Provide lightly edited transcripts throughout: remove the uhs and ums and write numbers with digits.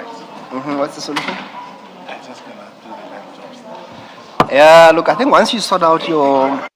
What's the solution? I'm just gonna do the line jobs. Yeah, look, I think once you sort out your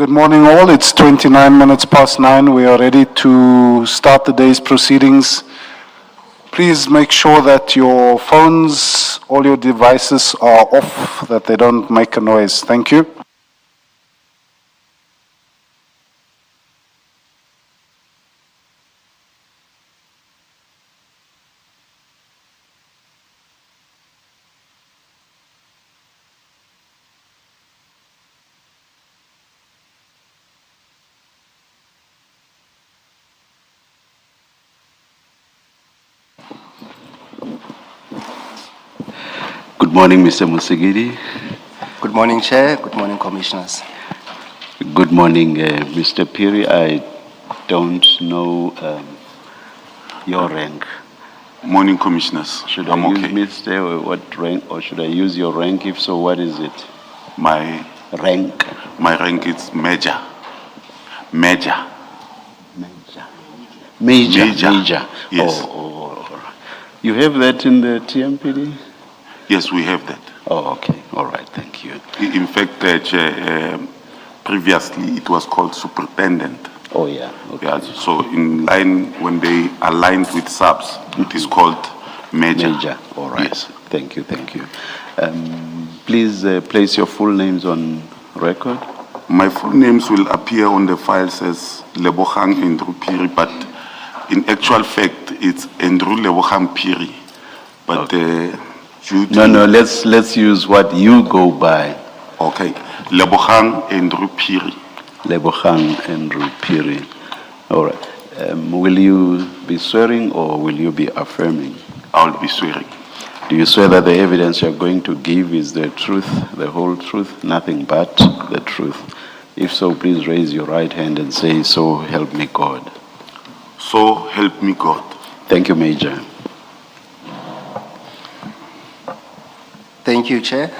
Good morning, all. It's 29 minutes past 9. We are ready to start the day's proceedings. Please make sure that your phones, all your devices are off, that they don't make a noise. Thank you. Good morning, Mr. Musigiri. Good morning, Chair. Good morning, Commissioners. Good morning, Mr. Piri. I don't know your rank. Morning, Commissioners. Should I'm I use okay. Mr. or what rank, or should I use your rank? If so, what is it? My Rank. rank is Major. Major. Major. Major. Major. Yes. Oh. You have that in the TMPD? Yes, we have that. Oh, okay. All right. Thank you. In fact, Chair, previously it was called Superintendent. Oh, yeah. Okay. Yeah, so in line, when they aligned with subs, it is called Major. Major. All right. Yes. Thank you. Please place your full names on record. My full names will appear on the files as Lebogang Andrew Piri, but in actual fact, it's Andrew Lebogang Piri. But due to... No, let's use what you go by. Okay, Lebogang Andrew Piri. Lebogang Andrew Piri. All right. Will you be swearing or will you be affirming? I'll be swearing. Do you swear that the evidence you're going to give is the truth, the whole truth, nothing but the truth? If so, please raise your right hand and say, "So help me God." So help me God. Thank you, Major. Thank you, Chair.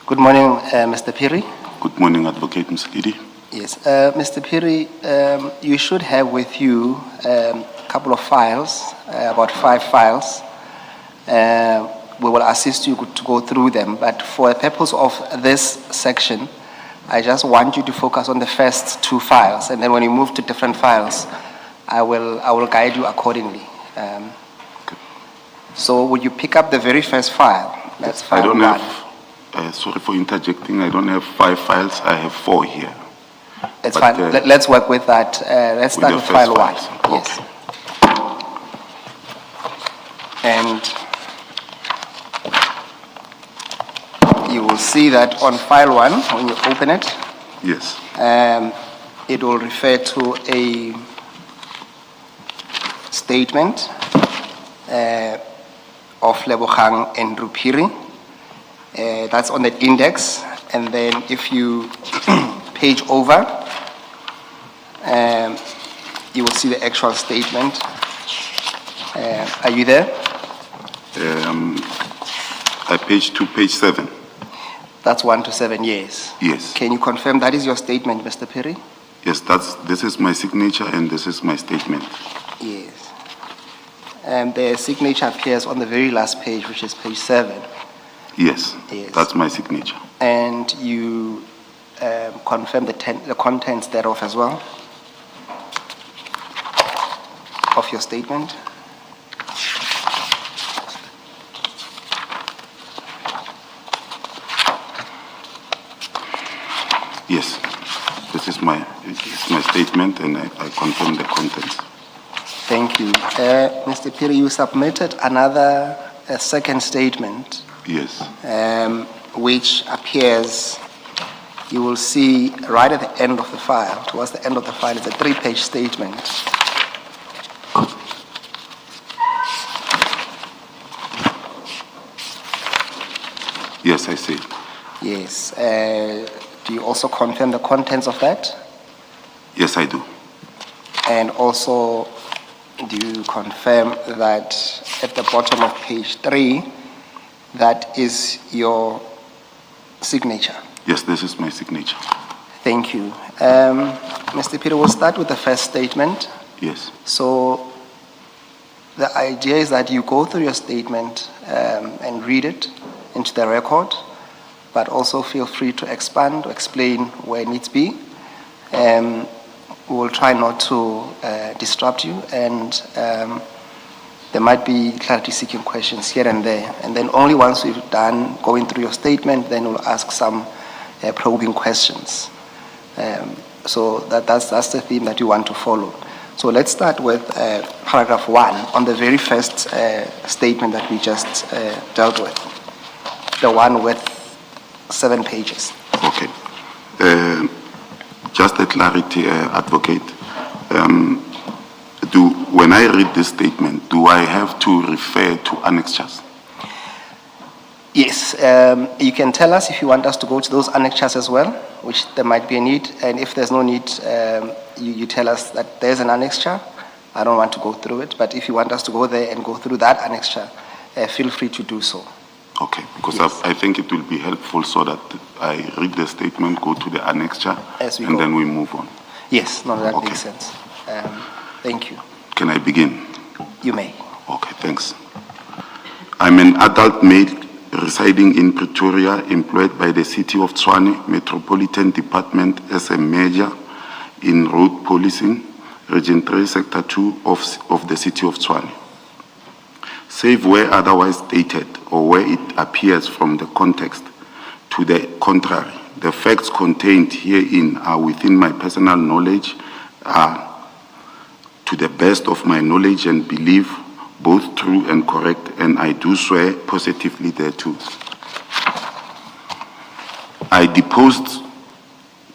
Good morning, Mr. Piri. Good morning, Advocate Musigiri. Yes, Mr. Piri, you should have with you a couple of files, about 5 files. We will assist you to go through them, but for the purpose of this section, I just want you to focus on the first 2 files, and then when you move to different files, I will guide you accordingly. So would you pick up the very first file? That's file I don't 1. have, sorry for interjecting, I don't have 5 files, I have 4 here. It's But, fine. Let's work with that. Let's start the with first file 1. files. Yes. And you will see that on file 1, when you open it, Yes, it will refer to a statement of Lebogang Andrew Piri. That's on the index. And then if you page over, you will see the actual statement. Are you there? I page 2, page 7. That's 1 to 7 years. Yes, Can you confirm that is your statement, Mr. Piri? yes, this is my signature and this is my statement. Yes. And the signature appears on the very last page, which is page 7. Yes, Yes. that's my signature. And you confirm the contents thereof as well, of your statement? Yes, this is my statement and I confirm the contents. Thank you. Mr. Piri, you submitted a second statement, Yes, which appears, you will see right at the end of the file, towards the end of the file, it's a 3-page statement. yes, I see. Yes. Do you also confirm the contents of that? Yes, I do. And also, do you confirm that at the bottom of page 3, that is your signature? Yes, this is my signature. Thank you. Mr. Peter, we'll start with the first statement. Yes, So the idea is that you go through your statement and read it into the record. but also feel free to expand or explain where needs be. We will try not to disrupt you, and there might be clarity-seeking questions here and there. And then only once we've done going through your statement, then we'll ask some probing questions. So that's the theme that you want to follow. So let's start with paragraph 1 on the very first statement that we just dealt with, the one with 7 pages. Okay. Just a clarity, Advocate. When I read this statement, do I have to refer to annexures? Yes, you can tell us if you want us to go to those annexures as well, which there might be a need, and if there's no need, you tell us that there's an annexure. I don't want to go through it, but if you want us to go there and go through that annexure, feel free to do so. Okay, because Yes. I think it will be helpful so that I read the statement, go to the annexure, As we and go. then we move on. Yes, no, that Okay. makes sense. Thank you. Can I begin? You may. Okay, thanks. I'm an adult male residing in Pretoria, employed by the City of Tshwane Metropolitan Department as a major in road policing, Region 3, Sector 2 of the City of Tshwane. Save where otherwise stated or where it appears from the context to the contrary, the facts contained herein are within my personal knowledge, are to the best of my knowledge and belief, both true and correct, and I do swear positively thereto. I deposed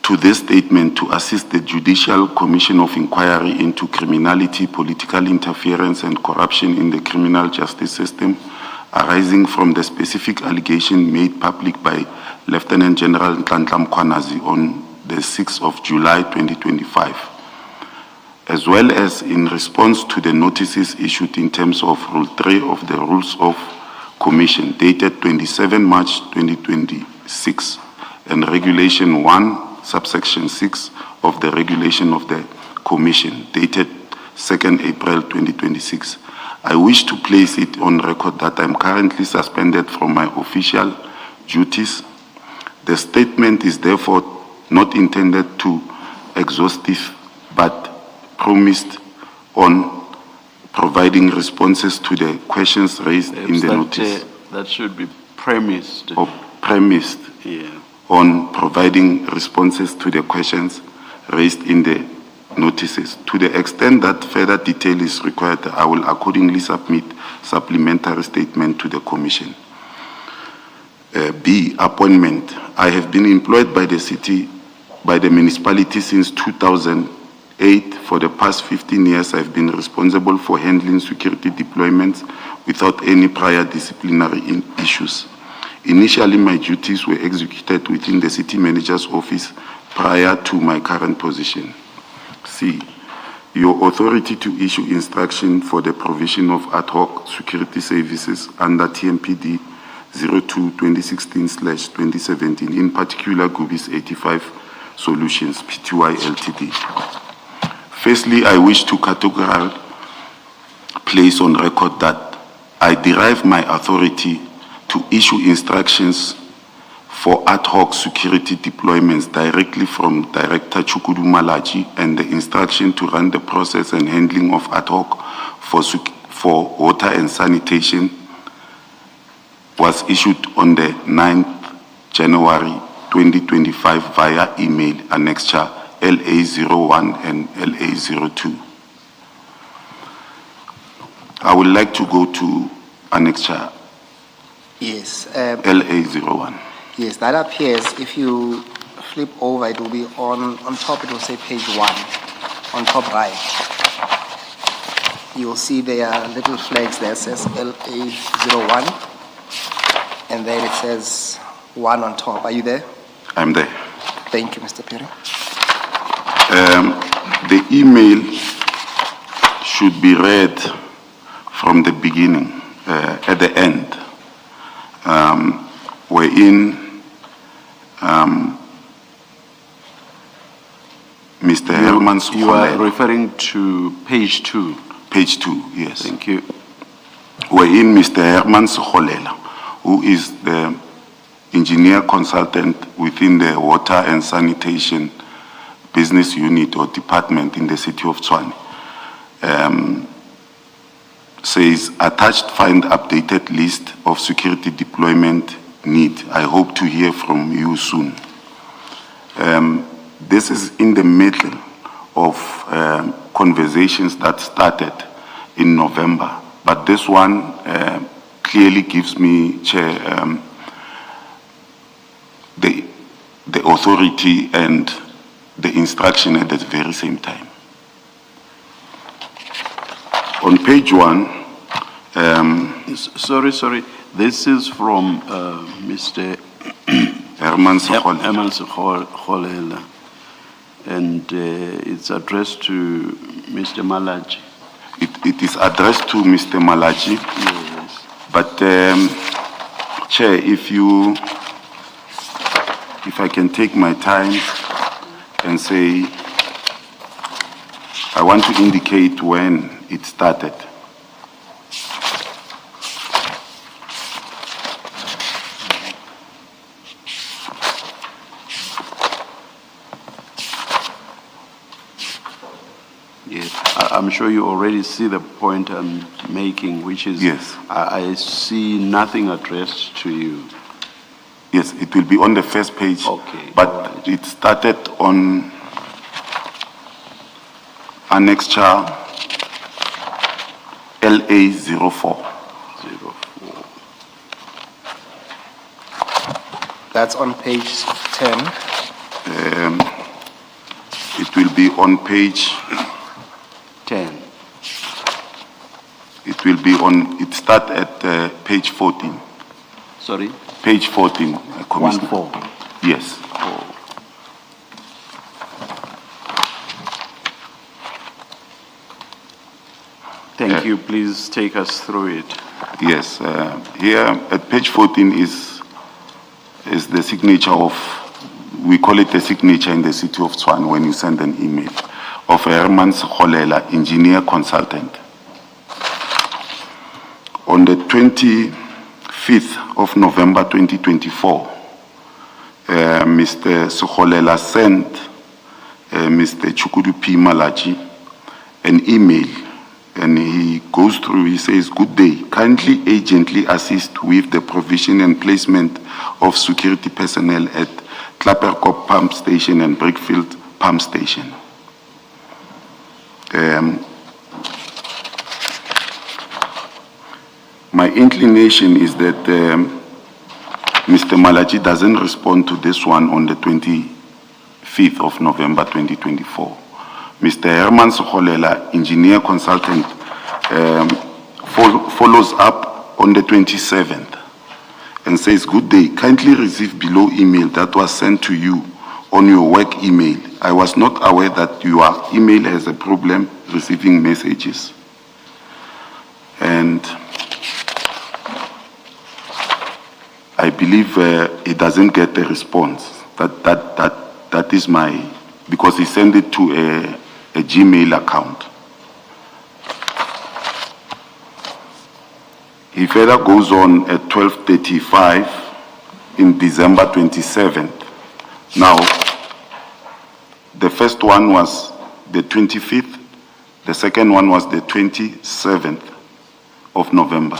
to this statement to assist the Judicial Commission of Inquiry into criminality, political interference, and corruption in the criminal justice system arising from the specific allegation made public by Lieutenant General Nhlanhla Mkhwanazi on the 6th of July 2025. As well as in response to the notices issued in terms of Rule 3 of the Rules of Commission dated 27 March 2026 and Regulation 1, subsection 6 of the Regulation of the Commission dated 2nd April 2026. I wish to place it on record that I am currently suspended from my official duties. The statement is therefore not intended to exhaustive, but promised on providing responses to the questions raised in the notice, That should be premised. or premised Yeah. on providing responses to the questions raised in the notices. To the extent that further detail is required, I will accordingly submit supplementary statement to the Commission. B, appointment. I have been employed by the municipality since 2008. For the past 15 years, I've been responsible for handling security deployments without any prior disciplinary issues. Initially, my duties were executed within the city manager's office prior to my current position. C, your authority to issue instruction for the provision of ad hoc security services under TMPD 02-2016/2017, in particular Gubis 85 Solutions, Pty Ltd. Firstly, I wish to categorically place on record that I derive my authority to issue instructions for ad hoc security deployments directly from Director Chukudu Malachi, and the instruction to run the process and handling of ad hoc for water and sanitation was issued on the 9th January 2025 via email annexure LA01 and LA02. I would like to go to annexure Yes. LA01. Yes, that appears, if you flip over, it will be on top, it will say page 1, on top right. You'll see there are little flags there, it says LA01, and then it says 1 on top. Are you there? I'm there. Thank you, Mr. Perry. The email should be read from the beginning, at the end, wherein Mr. Herman's You are referring to page 2. page 2, yes. Thank you. Wherein Mr. Herman Sekgolela, who is the engineer consultant within the water and sanitation business unit or department in the city of Tshwane. Says, attached find updated list of security deployment need. I hope to hear from you soon. This is in the middle of conversations that started in November, but this one clearly gives me, Chair, the authority and the instruction at the very same time. On page 1, Sorry. This is from Mr. Herman Sekgole. Herman Sekgole, and it's addressed to Mr. Malachi. It is addressed to Mr. Malachi, Yes. but Chair, if I can take my time and say, I want to indicate when it started. Yes. I'm sure you already see the point I'm making, which is Yes. I see nothing addressed to you. Yes, it will be on the first page. Okay, But all right. it started on annexure LA04. 04. That's on page 10. It will be on page, 10. it will be on, it start at page 14. Sorry? Page 14, Commissioner. 14. Yes. Thank you. Please take us through it. Yes, here at page 14 is the signature of, we call it a signature in the city of Tshwane when you send an email, of Herman Sekgole, engineer consultant. On the 25th of November 2024, Mr. Sekgole sent Mr. Chukudu P. Malachi an email, and he goes through, he says, "Good day, kindly urgently assist with the provision and placement of security personnel at Klapperkop Pump Station and Brickfield Pump Station." My inclination is that Mr. Malachi doesn't respond to this one on the 25th of November 2024. Mr. Herman Sekgole, engineer consultant, follows up on the 27th and says, "Good day, kindly receive below email that was sent to you on your work email. I was not aware that your email has a problem receiving messages." And I believe he doesn't get a response. That is my, because he sent it to a Gmail account. He further goes on at 12:35 in December 27th. Now, the first one was the 25th, the second one was the 27th of November.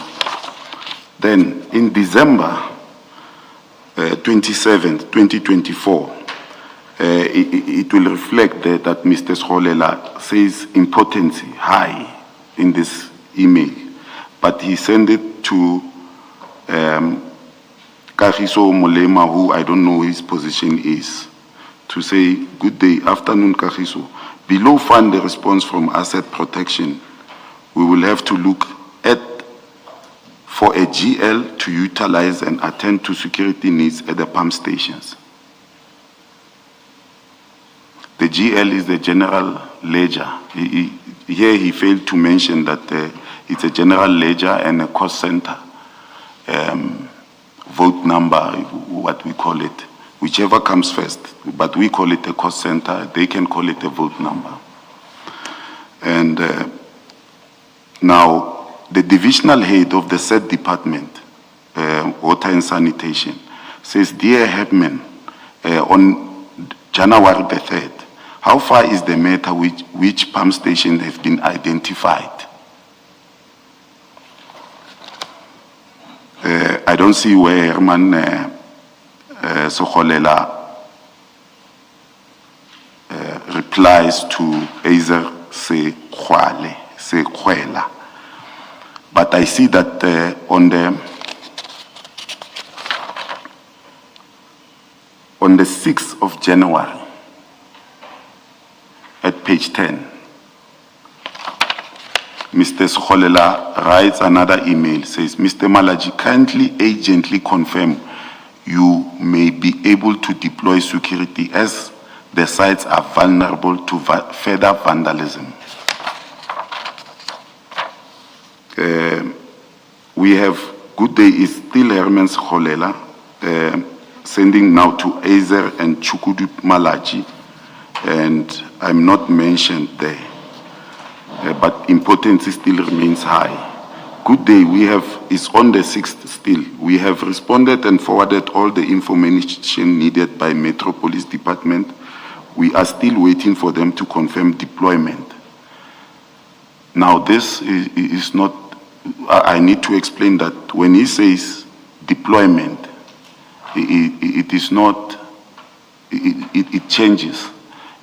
Then in December 27th, 2024, it will reflect that Mr. Sekgole says importance high in this email, but he sent it to Kagiso Molema, who I don't know his position is, to say, "Good day, afternoon Kagiso. Below find the response from asset protection. We will have to look at for a GL to utilize and attend to security needs at the pump stations." The GL is the general ledger. Here he failed to mention that it's a general ledger and a cost center, vote number, what we call it, whichever comes first, but we call it a cost center, they can call it a vote number. And now, the divisional head of the said department, water and sanitation, Says, Dear Headman, on January the 3rd, how far is the matter which pump station have been identified? I don't see where Herman Sokholela replies to Ezer Sekwela. But I see that on the 6th of January, at page 10, Mr. Sokholela writes another email, says, Mr. Malaji, kindly agently confirm you may be able to deploy security as the sites are vulnerable to further vandalism. We have, good day, is still Herman Sokholela, sending now to Ezer and Chukudu Malaji, and I'm not mentioned there. But importance still remains high. Good day, we have, is on the 6th still. We have responded and forwarded all the information needed by Metro Police Department. We are still waiting for them to confirm deployment. Now this is not, I need to explain that when he says deployment, it is not, it changes.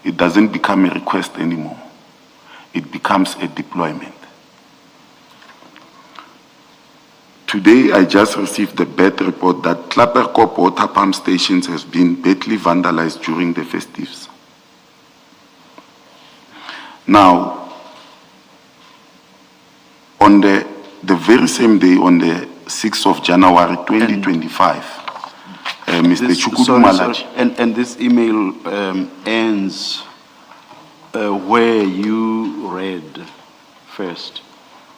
It doesn't become a request anymore. It becomes a deployment. Today, I just received the bad report that Klapperkop water pump stations has been badly vandalized during the festives. Now, on the very same day, on the 6th of January 2025, Mr. Chukudu Malaji. And this email ends where you read first.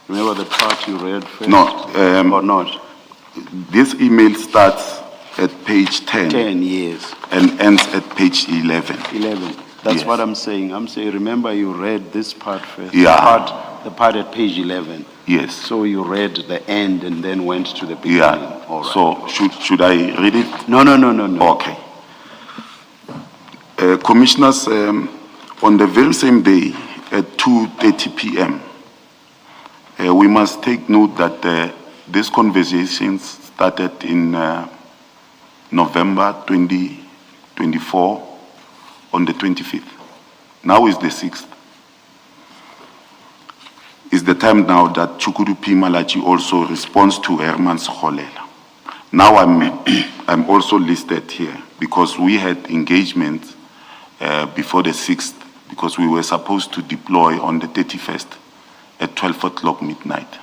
Remember the part you read first? No. Or not? This email starts at page 10. 10 years. And ends at page 11. 11. That's Yes. what I'm saying. I'm saying, remember you read this part first. Yeah. The part at page 11. Yes. So you read the end and then went to the beginning. Yeah. All right. So should I read it? No. Okay. Commissioners, on the very same day at 2:30 p.m., we must take note that these conversations started in November 2024 on the 25th. Now is the 6th. Is the time now that Chukudu P. Malachi also responds to Herman Sokholela. Now I'm also listed here because we had engagement before the 6th because we were supposed to deploy on the 31st at 12 o'clock midnight.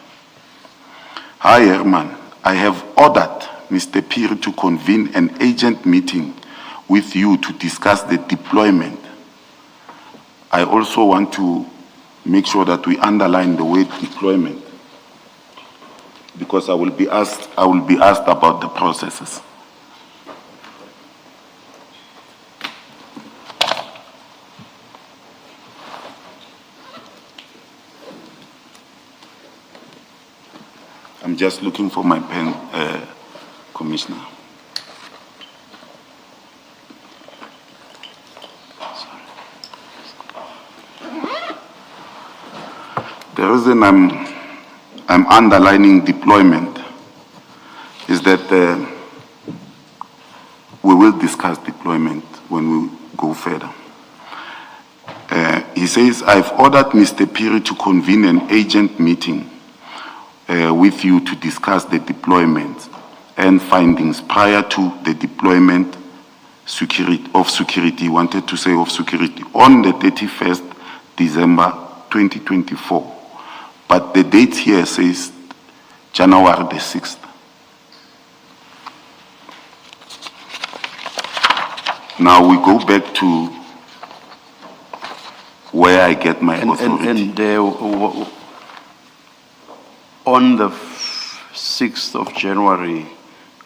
Hi Herman, I have ordered Mr. Piri to convene an agent meeting with you to discuss the deployment. I also want to make sure that we underline the word deployment because I will be asked about the processes. I'm just looking for my pen, Commissioner. The reason I'm underlining deployment is that we will discuss deployment when we go further. He says, I've ordered Mr. Piri to convene an agent meeting with you to discuss the deployment and findings prior to the deployment of security, on the 31st December 2024. But the date here says January the 6th. Now we go back to where I get my authority. On the 6th of January,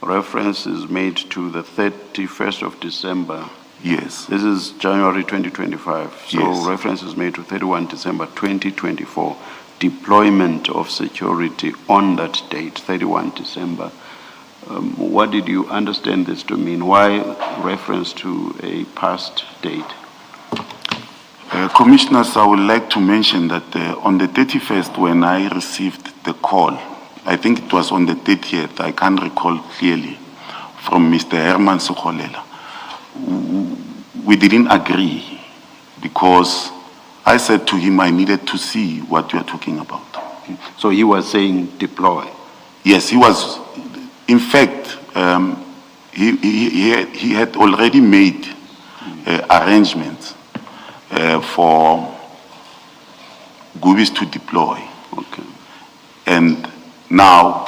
reference is made to the 31st of December. Yes. This is January 2025. So Yes. reference is made to 31 December 2024. Deployment of security on that date, 31 December What did you understand this to mean? Why reference to a past date? Commissioners, I would like to mention that on the 31st, when I received the call, I think it was on the 30th, I can't recall clearly, from Mr. Herman Sekgolela, we didn't agree because I said to him I needed to see what you are talking about. So he was saying deploy. Yes, he was. In fact, he had already made arrangements for Gubis to deploy. Okay. And now,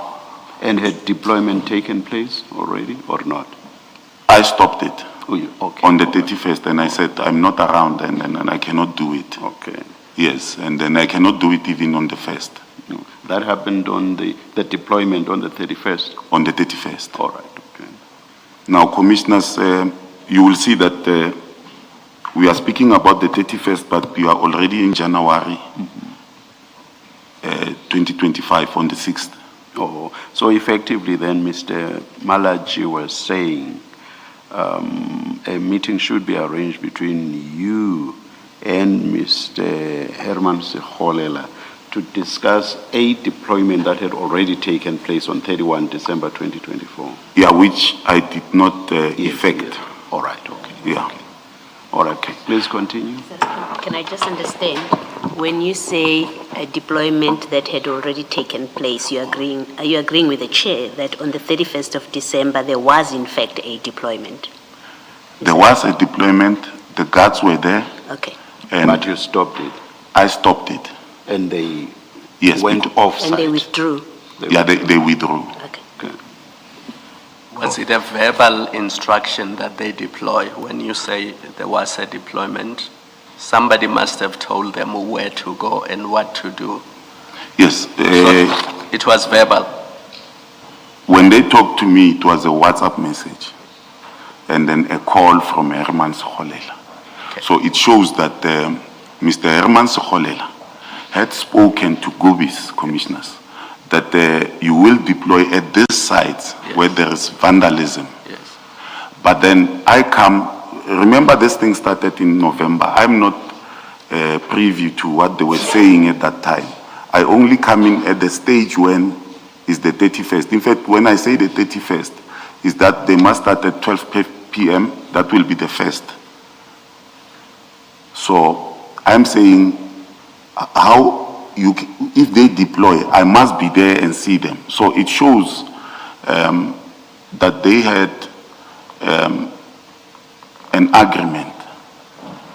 And had deployment taken place already or not? I stopped it Okay. on the 31st, and I said, I'm not around, and I cannot do it. Okay. Yes, and then I cannot do it even on the 1st, No. That happened on the deployment on the 31st? on the 31st. All right, okay. Now, Commissioners, you will see that we are speaking about the 31st, but we are already in January 2025 on the 6th. Oh, so effectively then, Mr. Malachi was saying a meeting should be arranged between you and Mr. Herman Sekgolela to discuss a deployment that had already taken place on 31 December 2024. Yeah, which I did not effect. Yes. All right, okay. Yeah. All right, okay. Please continue. Can I just understand, when you say a deployment that had already taken place, are you agreeing with the chair that on the 31st of December there was in fact a deployment? There was a deployment, the guards were there, Okay. and But you stopped it, I stopped it. and they Yes, went because- off-site. And they withdrew? Yeah, they withdrew. Okay. Okay. Was it a verbal instruction that they deploy? When you say there was a deployment, somebody must have told them where to go and what to do. Yes, It was verbal. when they talked to me, it was a WhatsApp message, and then a call from Herman Sekgolela. So it shows that Mr. Herman Sekgolela had spoken to Gubis commissioners that you will deploy at this site where there is vandalism. Yes. But then I come, remember this thing started in November. I'm not privy to what they were saying at that time. I only come in at the stage when is the 31st. In fact, when I say the 31st, is that they must start at 12 p.m. That will be the first. So I'm saying if they deploy, I must be there and see them. So it shows that they had an agreement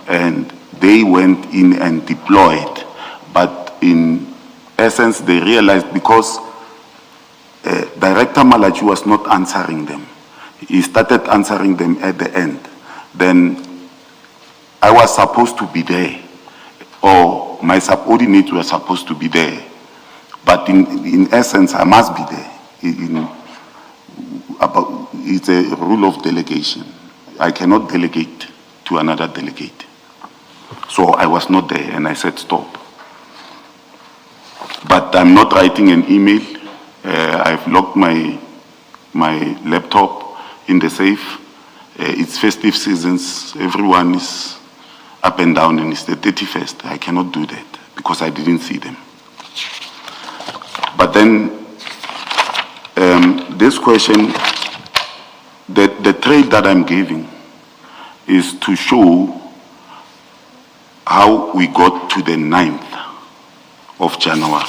and they went in and deployed, but in essence they realized because Director Malachi was not answering them. He started answering them at the end. Then I was supposed to be there, or my subordinates were supposed to be there. But in essence, I must be there. It's a rule of delegation. I cannot delegate to another delegate. So I was not there, and I said stop. But I'm not writing an email. I've locked my laptop in the safe. It's festive seasons. Everyone is up and down, and it's the 31st. I cannot do that because I didn't see them. But then this question, the trade that I'm giving is to show how we got to the 9th of January.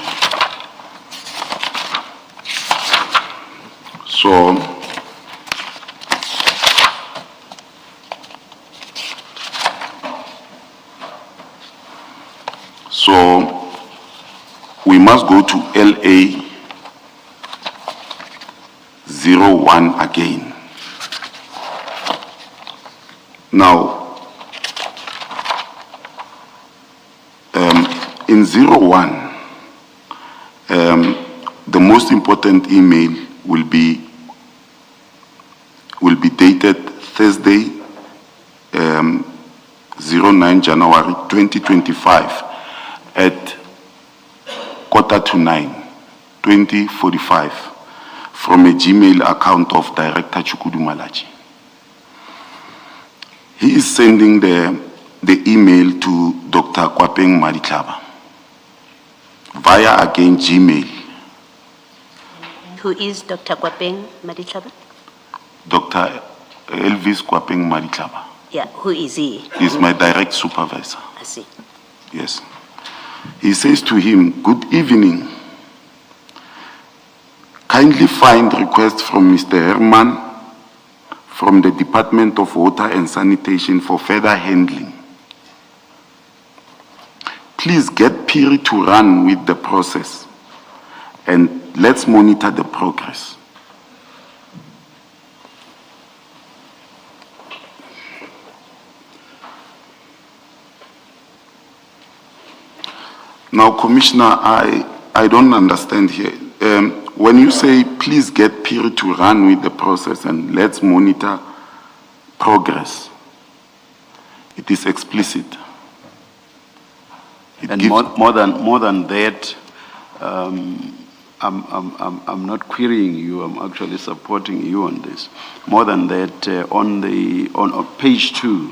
So we must go to LA 01 again. Now, in 01, the most important email will be dated Thursday, 09 January 2025 at 8:45, 20:45, from a Gmail account of Director Chukudu Malachi. He is sending the email to Dr. Kwapeng Madiklaba via again Gmail. Who is Dr. Kwapeng Madiklaba? Dr. Elvis Kwapeng Madiklaba. Yeah, who is he? He's my direct supervisor. I see. Yes. He says to him, "Good evening. Kindly find request from Mr. Herman from the Department of Water and Sanitation for further handling. Please get Piri to run with the process and let's monitor the progress." Now, Commissioner, I don't understand here. When you say, please get Piri to run with the process and let's monitor progress, it is explicit. It And gives- more than that, I'm not querying you, I'm actually supporting you on this. More than that, on page 2,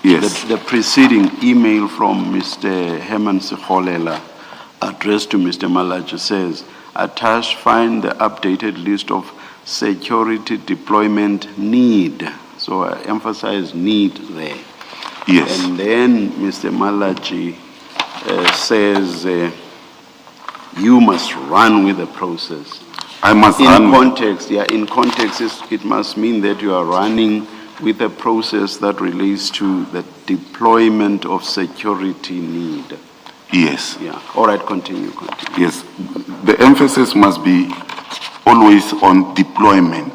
Yes. the preceding email from Mr. Herman Sikholela addressed to Mr. Malachi says, attached find the updated list of security deployment need. So I emphasize need there. Yes. And then Mr. Malachi says you must run with the process. I must In run. context, in context, it must mean that you are running with a process that relates to the deployment of security need. Yes. Yeah, all right, continue. Yes. The emphasis must be always on deployment.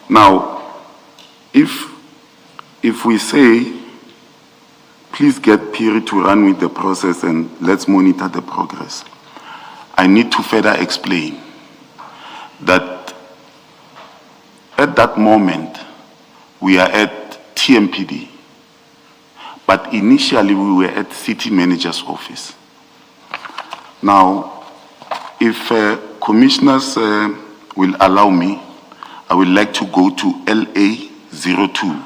Now, if we say, please get Piri to run with the process and let's monitor the progress, I need to further explain that at that moment, we are at TMPD, but initially we were at City Manager's office. Now, if commissioners will allow me, I would like to go to LA 02.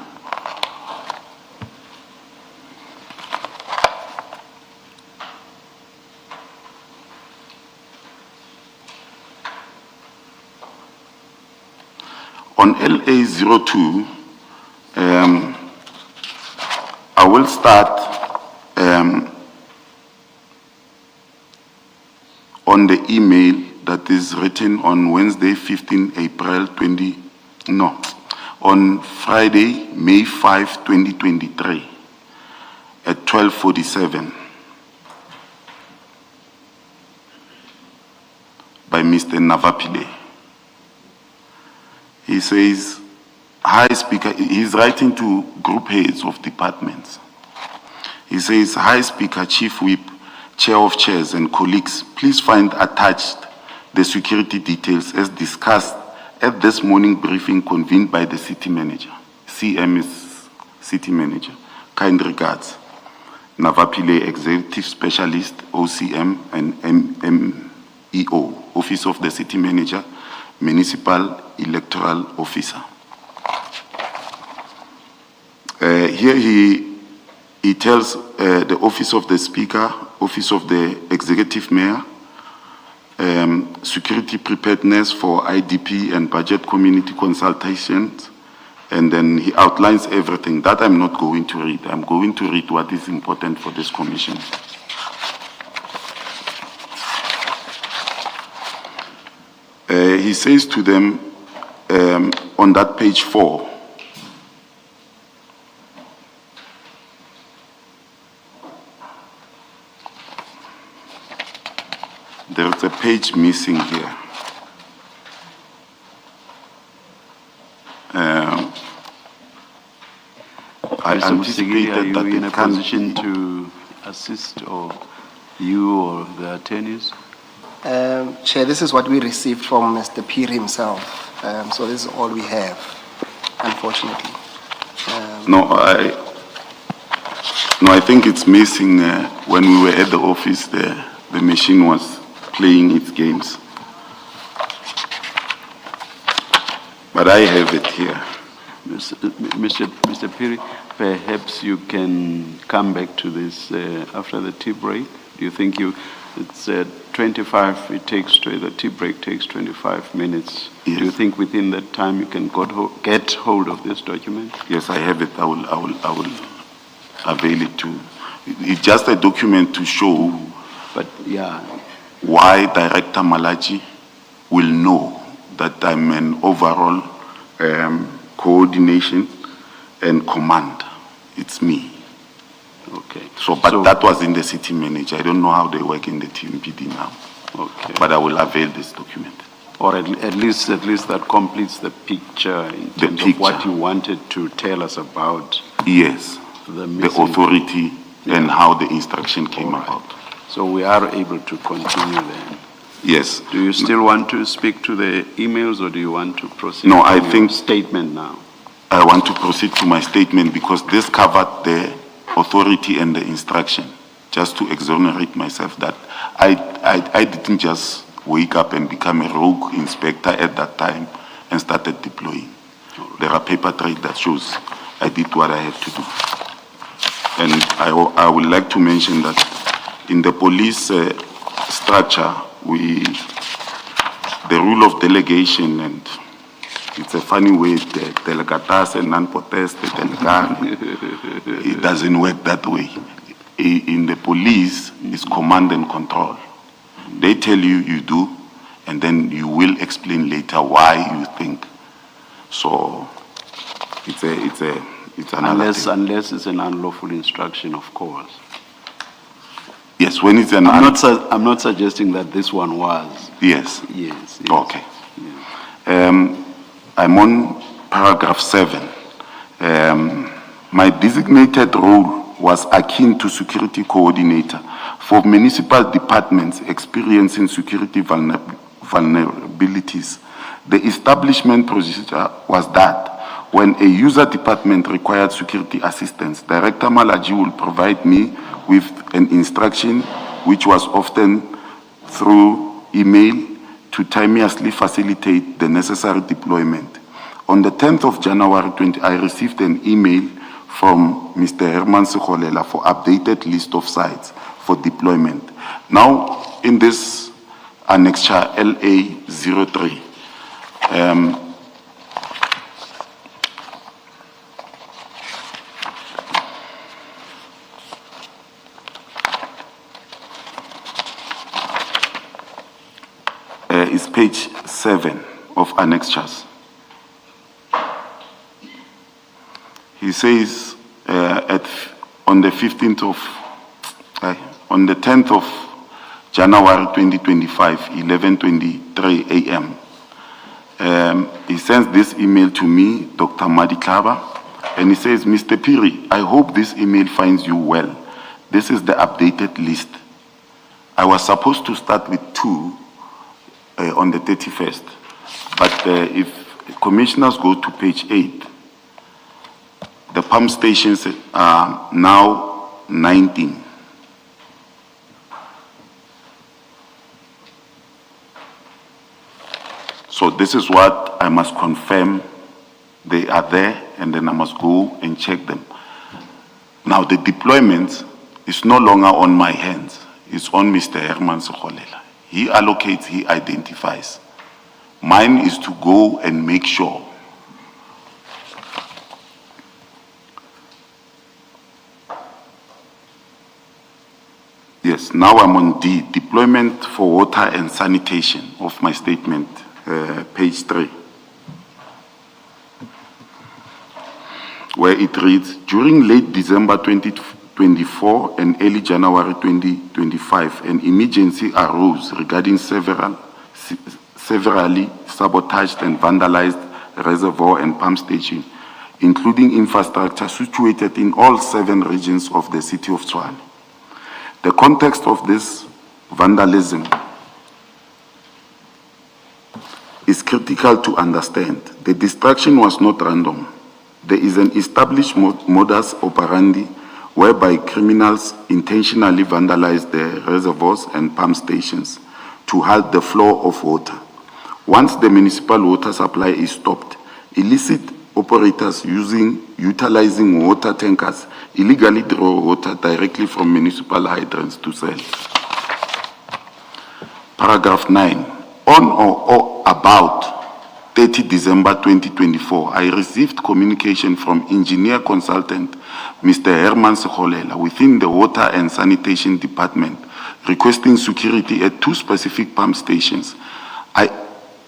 On LA 02, I will start on the email that is written on Wednesday, 15 April on Friday, May 5, 2023 at 12:47 by Mr. Navapile. He says, "Hi, Speaker," he's writing to group heads of departments. He says, "Hi, Speaker, Chief Whip, Chair of Chairs, and colleagues, please find attached the security details as discussed at this morning briefing convened by the City Manager." CM is City Manager. Kind regards. Navapile, Executive Specialist, OCM, and MEO, Office of the City Manager, Municipal Electoral Officer. Here he tells the Office of the Speaker, Office of the Executive Mayor, security preparedness for IDP and budget community consultations, and then he outlines everything. That I'm not going to read. I'm going to read what is important for this commission. He says to them on that page 4, there's a page missing here. I Mr. Musigiri, are anticipated you that in a it can. position to assist, or you or the attorneys? Chair, this is what we received from Mr. Piri himself. So this is all we have, unfortunately. No, I think it's missing. When we were at the office, the machine was playing its games. But I have it here. Mr. Piri, perhaps you can come back to this after the tea break. Do you think it's 25, the tea break takes 25 minutes. Yes. Do you think within that time you can get hold of this document? Yes, I have it. I will avail it to. It's just a document to show But yeah, why Director Malachi will know that I'm an overall coordination and command. It's me. okay. But that was in the city manager. I don't know how they work in the TMPD now. Okay. But I will avail this document. Or at least that completes the picture in terms of what you wanted to tell us about Yes, the the missing. authority and how the instruction came about. So we are able to continue then. Yes. Do you still want to speak to the emails, or do you want to proceed? No, I to your think- statement now. I want to proceed to my statement because this covered the authority and the instruction, just to exonerate myself that I didn't just wake up and become a rogue inspector at that time and started deploying. There are paper trail that shows I did what I had to do. And I would like to mention that in the police structure, the rule of delegation, and it's a funny way, the delegatas and non-potest, the delegate, it doesn't work that way. In the police, it's command and control. They tell you, you do, and then you will explain later why you think. So it's another thing. Unless it's an unlawful instruction, of course. Yes, when it's an I'm not suggesting that this one was. yes. Yes. Okay. Yeah. I'm on paragraph 7. My designated role was akin to security coordinator for municipal departments experiencing security vulnerabilities. The establishment procedure was that when a user department required security assistance, Director Malachi will provide me with an instruction, which was often through email, to timeously facilitate the necessary deployment. On the 10th of January 20, I received an email from Mr. Herman Sekholela for updated list of sites for deployment. Now, in this annexure LA03, is page 7 of annexures. He says on the 10th of January 2025, 11:23 a.m. He sends this email to me, Dr. Madlanga, and he says, Mr. Piri, I hope this email finds you well. This is the updated list. I was supposed to start with 2 on the 31st, but if commissioners go to page 8, the pump stations are now 19. So this is what I must confirm. They are there, and then I must go and check them. Now the deployment is no longer on my hands. It's on Mr. Herman Sekholela. He allocates, he identifies. Mine is to go and make sure. Yes, now I'm on D, deployment for water and sanitation of my statement, page 3. Where it reads, during late December 2024 and early January 2025, an emergency arose regarding severally sabotaged and vandalized reservoir and pump station, including infrastructure situated in all 7 regions of the city of Tshwane. The context of this vandalism is critical to understand. The destruction was not random. There is an established modus operandi whereby criminals intentionally vandalize the reservoirs and pump stations to halt the flow of water. Once the municipal water supply is stopped, illicit operators utilizing water tankers illegally draw water directly from municipal hydrants to sell. Paragraph 9. On or about 30 December 2024, I received communication from engineer consultant Mr. Herman Sekholela within the Water and Sanitation Department requesting security at 2 specific pump stations. I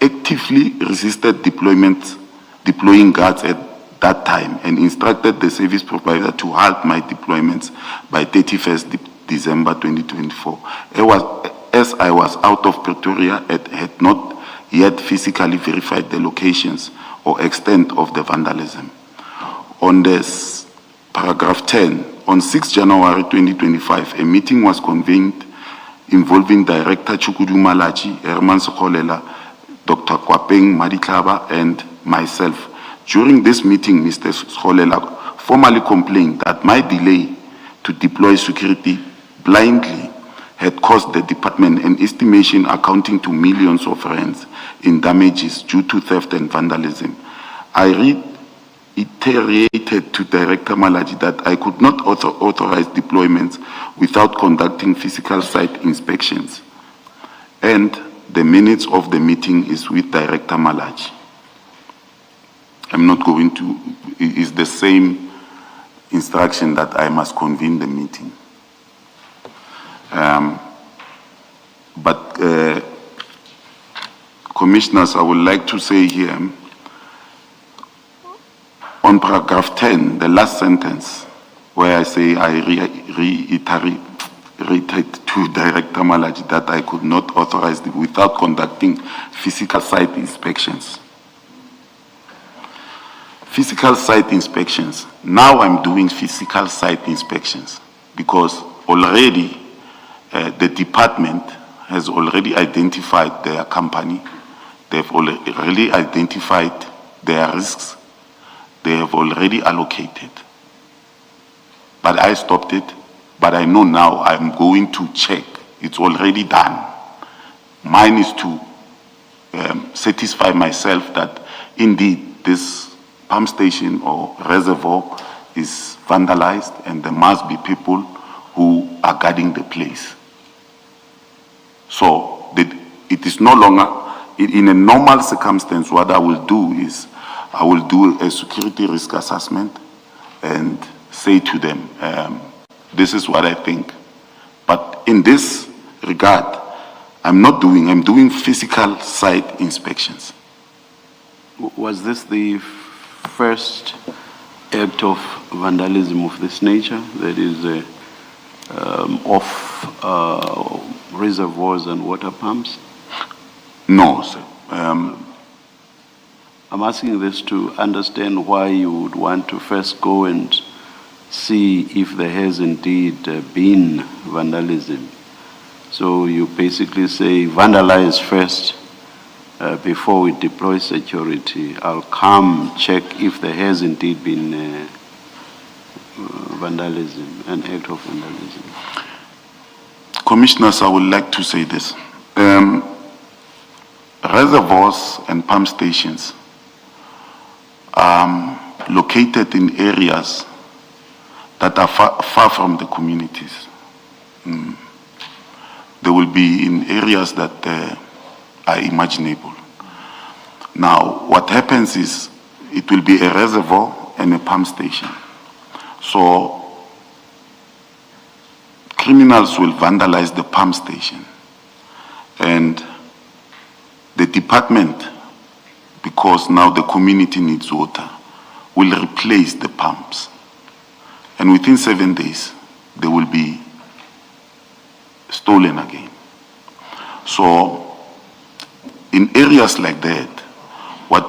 actively resisted deploying guards at that time and instructed the service provider to halt my deployments by 31st December 2024. As I was out of Pretoria and had not yet physically verified the locations or extent of the vandalism. On this paragraph 10, on 6 January 2025, a meeting was convened involving Director Chukudu Malachi, Herman Sekholela, Dr. Kwapeng Madiklaba, and myself. During this meeting, Mr. Sekholela formally complained that my delay to deploy security blindly had cost the department an estimation accounting to millions of rands in damages due to theft and vandalism. I reiterated to Director Malachi that I could not authorize deployments without conducting physical site inspections. And the minutes of the meeting is with Director Malachi. I'm not going to, it is the same instruction that I must convene the meeting. Commissioners, I would like to say here, on paragraph 10, the last sentence, where I say I reiterate to Director Malachi that I could not authorize it without conducting physical site inspections. Physical site inspections. Now I'm doing physical site inspections because already the department has already identified their company. They've already identified their risks. They have already allocated. But I stopped it. But I know now I'm going to check. It's already done. Mine is to satisfy myself that indeed this pump station or reservoir is vandalized and there must be people who are guarding the place. So it is no longer, in a normal circumstance, what I will do is I will do a security risk assessment and say to them, this is what I think. But in this regard, I'm doing physical site inspections. Was this the first act of vandalism of this nature, that is of reservoirs and water pumps? No, sir. I'm asking this to understand why you would want to first go and see if there has indeed been vandalism. So you basically say vandalize first before we deploy security. I'll come check if there has indeed been vandalism, an act of vandalism. Commissioners, I would like to say this. Reservoirs and pump stations are located in areas that are far from the communities. They will be in areas that are imaginable. Now, what happens is it will be a reservoir and a pump station. So criminals will vandalize the pump station, and the department, because now the community needs water, will replace the pumps. And within 7 days, they will be stolen again. So in areas like that, what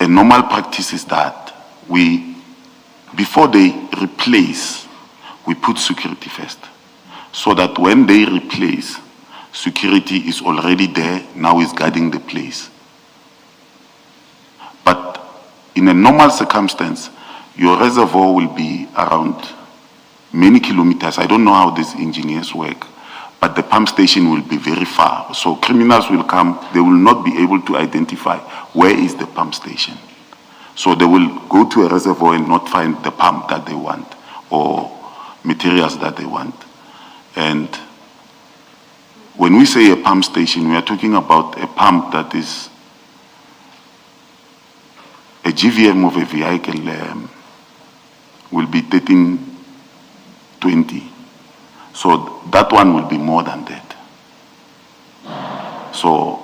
a normal practice is that before they replace, we put security first. So that when they replace, security is already there, now is guarding the place. But in a normal circumstance, your reservoir will be around many kilometers. I don't know how these engineers work, but the pump station will be very far. So criminals will come, they will not be able to identify where is the pump station. So they will go to a reservoir and not find the pump that they want or materials that they want. And when we say a pump station, we are talking about a pump that is a GVM of a vehicle will be 1320. So that one will be more than that. So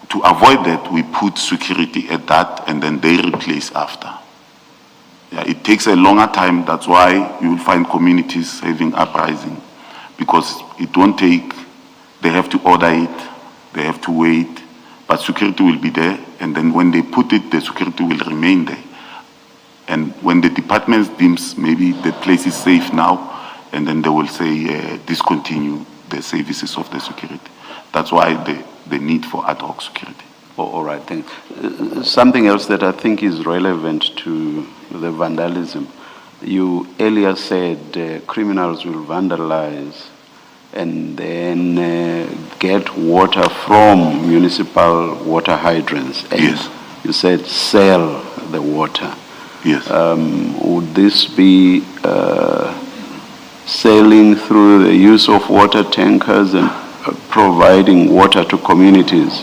to avoid that, we put security at that and then they replace after. Yeah, it takes a longer time. That's why you will find communities having uprising, because it won't take, they have to order it, they have to wait, but security will be there, and then when they put it, the security will remain there. And when the department deems maybe the place is safe now, and then they will say discontinue the services of the security. That's why the need for ad hoc security. Oh, all right, thanks. Something else that I think is relevant to the vandalism. You earlier said criminals will vandalize and then get water from municipal water hydrants. And yes. You said sell the water. Yes. Would this be selling through the use of water tankers and providing water to communities?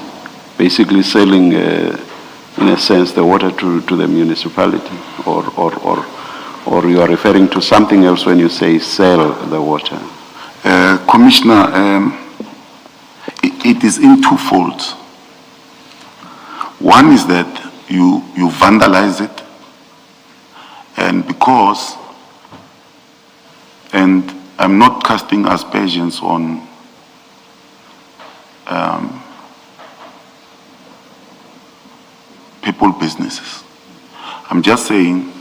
Basically selling, in a sense, the water to the municipality, or you are referring to something else when you say sell the water? Commissioner, it is in two folds. One is that you vandalize it, and because, and I'm not casting aspersions on people businesses. I'm just saying,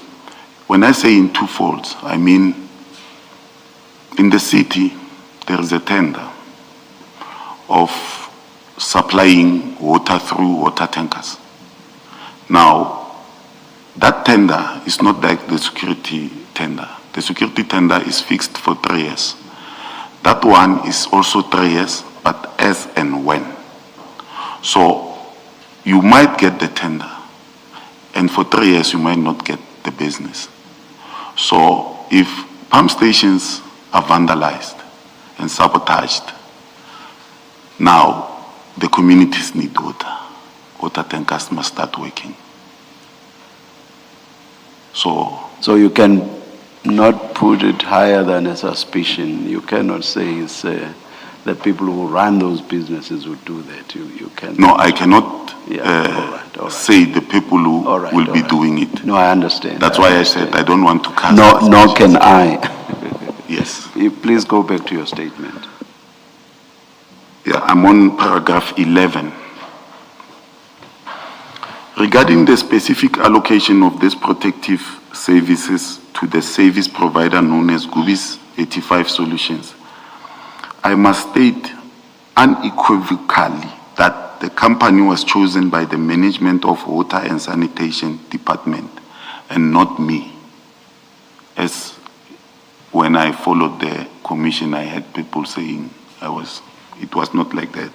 when I say in two folds, I mean in the city there is a tender of supplying water through water tankers. Now, that tender is not like the security tender. The security tender is fixed for 3 years. That one is also 3 years, but as and when. So you might get the tender, and for 3 years you might not get the business. So if pump stations are vandalized and sabotaged, now the communities need water. Water tankers must start working. So you can not put it higher than a suspicion. You cannot say it's the people who run those businesses would do that. You can. No, I cannot all right. say the people who will be doing it. No, I understand. That's why I said I don't want to cast. Nor can I. Yes. Please go back to your statement. Yeah, I'm on paragraph 11. Regarding the specific allocation of these protective services to the service provider known as GUBIS 85 Solutions, I must state unequivocally that the company was chosen by the Management of Water and Sanitation Department and not me. As when I followed the commission, I had people saying it was not like that.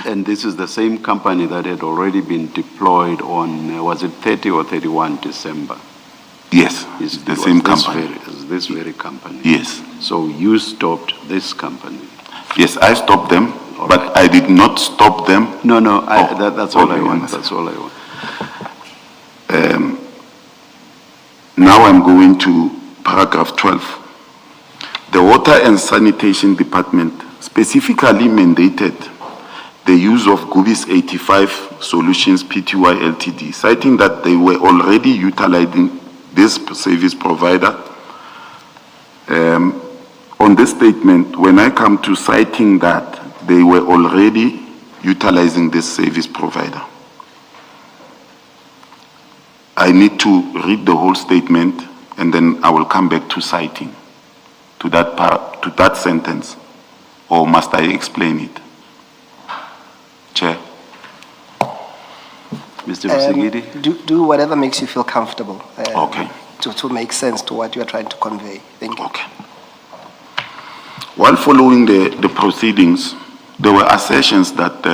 And this is the same company that had already been deployed on, was it 30 or 31 December? Yes, it's the same company. This very company? Yes. So you stopped this company? Yes, I stopped them, but I did not stop them. No, that's all I want. That's all I want. Now I'm going to paragraph 12. The Water and Sanitation Department specifically mandated the use of GUBIS 85 Solutions Pty Ltd, citing that they were already utilizing this service provider. On this statement, when I come to citing that they were already utilizing this service provider, I need to read the whole statement and then I will come back to citing to that sentence, or must I explain it? Chair. Mr. Msigidi? Do whatever makes you feel comfortable. Okay. To make sense to what you are trying to convey. Thank you. Okay. While following the proceedings, there were assertions that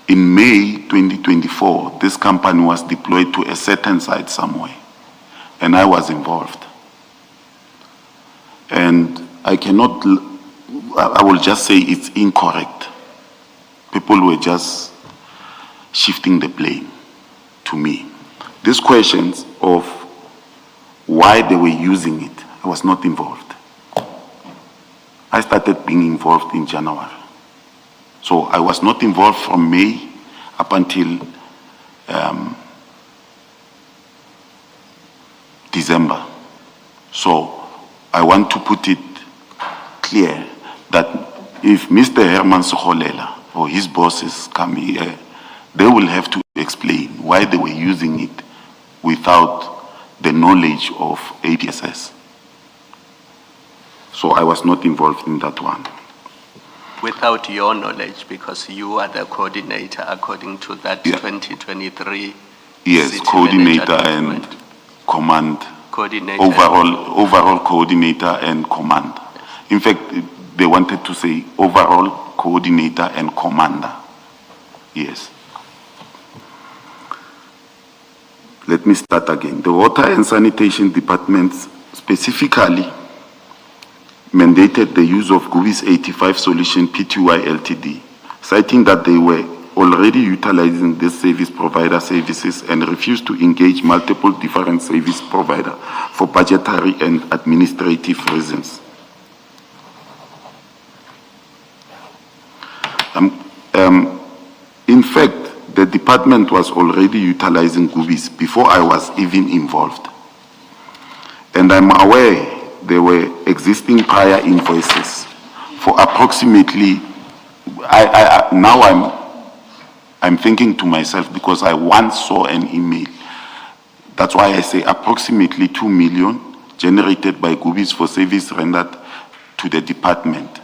in May 2024, this company was deployed to a certain site somewhere, and I was involved. And I will just say it's incorrect. People were just shifting the blame to me. These questions of why they were using it, I was not involved. I started being involved in January. So I was not involved from May up until December. So I want to put it clear that if Mr. Herman Soholela or his bosses come here, they will have to explain why they were using it without the knowledge of APSS. So I was not involved in that one. Without your knowledge, because you are the coordinator according to that 2023. Yes, city coordinator manager and document. command. Coordinator. Overall coordinator and command. In fact, they wanted to say overall coordinator and commander. Yes. Let me start again. The Water and Sanitation Department specifically mandated the use of GUBI's 85 Solution Pty Ltd, citing that they were already utilizing this service provider services and refused to engage multiple different service providers for budgetary and administrative reasons. In fact, the department was already utilizing GUBIs before I was even involved. And I'm aware there were existing prior invoices for approximately, now I'm thinking to myself because I once saw an email. That's why I say approximately 2 million generated by GUBIs for service rendered to the department.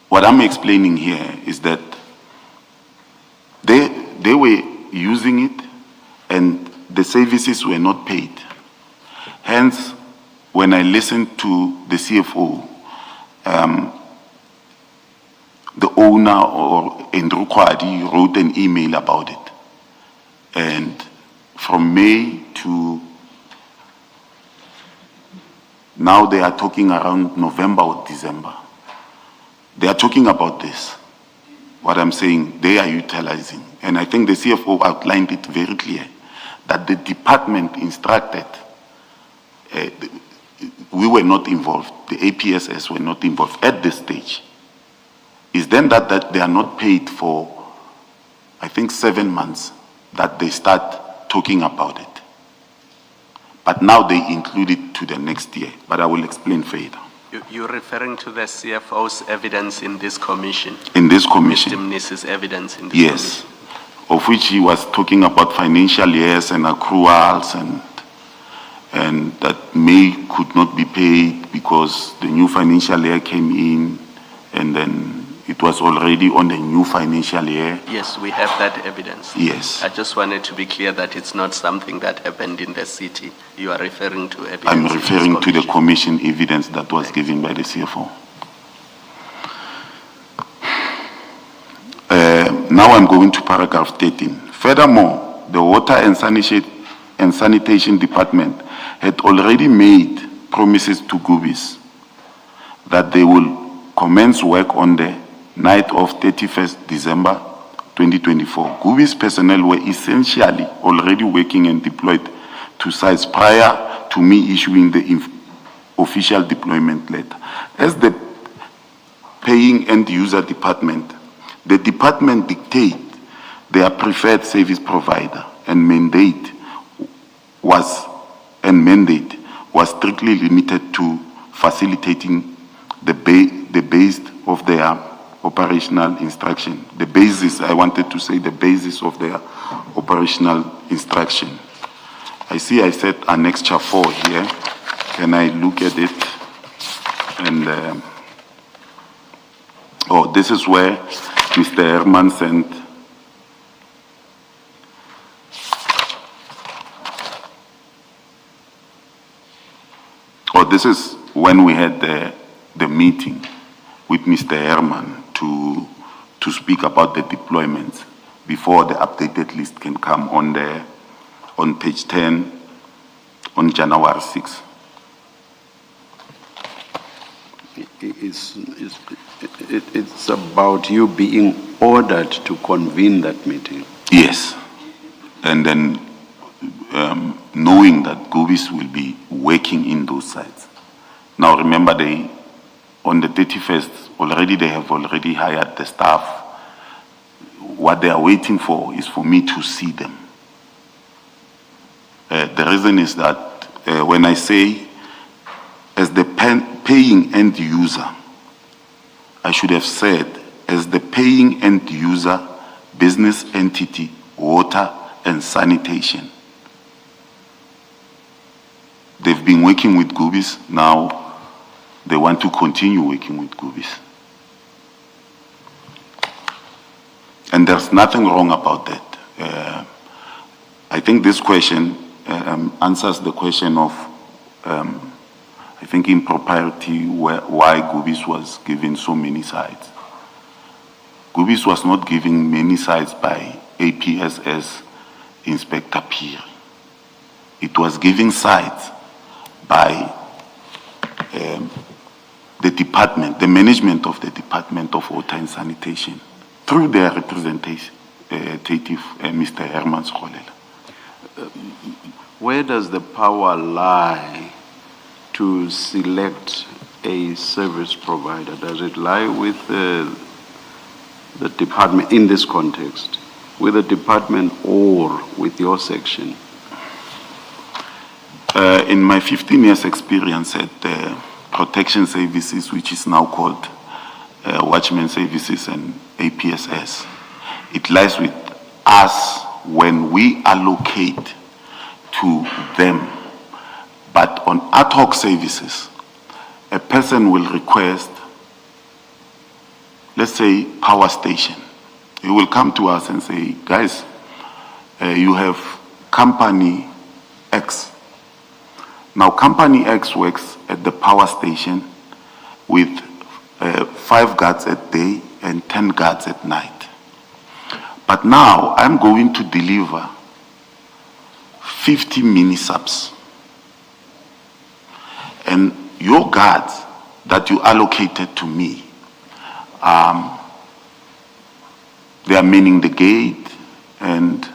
What I'm explaining here is that they were using it and the services were not paid. Hence, when I listened to the CFO, the owner or Andrew Kwadi wrote an email about it. And from May to now they are talking around November or December. They are talking about this. What I'm saying, they are utilizing. And I think the CFO outlined it very clear that the department instructed, we were not involved, the APSS were not involved at this stage. Is then that they are not paid for, I think, 7 months that they start talking about it. But now they include it to the next year, but I will explain further. You're referring to the CFO's evidence in this commission? In this commission. Mr. Mnis's evidence in this yes, commission? Of which he was talking about financial years and accruals and that May could not be paid because the new financial year came in and then it was already on the new financial year. Yes, we have that evidence. Yes. I just wanted to be clear that it's not something that happened in the city. You are referring to evidence. I'm referring to the commission evidence that was given by the CFO. Now I'm going to paragraph 13. Furthermore, the Water and Sanitation Department had already made promises to GUBIs that they will commence work on the night of 31st December 2024. GUBI's personnel were essentially already working and deployed to sites prior to me issuing the official deployment letter. As the paying end user department, the department dictate their preferred service provider and mandate was strictly limited to facilitating the base of their operational instruction. The basis, I wanted to say the basis of their operational instruction. I see I said Annexure 4 here. Can I look at it? And, this is where Mr. Herman sent this is when we had the meeting with Mr. Herman to speak about the deployments before the updated list can come on page 10 on January 6. It's about you being ordered to convene that meeting. Yes. And then knowing that Gubis will be working in those sites. Now remember, on the 31st, they have already hired the staff. What they are waiting for is for me to see them. The reason is that when I say as the paying end user, I should have said as the paying end user, business entity, water and sanitation. They've been working with Gubis, now they want to continue working with Gubis. And there's nothing wrong about that. I think this question answers the question of, I think, impropriety, why Gubis was given so many sites. Gubis was not giving many sites by APSS Inspector Peer. It was giving sites by the department, the management of the Department of Water and Sanitation, through their representative, Mr. Herman Scholela. Where does the power lie to select a service provider? Does it lie with the department in this context, with the department or with your section? In my 15 years experience at Protection Services, which is now called Watchman Services and APSS, it lies with us when we allocate to them. But on ad hoc services, a person will request, let's say, power station. He will come to us and say, guys, you have company X. Now, company X works at the power station with 5 guards at day and 10 guards at night. But now I'm going to deliver 50 mini-subs. And your guards that you allocated to me, they are manning the gate and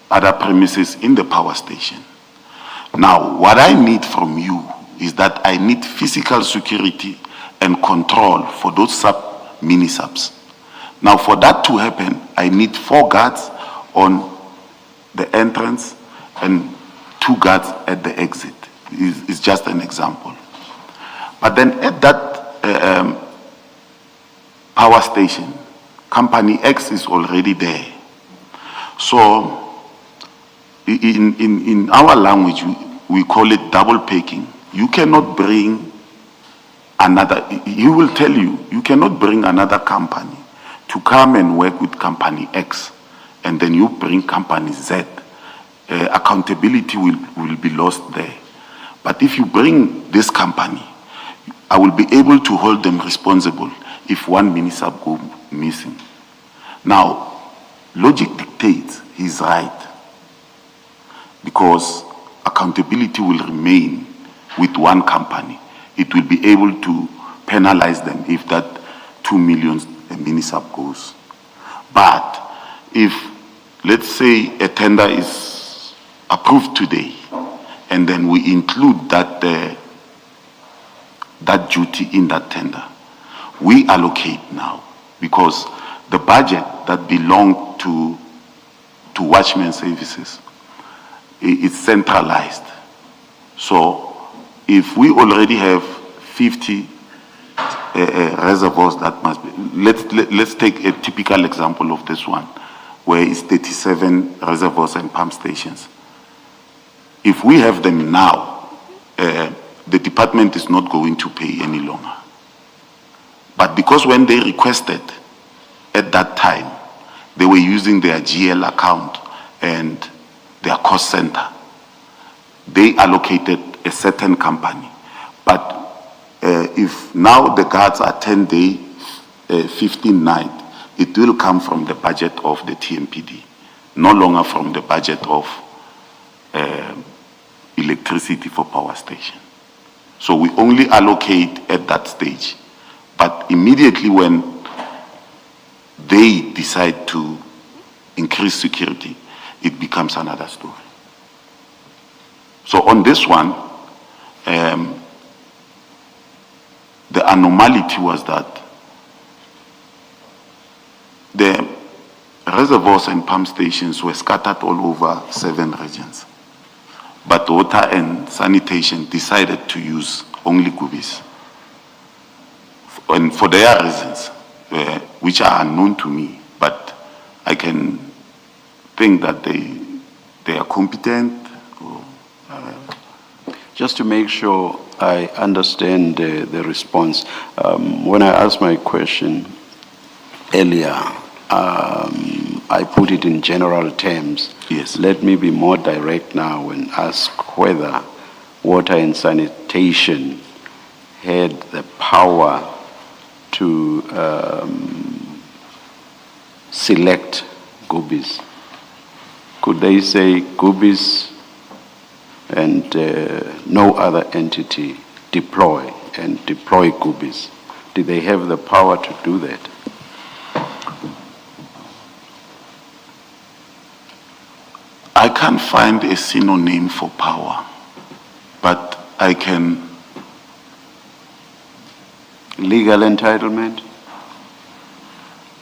other premises in the power station. Now, what I need from you is that I need physical security and control for those mini-subs. Now, for that to happen, I need 4 guards on the entrance and 2 guards at the exit. It's just an example. But then at that power station, company X is already there. So in our language, we call it double packing. You cannot bring another, he will tell you, you cannot bring another company to come and work with company X, and then you bring company Z. Accountability will be lost there. But if you bring this company, I will be able to hold them responsible if one mini-sub go missing. Now, logic dictates he's right, because accountability will remain with one company. It will be able to penalize them if that 2 million mini-sub goes. But if, let's say, a tender is approved today, and then we include that that duty in that tender, we allocate now, because the budget that belonged to Watchman Services is centralized. So if we already have 50 reservoirs that must be, let's take a typical example of this one, where it's 37 reservoirs and pump stations. If we have them now, the department is not going to pay any longer. But because when they requested at that time, they were using their GL account and their cost center, they allocated a certain company. But if now the guards are 10-day, 15-night, it will come from the budget of the TMPD, no longer from the budget of electricity for power station. So we only allocate at that stage. But immediately when they decide to increase security, it becomes another story. So on this one, the anomaly was that the reservoirs and pump stations were scattered all over 7 regions. But water and sanitation decided to use only Gubis. And for their reasons, which are unknown to me, but I can think that they are competent. Just to make sure I understand the response, when I asked my question earlier, I put it in general terms. Yes. Let me be more direct now and ask whether water and sanitation had the power to select Gubis. Could they say Gubis and no other entity deploy Gubis? Did they have the power to do that? I can't find a synonym for power, but I can. Legal entitlement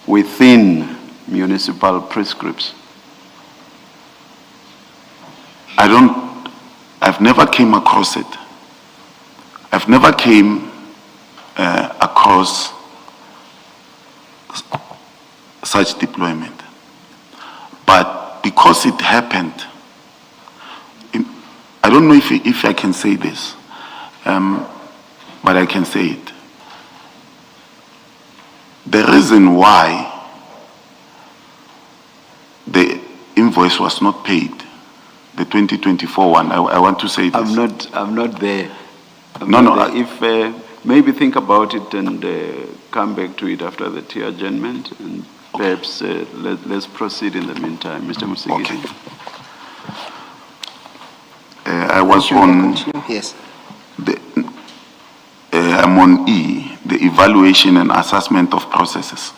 within municipal prescripts. I've never came across it. I've never came across such deployment. But because it happened, I don't know if I can say this, but I can say it. The reason why the invoice was not paid, the 2024 one, I want to say this. I'm not there. No. If maybe think about it and come back to it after the tea adjournment, and perhaps let's proceed in the meantime, Mr. Musigiri. Okay. I was on. Yes. I'm on E, the evaluation and assessment of processes.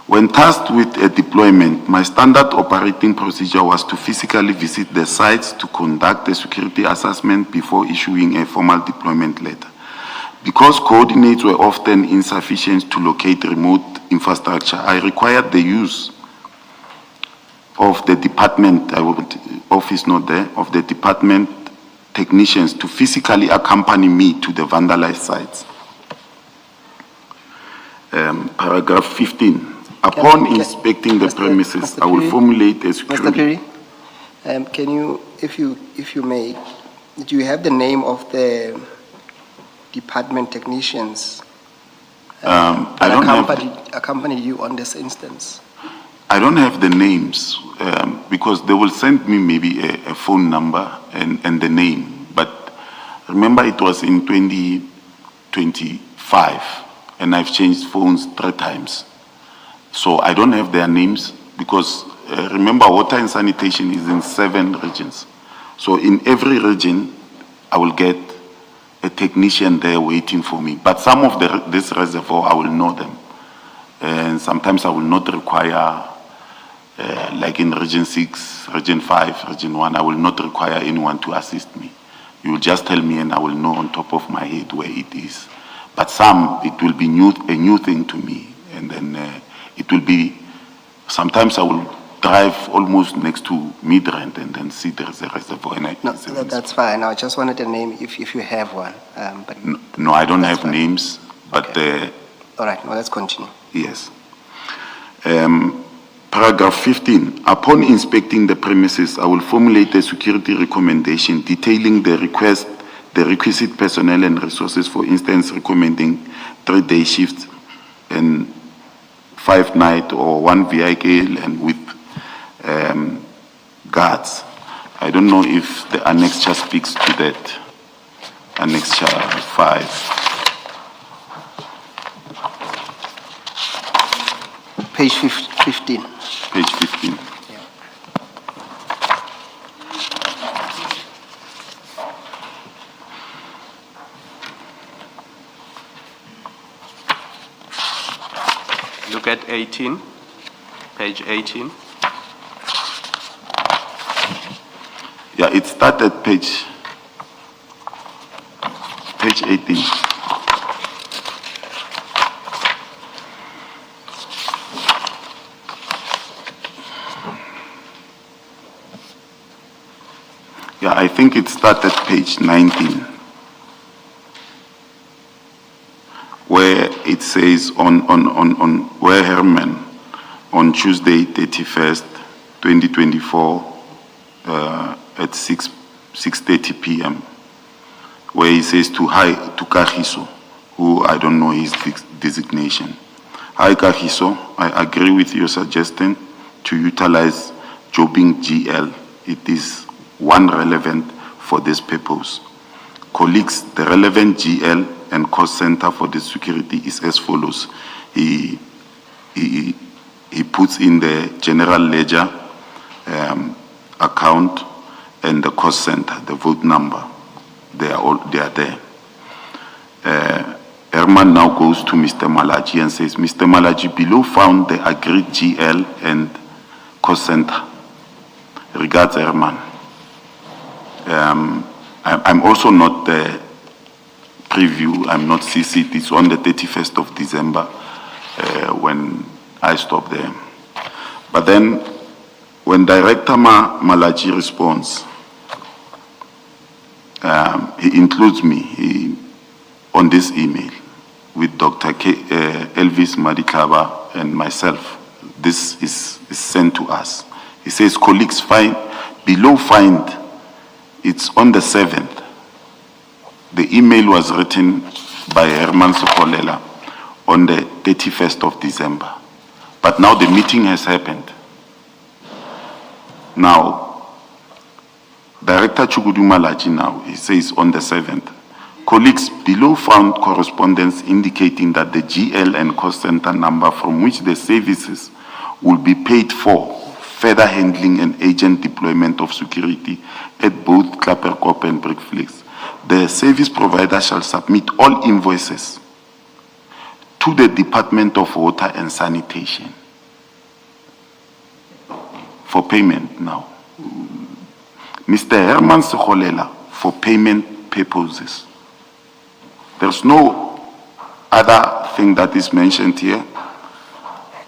When tasked with a deployment, my standard operating procedure was to physically visit the sites to conduct a security assessment before issuing a formal deployment letter. Because coordinates were often insufficient to locate remote infrastructure, I required the use of the department, office not there, of the department technicians to physically accompany me to the vandalized sites. Paragraph 15. Upon inspecting the premises, I will formulate a security. Mr. Perry, can you, if you may, do you have the name of the department technicians that accompanied you on this instance? I don't have the names because they will send me maybe a phone number and the name. But remember, it was in 2025 and I've changed phones 3 times. So I don't have their names because remember, water and sanitation is in 7 regions. So in every region, I will get a technician there waiting for me. But some of this reservoir, I will know them. And sometimes I will not require, like in Region 6, Region 5, Region 1, I will not require anyone to assist me. You will just tell me and I will know on top of my head where it is. But some, it will be a new thing to me. And then it will be, sometimes I will drive almost next to Midrand and then see there's a reservoir. And No, that's fine. I just wanted a name if you have one. But no, I don't have fine. names, but Okay. All right, now let's continue. yes. Paragraph 15. Upon inspecting the premises, I will formulate a security recommendation detailing the requisite personnel and resources, for instance, recommending 3-day shifts and 5-night or 1 vehicle and with guards. I don't know if the annexure speaks to that. Annexure 5. Page 15. Page 15. Look at 18, page 18. Yeah, it started page 18. Yeah, I think it started page 19, where it says on where Herman on Tuesday 31st, 2024 at 6:30 p.m. where he says to Kagiso, who I don't know his designation. Hi Kagiso, I agree with your suggestion to utilize jobbing GL. It is one relevant for this purpose. Colleagues, the relevant GL and cost center for the security is as follows. He puts in the general ledger account and the cost center, the vote number. They are there. Herman now goes to Mr. Malachi and says, Mr. Malachi, below found the agreed GL and cost center. Regards, Herman. I'm also not the preview, I'm not CC'd. It's on the 31st of December when I stopped there. But then when Director Malachi responds, he includes me on this email with Dr. Elvis Madikaba and myself. This is sent to us. He says, colleagues, below find, it's on the 7th. The email was written by Herman Sokolela on the 31st of December. But now the meeting has happened. Now, Director Chugudu Malachi now, he says on the 7th, colleagues, below found correspondence indicating that the GL and cost center number from which the services will be paid for further handling and agent deployment of security at both Klapperkop and Brickflix. The service provider shall submit all invoices to the Department of Water and Sanitation for payment now. Mr. Herman Sekholela for payment purposes. There's no other thing that is mentioned here.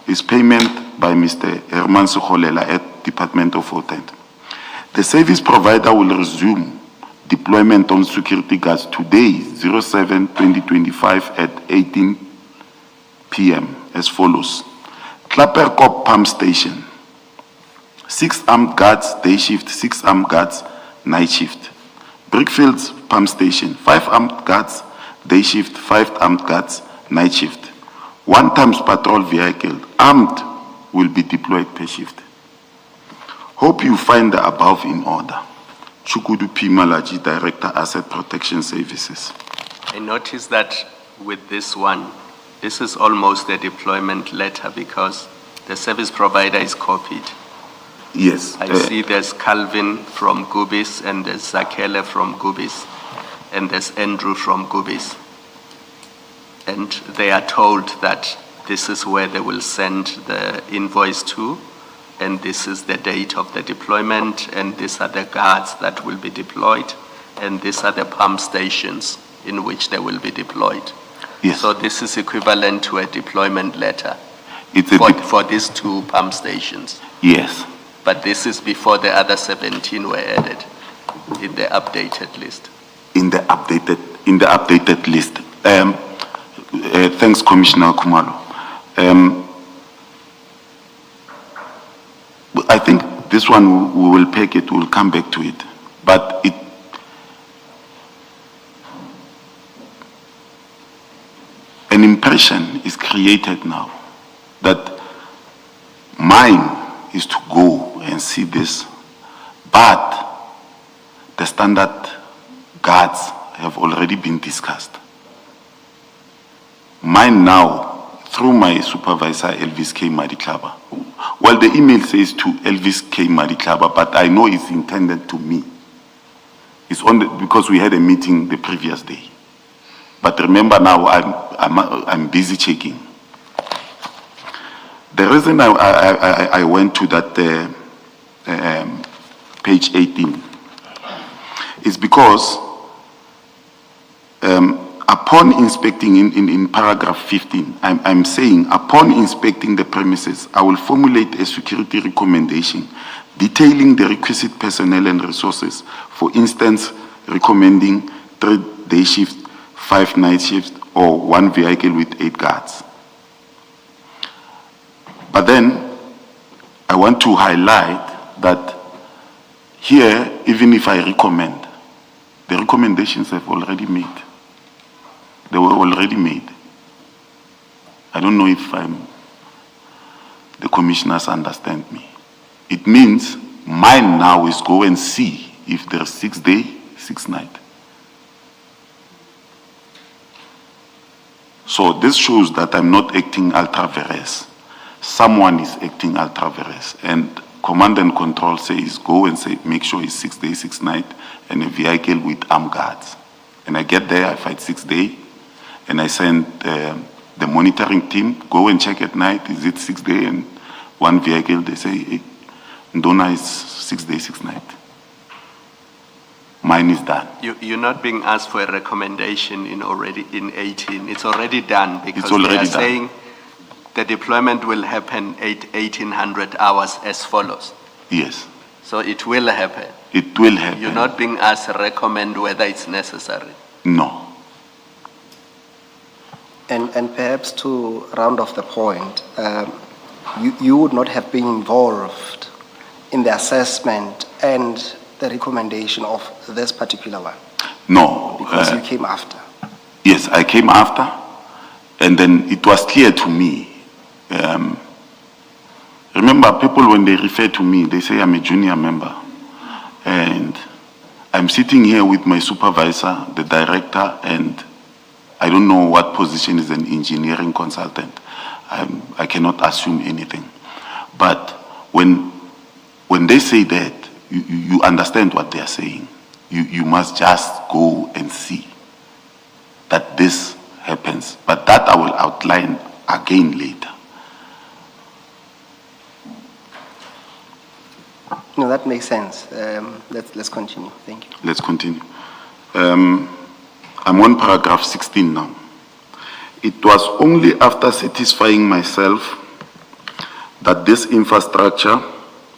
Is payment by Mr. Herman Sekholela at Department of Water. The service provider will resume deployment on security guards today, 07/2025 at 18 p.m. as follows. Klapperkop Pump Station, 6 armed guards day shift, 6 armed guards night shift. Brickfields Pump Station, 5 armed guards day shift, 5 armed guards night shift. 1 times patrol vehicle, armed, will be deployed per shift. Hope you find the above in order. Chukudu P. Malachi, Director, Asset Protection Services. I noticed that with this one, this is almost a deployment letter because the service provider is copied. Yes. I see there's Calvin from Gubis and there's Zakele from Gubis and there's Andrew from Gubis. And they are told that this is where they will send the invoice to, and this is the date of the deployment, and these are the guards that will be deployed, and these are the pump stations in which they will be deployed. Yes. So this is equivalent to a deployment letter It's for these 2 pump stations. Yes. But this is before the other 17 were added in the updated list. In the updated list. Thanks, Commissioner Kumalo. I think this one we will peg it, we'll come back to it. But an impression is created now that mine is to go and see this, but standard guards have already been discussed. Mine now, through my supervisor, Elvis K. Madiklaba. Well, the email says to Elvis K. Madiklaba, but I know it's intended to me. It's because we had a meeting the previous day. But remember now, I'm busy checking. The reason I went to that page 18 is because upon inspecting in paragraph 15, I'm saying upon inspecting the premises, I will formulate a security recommendation detailing the requisite personnel and resources. For instance, recommending 3 day shifts, 5 night shifts, or 1 vehicle with 8 guards. But then I want to highlight that here, even if I recommend, the recommendations have already made. They were already made. I don't know if the commissioners understand me. It means mine now is go and see if there's 6 day, 6 night. So this shows that I'm not acting ultra vires. Someone is acting ultra vires. And command and control says go and say make sure it's 6 day, 6 night, and a vehicle with armed guards. And I get there, I fight 6 day, and I send the monitoring team, go and check at night, is it 6 day and 1 vehicle? They say, hey, Ndona is 6 day, 6 night. Mine is done. You're not being asked for a recommendation in 18. It's already done because It's already they are done. saying the deployment will happen 1800 hours as follows. Yes, So it will happen. it will happen. You're not being asked to recommend whether it's necessary. No. And perhaps to round off the point, you would not have been involved in the assessment and the recommendation of this particular one No. because you came after. Yes, I came after, and then it was clear to me. Remember, people, when they refer to me, they say I'm a junior member. And I'm sitting here with my supervisor, the director, and I don't know what position is an engineering consultant. I cannot assume anything. But when they say that, you understand what they are saying. You must just go and see that this happens. But that I will outline again later. No, that makes sense. Let's continue. Thank you. Let's continue. I'm on paragraph 16 now. It was only after satisfying myself that this infrastructure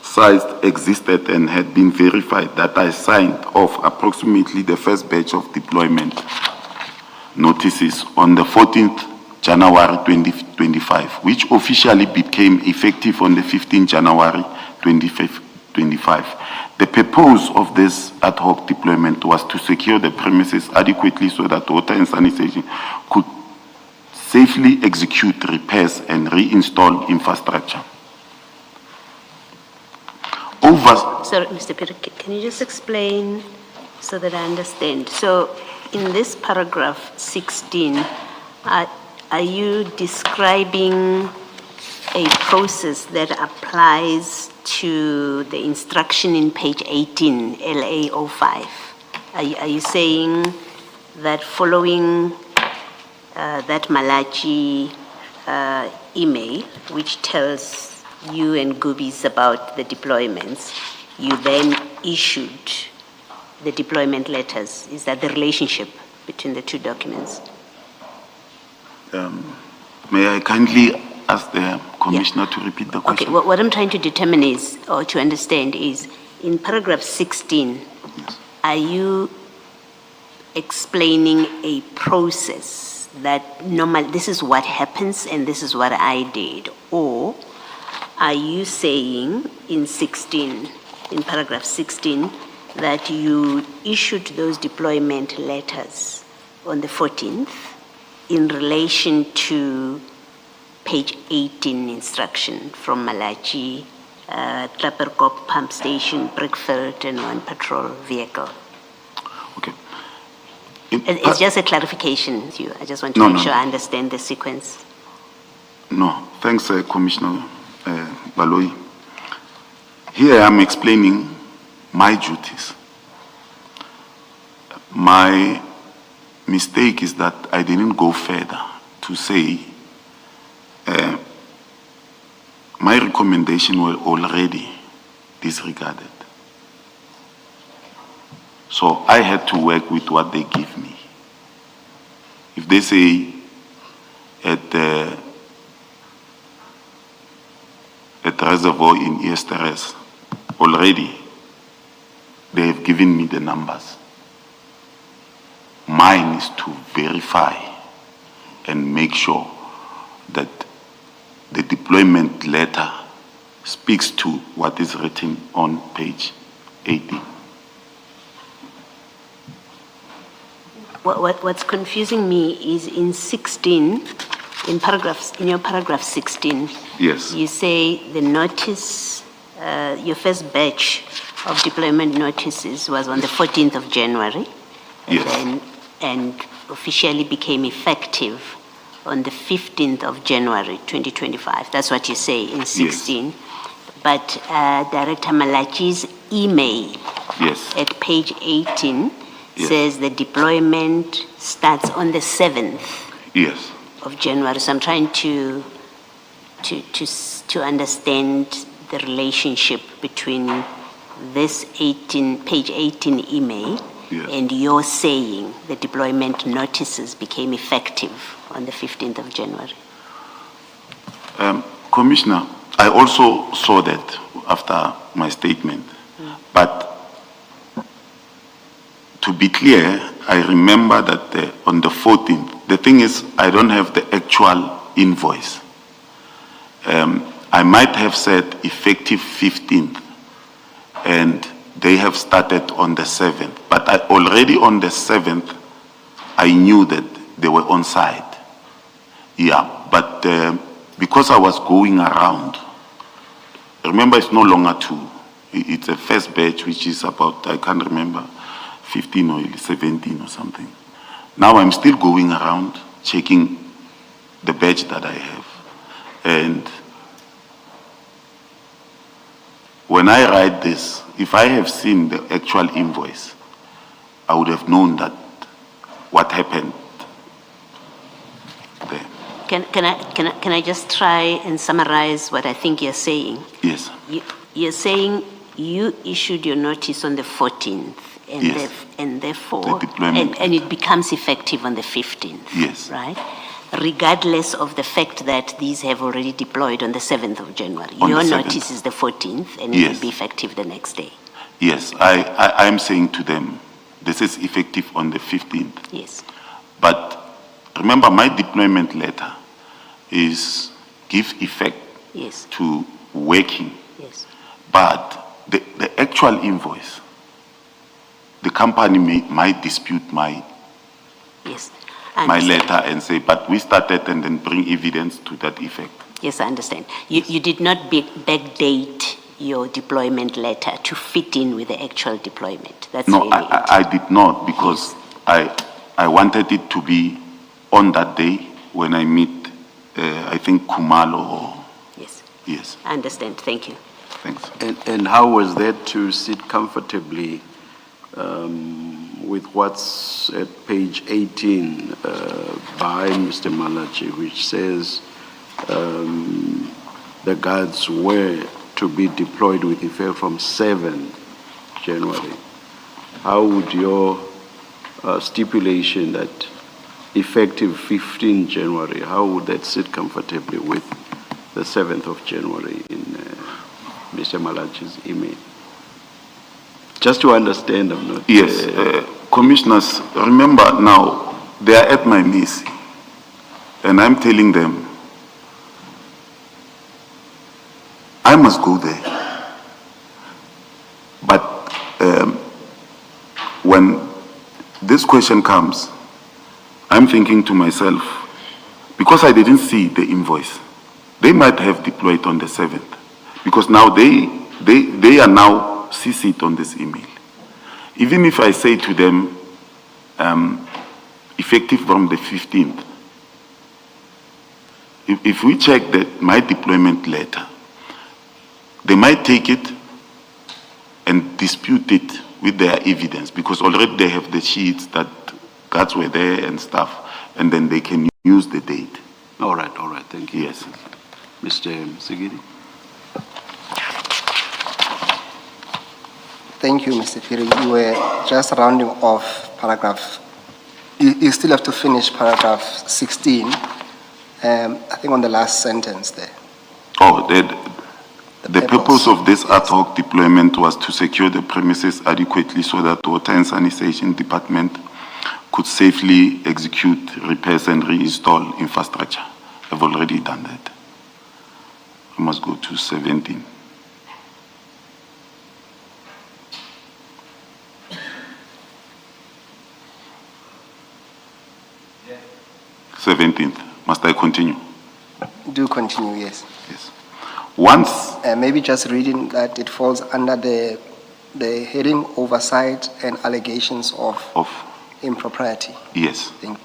size existed and had been verified that I signed off approximately the first batch of deployment notices on the 14th January 2025, which officially became effective on the 15th January 2025. The purpose of this ad hoc deployment was to secure the premises adequately so that water and sanitation could safely execute repairs and reinstall infrastructure. Sorry, Mr. Peter, can you just explain so that I understand? So in this paragraph 16, are you describing a process that applies to the instruction in page 18, LA05? Are you saying that following that Malachi email, which tells you and Goobies about the deployments, you then issued the deployment letters? Is that the relationship between the two documents? May I kindly ask the commissioner to repeat the question? Okay, what I'm trying to determine is, or to understand is, in paragraph 16, Yes. are you explaining a process that this is what happens and this is what I did? Or are you saying in paragraph 16, that you issued those deployment letters on the 14th in relation to page 18 instruction from Malachi, Trapperkop pump station, Brickfield, and 1 patrol vehicle? It's just a clarification with you. I just want to No, make no. sure I understand the sequence. No, thanks, Commissioner Baloyi. Here I am explaining my duties. My mistake is that I didn't go further to say my recommendation were already disregarded. So I had to work with what they give me. If they say at reservoir in Easteres, already they have given me the numbers. Mine is to verify and make sure that the deployment letter speaks to what is written on page 18. What's confusing me is in 16, in your paragraph 16, Yes. you say the notice, your first batch of deployment notices was on the 14th of January. Yes. And officially became effective on the 15th of January, 2025. That's what you say in 16. But Director Malachi's email Yes. at page 18 Yes. says the deployment starts on the 7th Yes. of January. So I'm trying to understand the relationship between this page 18 email Yes. and you're saying the deployment notices became effective on the 15th of January. Commissioner, I also saw that after my statement, but to be clear, I remember that on the 14th, the thing is, I don't have the actual invoice. I might have said effective 15th, and they have started on the 7th. But already on the 7th, I knew that they were on site. Yeah, but because I was going around, remember it's no longer 2. It's a first batch, which is about, I can't remember, 15 or 17 or something. Now I'm still going around checking the batch that I have. And when I write this, if I have seen the actual invoice, I would have known that what happened there. Can I just try and summarize what I think you're saying? Yes. You're saying you issued your notice on the 14th, and, Yes. and therefore, The deployment. and it becomes effective on the 15th. Yes. Right? Regardless of the fact that these have already deployed on the 7th of January. On the Your 7th. notice is the 14th, and it Yes. will be effective the next day. Yes, I'm saying to them, this is effective on the 15th. Yes. But remember, my deployment letter is give effect Yes. to working. Yes. But the actual invoice, the company might dispute my Yes. I my understand. letter and say, but we started, and then bring evidence to that effect. Yes, I understand. You did not backdate your deployment letter to fit in with the actual deployment. That's No, really it. I did not, because I wanted it to be on that day when I meet, I think, Kumalo. Yes, Yes, I understand. Thank you. thanks. And how was that to sit comfortably with what's at page 18 by Mr. Malachi, which says the guards were to be deployed with effect from 7 January? How would your stipulation that effective 15 January, how would that sit comfortably with the 7th of January in Mr. Malachi's email? Just to understand, I'm not... Yes, commissioners, remember now, they are at my mercy, and I'm telling them, I must go there. But when this question comes, I'm thinking to myself, because I didn't see the invoice, they might have deployed on the 7th, because now they are now CC'd on this email. Even if I say to them, effective from the 15th. If we check my deployment letter, they might take it and dispute it with their evidence, because already they have the sheets that guards were there and stuff, and then they can use the date. All right, thank you. Yes. Mr. Sigidi? Thank you, Mr. Piri. You were just rounding off paragraph. You still have to finish paragraph 16. I think on the last sentence there. Oh, the purpose of this ad hoc deployment was to secure the premises adequately so that the Water and Sanitation Department could safely execute repairs and reinstall infrastructure. I've already done that. I must go to 17. 17th. Must I continue? Do continue, yes. Yes. Once, Maybe just reading that it falls under the heading oversight and allegations of impropriety. yes. Thank you.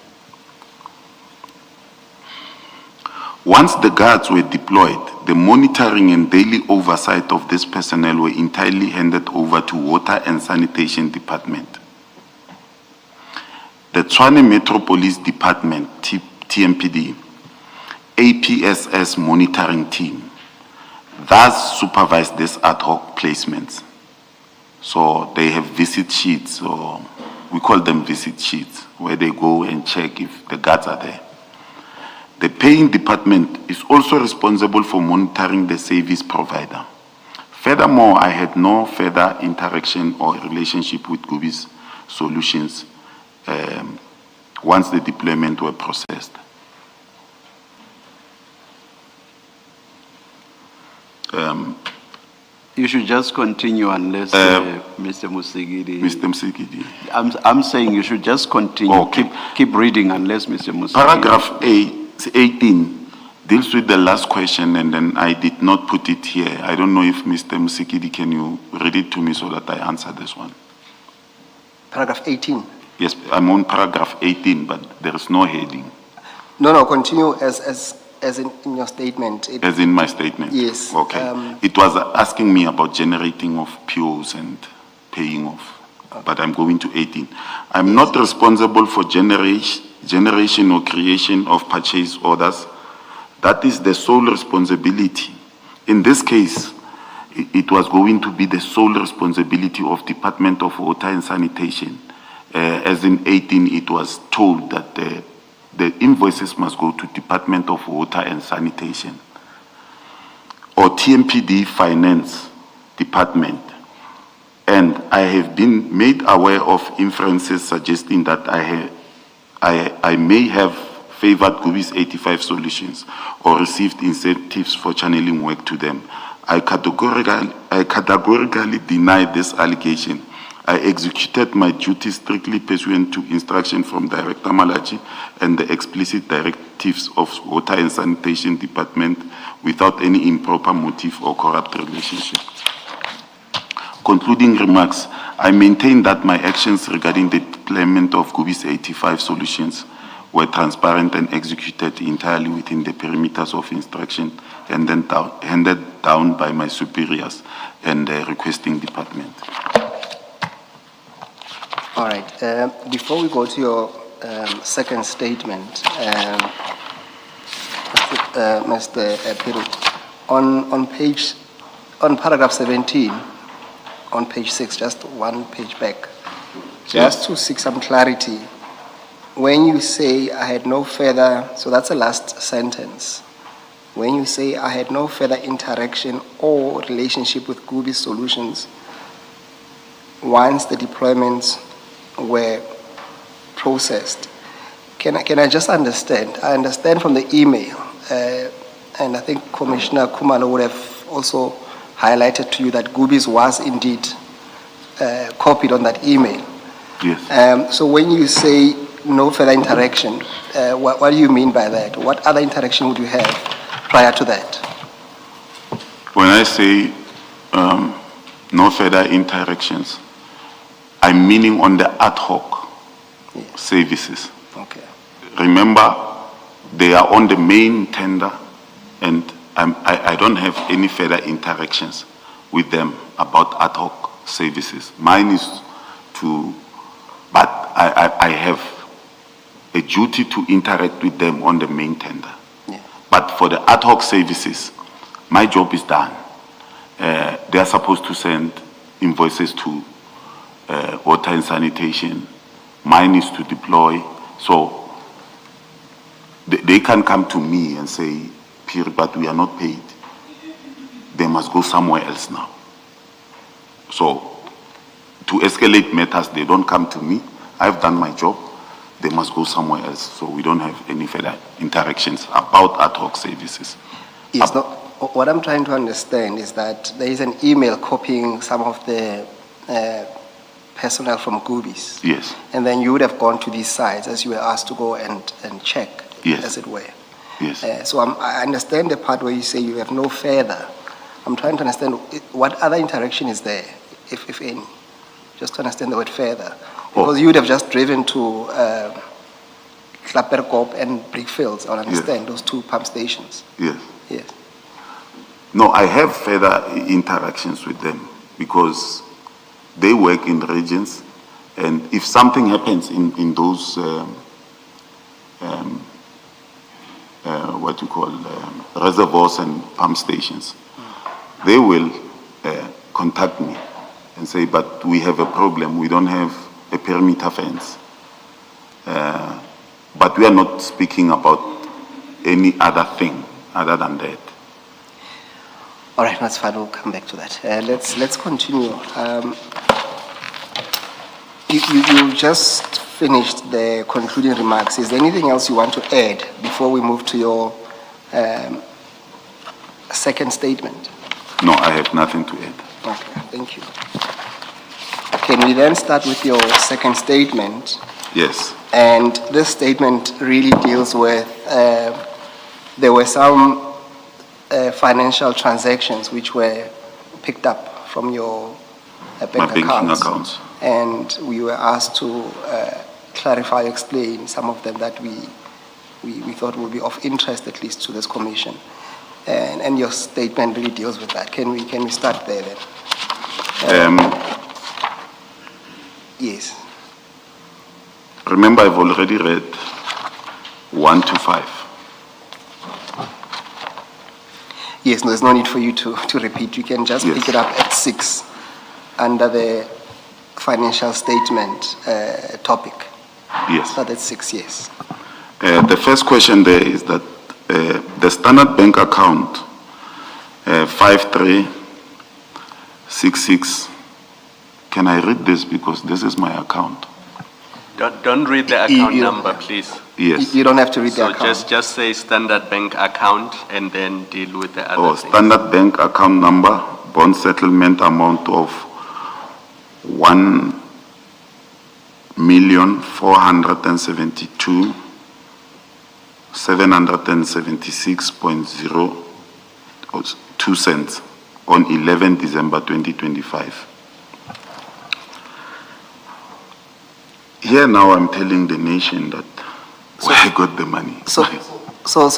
Once the guards were deployed, the monitoring and daily oversight of this personnel were entirely handed over to Water and Sanitation Department. The Tshwane Metro Police Department, TMPD, APSS monitoring team, thus supervised these ad hoc placements. So they have visit sheets, or we call them visit sheets, where they go and check if the guards are there. The paying department is also responsible for monitoring the service provider. Furthermore, I had no further interaction or relationship with Gubi's Solutions once the deployment were processed. You should just continue unless Mr. Musigidi. Mr. Msikidi. I'm saying you should just continue. Okay. Keep reading unless Mr. Musigidi. Paragraph 18 deals with the last question, and then I did not put it here. I don't know if Mr. Musikidi, can you read it to me so that I answer this one? Paragraph 18. Yes, I'm on paragraph 18, but there is no heading. No, continue as in your statement. As in my statement? Yes. Okay. It was asking me about generating of POs and paying off, but I'm going to 18. I'm not responsible for generation or creation of purchase orders. That is the sole responsibility. In this case, it was going to be the sole responsibility of Department of Water and Sanitation. As in 18, it was told that the invoices must go to Department of Water and Sanitation or TMPD Finance Department. And I have been made aware of inferences suggesting that I may have favored Gubi's 85 Solutions or received incentives for channeling work to them. I categorically deny this allegation. I executed my duties strictly pursuant to instruction from Director Malachi and the explicit directives of Water and Sanitation Department without any improper motive or corrupt relationship. Concluding remarks, I maintain that my actions regarding the deployment of Gubi's 85 Solutions were transparent and executed entirely within the perimeters of instruction and then handed down by my superiors and the requesting department. All right. Before we go to your second statement, Mr. Piri, on paragraph 17, on page 6, just one page back, just to seek some clarity, when you say I had no further, so that's the last sentence. When you say I had no further interaction or relationship with Gubi Solutions once the deployments were processed, can I just understand? I understand from the email, and I think Commissioner Kumalo would have also highlighted to you that Gubi's was indeed copied on that email. Yes. So when you say no further interaction, what do you mean by that? What other interaction would you have prior to that? When I say no further interactions, I'm meaning on the ad hoc services. Okay. Remember, they are on the main tender, and I don't have any further interactions with them about ad hoc services. Mine is to, but I have a duty to interact with them on the main tender. Yeah. But for the ad hoc services, my job is done. They are supposed to send invoices to water and sanitation. Mine is to deploy. So they can come to me and say, Pierre, but we are not paid. They must go somewhere else now. So to escalate matters, they don't come to me. I've done my job. They must go somewhere else. So we don't have any further interactions about ad hoc services. Yes, no, what I'm trying to understand is that there is an email copying some of the personnel from Goobies. Yes. And then you would have gone to these sites as you were asked to go and check, Yes. as it were. Yes. So I understand the part where you say you have no further. I'm trying to understand what other interaction is there, if any, just to understand the word further. Because you would have just driven to Klapperkop and Brickfields, I understand, those two pump stations. Yes. Yes. No, I have further interactions with them because they work in regions, and if something happens in those what you call reservoirs and pump stations, they will contact me and say, but we have a problem, we don't have a perimeter fence. But we are not speaking about any other thing other than that. All right, that's fine. We'll come back to that. Let's continue. You just finished the concluding remarks. Is there anything else you want to add before we move to your second statement? No, I have nothing to add. Okay, thank you. Can we then start with your second statement? Yes. And this statement really deals with, there were some financial transactions which were picked up from your My bank banking accounts. And we were asked to clarify, explain some of them that we thought would be of interest at least to this commission. And your statement really deals with that. Can we start there then? Yes. Remember, I've already read 1 to 5. Yes, no, there's no need for you to repeat. You can just pick it up at 6 under the financial statement topic. Yes. Start at 6, yes. The first question there is that the Standard Bank account 5366, can I read this because this is my account? Don't read the account number, please. Yes. You don't have to read the So account. just say Standard Bank account and then deal with the other things. Standard Bank account number, bond settlement amount of 1,776.02 cents on 11 December 2025. Here now I'm telling the nation that where I got the money. So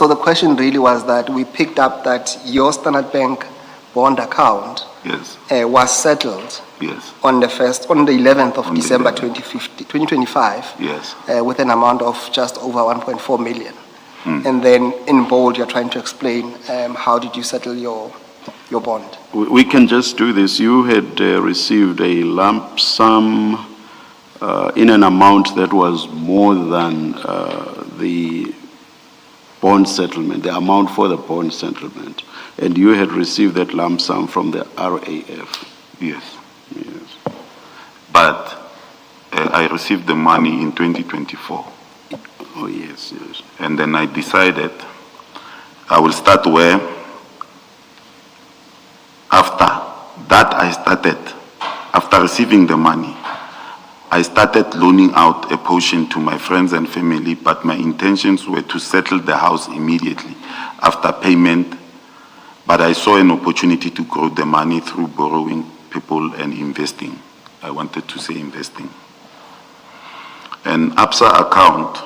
the question really was that we picked up that your Standard Bank bond account Yes, was settled yes, on the 11th of On the December 11th. 2025 yes. with an amount of just over 1.4 million. Hmm. And then in bold, you're trying to explain how did you settle your bond? We can just do this. You had received a lump sum in an amount that was more than the bond settlement, the amount for the bond settlement. And you had received that lump sum from the RAF. Yes. Yes. But I received the money in 2024. Oh, yes, yes. And then I decided I will start where after that after receiving the money, I started loaning out a portion to my friends and family, but my intentions were to settle the house immediately after payment. But I saw an opportunity to grow the money through borrowing people and investing. I wanted to say investing. An ABSA account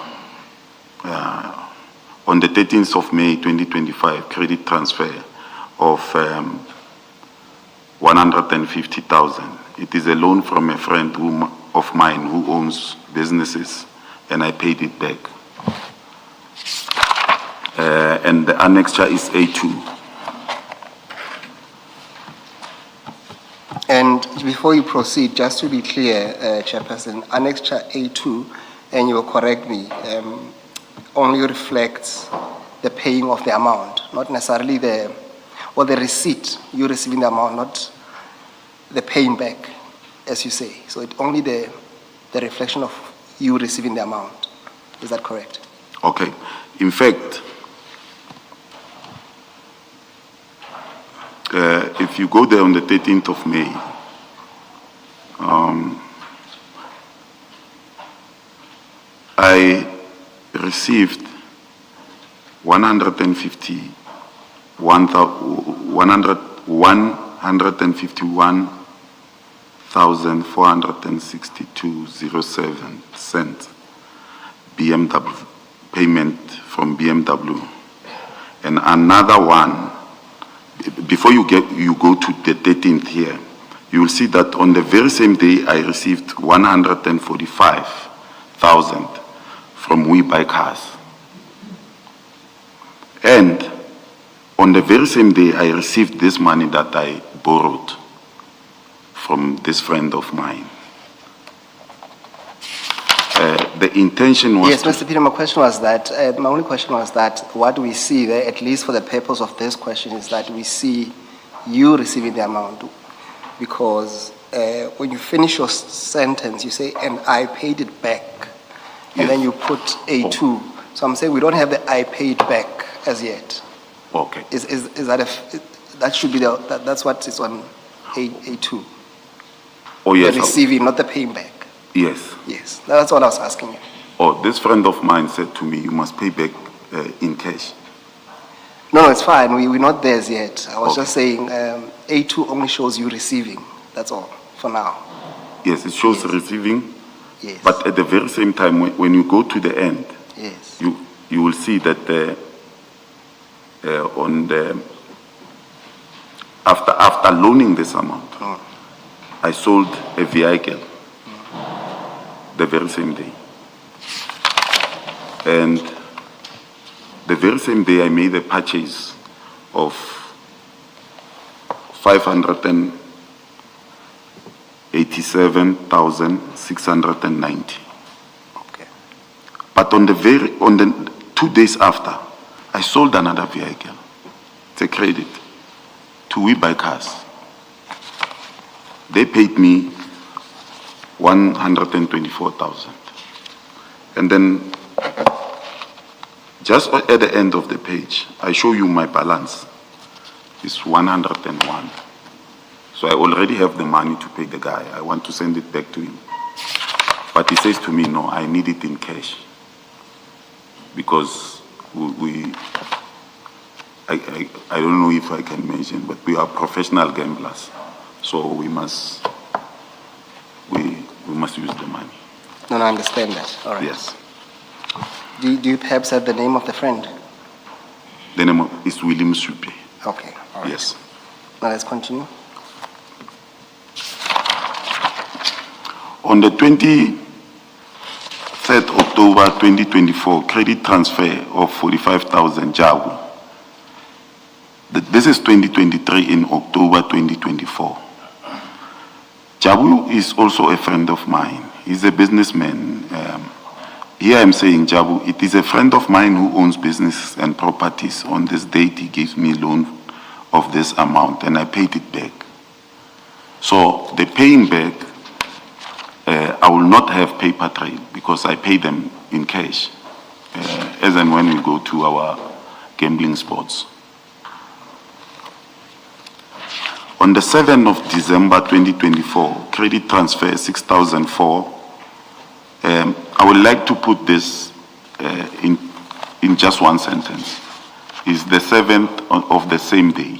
on the 13th of May 2025, credit transfer of 150,000. It is a loan from a friend of mine who owns businesses, and I paid it back. And the annexure is A2. And before you proceed, just to be clear, Chairperson, Annexure A2, and you will correct me, only reflects the paying of the amount, not necessarily the receipt, you receiving the amount, not the paying back, as you say. So it only the reflection of you receiving the amount. Is that correct? Okay. In fact, if you go there on the 13th of May, I received 151,462.07 cents BMW payment from BMW, and another one. Before you go to the 13th here, you will see that on the very same day I received 145,000 from We Buy Cars. And on the very same day I received this money that I borrowed from this friend of mine. The intention was... Yes, Mr. Peter, my question was that, my only question was that what we see there, at least for the purpose of this question, is that we see you receiving the amount, because when you finish your sentence, you say, and I paid it back, and then you put A2. So I'm saying we don't have the I paid back as yet. Okay. Is that that should be that's what is on A2? Oh, yes. The receiving, not the paying back. Yes. Yes, that's what I was asking you. Oh, this friend of mine said to me, you must pay back in cash. No, it's fine. We're not there yet. I was Okay. just saying A2 only shows you receiving. That's all for now. Yes, it shows receiving, Yes. but at the very same time, when you go to the end, Yes. you will see that on the after loaning this amount, I sold a vehicle the very same day. And the very same day I made a purchase of 587,690. Okay. But on the 2 days after, I sold another vehicle. It's a credit to We Buy Cars. They paid me 124,000. And then just at the end of the page, I show you my balance. It's 101. So I already have the money to pay the guy. I want to send it back to him. But he says to me, no, I need it in cash. Because I don't know if I can mention, but we are professional gamblers. So we must use the money. No, I understand that. All right. Yes. Do you perhaps have the name of the friend? The name is William Supe. Okay. All right. Yes. Now let's continue. On the 23rd October 2024, credit transfer of 45,000 Jabu. This is 2023 in October 2024. Jabu is also a friend of mine. He's a businessman. Here I'm saying Jabu, it is a friend of mine who owns businesses and properties. On this date, he gave me a loan of this amount and I paid it back. So the paying back, I will not have paper trail because I pay them in cash, as and when we go to our gambling spots. On the 7th of December 2024, credit transfer 6,004. I would like to put this in just one sentence. It's the 7th of the same day.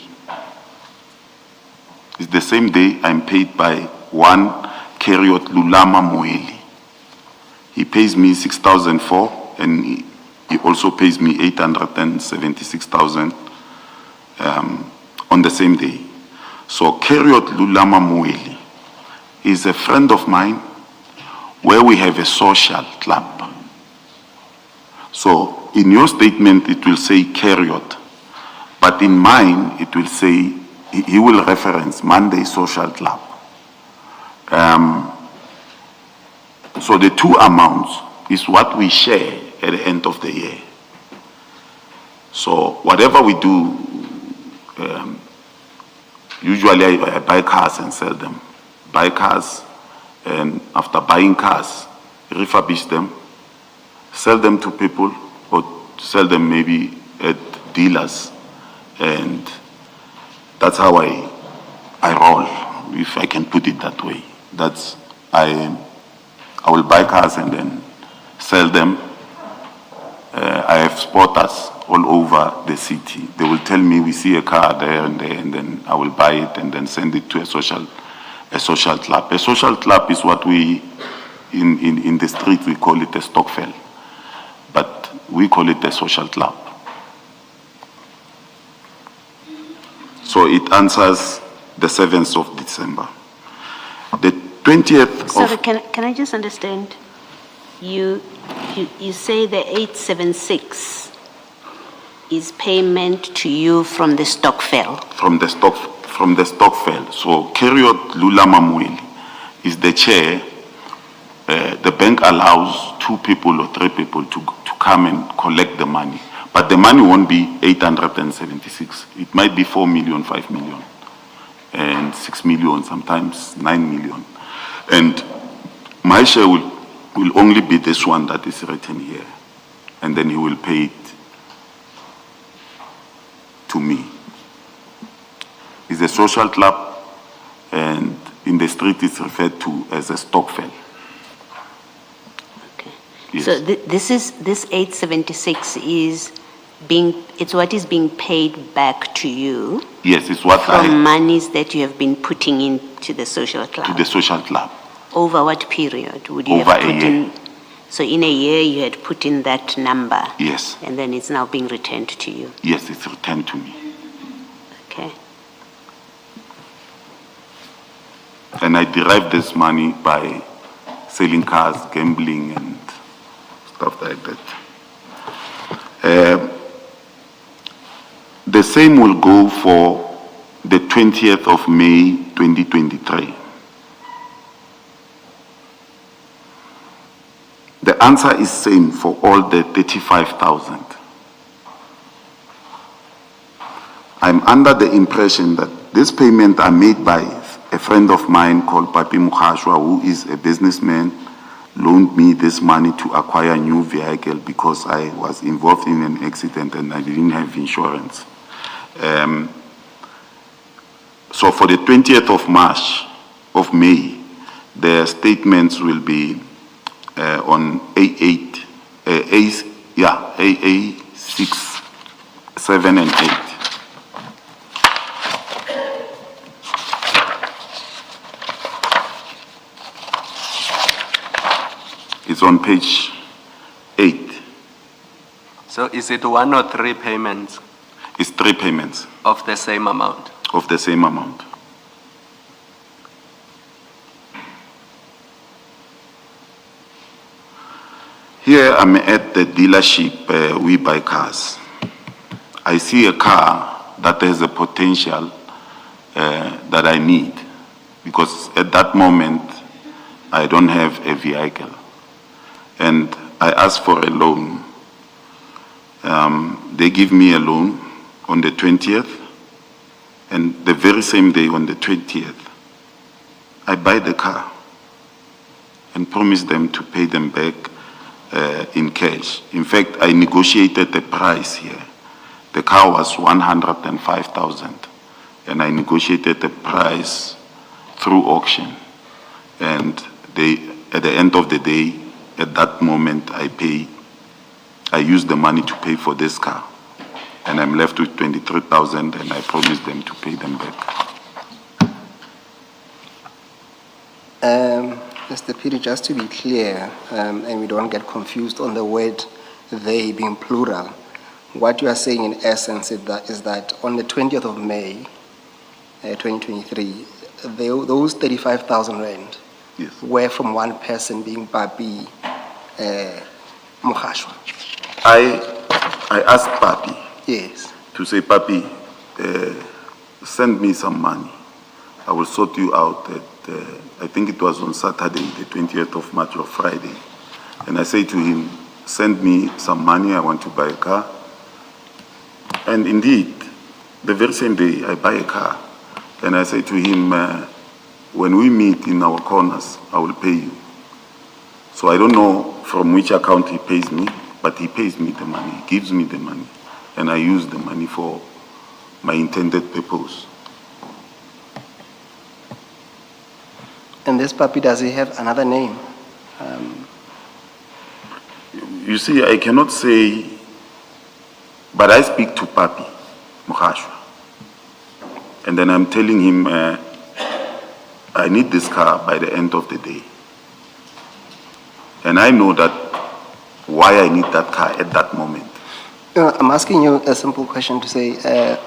It's the same day I'm paid by one Keriot Lulama Moeli. He pays me 6,004 and he also pays me 876,000 on the same day. So Keriot Lulama Mueli is a friend of mine where we have a social club. So in your statement, it will say Keriot, but in mine, it will say, he will reference Monday Social Club. So the two amounts is what we share at the end of the year. So whatever we do, usually I buy cars and sell them. Buy cars, and after buying cars, refurbish them, sell them to people, or sell them maybe at dealers. And that's how I roll, if I can put it that way. That's, I will buy cars and then sell them. I have spotters all over the city. They will tell me, we see a car there, and then I will buy it and then send it to a social club. A social club is what we, in the street, we call it a stockfell, but we call it a social club. So it answers the 7th of December. The 20th Sorry, of... can I just understand? You say the 876 is payment to you from the stockfell. From the stockfell. So Keriot Lula Mamueli is the chair. The bank allows 2 people or 3 people to come and collect the money. But the money won't be 876. It might be 4 million, 5 million, and 6 million, sometimes 9 million. And my share will only be this one that is written here. And then he will pay it to me. It's a social club, and in the street it's referred to as a stockfell. Okay. Yes. So this 876 is it's what is being paid back to you. Yes, it's what from monies that you have been putting into the social club. To the social club. Over what period would you Over have put a year. in? So in a year you had put in that number. Yes. And then it's now being returned to you. Yes, it's returned to me. Okay. And I derive this money by selling cars, gambling, and stuff like that. The same will go for the 20th of May, 2023. The answer is same for all the 35,000. I'm under the impression that this payment are made by a friend of mine called Papi Mukhashwa, who is a businessman, loaned me this money to acquire a new vehicle because I was involved in an accident and I didn't have insurance. So for the 20th of May, the statements will be on AA6, 7, and 8. It's on page 8. So is it 1 or 3 payments It's 3 payments of the same amount? of the same amount. Here I'm at the dealership, we buy cars. I see a car that has a potential that I need, because at that moment I don't have a vehicle. And I ask for a loan. They give me a loan on the 20th, and the very same day on the 20th, I buy the car and promise them to pay them back in cash. In fact, I negotiated the price here. The car was 105,000, and I negotiated the price through auction. And at the end of the day, at that moment, I use the money to pay for this car. And I'm left with 23,000, and I promise them to pay them back. Mr. Piri, just to be clear, and we don't get confused on the word they being plural, what you are saying in essence is that on the 20th of May, 2023, those 35,000 rand Yes. were from one person being Papi Mokashwa. I asked Papi Yes. to say, Papi, send me some money. I will sort you out at, I think it was on Saturday, the 20th of March or Friday. And I say to him, send me some money, I want to buy a car. And indeed, the very same day, I buy a car. And I say to him, when we meet in our corners, I will pay you. So I don't know from which account he pays me, but he pays me the money, he gives me the money. And I use the money for my intended purpose. And this Papi, does he have another name? You see, I cannot say, but I speak to Papi Mokashwa. And then I'm telling him, I need this car by the end of the day. And I know that why I need that car at that moment. I'm asking you a simple question to say,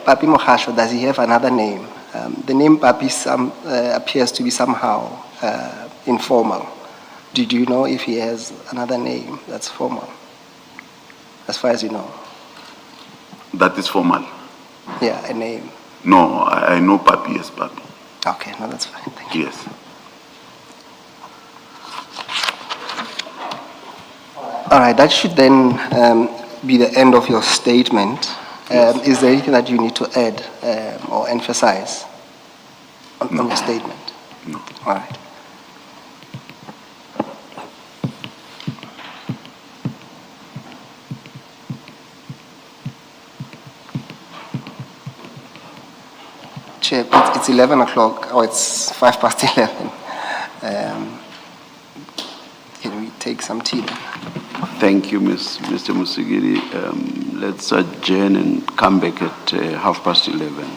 Papi Mokashwa, does he have another name? The name Papi appears to be somehow informal. Did you know if he has another name that's formal, as far as you know? That is formal. Yeah, a name. No, I know Papi as Papi. Okay, no, that's fine. Thank you. Yes. All right, that should then be the end of your statement. Yes. Is there anything that you need to add or emphasize on your statement? No. All right. Chair, it's 11 o'clock, or it's 11:05. Can we take some tea then? Thank you, Mr. Musigiri. Let's adjourn and come back at 11:30.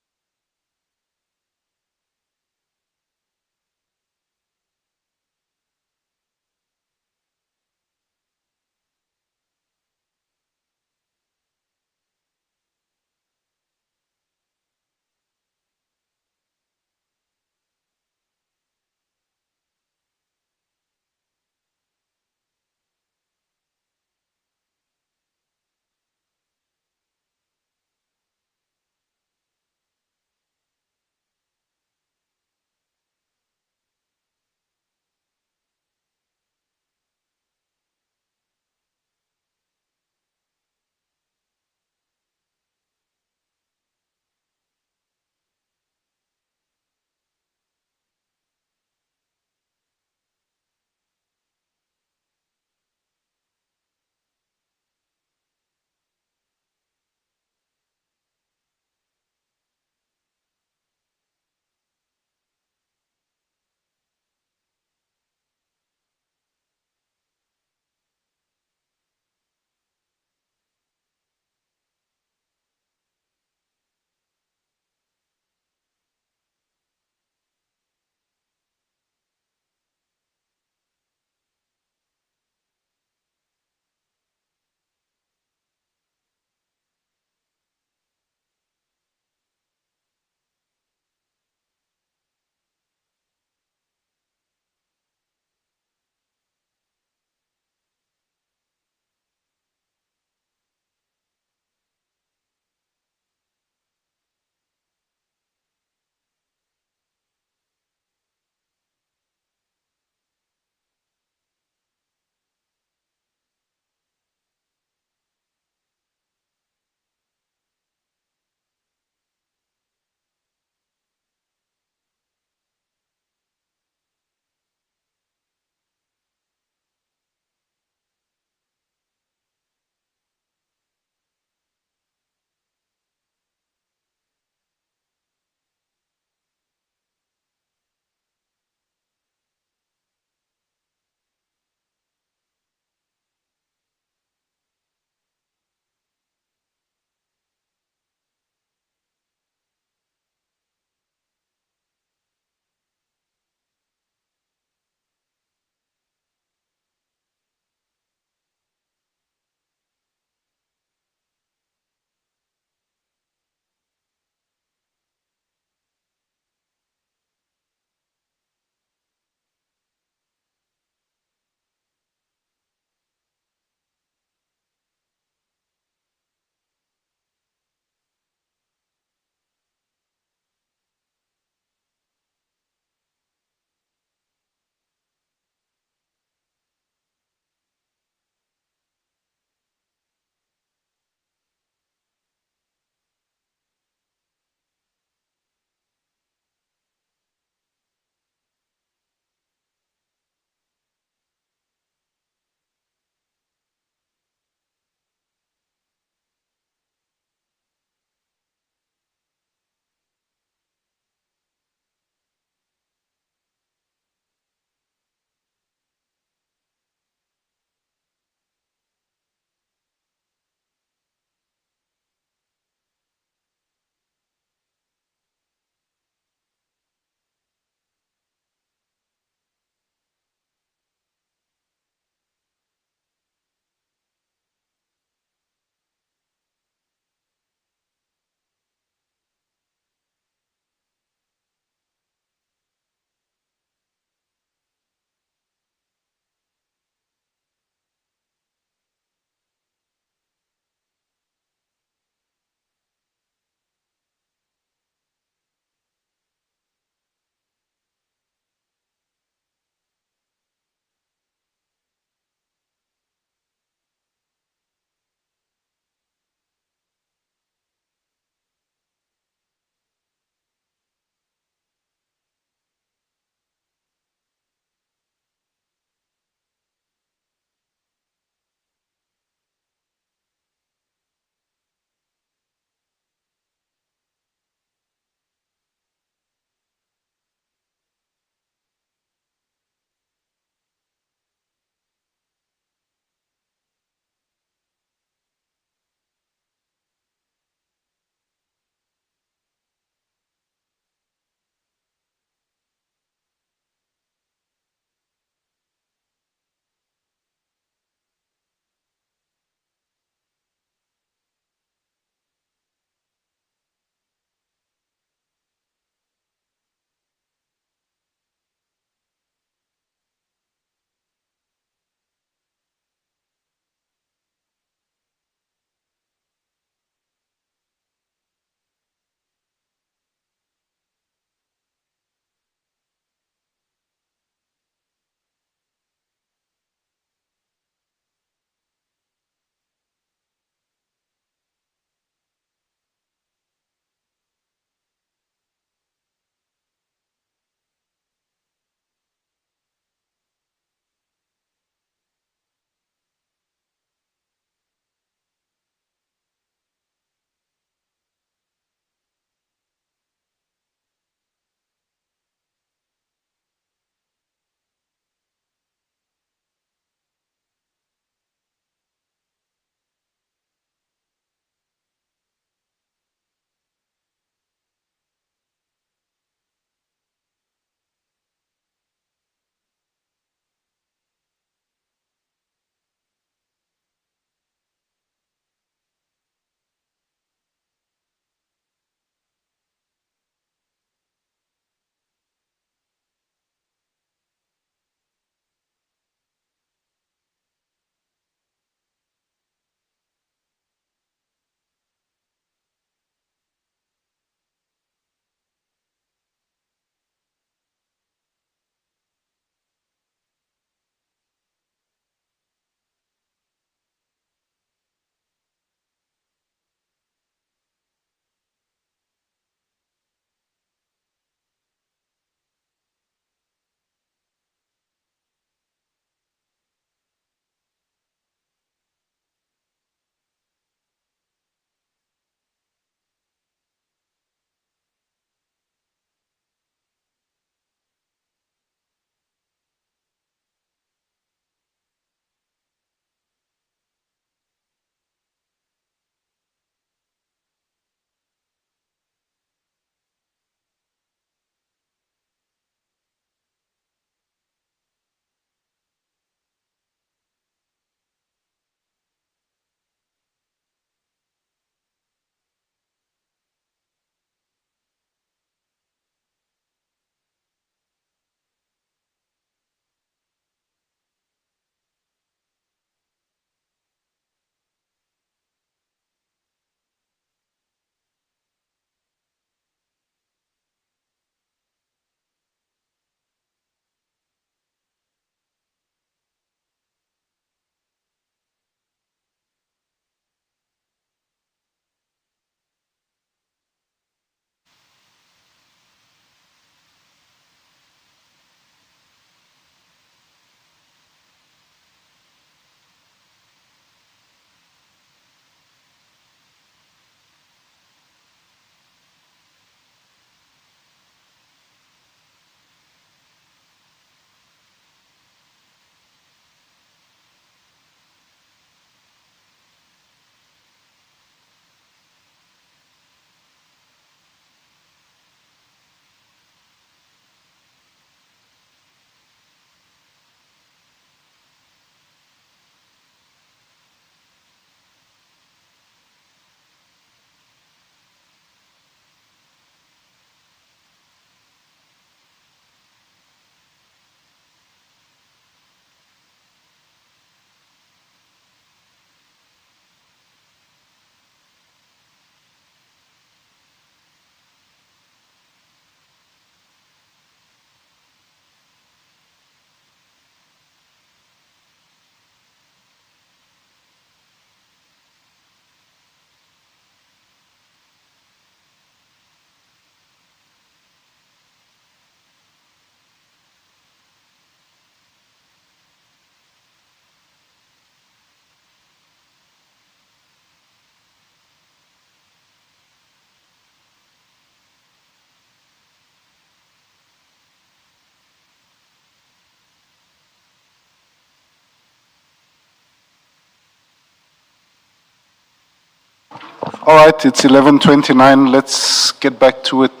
All right, it's 11:29. Let's get back to it.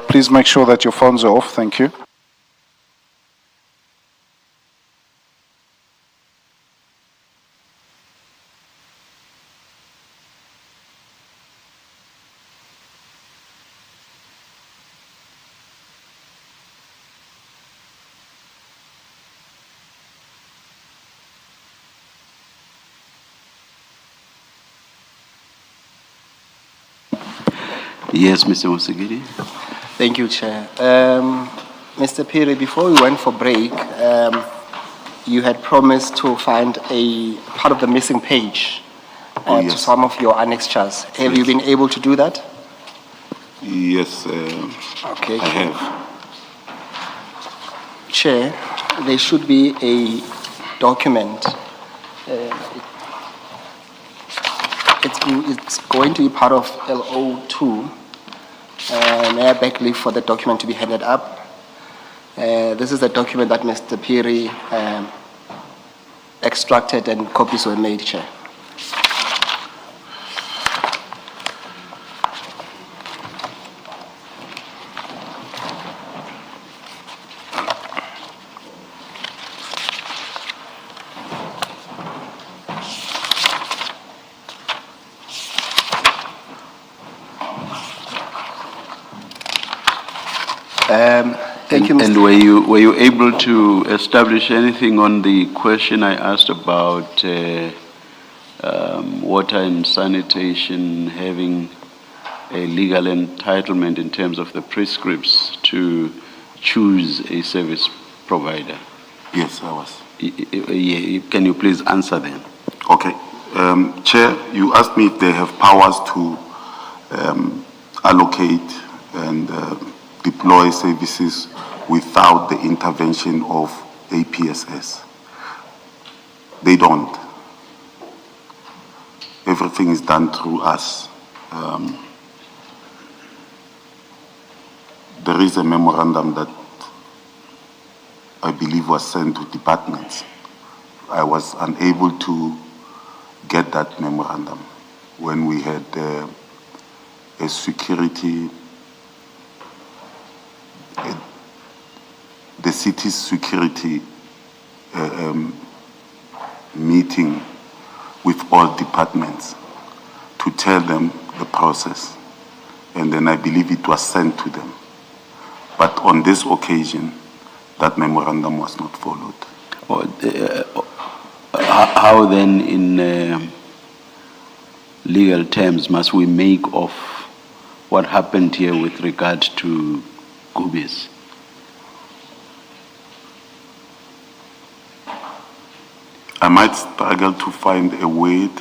Please make sure that your phones are off. Thank you. Yes, Mr. Musigiri. Thank you, Chair. Mr. Piri, before we went for break, you had promised to find a part of the missing page to yes. some of your annexures. Have you been able to do that? Yes, Okay. I have. Chair, there should be a document. It's going to be part of LO2. May I beg leave for the document to be handed up? This is the document that Mr. Piri extracted and copies were made, Chair. Thank you, Mr. And were you able to establish anything on the question I asked about water and sanitation having a legal entitlement in terms of the prescripts to choose a service provider? Yes, I was. Can you please answer then? Okay. Chair, you asked me if they have powers to allocate and deploy services without the intervention of APSS. They don't. Everything is done through us. There is a memorandum that I believe was sent to departments. I was unable to get that memorandum when we had a security, the city's security meeting with all departments to tell them the process. And then I believe it was sent to them. But on this occasion, that memorandum was not followed. How then, in legal terms, must we make of what happened here with regard to Gubis? I might struggle to find a word,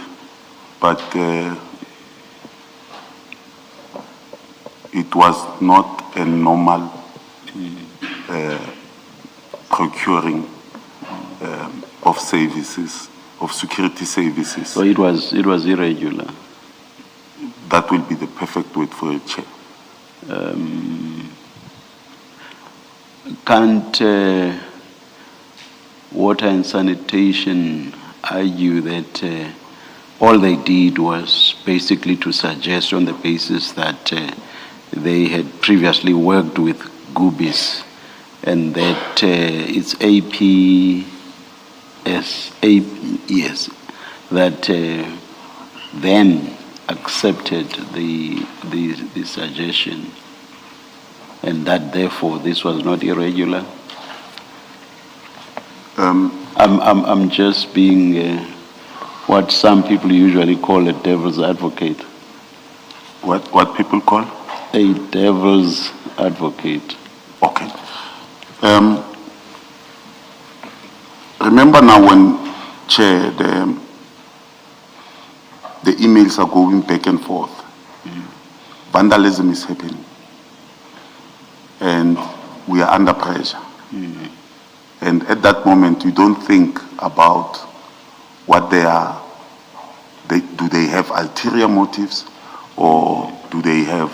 but it was not a normal procuring of services, of security services. So it was irregular. That will be the perfect word for a Chair. Can't water and sanitation argue that all they did was basically to suggest on the basis that they had previously worked with Gubis and that it's yes, that then accepted the suggestion and that therefore this was not irregular? I'm just being what some people usually call a devil's advocate. What people call? A devil's advocate. Okay. Remember now when, Chair, the emails are going back and forth. Vandalism is happening. And we are under pressure. And at that moment, you don't think about what they are. Do they have ulterior motives, or do they have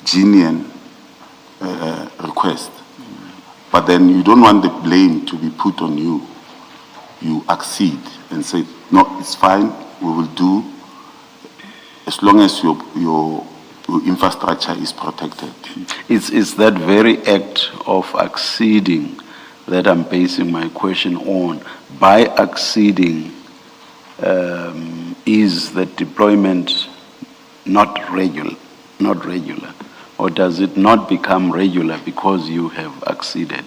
genuine request? But then you don't want the blame to be put on you. You accede and say, no, it's fine, we will do as long as your infrastructure is protected. It's that very act of acceding that I'm basing my question on. By acceding, is the deployment not regular, or does it not become regular because you have acceded?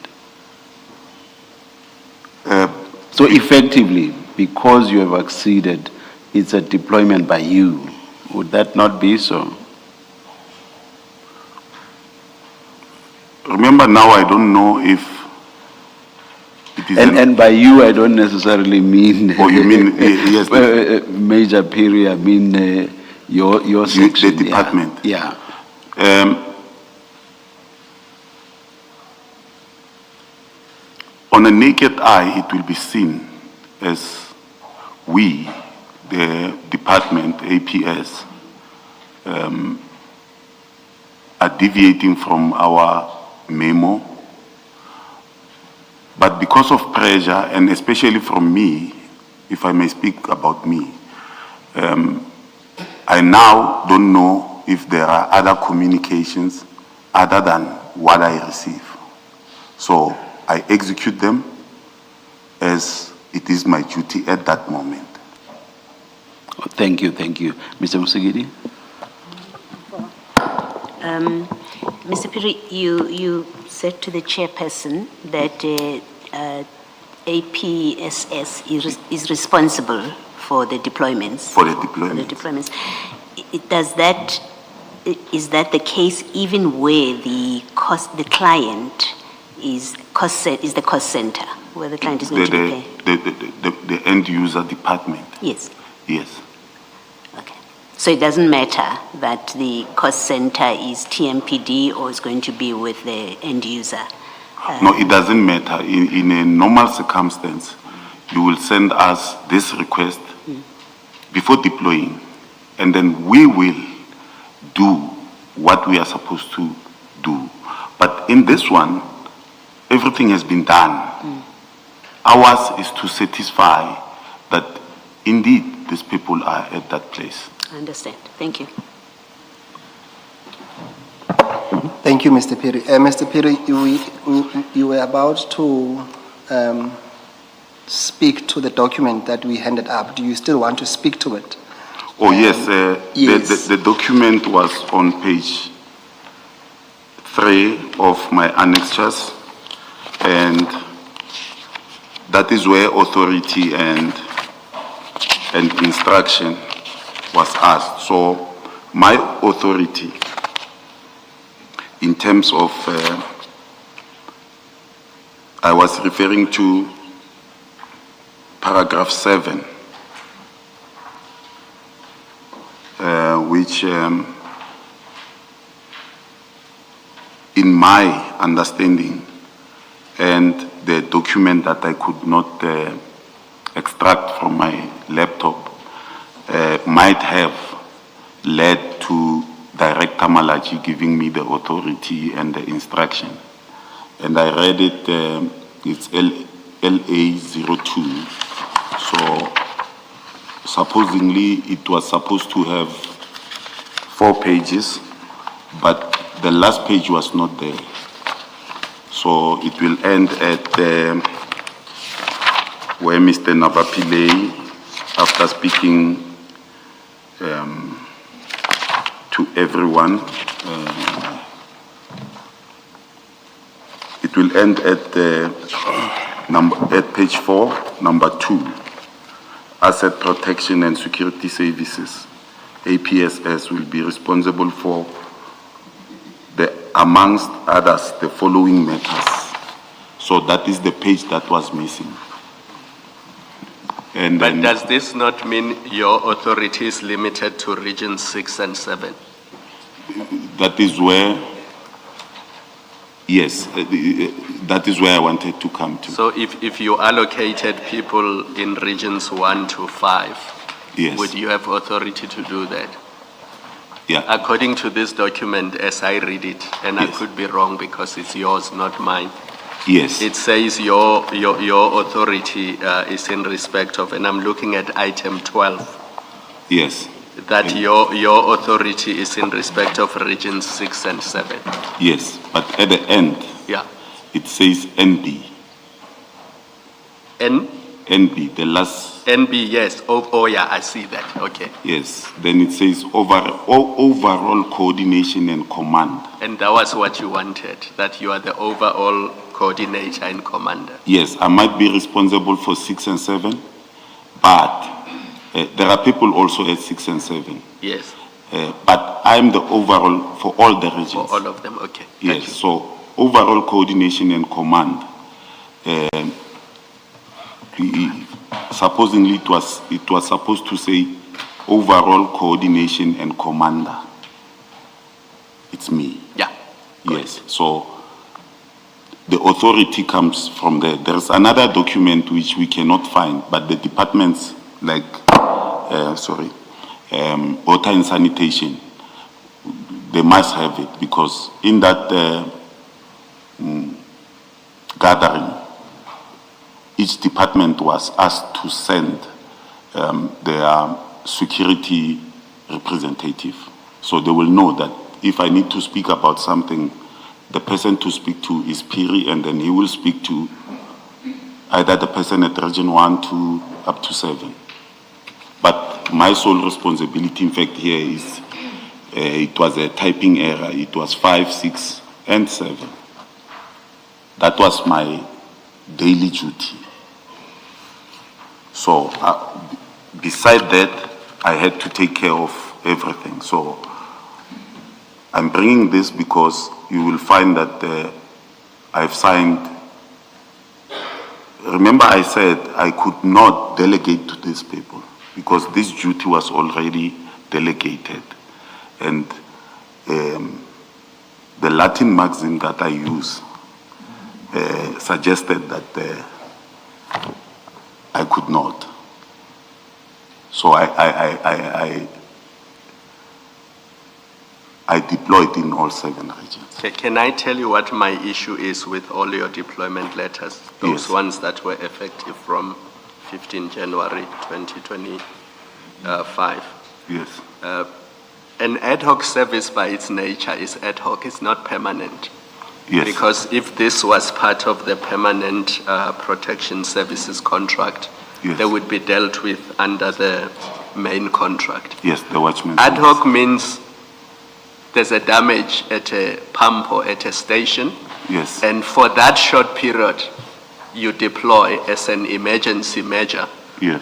So effectively, because you have acceded, it's a deployment by you. Would that not be so? Remember now, I don't know if it is And by you, I don't necessarily mean. Oh, you mean, yes. Major period, I mean your section. The department. Yeah. On a naked eye, it will be seen as we, the department, APS, are deviating from our memo. But because of pressure, and especially from me, if I may speak about me, I now don't know if there are other communications other than what I receive. So I execute them as it is my duty at that moment. Thank you. Mr. Musigidi? Mr. Piri, you said to the chairperson that APSS is responsible for the deployments. For the deployments. Is that the case even where the client is the cost center, where the client is going to pay? The end user department. Yes. Yes. Okay. So it doesn't matter that the cost center is TMPD or is going to be with the end user? No, it doesn't matter. In a normal circumstance, you will send us this request before deploying, and then we will do what we are supposed to do. But in this one, everything has been done. Ours is to satisfy that indeed these people are at that place. I understand. Thank you. Thank you, Mr. Piri. Mr. Piri, you were about to speak to the document that we handed up. Do you still want to speak to it? Oh, yes. Yes. The document was on page 3 of my annexures, and that is where authority and instruction was asked. So my authority in terms of, I was referring to paragraph 7, which in my understanding and the document that I could not extract from my laptop might have led to Director Malachi giving me the authority and the instruction. And I read it, it's LA02. So supposedly it was supposed to have 4 pages, but the last page was not there. So it will end at where Mr. Navapile, after speaking to everyone, it will end at at page 4, number 2, Asset Protection and Security Services. APSS will be responsible for amongst others, the following matters. So that is the page that was missing. And But does this not mean your authority is limited to regions 6 and 7? that is where, yes, that is where I wanted to come to. So if you allocated people in regions 1 to 5, Yes. would you have authority to do that? Yeah. According to this document, as I read it, and I Yes. could be wrong because it's yours, not mine. Yes. It says your authority is in respect of, and I'm looking at item 12, Yes, that your authority is in respect of regions 6 and 7. yes, but at the end, Yeah. it says NB. NB, the last, NB, yes. Oh, yeah, I see that. Okay. yes. Then it says overall coordination and command. And that was what you wanted, that you are the overall coordinator and commander. Yes, I might be responsible for 6 and 7, but there are people also at 6 and 7. Yes, But I'm the overall for all the regions. for all of them. Okay. Thank Yes, you. so overall coordination and command. Supposedly it was supposed to say overall coordination and commander. It's me. Yeah. Yes, so the authority comes from there. There's another document which we cannot find, but the departments like, water and sanitation, they must have it because in that gathering, each department was asked to send their security representative. So they will know that if I need to speak about something, the person to speak to is Piri, and then he will speak to either the person at region 1 to up to 7. But my sole responsibility, in fact, here is it was a typing error. It was 5, 6, and 7. That was my daily duty. So beside that, I had to take care of everything. So I'm bringing this because you will find that I've signed. Remember I said I could not delegate to these people because this duty was already delegated. And the Latin maxim that I use suggested that I could not. So I deployed in all 7 regions. Okay, can I tell you what my issue is with all your deployment letters? Those Yes. ones that were effective from 15 January 2025. Yes. An ad hoc service by its nature is ad hoc, it's not permanent. Yes. Because if this was part of the permanent protection services contract, Yes. they would be dealt with under the main contract. Yes, the watchman. Ad hoc means there's a damage at a pump or at a station, Yes. and for that short period, you deploy as an emergency measure, Yes.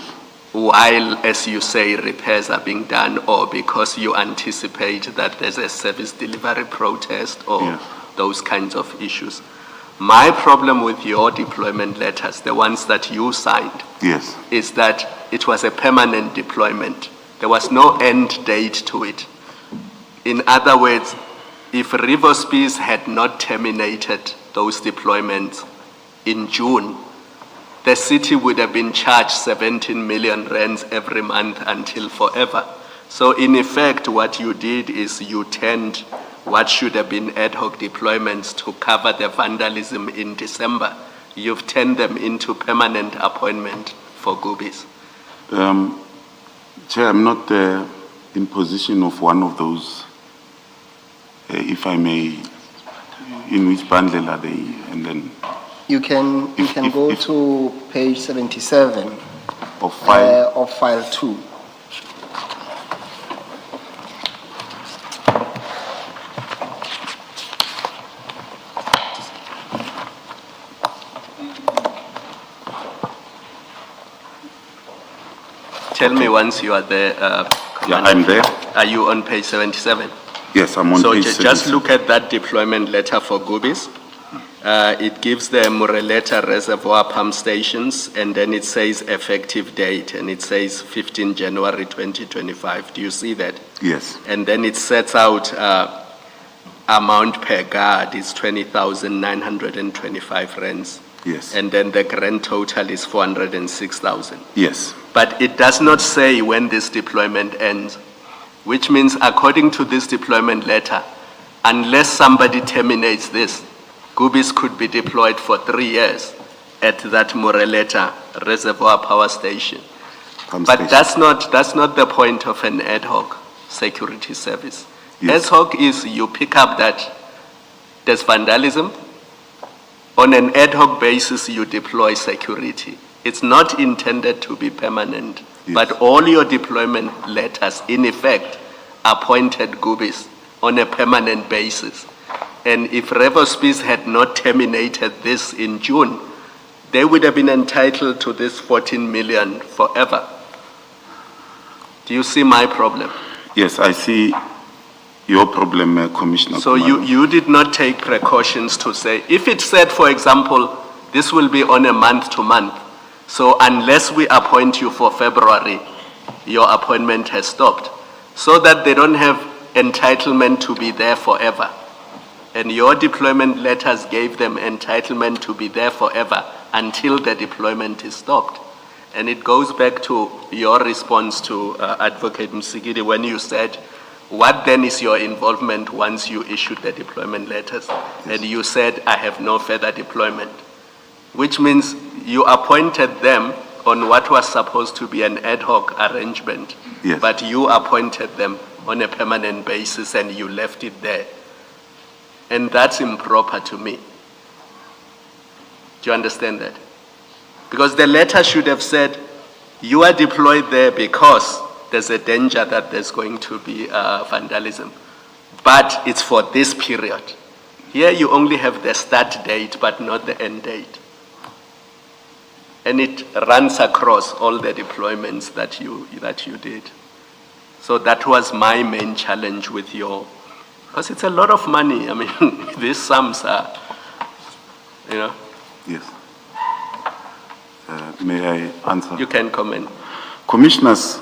while, as you say, repairs are being done, or because you anticipate that there's a service delivery protest or Yes. those kinds of issues. My problem with your deployment letters, the ones that you signed, Yes. is that it was a permanent deployment. There was no end date to it. In other words, if Riverspears had not terminated those deployments in June, the city would have been charged 17 million rands every month until forever. So in effect, what you did is you turned what should have been ad hoc deployments to cover the vandalism in December. You've turned them into permanent appointment for Goobies. Chair, I'm not in position of one of those. If I may, in which bundle are they? And then You can go if- to page 77 of file. of file 2. Tell me once you are there. Yeah, Commander. I'm there. Are you on page 77? Yes, I'm on So page just 77. look at that deployment letter for Goobies. It gives the Mureleta Reservoir pump stations, and then it says effective date, and it says 15 January 2025. Do you see that? Yes. And then it sets out amount per guard is 20,925 rands. Yes. And then the grand total is 406,000. Yes. But it does not say when this deployment ends, which means according to this deployment letter, unless somebody terminates this, Goobies could be deployed for 3 years at that Moreleta Reservoir Power Station. circumstances. But that's not the point of an ad hoc security service. Yes. Ad hoc is you pick up that there's vandalism. On an ad hoc basis, you deploy security. It's not intended to be permanent, Yes. but all your deployment letters, in effect, appointed Gubis on a permanent basis. And if Revospis had not terminated this in June, they would have been entitled to this 14 million forever. Do you see my problem? Yes, I see your problem, Commissioner. So you did not take precautions to say, if it said, for example, this will be on a month to month, so unless we appoint you for February, your appointment has stopped, so that they don't have entitlement to be there forever. And your deployment letters gave them entitlement to be there forever until the deployment is stopped. And it goes back to your response to Advocate Msigidi when you said, what then is your involvement once you issued the deployment letters? And you said, I have no further deployment, which means you appointed them on what was supposed to be an ad hoc arrangement, Yes. but you appointed them on a permanent basis and you left it there. And that's improper to me. Do you understand that? Because the letter should have said, you are deployed there because there's a danger that there's going to be vandalism. But it's for this period. Here you only have the start date, but not the end date. And it runs across all the deployments that you did. So that was my main challenge with your, because it's a lot of money. I mean, these sums are, you know. Yes. May I answer? You can comment. Commissioners,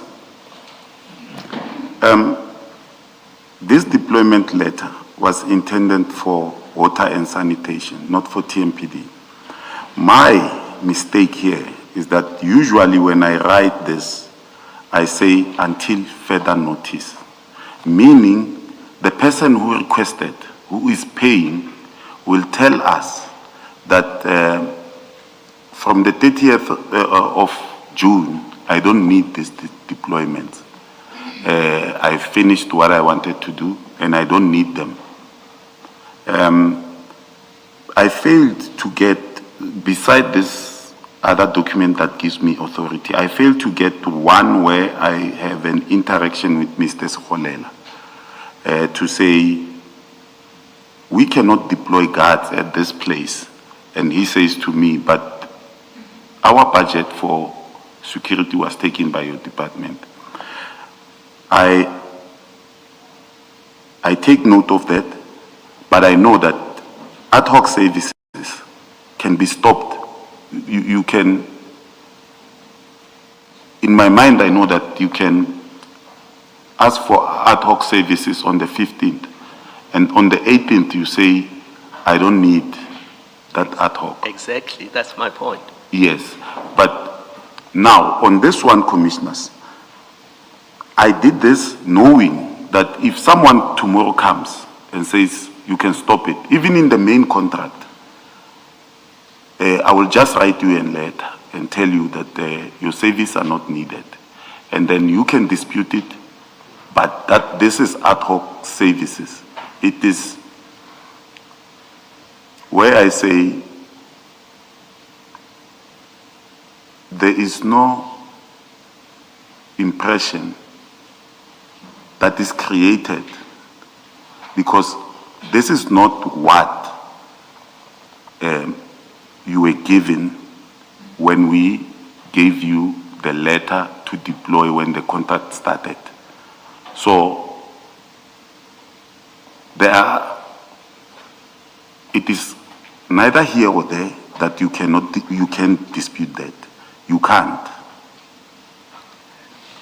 this deployment letter was intended for water and sanitation, not for TMPD. My mistake here is that usually when I write this, I say until further notice, meaning the person who requested, who is paying, will tell us that from the 30th of June, I don't need this deployment. I finished what I wanted to do and I don't need them. I failed to get, beside this other document that gives me authority, I failed to get one where I have an interaction with Mr. Sikholela to say, we cannot deploy guards at this place. And he says to me, but our budget for security was taken by your department. I take note of that, but I know that ad hoc services can be stopped. You can, in my mind, I know that you can ask for ad hoc services on the 15th, and on the 18th you say, I don't need that ad hoc. Exactly, that's my point. Yes, but now on this one, commissioners, I did this knowing that if someone tomorrow comes and says you can stop it, even in the main contract, I will just write you a letter and tell you that your services are not needed. And then you can dispute it, but that this is ad hoc services. It is where I say there is no impression that is created, because this is not what you were given when we gave you the letter to deploy when the contract started. So it is neither here or there that you can dispute that. You can't.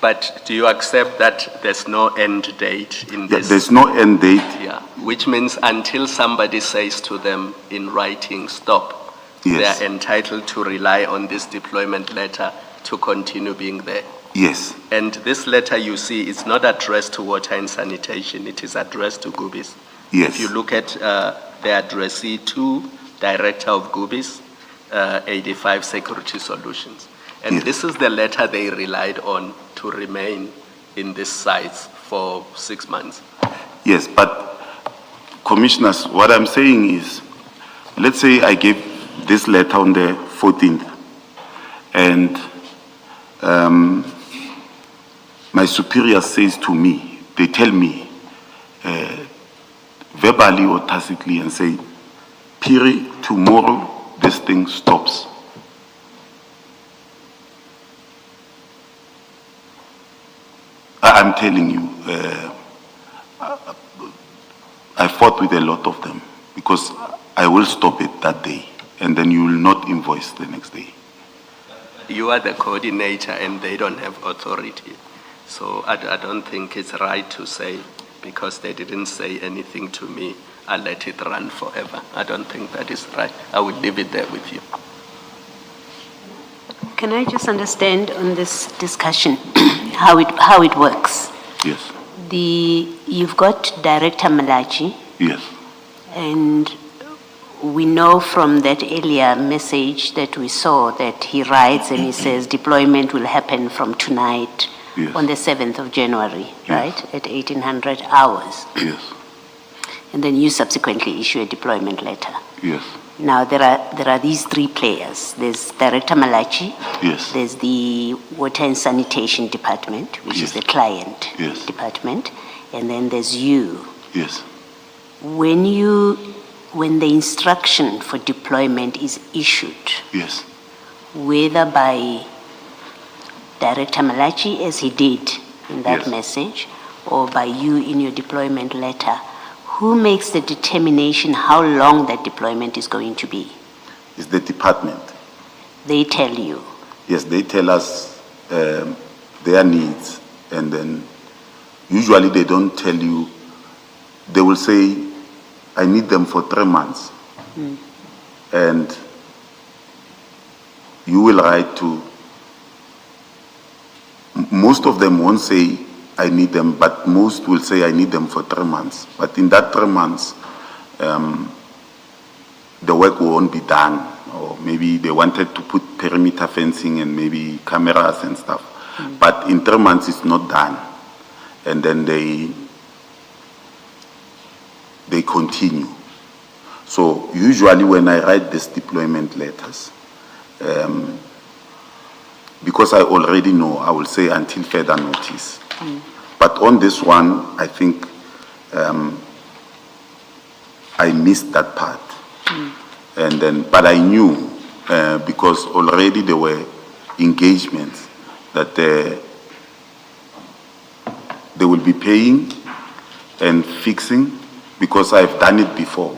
But do you accept that there's no end date in this? There's no end date. Yeah, which means until somebody says to them in writing, stop, Yes. they are entitled to rely on this deployment letter to continue being there. Yes. And this letter you see is not addressed to water and sanitation, it is addressed to Gubis. Yes. If you look at the addressee to Director of Gubis, 85 Security Solutions. And Yes. this is the letter they relied on to remain in these sites for 6 months. Yes, but commissioners, what I'm saying is, let's say I gave this letter on the 14th, and my superior says to me, they tell me, verbally or tacitly, and say, Piri, tomorrow this thing stops. I'm telling you, I fought with a lot of them because I will stop it that day and then you will not invoice the next day. You are the coordinator and they don't have authority. So I don't think it's right to say, because they didn't say anything to me, I let it run forever. I don't think that is right. I will leave it there with you. Can I just understand on this discussion how it works? Yes, You've got Director Malachi, yes, and we know from that earlier message that we saw that he writes and he says deployment will happen from tonight Yes. on the 7th of January, Yes. right, at 1800 hours. yes, And then you subsequently issue a deployment letter. yes, Now, there are these three players. There's Director Malachi. yes, There's the Water and Sanitation Department, which is Yes. the client Yes. department. And then there's you. yes, When the instruction for deployment is issued, yes, whether by Director Malachi, as he did in that Yes. message, or by you in your deployment letter, who makes the determination how long that deployment is going to be? it's the department. They tell you. Yes, they tell us their needs, and then usually they don't tell you, they will say, I need them for 3 months. And you will write to, most of them won't say, I need them, but most will say, I need them for 3 months. But in that 3 months, the work won't be done, or maybe they wanted to put perimeter fencing and maybe cameras and stuff. But in 3 months, it's not done. And then they continue. So usually when I write these deployment letters, because I already know, I will say until further notice. But on this one, I think I missed that part. And then, but I knew, because already there were engagements that they will be paying and fixing, because I've done it before,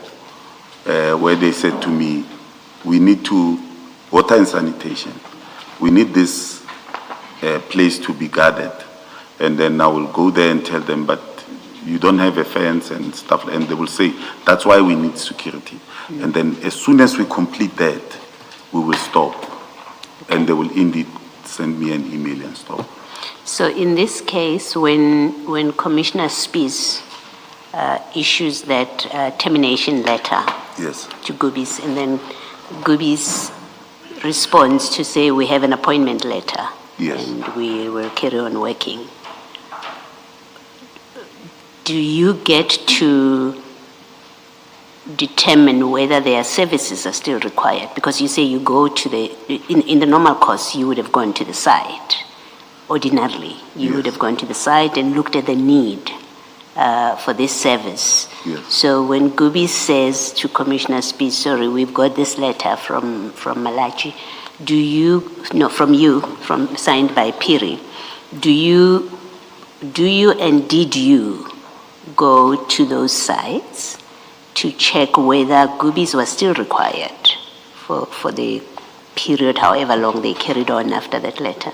where they said to me, we need to, water and sanitation, we need this place to be guarded. And then I will go there and tell them, but you don't have a fence and stuff, and they will say, that's why we need security. And then as soon as we complete that, we will stop. And they will indeed send me an email and stop. So in this case, when Commissioner Spies issues that termination letter Yes, to Gubis, and then Gubis responds to say, we have an appointment letter. Yes. And we will carry on working. Do you get to determine whether their services are still required? Because you say you go to in the normal course, you would have gone to the site. Ordinarily, you would have gone to the site and looked at the need for this service. Yes. So when Gubi says to Commissioner Spies, sorry, we've got this letter from Malachi, signed by Piri, do you and did you go to those sites to check whether Gubis was still required for the period, however long they carried on after that letter?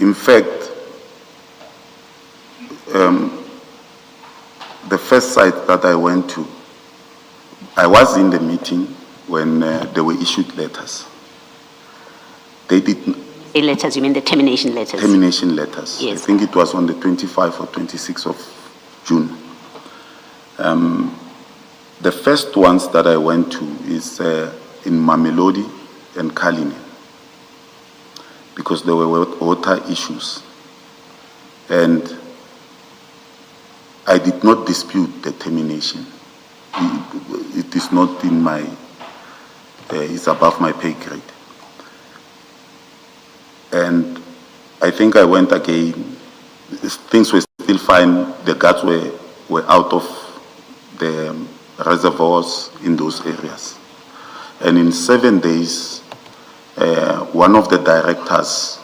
in fact, the first site that I went to, I was in the meeting when they were issued letters. They did The letters, you mean the termination letters? termination letters. Yes. I think it was on the 25th or 26th of June. The first ones that I went to is in Mamelodi and Kalinin because there were water issues. And I did not dispute the termination. It is not in my, it's above my pay grade. And I think I went again. Things were still fine. The guards were out of the reservoirs in those areas. And in 7 days, one of the directors,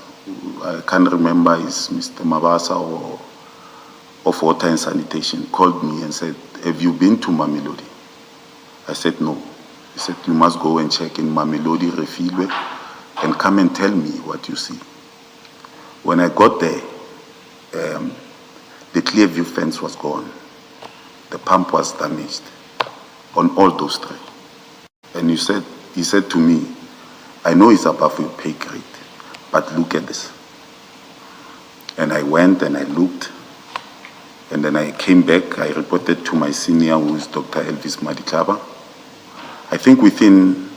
I can't remember, is Mr. Mabasa or of Water and Sanitation, called me and said, "Have you been to Mamelodi?" I said, "No." He said, "You must go and check in Mamelodi, Refilwe, and come and tell me what you see." When I got there, the Clearview fence was gone. The pump was damaged on all those three. And he said to me, "I know it's above your pay grade, but look at this." And I went and I looked, and then I came back. I reported to my senior, who is Dr. Elvis Madiklaba. I think within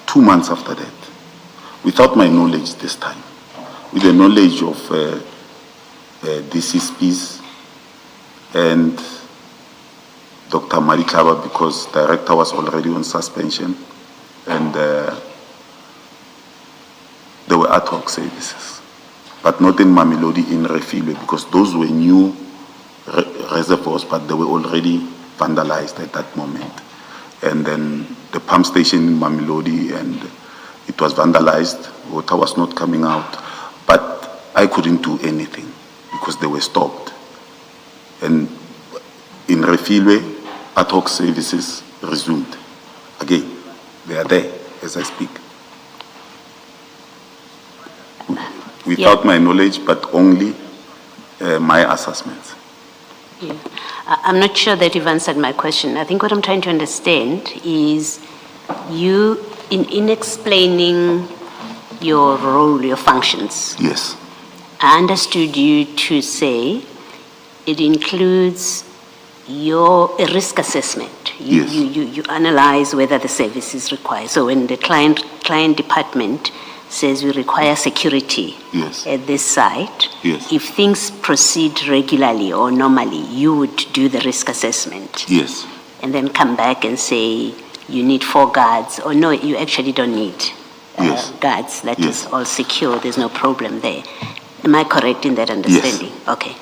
2 months after that, without my knowledge this time, with the knowledge of DCSPs and Dr. Madiklaba, because director was already on suspension, and there were ad hoc services, but not in Mamelodi, in Refilwe, because those were new reservoirs, but they were already vandalized at that moment. And then the pump station in Mamelodi, and it was vandalized, water was not coming out, but I couldn't do anything because they were stopped. And in Refilwe, ad hoc services resumed. Again, they are there as I speak. Without my knowledge, but only my assessments. Yeah. I'm not sure that you've answered my question. I think what I'm trying to understand is you, in explaining your role, your functions. Yes. I understood you to say it includes a risk assessment. Yes. You analyze whether the service is required. So when the client department says we require security Yes. at this site, Yes. if things proceed regularly or normally, you would do the risk assessment. Yes. And then come back and say you need 4 guards, or no, you actually don't need Yes. guards. That Yes. is all secure. There's no problem there. Am I correct in that understanding? Yes. Okay.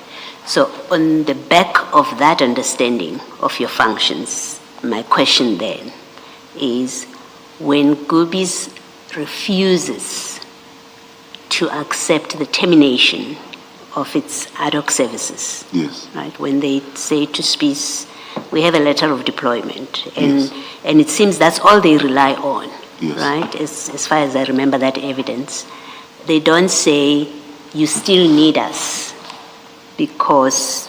So on the back of that understanding of your functions, my question then is, when Gubis refuses to accept the termination of its ad hoc services, Yes. right? When they say to SPIS, we have a letter of deployment, and Yes. and it seems that's all they rely on, Yes. right? As far as I remember that evidence, they don't say you still need us because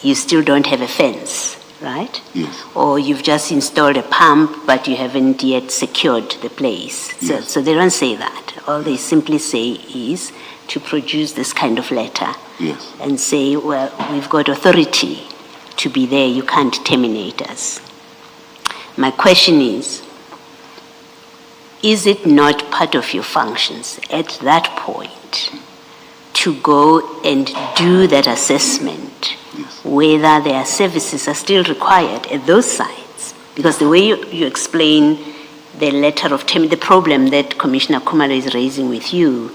you still don't have a fence, right? Yes. Or you've just installed a pump, but you haven't yet secured the place. Yes. So they don't say that. All they simply say is to produce this kind of letter Yes. and say, well, we've got authority to be there, you can't terminate us. My question is it not part of your functions at that point to go and do that assessment, Yes. whether their services are still required at those sites? Because the way you explain the letter of the problem that Commissioner Khumalo is raising with you,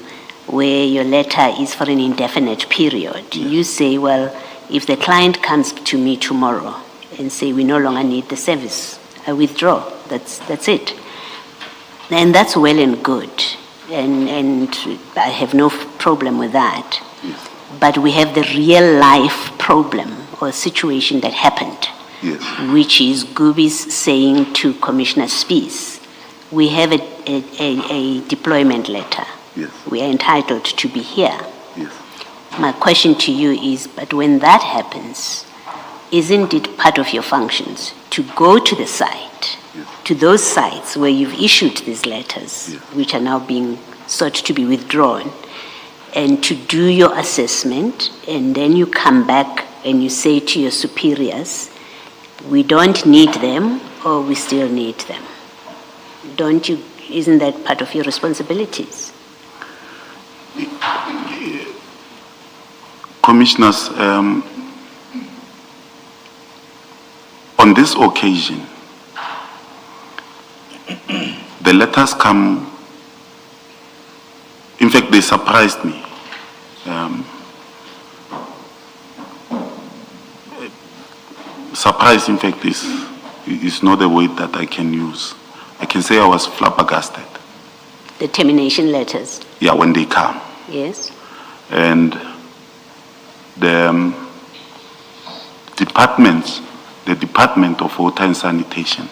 where your letter is for an indefinite period, you say, well, if the client comes to me tomorrow and say we no longer need the service, I withdraw. That's it. And that's well and good, and I have no problem with that. Yes. But we have the real life problem or situation that happened, Yes. which is Gubis saying to Commissioner Spies, we have a deployment letter. Yes. We are entitled to be here. Yes. My question to you is, but when that happens, isn't it part of your functions to go to the site, Yes. to those sites where you've issued these letters, Yes. which are now being sought to be withdrawn, and to do your assessment, and then you come back and you say to your superiors, we don't need them or we still need them? isn't that part of your responsibilities? Commissioners, on this occasion, the letters come, in fact, they surprised me. Surprise, in fact, is not a word that I can use. I can say I was flabbergasted. The termination letters? Yeah, when they come. Yes. And the Department of Water and Sanitation,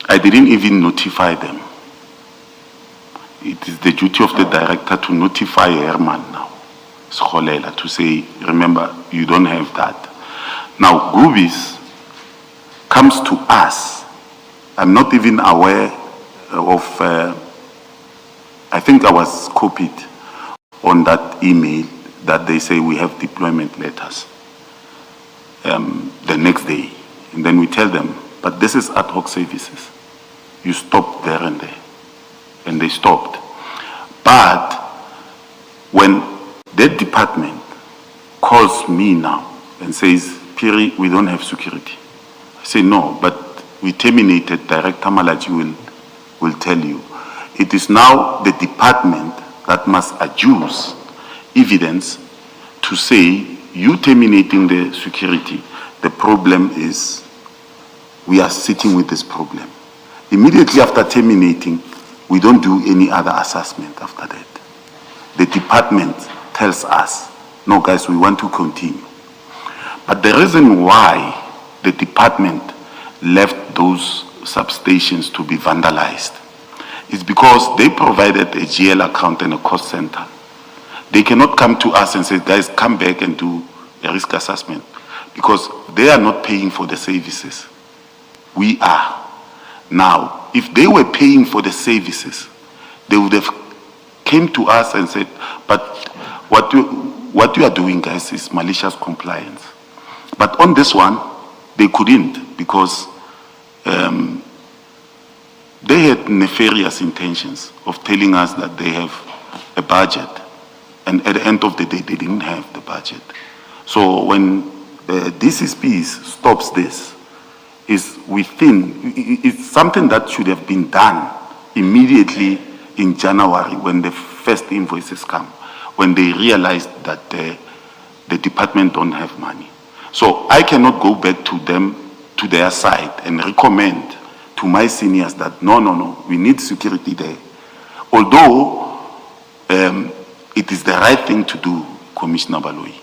I didn't even notify them. It is the duty of the director to notify Herman now, Scholela, to say, remember, you don't have that. Now, Gubis comes to us. I'm not even aware of, I think I was copied on that email that they say we have deployment letters the next day. And then we tell them, but this is ad hoc services. You stop there and there. And they stopped. But when that department calls me now and says, Piri, we don't have security. I say, no, but we terminated, Director Malachi will tell you. It is now the department that must adduce evidence to say, you terminating the security, the problem is, we are sitting with this problem. Immediately after terminating, we don't do any other assessment after that. The department tells us, no guys, we want to continue. But the reason why the department left those substations to be vandalized is because they provided a GL account and a cost center. They cannot come to us and say, guys, come back and do a risk assessment, because they are not paying for the services. We are. Now, if they were paying for the services, they would have came to us and said, but what you are doing, guys, is malicious compliance. But on this one, they couldn't, because they had nefarious intentions of telling us that they have a budget, and at the end of the day, they didn't have the budget. So when DCSP stops this, it's something that should have been done immediately in January when the first invoices come, when they realized that the department don't have money. So I cannot go back to them, to their side, and recommend to my seniors that no, we need security there. Although it is the right thing to do, Commissioner Baloyi.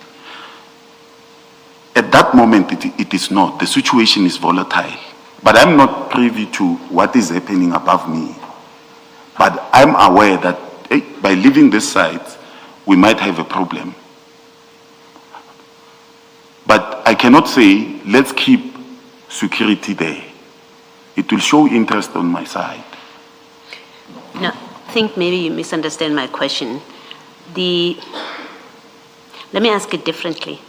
At that moment, it is not. The situation is volatile. But I'm not privy to what is happening above me. But I'm aware that by leaving this site, we might have a problem. But I cannot say, let's keep security there. It will show interest on my side. No, I think maybe you misunderstand my question. Let me ask it differently.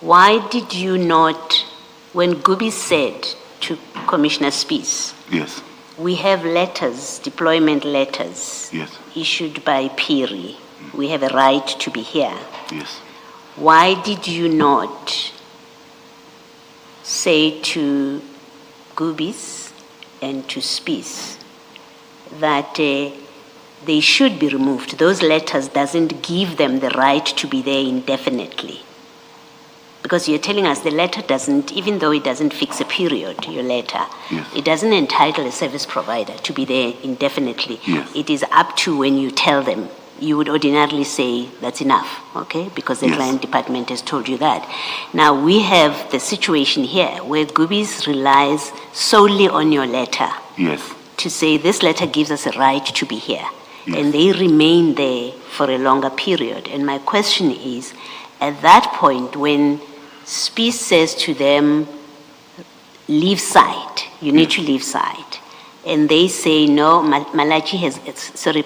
Why did you not, when Gubi said to Commissioner Spies, Yes. we have letters, deployment letters, Yes. issued by Piri. We have a right to be here. Yes. Why did you not say to Gubis and to Spies that they should be removed? Those letters doesn't give them the right to be there indefinitely. Because you're telling us the letter doesn't, even though it doesn't fix a period, your letter, Yes. it doesn't entitle a service provider to be there indefinitely. Yes. It is up to when you tell them. You would ordinarily say that's enough, okay? Because the Yes. client department has told you that. Now we have the situation here where Gubis relies solely on your letter Yes. to say this letter gives us a right to be here. Yes. And they remain there for a longer period. And my question is, at that point when Spies says to them, leave site, you need to leave site, and they say, no,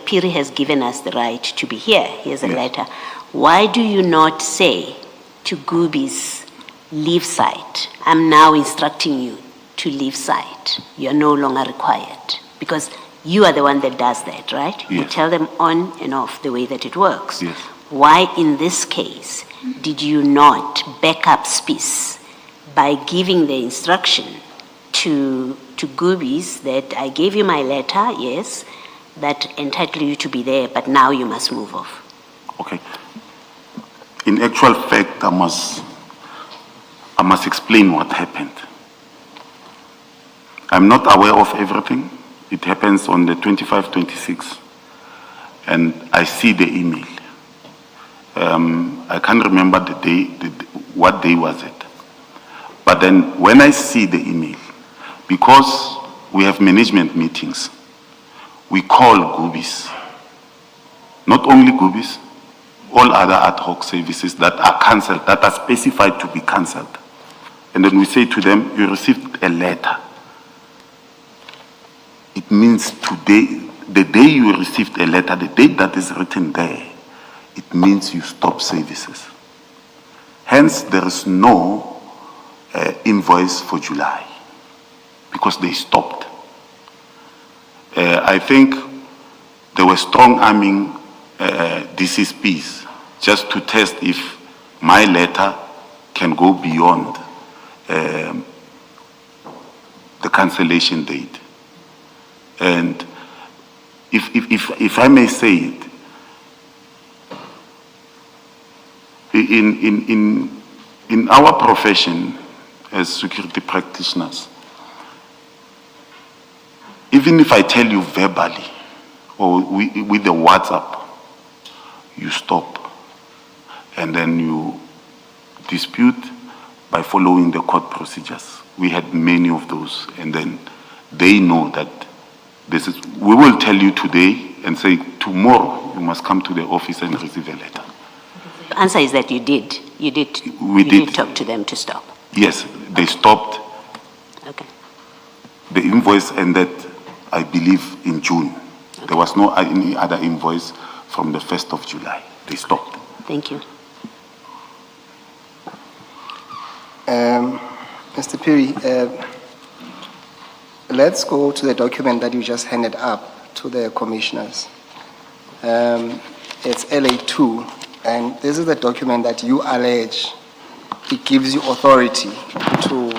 Piri has given us the right to be here, here's a Yes. letter. Why do you not say to Gubis, leave site, I'm now instructing you to leave site. You're no longer required because you are the one that does that, right? You Yes. tell them on and off the way that it works. Yes. Why, in this case, did you not back up space by giving the instruction to Goobies that I gave you my letter, yes, that entitled you to be there, but now you must move off? Okay. In actual fact, I must explain what happened. I'm not aware of everything. It happens on the 25, 26, and I see the email. I can't remember the day, what day was it. But then when I see the email, because we have management meetings, we call Goobies. Not only Goobies, all other ad hoc services that are cancelled, that are specified to be cancelled. And then we say to them, you received a letter. It means today, the day you received a letter, the date that is written there, it means you stop services. Hence, there is no invoice for July because they stopped. I think they were strong arming DCSPs just to test if my letter can go beyond the cancellation date. And if I may say it, in our profession as security practitioners, even if I tell you verbally or with the WhatsApp, you stop and then you dispute by following the court procedures. We had many of those, and then they know that this is, we will tell you today and say tomorrow you must come to the office and receive a letter. The answer is that you did. You did talk to them to stop. Yes, they stopped. Okay. The invoice ended, I believe, in June. Okay. There was no any other invoice from the 1st of July. They stopped. Thank you. Mr. Piri, let's go to the document that you just handed up to the commissioners. It's LA2, and this is the document that you allege it gives you authority to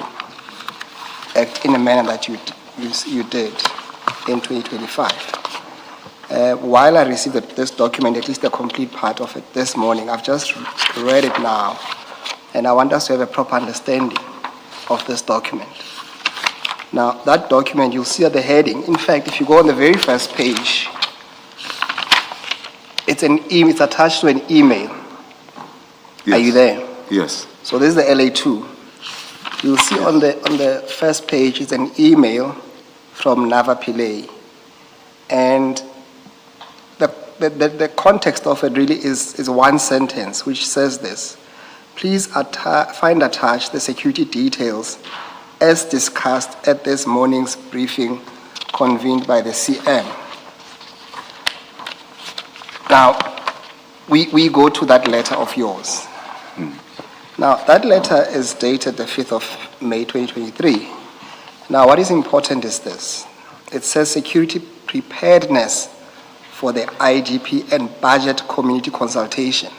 act in a manner that you did in 2025. While I received this document, at least the complete part of it this morning, I've just read it now, and I want us to have a proper understanding of this document. Now, that document, you'll see at the heading. In fact, if you go on the very first page, it's attached to an email. Yes. Are you there? Yes. So this is the LA2. You'll see on the first page, it's an email from Nava Pillay. And the context of it really is one sentence, which says this: please find attached the security details as discussed at this morning's briefing convened by the CM. Now, we go to that letter of yours. Now, that letter is dated the 5th of May 2023. Now, what is important is this. It says security preparedness for the IDP and budget community consultation.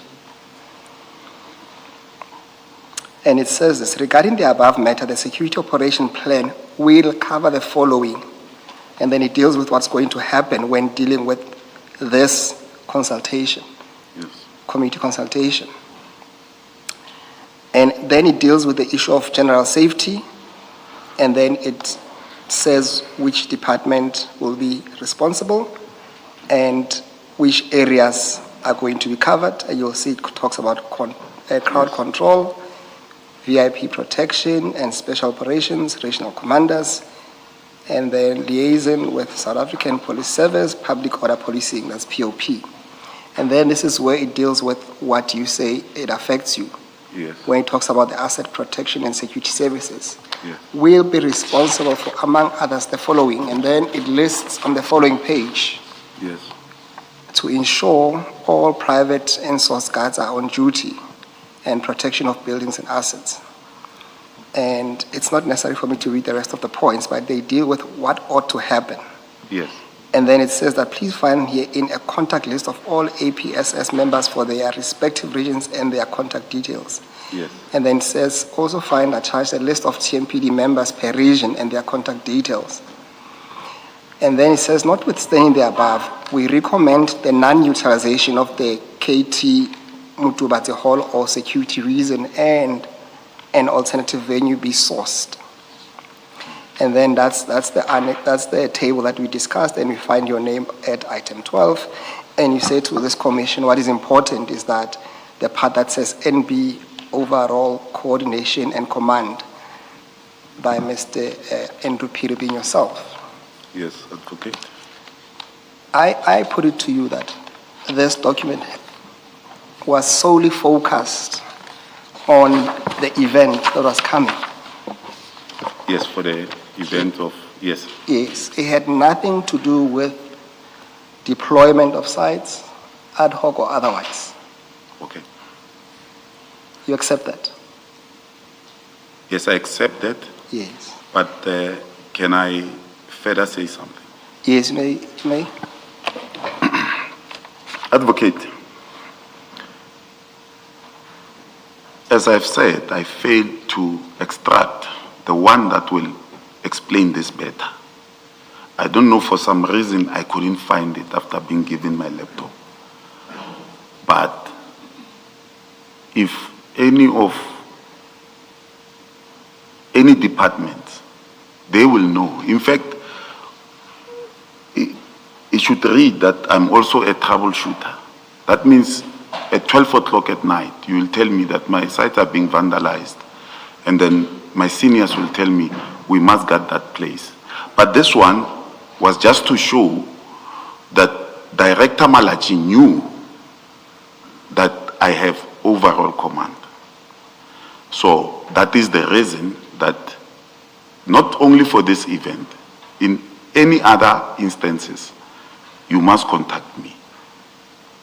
And it says this: regarding the above matter, the security operation plan will cover the following. And then it deals with what's going to happen when dealing with this consultation, community consultation. And then it deals with the issue of general safety, and then it says which department will be responsible and which areas are going to be covered. And you'll see it talks about crowd control, VIP protection and special operations, regional commanders, and then liaison with South African Police Service, public order policing, that's POP. And then this is where it deals with what you say it affects you. Yes. When it talks about the asset protection and security services. Yes. Will be responsible for, among others, the following, and then it lists on the following page. Yes. To ensure all private and source guards are on duty and protection of buildings and assets. and it's not necessary for me to read the rest of the points, but they deal with what ought to happen. Yes. And then it says that please find here in a contact list of all APSS members for their respective regions and their contact details. Yes. And then it says also find attached a list of TMPD members per region and their contact details. And then it says, notwithstanding the above, we recommend the non-utilization of the KT Mutubatse Hall or security reason and an alternative venue be sourced. And then that's the table that we discussed, and we find your name at item 12. And you say to this commission, what is important is that the part that says NB overall coordination and command by Mr. Andrew Peter being yourself. Yes, advocate. I put it to you that this document was solely focused on the event that was coming. Yes, for the event of, yes. Yes, it had nothing to do with deployment of sites, ad hoc or otherwise. Okay. You accept that? Yes, I accept that, Yes. but can I further say something? Yes, you may. Advocate, as I've said, I failed to extract the one that will explain this better. I don't know, for some reason I couldn't find it after being given my laptop. But if any department, they will know. In fact, it should read that I'm also a troubleshooter. That means at 12 o'clock at night, you will tell me that my sites are being vandalized. And then my seniors will tell me, we must guard that place. But this one was just to show that Director Malachi knew that I have overall command. So that is the reason that not only for this event, in any other instances, you must contact me.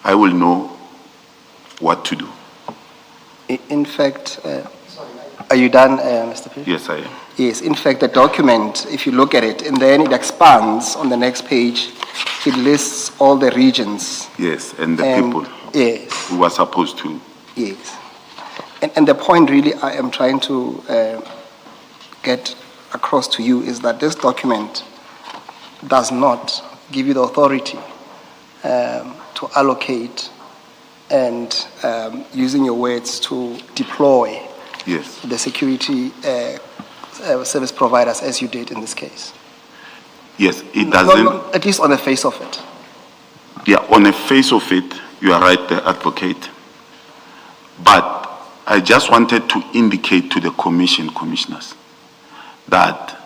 I will know what to do. In fact, are you done, Mr. P? Yes, I am. Yes, in fact, the document, if you look at it, and then it expands on the next page, it lists all the regions. Yes, and the people yes, who are supposed to. yes. And the point really I am trying to get across to you is that this document does not give you the authority to allocate and, using your words, to deploy Yes. the security service providers as you did in this case. Yes, it doesn't. No, at least on the face of it. Yeah, on the face of it, you are right, the advocate. But I just wanted to indicate to the commissioners, that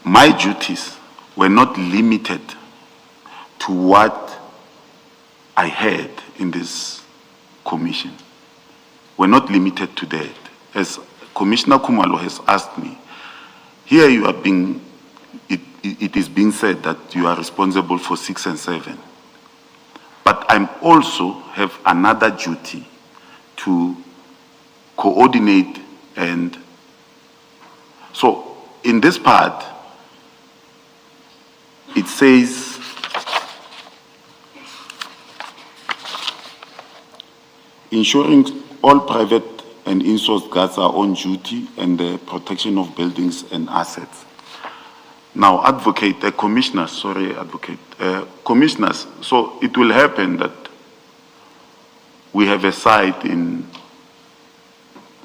my duties were not limited to what I had in this commission. We're not limited to that. As Commissioner Kumalo has asked me, here you are being, it is being said that you are responsible for 6 and 7. But I also have another duty to coordinate, and so in this part, it says, ensuring all private and in-source guards are on duty and the protection of buildings and assets. Now, commissioners, so it will happen that we have a site in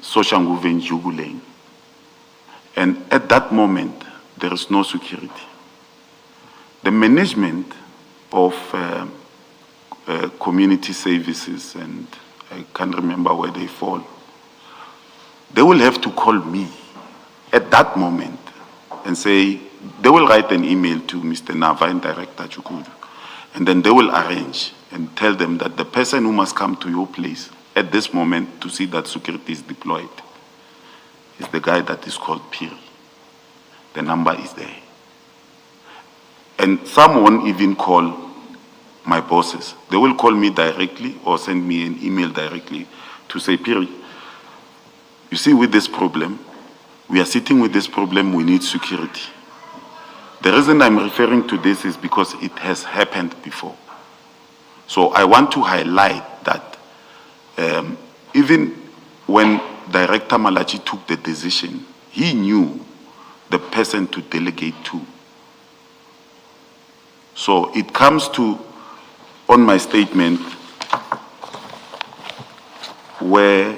Soshanguve in Jugu Lane. And at that moment, there is no security. The management of community services, and I can't remember where they fall, they will have to call me at that moment and say, they will write an email to Mr. Nava and Director Chukudu, and then they will arrange and tell them that the person who must come to your place at this moment to see that security is deployed is the guy that is called Piri. The number is there. And some won't even call my bosses. They will call me directly or send me an email directly to say, Piri, You see, with this problem, we are sitting with this problem, we need security. The reason I'm referring to this is because it has happened before. So I want to highlight that even when Director Malachi took the decision, he knew the person to delegate to. So it comes to, on my statement, where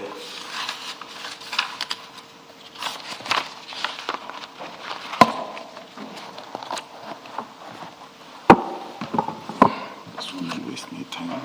waste my time.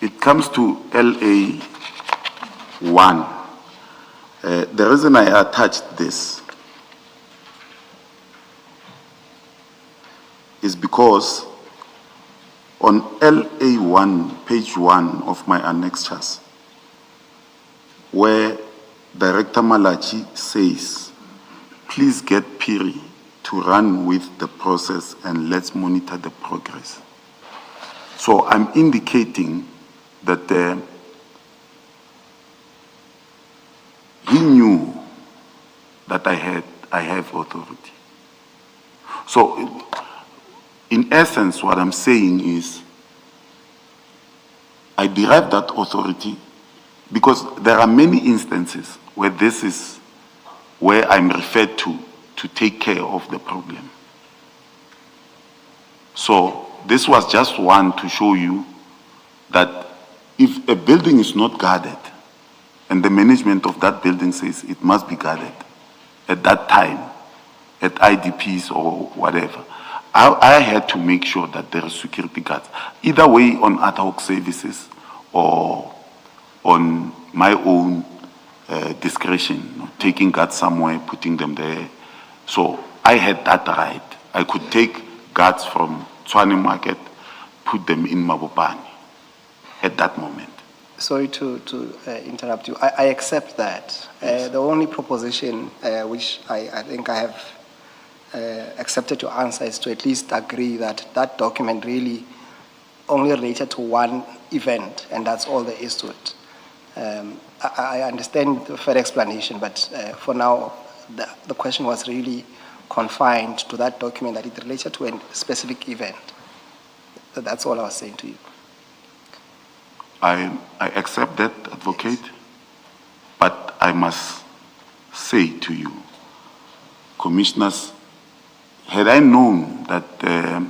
It comes to LA 1. The reason I attached this is because on LA 1, page 1 of my annexures, where Director Malachi says, please get Piri to run with the process and let's monitor the progress. So I'm indicating that he knew that I have authority. So in essence, what I'm saying is I derive that authority because there are many instances where this is where I'm referred to take care of the problem. So this was just one to show you that if a building is not guarded, and the management of that building says it must be guarded at that time, at IDPs or whatever, I had to make sure that there is security guards, either way on ad hoc services or on my own discretion, taking guards somewhere, putting them there. So I had that right. I could take guards from Tshwane Market, put them in Mabopane at that moment. Sorry to interrupt you. I accept that. Yes. The only proposition which I think I have accepted your answer is to at least agree that that document really only related to one event, and that's all there is to it. I understand the fair explanation, but for now, the question was really confined to that document, that it related to a specific event. That's all I was saying to you. I accept that, advocate, but I must say to you, commissioners, had I known that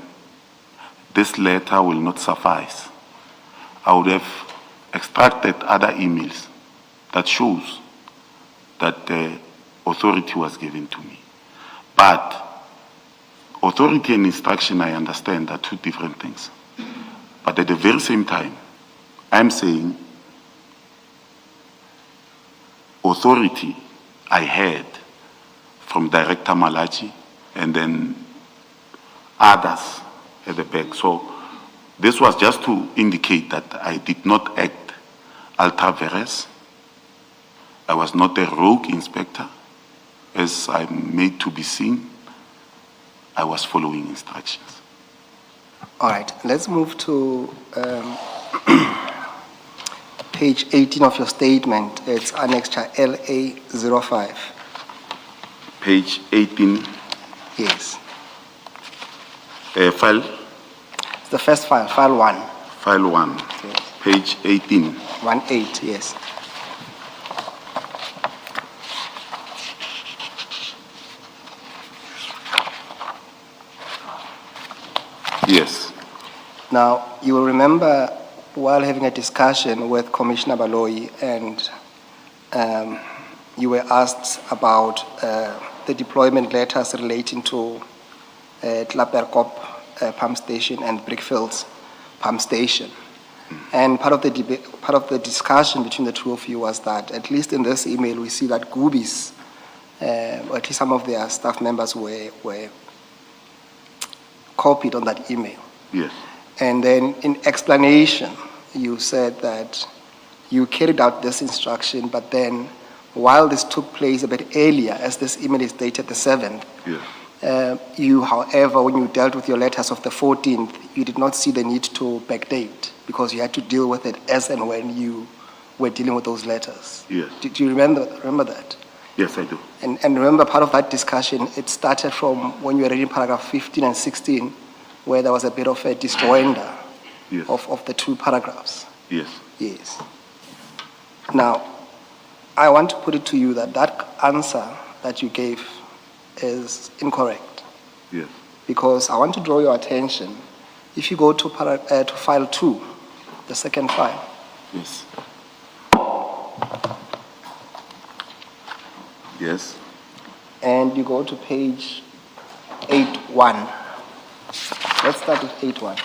this letter will not suffice, I would have extracted other emails that shows that authority was given to me. But authority and instruction, I understand, are two different things. But at the very same time, I'm saying authority I had from Director Malachi and then others at the back. So this was just to indicate that I did not act ultra vires. I was not a rogue inspector, as I'm made to be seen. I was following instructions. All right, let's move to page 18 of your statement. It's annexure LA05. Page 18, Yes. file It's the first file, file 1. File 1, Yes. page 18. 1.8, yes. Yes. Now, you will remember while having a discussion with Commissioner Baloyi, and you were asked about the deployment letters relating to Klaperkop pump station and Brickfields pump station. And part of the discussion between the two of you was that, at least in this email, we see that Goobies or at least some of their staff members were copied on that email. Yes. And then in explanation, you said that you carried out this instruction, but then while this took place a bit earlier, as this email is dated the 7th, Yes. you, however, when you dealt with your letters of the 14th, you did not see the need to backdate because you had to deal with it as and when you were dealing with those letters. Yes. Do you remember that? Yes, I do. And remember, part of that discussion, it started from when you were reading paragraph 15 and 16, where there was a bit of a disjoinder Yes. of the two paragraphs. Yes. Yes. Now, I want to put it to you that that answer that you gave is incorrect, Yes. because I want to draw your attention. If you go to file 2, the second file, Yes. Yes. and you go to page 8.1. Let's start with 8.1.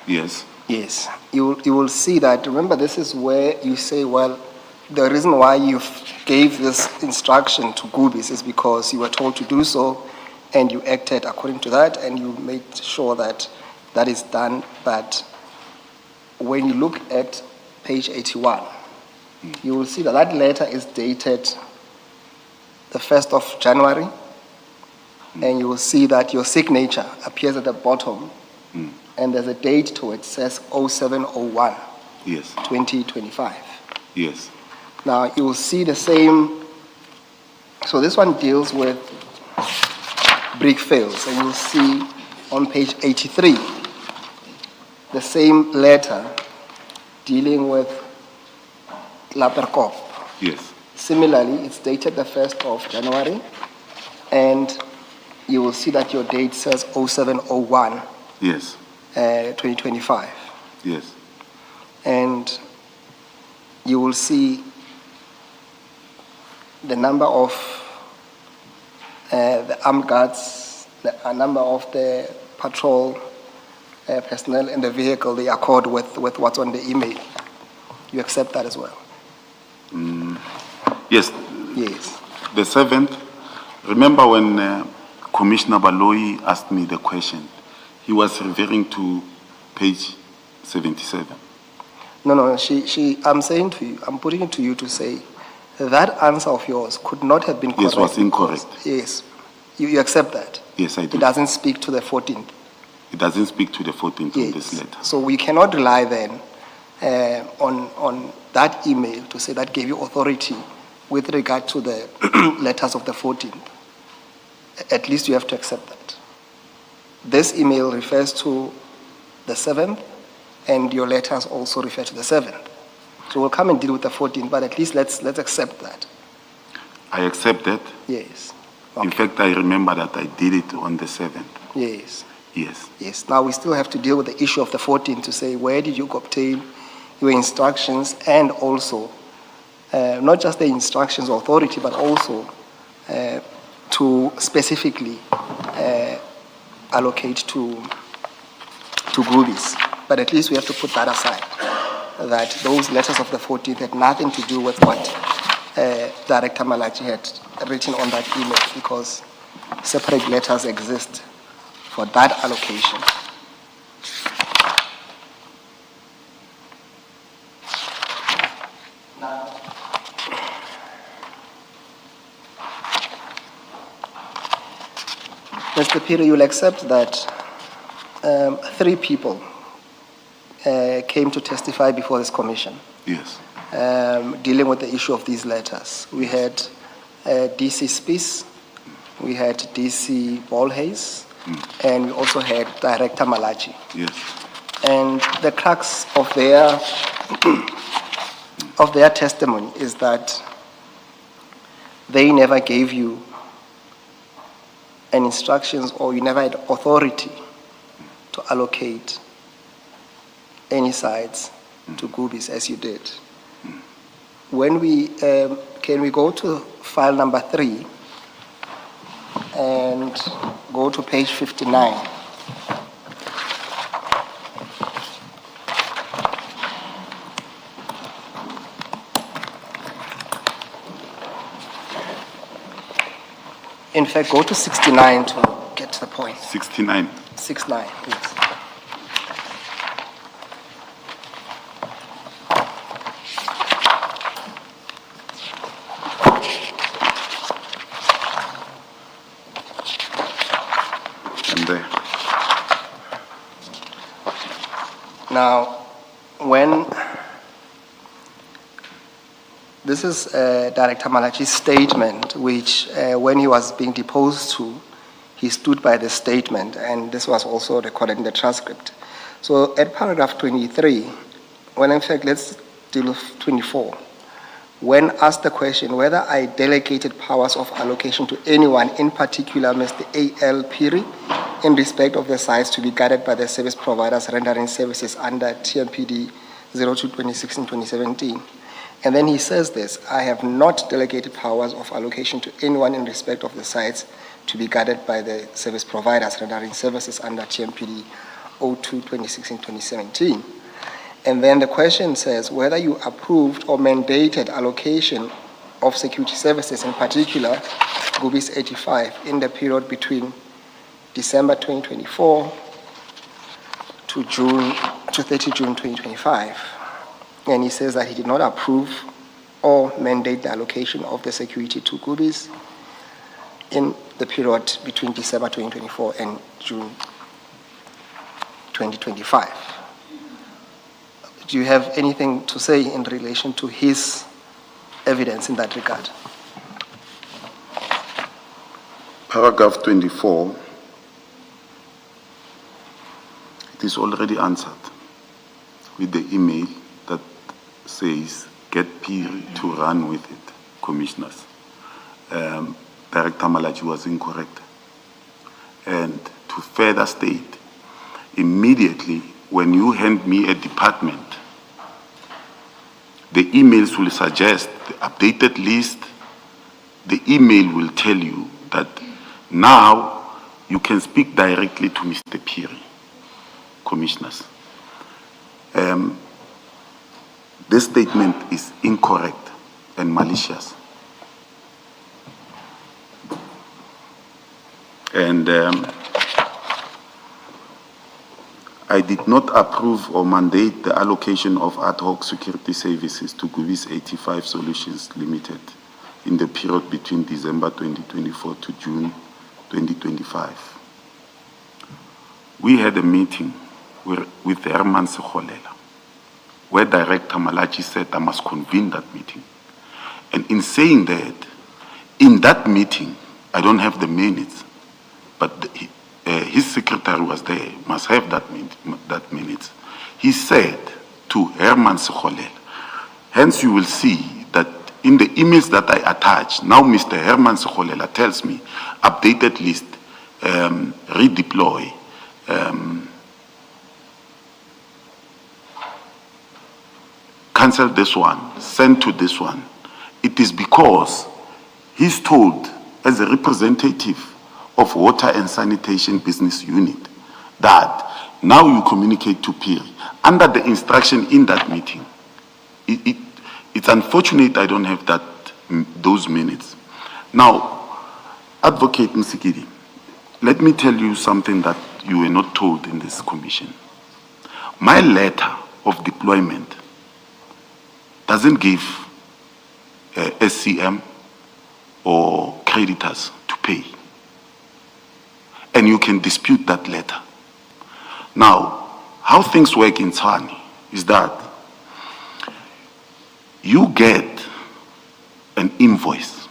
Yes. Yes, you will see that. Remember, this is where you say, well, the reason why you gave this instruction to Gubis is because you were told to do so, and you acted according to that, and you made sure that that is done. But when you look at page 81, you will see that that letter is dated the 1st of January, and you will see that your signature appears at the bottom, and there's a date to it, says 0701, Yes. 2025. Yes. Now, you will see the same, so this one deals with brick fails, and you'll see on page 83, the same letter dealing with Laperkop. Yes. Similarly, it's dated the 1st of January, and you will see that your date says 0701, Yes. 2025. Yes. And you will see the number of the armed guards, the number of the patrol personnel in the vehicle, they accord with what's on the email. You accept that as well? Yes. Yes. The 7th, remember when Commissioner Baloyi asked me the question, he was referring to page 77. No, I'm saying to you, I'm putting it to you to say that answer of yours could not have been correct. Yes, was incorrect. Yes. You accept that? Yes, I do. It doesn't speak to the 14th. It doesn't speak to the 14th Yes. on this letter. So we cannot rely then on that email to say that gave you authority with regard to the letters of the 14th. At least you have to accept that. This email refers to the 7th, and your letters also refer to the 7th. So we'll come and deal with the 14th, but at least let's accept that. I accept that. Yes. In fact, I remember that I did it on the 7th. Yes. Yes. Yes. Now we still have to deal with the issue of the 14th to say where did you obtain your instructions, and also not just the instructions authority, but also to specifically allocate to groupies. But at least we have to put that aside, that those letters of the 14th had nothing to do with what Director Malachi had written on that email, because separate letters exist for that allocation. Mr. Peter, you'll accept that 3 people came to testify before this commission, Yes. dealing with the issue of these letters. We had DC Spies, we had DC Ballhays, and we also had Director Malachi. Yes. And the crux of their of their testimony is that they never gave you an instructions, or you never had authority to allocate any sites to groupies as you did. When we can we go to file number 3, and go to page 59. In fact, go to 69 to get to the point. 69. 69, please. And there. Now, when this is Director Malachi's statement, which when he was being deposed to, he stood by the statement, and this was also recorded in the transcript. So at paragraph 23, well, in fact, let's deal with 24. When asked the question whether I delegated powers of allocation to anyone, in particular Mr. A.L. Piri, in respect of the sites to be guarded by the service providers rendering services under TMPD 02-2016-2017. And then he says this: I have not delegated powers of allocation to anyone in respect of the sites to be guarded by the service providers rendering services under TMPD 02-2016-2017. And then the question says whether you approved or mandated allocation of security services, in particular GUBIS 85, in the period between December 2024 to 30 June 2025. And he says that he did not approve or mandate the allocation of the security to GUBIS in the period between December 2024 and June 2025. Do you have anything to say in relation to his evidence in that regard? Paragraph 24, it is already answered with the email that says, get Piri to run with it, commissioners. Director Malachi was incorrect. And to further state, immediately when you hand me a department, the emails will suggest the updated list. The email will tell you that now you can speak directly to Mr. Piri, commissioners. This statement is incorrect and malicious. And I did not approve or mandate the allocation of ad hoc security services to GUBIS 85 Solutions Limited in the period between December 2024 to June 2025. We had a meeting with Herman Sekholela, where Director Malachi said I must convene that meeting. And in saying that, in that meeting, I don't have the minutes, but his secretary was there, must have that minutes. He said to Herman Sekholela, hence you will see that in the emails that I attach, now Mr. Herman Sekholela tells me, updated list, redeploy, cancel this one, send to this one. It is because he's told as a representative of Water and Sanitation Business Unit that now you communicate to Piri under the instruction in that meeting. It's unfortunate I don't have those minutes. Now, Advocate Msikidi, let me tell you something that you were not told in this commission. My letter of deployment doesn't give SCM or creditors to pay. And you can dispute that letter. Now, how things work in Tswane is that you get an invoice.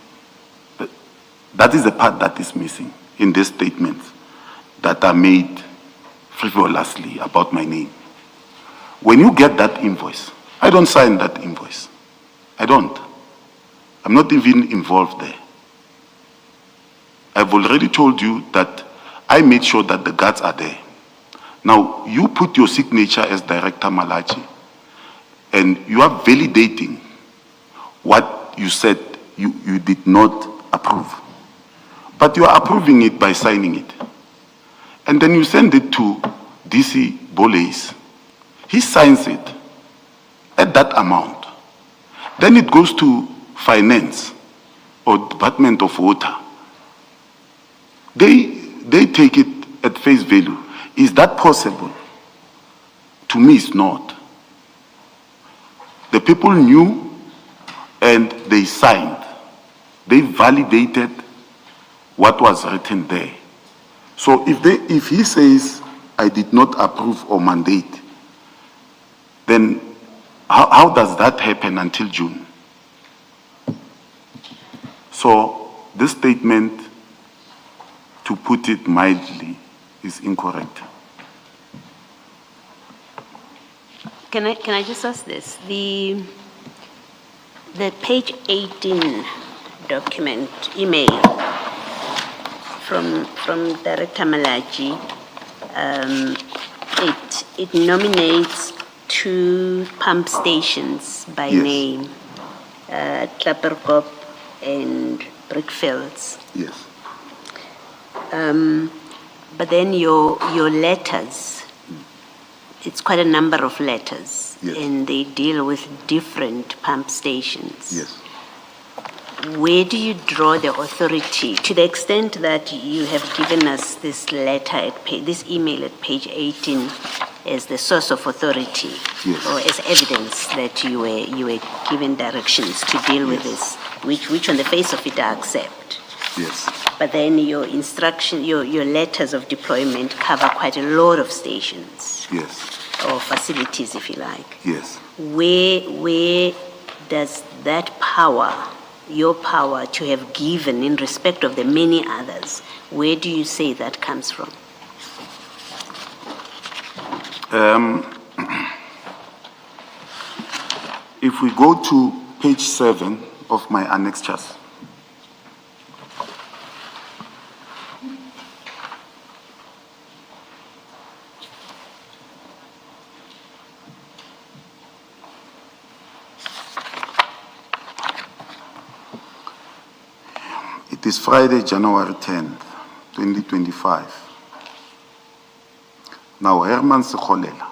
That is the part that is missing in this statement that are made frivolously about my name. When you get that invoice, I don't sign that invoice. I don't. I'm not even involved there. I've already told you that I made sure that the guards are there. Now, you put your signature as Director Malachi, and you are validating what you said you did not approve. but you are approving it by signing it. And then you send it to DC Boleys. He signs it at that amount. Then it goes to Finance or Department of Water. They take it at face value. Is that possible? To me, it's not. The people knew and they signed. They validated what was written there. So if he says, I did not approve or mandate, then how does that happen until June? So this statement, to put it mildly, is incorrect. Can I just ask this? The page 18 document, email from Director Malachi, it nominates 2 pump stations by Yes. name, Klapperkop and Brickfields. Yes. But then your letters, it's quite a number of letters, Yes. and they deal with different pump stations. Yes. Where do you draw the authority, to the extent that you have given us this letter, this email at page 18 as the source of authority, Yes. or as evidence that you were given directions to deal with this, which on the face of it I accept. Yes. But then your instruction, your letters of deployment cover quite a lot of stations Yes. or facilities, if you like. Yes. Where does that power, your power to have given in respect of the many others, where do you say that comes from? If we go to page 7 of my annexures, it is Friday, January 10th, 2025. Now, Herman Sekholela,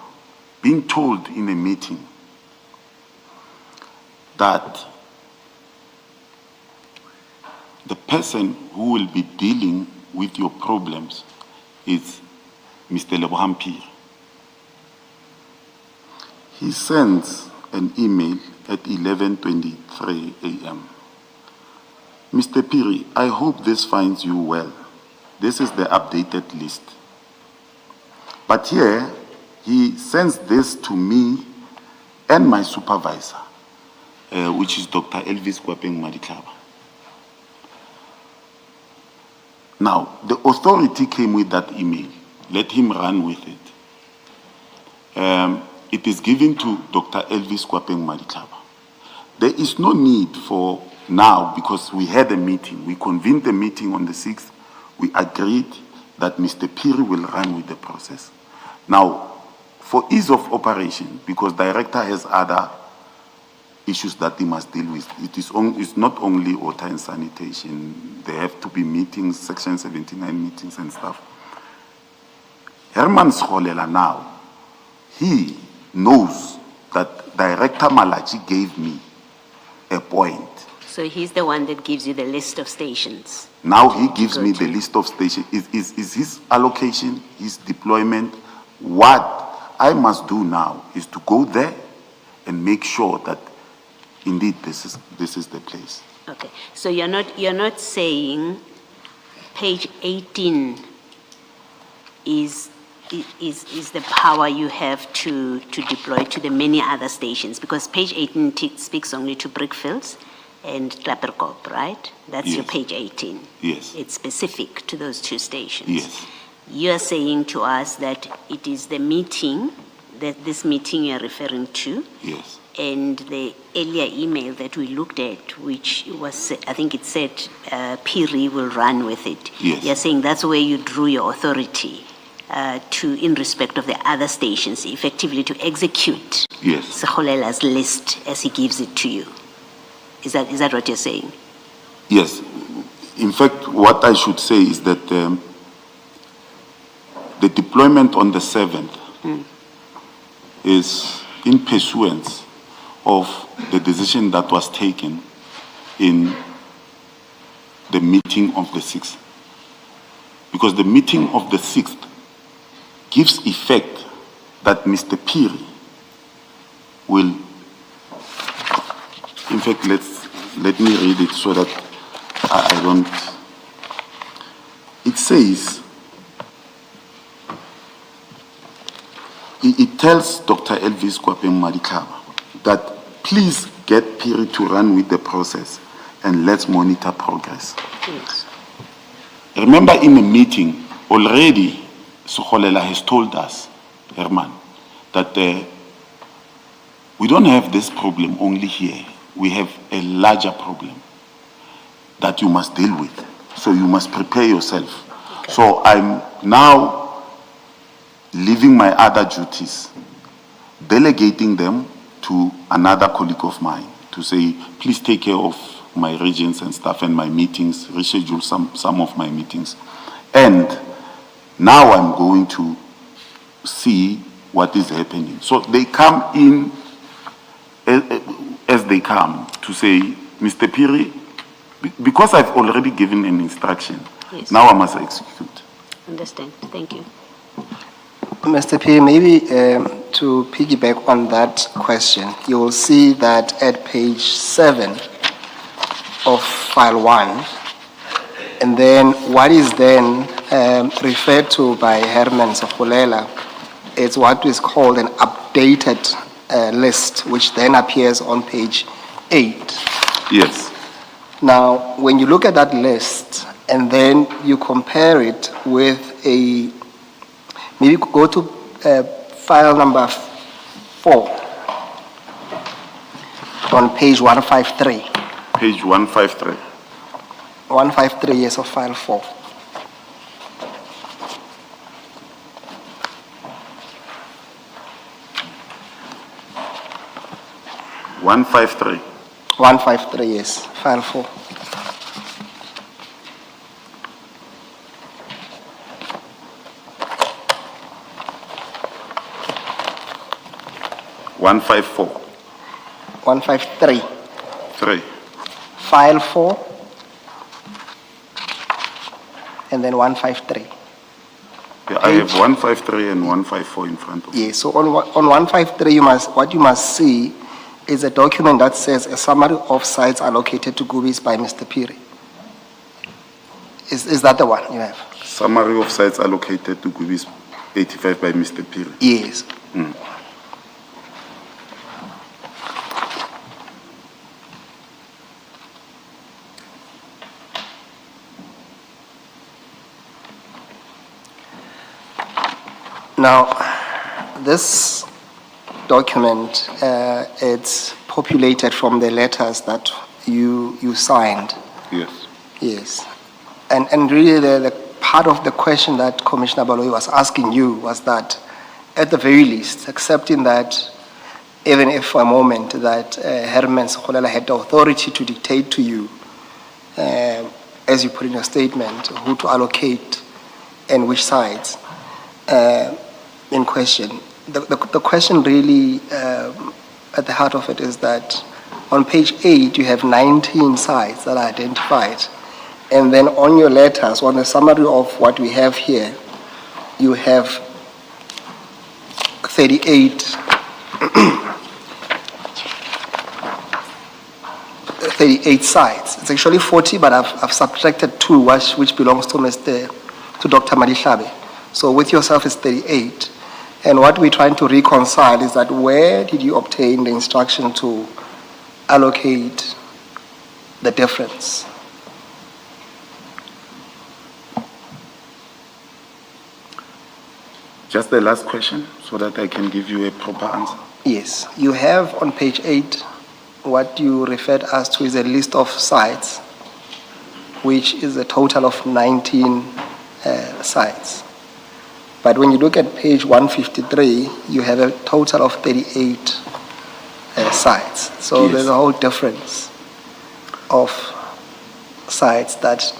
being told in a meeting that the person who will be dealing with your problems is Mr. Lebohampir. He sends an email at 11:23 a.m. Mr. Piri, I hope this finds you well. This is the updated list. But here, he sends this to me and my supervisor, which is Dr. Elvis Kwapeng Madiklaba. Now, the authority came with that email. Let him run with it. It is given to Dr. Elvis Kwapeng Madiklaba. There is no need for now, because we had a meeting. We convened the meeting on the 6th. We agreed that Mr. Piri will run with the process. Now, for ease of operation, because director has other issues that he must deal with, it's not only water and sanitation. There have to be meetings, Section 79 meetings and stuff. Herman Sekholela now, he knows that Director Malachi gave me a point. So he's the one that gives you the list of stations. Now he gives me the list of stations. Is his allocation, his deployment. What I must do now is to go there and make sure that indeed this is the place. Okay, so you're not saying page 18 is the power you have to deploy to the many other stations, because page 18 speaks only to Brickfields and Klapperkop, right? That's your Yes. page 18. Yes. It's specific to those 2 stations. Yes. You're saying to us that it is the meeting, that this meeting you're referring to, Yes. and the earlier email that we looked at, which was, I think it said, Piri will run with it. Yes. You're saying that's where you drew your authority in respect of the other stations, effectively to execute Yes. Sekholela's list as he gives it to you. Is that what you're saying? Yes. in fact, what I should say is that the deployment on the 7th is in pursuance of the decision that was taken in the meeting of the 6th. Because the meeting of the 6th gives effect that Mr. Phiri will, in fact, let me read it so that I don't, it says, it tells Dr. Elvis Kwapeng Madikaba that please get Phiri to run with the process and let's monitor progress. Yes. Remember in the meeting, already Sukholela has told us, Herman, that we don't have this problem only here. We have a larger problem that you must deal with. So you must prepare yourself. Okay. So I'm now leaving my other duties, delegating them to another colleague of mine to say, please take care of my regions and stuff and my meetings, reschedule some of my meetings. And now I'm going to see what is happening. So they come in as they come to say, Mr. Phiri, because I've already given an instruction, yes, now I must execute. Understand. Thank you. Mr. Phiri, maybe to piggyback on that question, you will see that at page 7 of file 1, and then what is then referred to by Herman Sokhulela is what is called an updated list, which then appears on page 8. Yes. Now, when you look at that list and then you compare it with maybe go to file number 4 on page 153. Page 153. 153, yes, of file 4. One 153, yes, file 4. One 153. 3. File 4, and then 153. Yeah, I have 153 and 154 in front of me. Yes, so on 153, what you must see is a document that says a summary of sites allocated to Gubis by Mr. Phiri. Is that the one you have? Summary of sites allocated to Gubis 85 by Mr. Phiri. Yes. Now, this document, it's populated from the letters that you signed. Yes. Yes. And really the part of the question that Commissioner Baloyi was asking you was that, at the very least, accepting that even if for a moment that Herman Sokhulela had the authority to dictate to you, as you put in your statement, who to allocate and which sites in question. The question really at the heart of it is that on page 8 you have 19 sites that are identified, and then on your letters, on the summary of what we have here, you have 38 sites. It's actually 40, but I've subtracted 2, which belongs to Dr. Madikaba. So with yourself it's 38. And what we're trying to reconcile is that where did you obtain the instruction to allocate the difference? Just the last question, so that I can give you a proper answer. Yes, you have on page 8 what you referred us to is a list of sites, which is a total of 19 sites. But when you look at page 153, you have a total of 38 sites. So Yes. There's a whole difference of sites that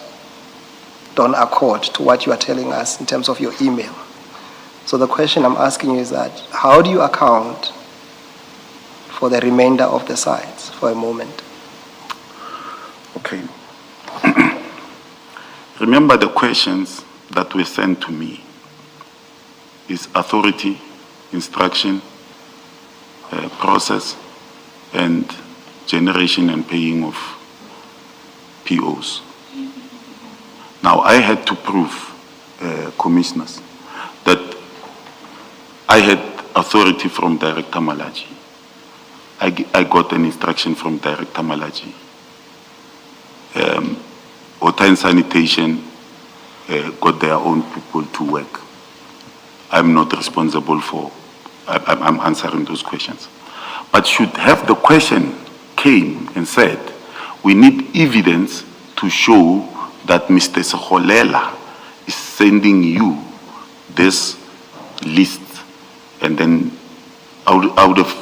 don't accord to what you are telling us in terms of your email. So the question I'm asking you is that, how do you account for the remainder of the sites for a moment? Okay. Remember the questions that were sent to me is authority, instruction, process, and generation and paying of POs. Now, I had to prove, commissioners, that I had authority from Director Malachi. I got an instruction from Director Malachi. Water and sanitation got their own people to work. I'm not responsible for, I'm answering those questions. But should have the question came and said, we need evidence to show that Mr. Seholela is sending you this list. And then I would have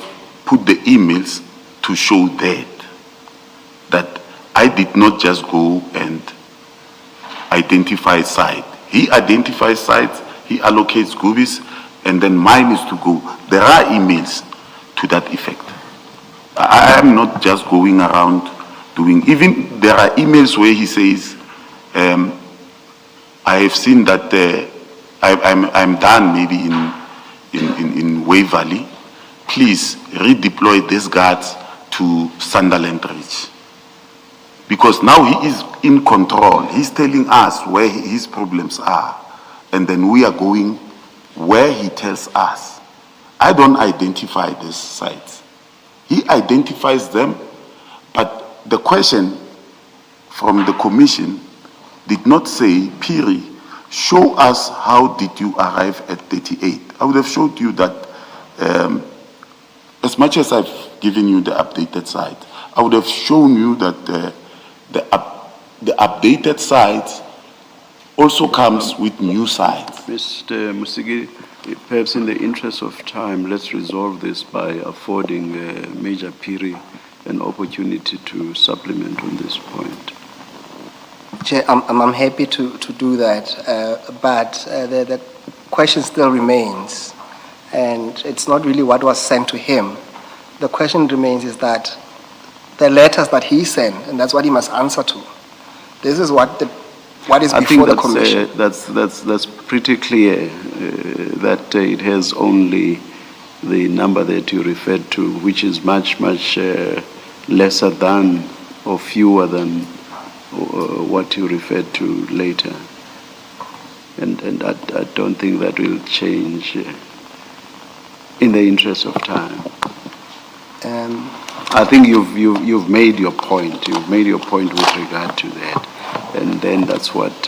put the emails to show that I did not just go and identify site. He identifies sites, he allocates goobies, and then mine is to go. There are emails to that effect. I am not just going around doing, even there are emails where he says, I have seen that I'm done maybe in Waverley. Please redeploy these guards to Sunderland Ridge. Because now he is in control. He's telling us where his problems are. And then we are going where he tells us. I don't identify these sites. He identifies them, but the question from the commission did not say, Piri, show us how did you arrive at 38. I would have showed you that as much as I've given you the updated site, I would have shown you that the updated site also comes with new sites. Mr. Musigi, perhaps in the interest of time, let's resolve this by affording Major Piri an opportunity to supplement on this point. Chair, I'm happy to do that, but the question still remains, and it's not really what was sent to him. The question remains is that the letters that he sent, and that's what he must answer to. This is what is before the commission. That's pretty clear that it has only the number that you referred to, which is much lesser than or fewer than what you referred to later, and I don't think that will change in the interest of time. I think you've made your point. You've made your point with regard to that, and then that's what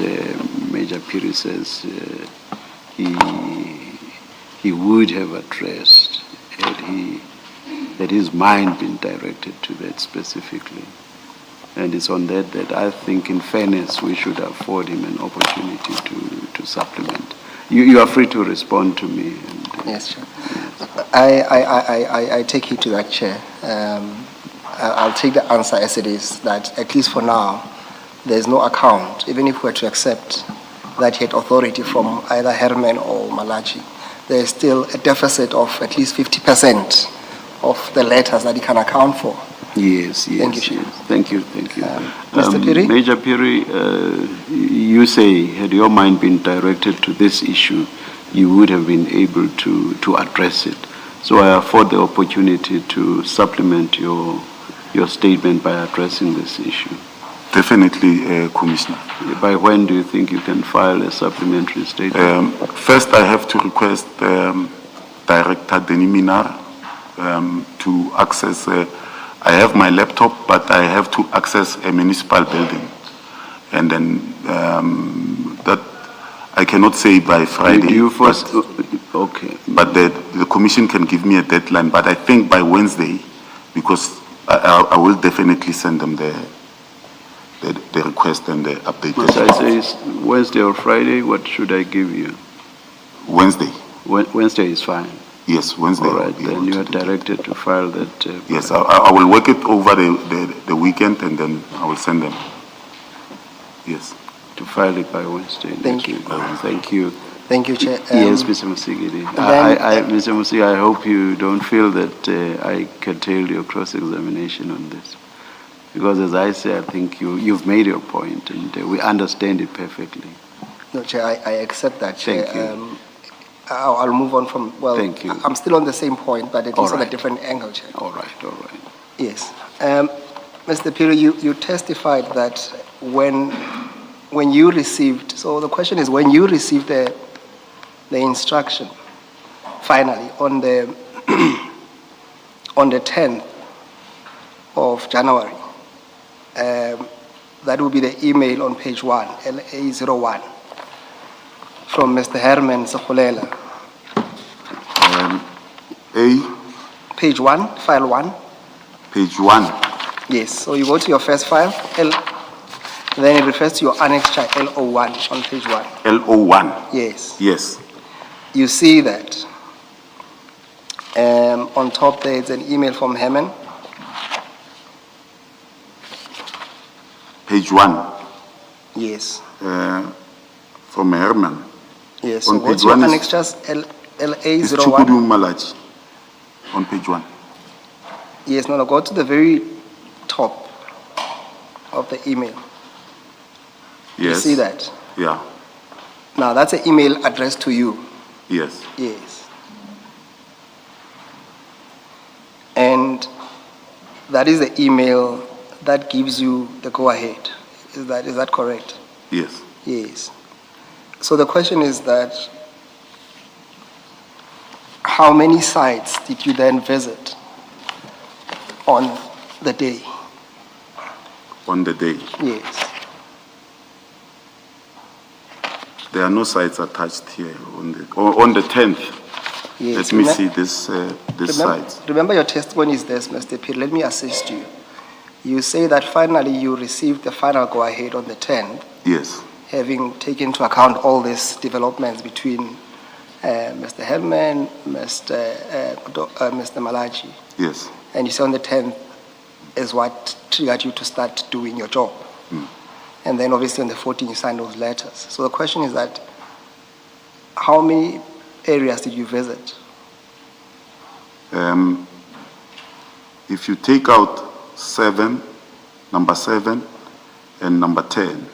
Major Piri says he would have addressed had his mind been directed to that specifically. And it's on that I think, in fairness, we should afford him an opportunity to supplement. You are free to respond to me. Yes, Chair. I take heed to that, Chair. I'll take the answer as it is, that at least for now, there's no account, even if we were to accept that he had authority from either Herman or Malachi. There is still a deficit of at least 50% of the letters that he can account for. Yes. Thank you, Chair. Yes. Thank you. Mr. Piri? Major Piri, you say, had your mind been directed to this issue, you would have been able to address it. So I afford the opportunity to supplement your statement by addressing this issue. Definitely, Commissioner. By when do you think you can file a supplementary statement? First, I have to request Director Denis Minar to access. I have my laptop, but I have to access a municipal building. And then that I cannot say by Friday. Do you first? Okay. But the commission can give me a deadline, but I think by Wednesday, because I will definitely send them the request and the update. Must I say it's Wednesday or Friday? What should I give you? Wednesday. Wednesday is fine. Yes, Wednesday. All right, then you are directed to file that. Yes, I will work it over the weekend, and then I will send them. Yes. To file it by Wednesday. Thank you. Thank you. Thank you, Chair. Yes, Mr. Musigidi. then- Mr. Musigidi, I hope you don't feel that I curtailed your cross-examination on this. Because as I say, I think you've made your point and we understand it perfectly. No, Chair, I accept that, Chair. Thank you. I'll move on from, well, Thank you. I'm still on the same point, but at All least on a right. different angle, Chair. All right. Yes. Mr. Piri, you testified that when you received, so the question is, when you received the instruction, finally, on the on the 10th of January, that will be the email on page 1, LA01, from Mr. Herman Sekhulela. Page 1, file 1. Page 1. Yes, so you go to your first file, then it refers to your annexure L01 on page 1. L01. Yes. Yes. You see that on top there is an email from Herman. Page 1. Yes. From Herman. Yes, On so page what's your 1 is- annexures It's LA01? Chukudu Malachi. On page 1. Yes, no, go to the very top of the email. Yes. You see that? Yeah. Now that's an email addressed to you. Yes. Yes. And that is the email that gives you the go-ahead. Is that correct? Yes. Yes. So the question is that how many sites did you then visit on the day? On the day. Yes. There are no sites attached here on the 10th. Yes. Let me see this sites. Remember your testimony is this, Mr. P. Let me assist you. You say that finally you received the final go-ahead on the 10th, Yes. having taken into account all these developments between Mr. Hellman, Mr. Malachi. Yes. And you say on the 10th is what triggered you to start doing your job. And then obviously on the 14th you signed those letters. So the question is that how many areas did you visit? If you take out number 7 and number 10,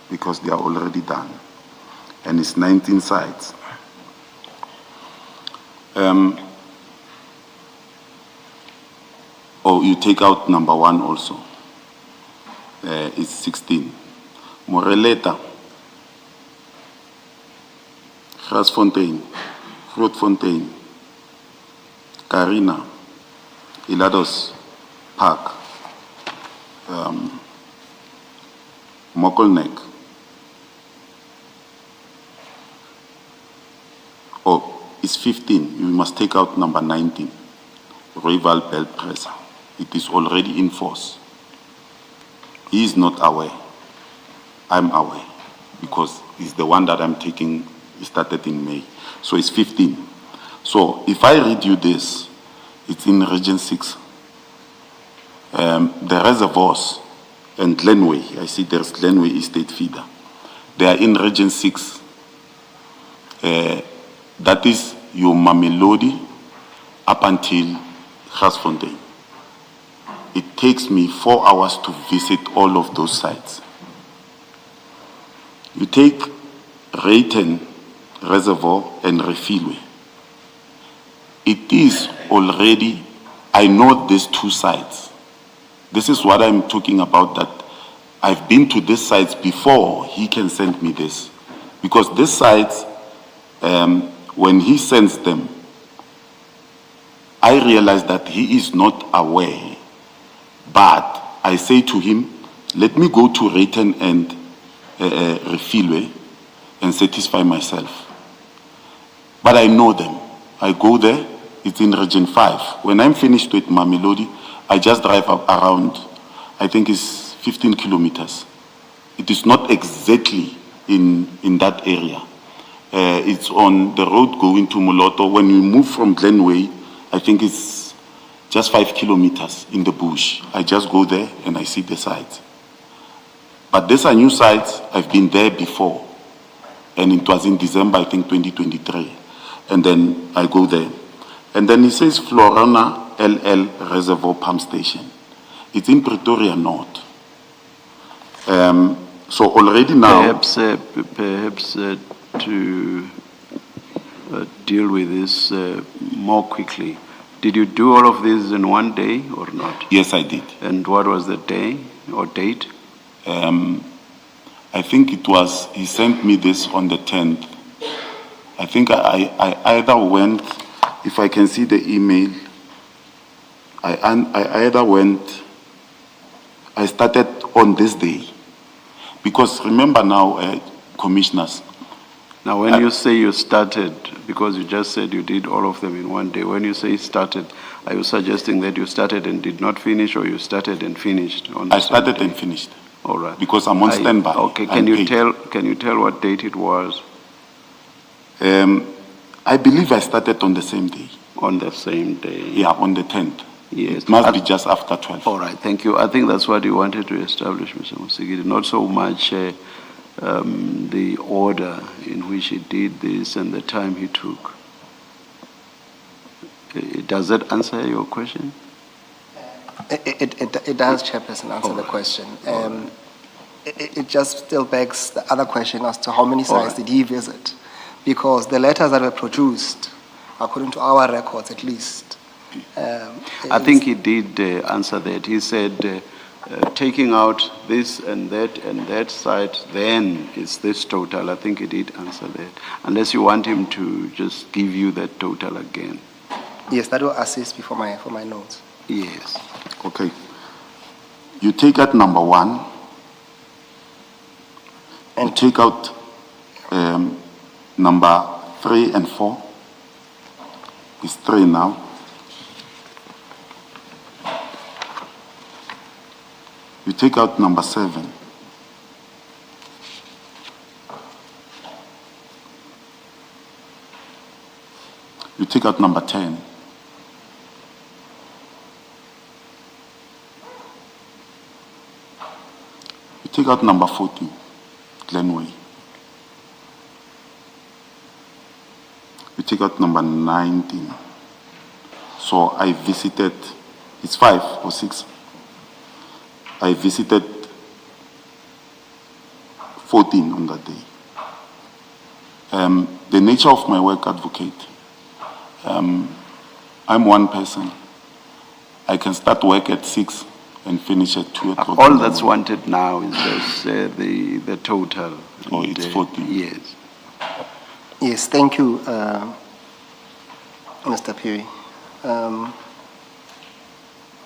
because they are already done, and it's 19 sites. Or you take out number 1 also, it's 16. Moreleta, Grasfontein, Grootfontein, Karina, Ilados Park, Mokelneck. Oh, it's 15. You must take out number 19, Rival Belt Presser. It is already in force. He is not aware. I'm aware because it's the one that I'm taking, started in May. So it's 15. So if I read you this, it's in Region 6. The reservoirs and Glenway, I see there's Glenway Estate Feeder. They are in Region 6. That is your Mamelodi up until Grasfontein. It takes me 4 hours to visit all of those sites. You take Rayton Reservoir and Refilwe. It is already, I know these 2 sites. This is what I'm talking about, that I've been to these sites before he can send me this. Because these sites, when he sends them, I realize that he is not aware. But I say to him, let me go to Rayton and Refilwe and satisfy myself. But I know them. I go there, it's in Region 5. When I'm finished with Mamelodi, I just drive up around, I think it's 15 kilometers. It is not exactly in that area. It's on the road going to Moloto. When you move from Glenway, I think it's just 5 kilometers in the bush. I just go there and I see the sites. But these are new sites, I've been there before. And it was in December, I think, 2023. And then I go there. And then it says Florona LL Reservoir Pump Station. It's in Pretoria North. So already now... Perhaps to deal with this more quickly, did you do all of this in one day or not? Yes, I did. And what was the day or date? I think it was, he sent me this on the 10th. I think I either went, if I can see the email, I either went, I started on this day. Because remember now, commissioners. Now, when you say you started, because you just said you did all of them in one day, when you say started, are you suggesting that you started and did not finish, or you started and finished on the I started same and day? finished. All right. Because I'm on standby. Okay, I'm paid. can you tell what date it was? I believe I started on the same day. On the same day? Yeah, on the 10th. Yes. It must be just after 12. All right, thank you. I think that's what you wanted to establish, Mr. Musigiri, not so much the order in which he did this and the time he took. Does that answer your question? It does, Chairperson, answer the question. It just still begs the other question as to how many sites did he visit? Because the letters that were produced, according to our records at least. I think he did answer that. He said, taking out this and that site, then it's this total. I think he did answer that. Unless you want him to just give you that total again. Yes, that will assist me for my notes. Yes. Okay. You take out number 1. And you take out number 3 and 4. It's 3 now. You take out number 7. You take out number 10. You take out number 14, Glenway. You take out number 19. So I visited, it's 5 or 6. I visited 14 on that day. The nature of my work, advocate, I'm one person. I can start work at 6 and finish at 2 o'clock. All that's wanted now is just the total. Oh, it's 14. Yes. Yes, thank you, Mr. Phiri.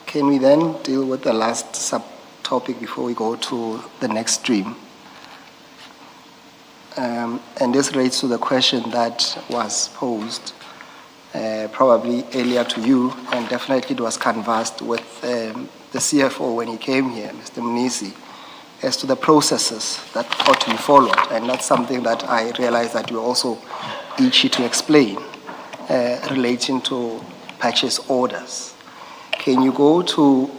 Can we then deal with the last subtopic before we go to the next stream? And this relates to the question that was posed probably earlier to you, and definitely it was canvassed with the CFO when he came here, Mr. Mnisi, as to the processes that ought to be followed. And that's something that I realize that you're also itchy to explain relating to purchase orders. Can you go to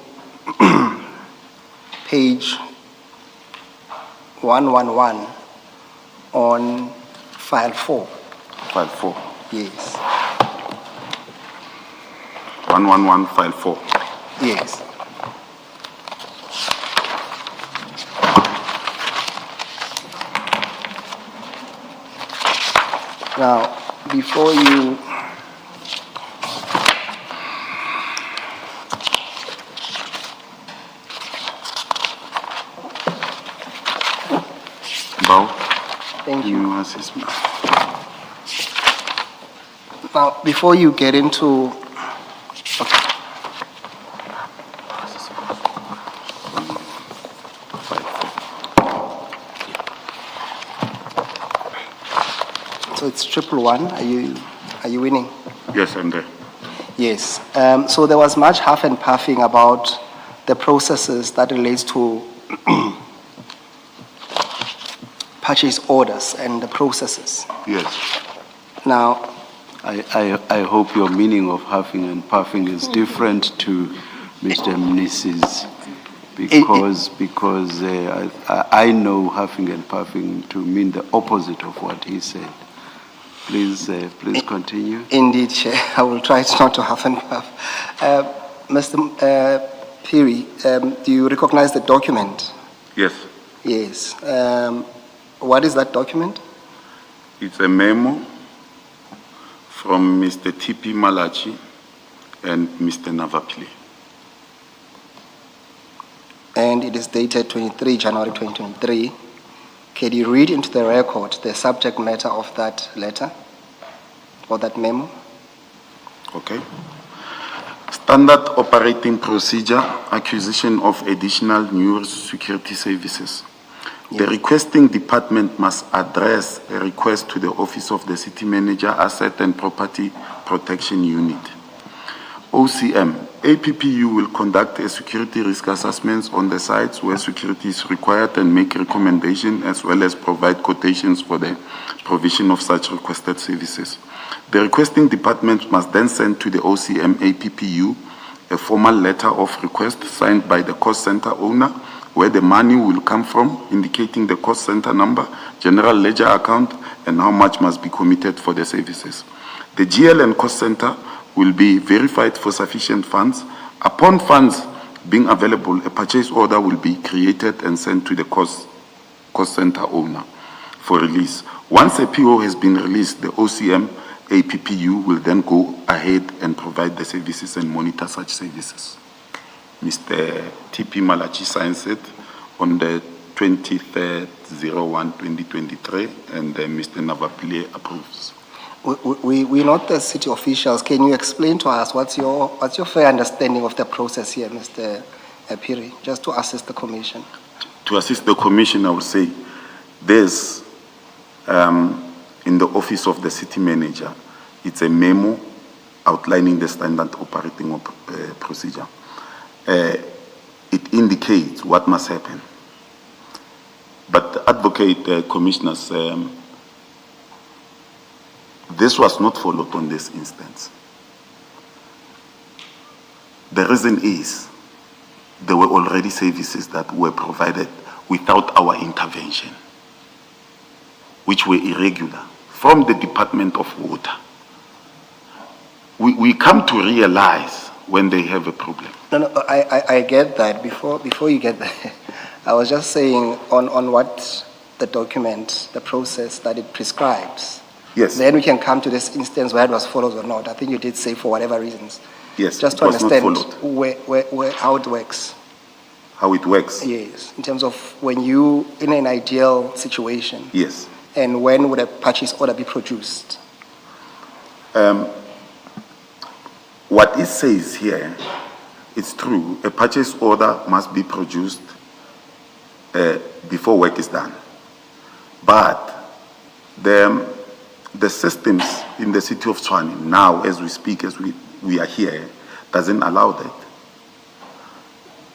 page 111 on file 4? File 4. Yes. 111, file 4. Yes. Now, before you Thank you. Now, before you get into so it's 111. Are you winning? Yes, I'm there. Yes. So there was much huff and puffing about the processes that relates to purchase orders and the processes. Yes. Now, I hope your meaning of huffing and puffing is different to Mr. Mnisi's because I know huffing and puffing to mean the opposite of what he said. Please continue. Indeed, Chair. I will try not to huff and puff. Mr. Phiri, do you recognize the document? Yes, Yes. What is that document? it's a memo from Mr. T.P. Malachi and Mr. Navapile. And it is dated 23 January 2023. Can you read into the record the subject matter of that letter or that memo? Okay. Standard operating procedure, acquisition of additional new security services. The requesting department must address a request to the Office of the City Manager, Asset and Property Protection Unit. OCM, APPU will conduct a security risk assessments on the sites where security is required and make recommendations as well as provide quotations for the provision of such requested services. The requesting department must then send to the OCM APPU a formal letter of request signed by the cost center owner where the money will come from, indicating the cost center number, general ledger account, and how much must be committed for the services. The GL and cost center will be verified for sufficient funds. Upon funds being available, a purchase order will be created and sent to the cost center owner for release. Once a PO has been released, the OCM APPU will then go ahead and provide the services and monitor such services. Mr. T.P. Malachi signs it on the 23rd/01/2023, and Mr. Navapile approves. We're not the city officials. Can you explain to us what's your fair understanding of the process here, Mr. Phiri, just to assist the commission? To assist the commission, I would say there's, in the office of the city manager, it's a memo outlining the standard operating procedure. It indicates what must happen. But advocate commissioners, this was not followed on this instance. The reason is there were already services that were provided without our intervention, which were irregular, from the Department of Water. We come to realize when they have a problem. No, I get that. Before you get there, I was just saying on what the document, the process that it prescribes. Yes. Then we can come to this instance where it was followed or not. I think you did say for whatever reasons. Yes, just it to was not understand followed. how it works. How it works? Yes, in terms of when you, in an ideal situation. Yes. And when would a purchase order be produced? What it says here, it's true, a purchase order must be produced before work is done. But the systems in the city of Tshwane now, as we speak, as we are here, doesn't allow that.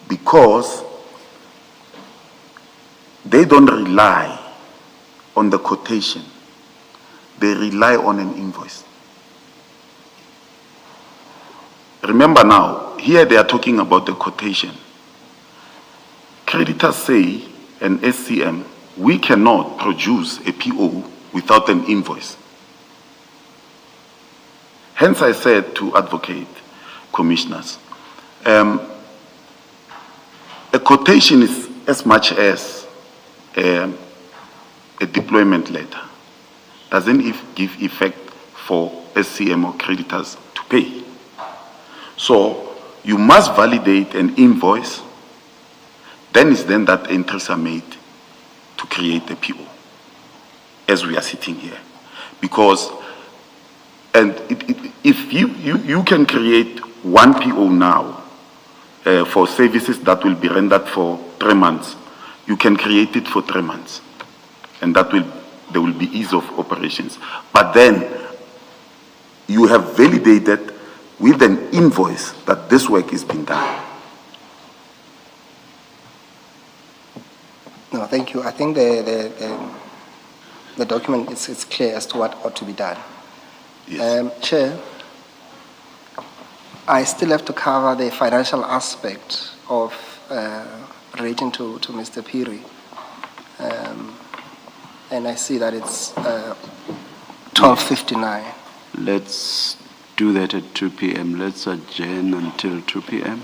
Because they don't rely on the quotation. They rely on an invoice. Remember now, here they are talking about the quotation. Creditors say, and SCM, we cannot produce a PO without an invoice. Hence I said to advocate commissioners, a quotation is as much as a deployment letter. Doesn't give effect for SCM or creditors to pay. So you must validate an invoice, then that entries are made to create a PO, as we are sitting here. Because, if you can create one PO now for services that will be rendered for 3 months, you can create it for 3 months, and there will be ease of operations. But then you have validated with an invoice that this work is being done. No, thank you. I think the document is clear as to what ought to be done. Yes. Chair, I still have to cover the financial aspect of relating to Mr. Piri. And I see that it's 12:59. Let's do that at 2 p.m. Let's adjourn until 2 p.m.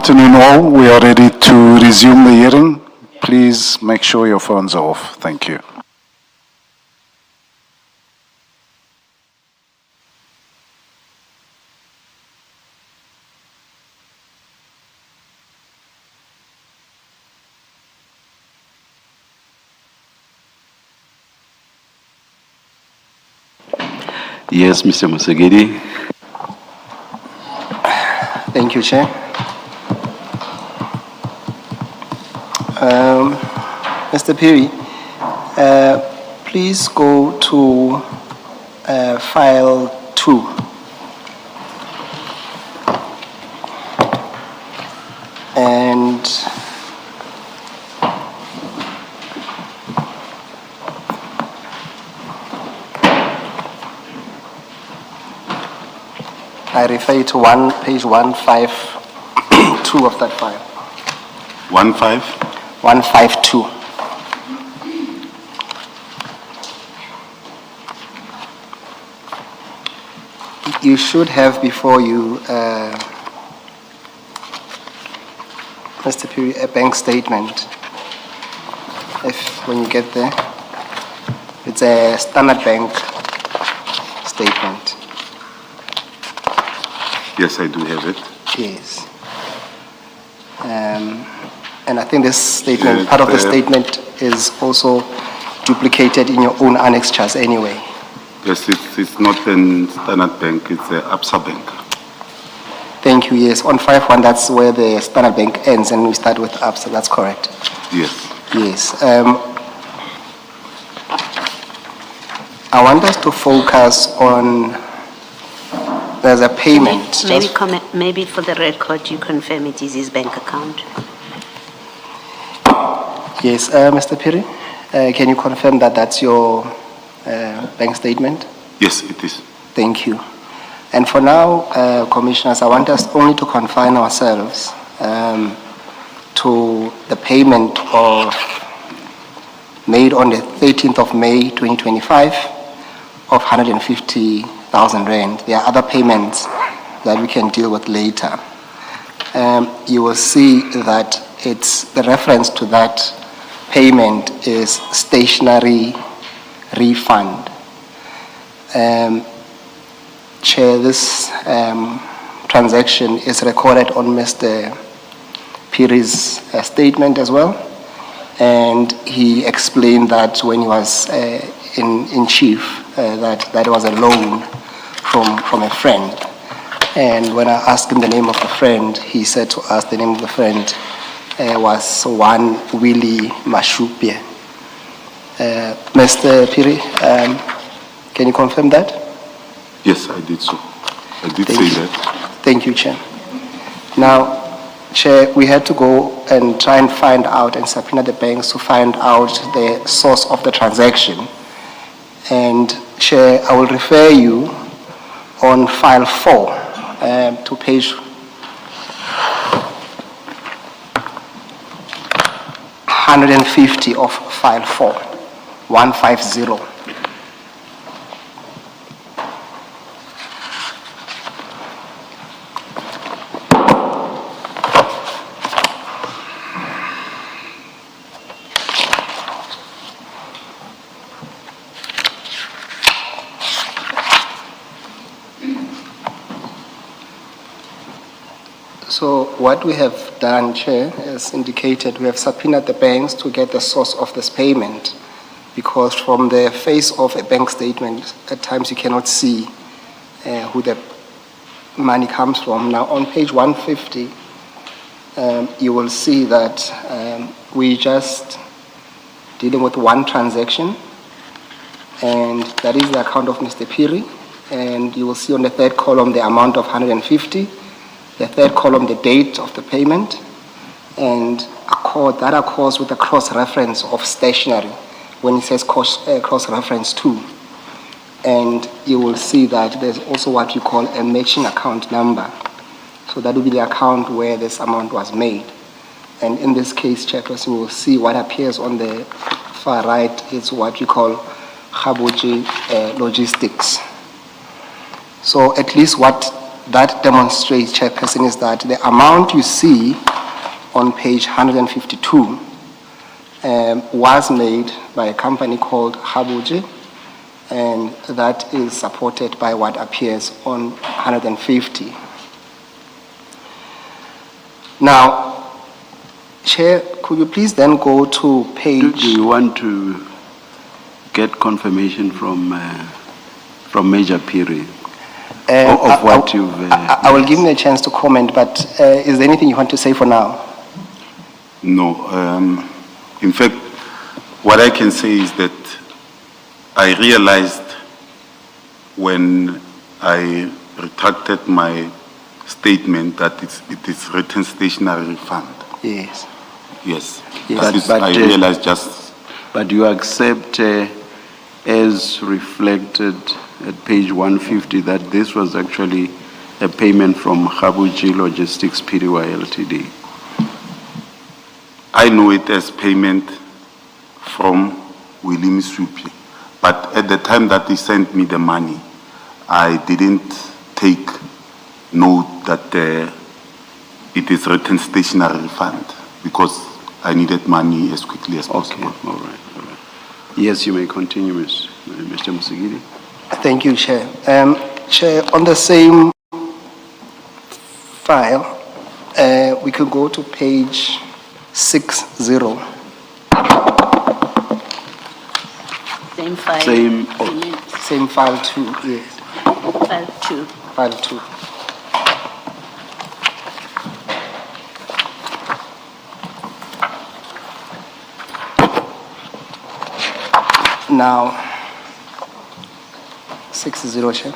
afternoon all. We are ready to resume the hearing. Please make sure your phones are off. Thank you. Yes, Mr. Musegedi. Thank you, Chair. Mr. Phiri, please go to file 2. And I refer you to page 152 of that file. 152. You should have before you, Mr. Phiri, a bank statement. When you get there, it's a Standard Bank statement. Yes, I do have it. Yes. And I think this statement, part of the statement is also duplicated in your own annexures anyway. Yes, it's not a Standard Bank, it's a ABSA Bank. Thank you, yes. On 5.1, that's where the Standard Bank ends and we start with ABSA, that's correct. Yes. Yes. I want us to focus on, there's a payment. Maybe for the record, you confirm it is his bank account. Yes, Mr. Phiri, can you confirm that that's your bank statement? Yes, it is. Thank you. And for now, Commissioners, I want us only to confine ourselves to the payment made on the 13th of May 2025 of 150,000 rand. There are other payments that we can deal with later. You will see that the reference to that payment is stationary refund. Chair, this transaction is recorded on Mr. Phiri's statement as well, and he explained that when he was in chief, that was a loan from a friend. And when I asked him the name of the friend, he said to us the name of the friend was one Willie Mashupie. Mr. Phiri, can you confirm that? Yes, I did so. I did say that. Thank you, Chair. Now, Chair, we had to go and try and find out and subpoena the banks to find out the source of the transaction. And Chair, I will refer you on file 4 to page 150 of file 4, 150. So what we have done, Chair, as indicated, we have subpoenaed the banks to get the source of this payment, because from the face of a bank statement, at times you cannot see who the money comes from. Now on page 150, you will see that we just dealing with one transaction, and that is the account of Mr. Phiri, and you will see on the third column the amount of 150. The third column, the date of the payment, and that accords with the cross-reference of stationery when it says cross-reference to. And you will see that there's also what you call a matching account number. So that will be the account where this amount was made. And in this case, Chairperson, we will see what appears on the far right is what you call Khaboji Logistics. So at least what that demonstrates, Chairperson, is that the amount you see on page 152 was made by a company called Habuji, and that is supported by what appears on 150. Now, Chair, could you please then go to page... Do you want to get confirmation from Major Piri of what you've... I will give him a chance to comment, but is there anything you want to say for now? No. In fact, what I can say is that I realized when I retracted my statement that it is written stationary fund. Yes. Yes. Yes. That is, But, I realized just... But you accept as reflected at page 150 that this was actually a payment from Habuji Logistics Pty Ltd. I know it as payment from William Supi, but at the time that he sent me the money, I didn't take note that it is written stationary fund because I needed money as quickly as possible. Okay, all right. Yes, you may continue, Mr. Musigiri. Thank you, Chair. Chair, on the same file, we could go to page 60. Same file. Same, Same file too, yes. File 2. File 2. Now, 60, Chair.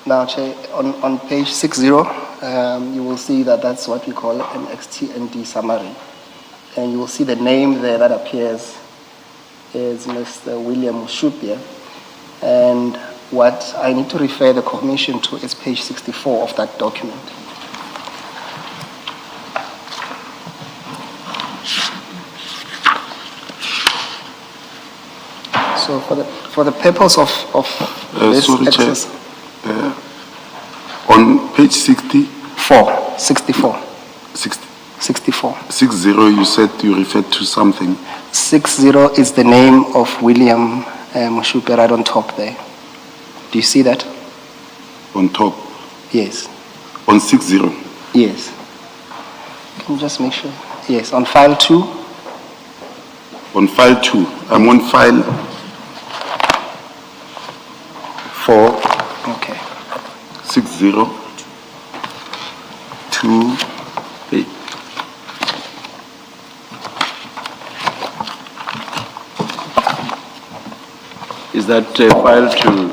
Now, Chair, on page 60, you will see that that's what we call an XT&D summary. And you will see the name there that appears is Mr. William Shupia. And what I need to refer the Commission to is page 64 of that document. So for the purpose of this sorry, Chair. exercise... On page 64, 64. 60, you said you referred to something. 60 is the name of William Mushupe right on top there. Do you see that? On top. Yes. On 60. Yes. Can you just make sure? Yes, on file 2. On file 2. I'm on file 4. Okay. 60. 2. 8. is that file 2?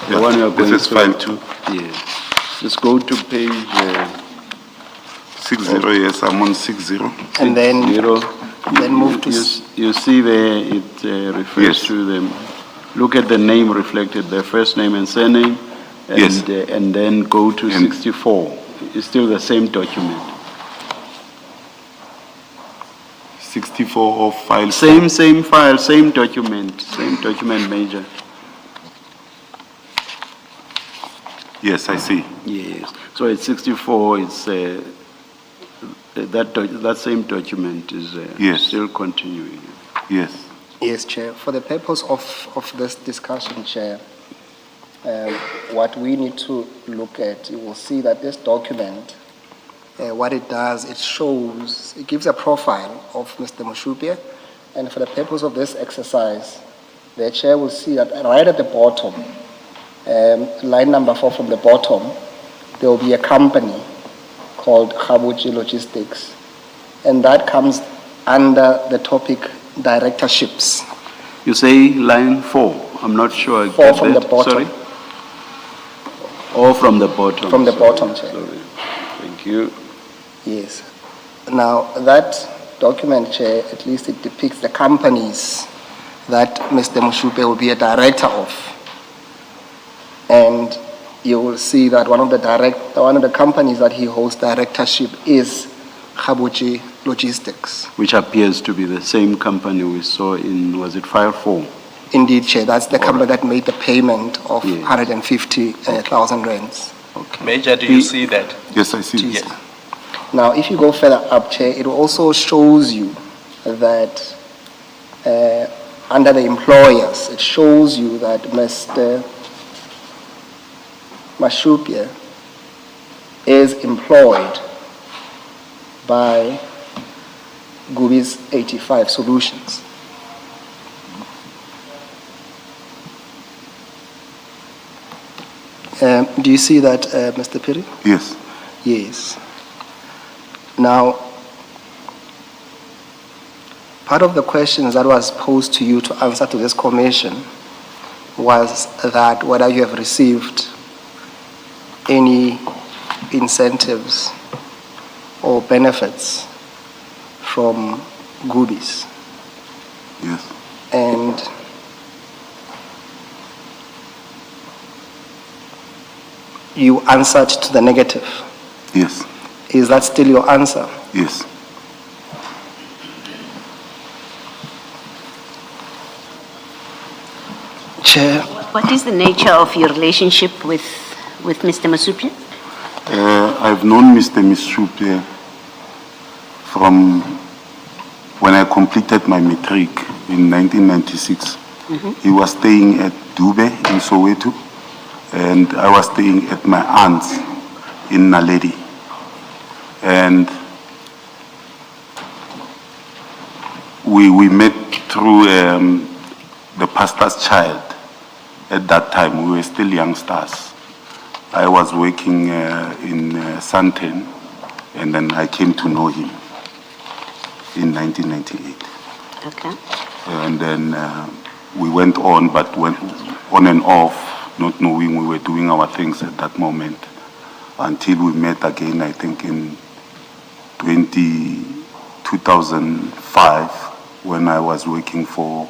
The Yeah, one you are going this is through? file 2. Yes. Just go to page 60, yes, I'm on 60. And then 0. then move to... You see there, it refers Yes. to them. Look at the name reflected, the first name and surname, and, Yes. And then go to And- 64. It's still the same document. 64 of file. Same file, same document, Major. Yes, I see. Yes. So at 64, it's that same document is Yes. still continuing. Yes. Yes, Chair. For the purpose of this discussion, Chair, what we need to look at, you will see that this document, what it does, it gives a profile of Mr. Mushupia, and for the purpose of this exercise, the Chair will see that right at the bottom, line number 4 from the bottom, there will be a company called Habuji Logistics, and that comes under the topic directorships. You say line 4. I'm not sure. I 4 get from that. the bottom. Sorry. Or from the bottom. From the Sorry, bottom, Chair. Sorry. Thank you. Yes. Now, that document, Chair, at least it depicts the companies that Mr. Mushupe will be a director of. And you will see that one of the companies that he holds directorship is Khabuchi Logistics. Which appears to be the same company we saw in, was it File 4? Indeed, Chair, that's the company that made the payment of Yes. 150,000 rands. Okay. Major, do you see that? Yes, I see. Yes. Now, if you go further up, Chair, it also shows you that under the employers, it shows you that Mr. Mashupia is employed by Gubi's 85 Solutions. Do you see that, Mr. Piri? Yes. Yes. Now, part of the questions that was posed to you to answer to this commission was that whether you have received any incentives or benefits from Gubis. Yes. And you answered to the negative. Yes. Is that still your answer? Yes. Chair, What is the nature of your relationship with Mr. Masupia? I've known Mr. Misupe from when I completed my matric in 1996. He was staying at Dube in Soweto, and I was staying at my aunt's in Naledi. And we met through the pastor's child. At that time, we were still youngsters. I was working in Santen, and then I came to know him in 1998. Okay. And then we went on, but went on and off, not knowing we were doing our things at that moment, until we met again, I think in 2005, when I was working for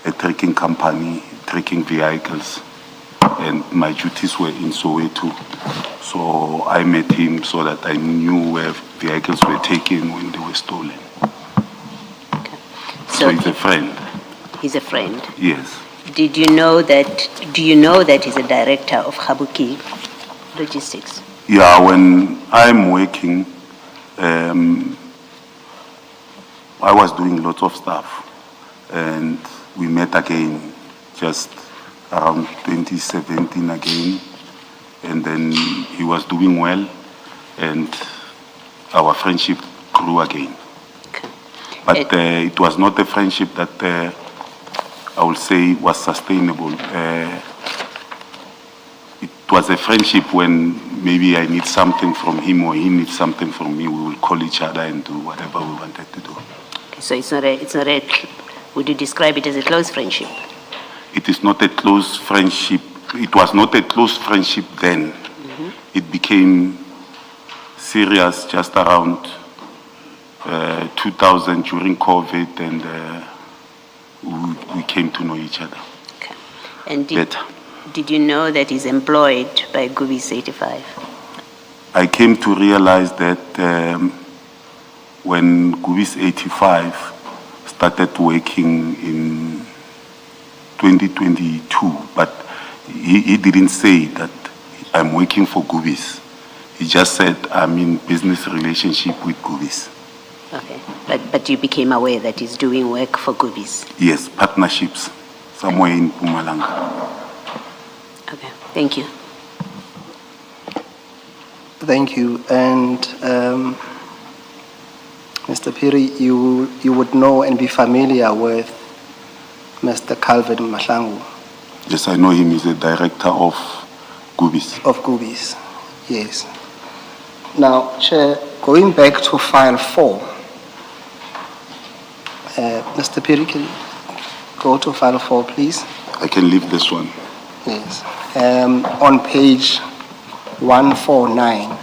a trekking company, trekking vehicles, and my duties were in Soweto. So I met him so that I knew where vehicles were taken when they were stolen. Okay. So he's a friend. He's a friend. Yes. Do you know that he's a director of Khabuki Logistics? Yeah, when I'm working, I was doing lots of stuff, and we met again just around 2017 again, and then he was doing well, and our friendship grew again. Okay. But it was not a friendship that I would say was sustainable. It was a friendship when maybe I need something from him or he needs something from me. We will call each other and do whatever we wanted to do. Okay, so it's not a, would you describe it as a close friendship? It is not a close friendship. It was not a close friendship then. It became serious just around 2000 during COVID, and we came to know each other Okay. And better. did you know that he's employed by Gubi's 85? I came to realize that when Gubis 85 started working in 2022, but he didn't say that I'm working for Gubis. He just said I'm in business relationship with Gubis. Okay. But you became aware that he's doing work for Gubi's? Yes, partnerships somewhere in Pumalanga. Okay. Thank you. thank you. And Mr. Piri, you would know and be familiar with Mr. Calvin Mahlangu Yes, I know him. He's a director of Gubis. of Gubis. Yes. Now, Chair, going back to file 4, Mr. Piri, can you go to file 4, please? I can leave this one. Yes. On page 149.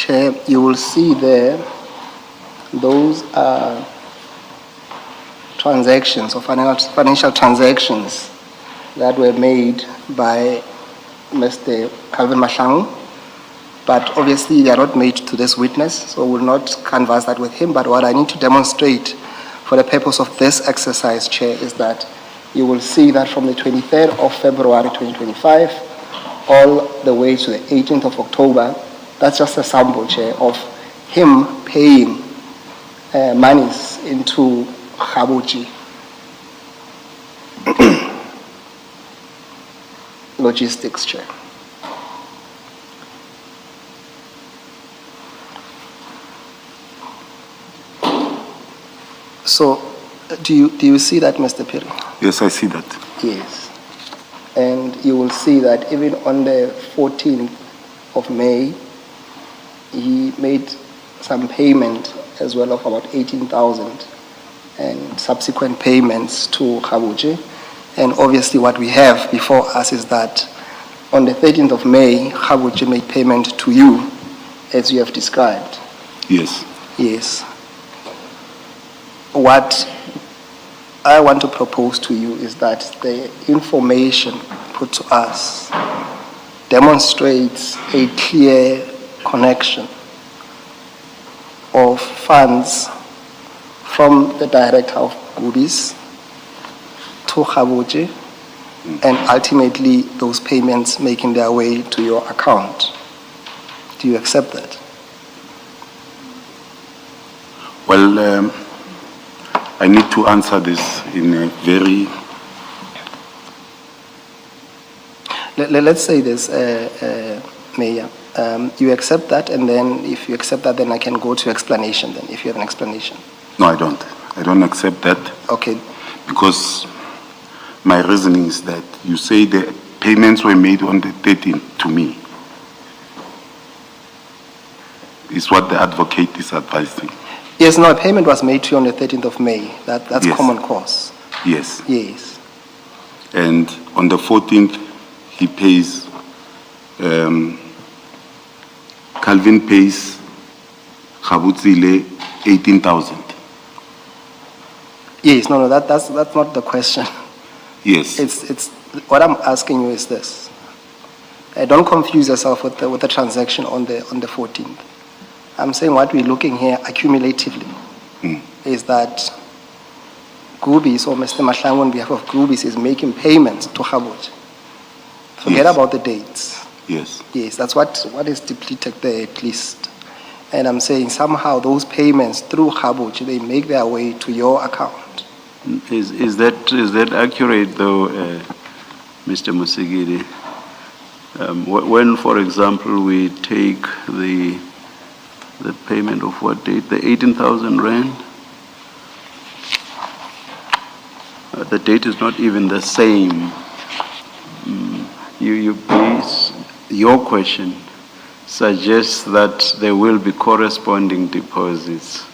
Chair, you will see there, those are transactions or financial transactions that were made by Mr. Calvin Mahlangu, but obviously they are not made to this witness, so we'll not canvass that with him. But what I need to demonstrate for the purpose of this exercise, Chair, is that you will see that from the 23rd of February 2025 all the way to the 18th of October, that's just a sample, Chair, of him paying monies into Khabuchi Logistics, Chair. So, do you see that, Mr. Piri? Yes, I see that. Yes. And you will see that even on the 14th of May, he made some payment as well of about 18,000 and subsequent payments to Khabuchi. And obviously what we have before us is that on the 13th of May, Khabuchi made payment to you as you have described. Yes. Yes. What I want to propose to you is that the information put to us demonstrates a clear connection of funds from the director of Gubis to Khabuchi, and ultimately those payments making their way to your account. Do you accept that? Well, I need to answer this in a very... Let's say this, Mayor. You accept that, and then if you accept that, then I can go to explanation then, if you have an explanation. No, I don't. I don't accept that. Okay. Because my reasoning is that you say the payments were made on the 13th to me. Is what the advocate is advising. Yes, no, a payment was made to you on the 13th of May. That's Yes. common course. Yes. Yes. And on the 14th, he pays, Calvin pays Khabutsile 18,000. Yes, no, that's not the question. Yes. It's what I'm asking you is this. Don't confuse yourself with the transaction on the 14th. I'm saying what we're looking here accumulatively is that Gubis or Mr. Mahlangu on behalf of Gubis is making payments to Khabuchi. Forget Yes. about the dates. Yes. Yes, that's what is depleted there at least. And I'm saying somehow those payments through Khabuchi, they make their way to your account. Is that accurate though, Mr. Musigiri? When, for example, we take the payment of what date? The 18,000 rand? The date is not even the same. Your question suggests that there will be corresponding deposits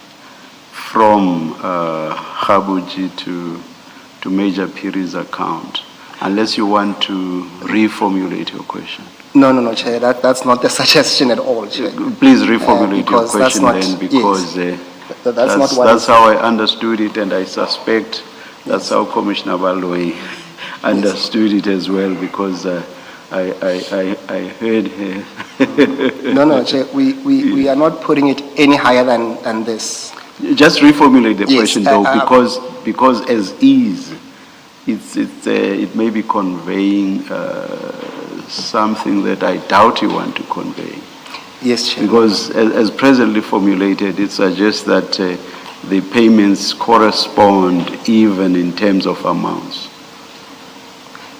from Khabuchi to Major Piri's account, unless you want to reformulate your question. No, Chair, that's not the suggestion at all, Chair. Please reformulate your because that's question not- then, because yes. That's not what that's how I understood it, and I suspect that's how Commissioner Balway understood it as well, because I heard her. No, Chair, we are not putting it any higher than this. Just reformulate the Yes, question though, because as is, it may be conveying something that I doubt you want to convey. Yes, Chair. Because as presently formulated, it suggests that the payments correspond even in terms of amounts.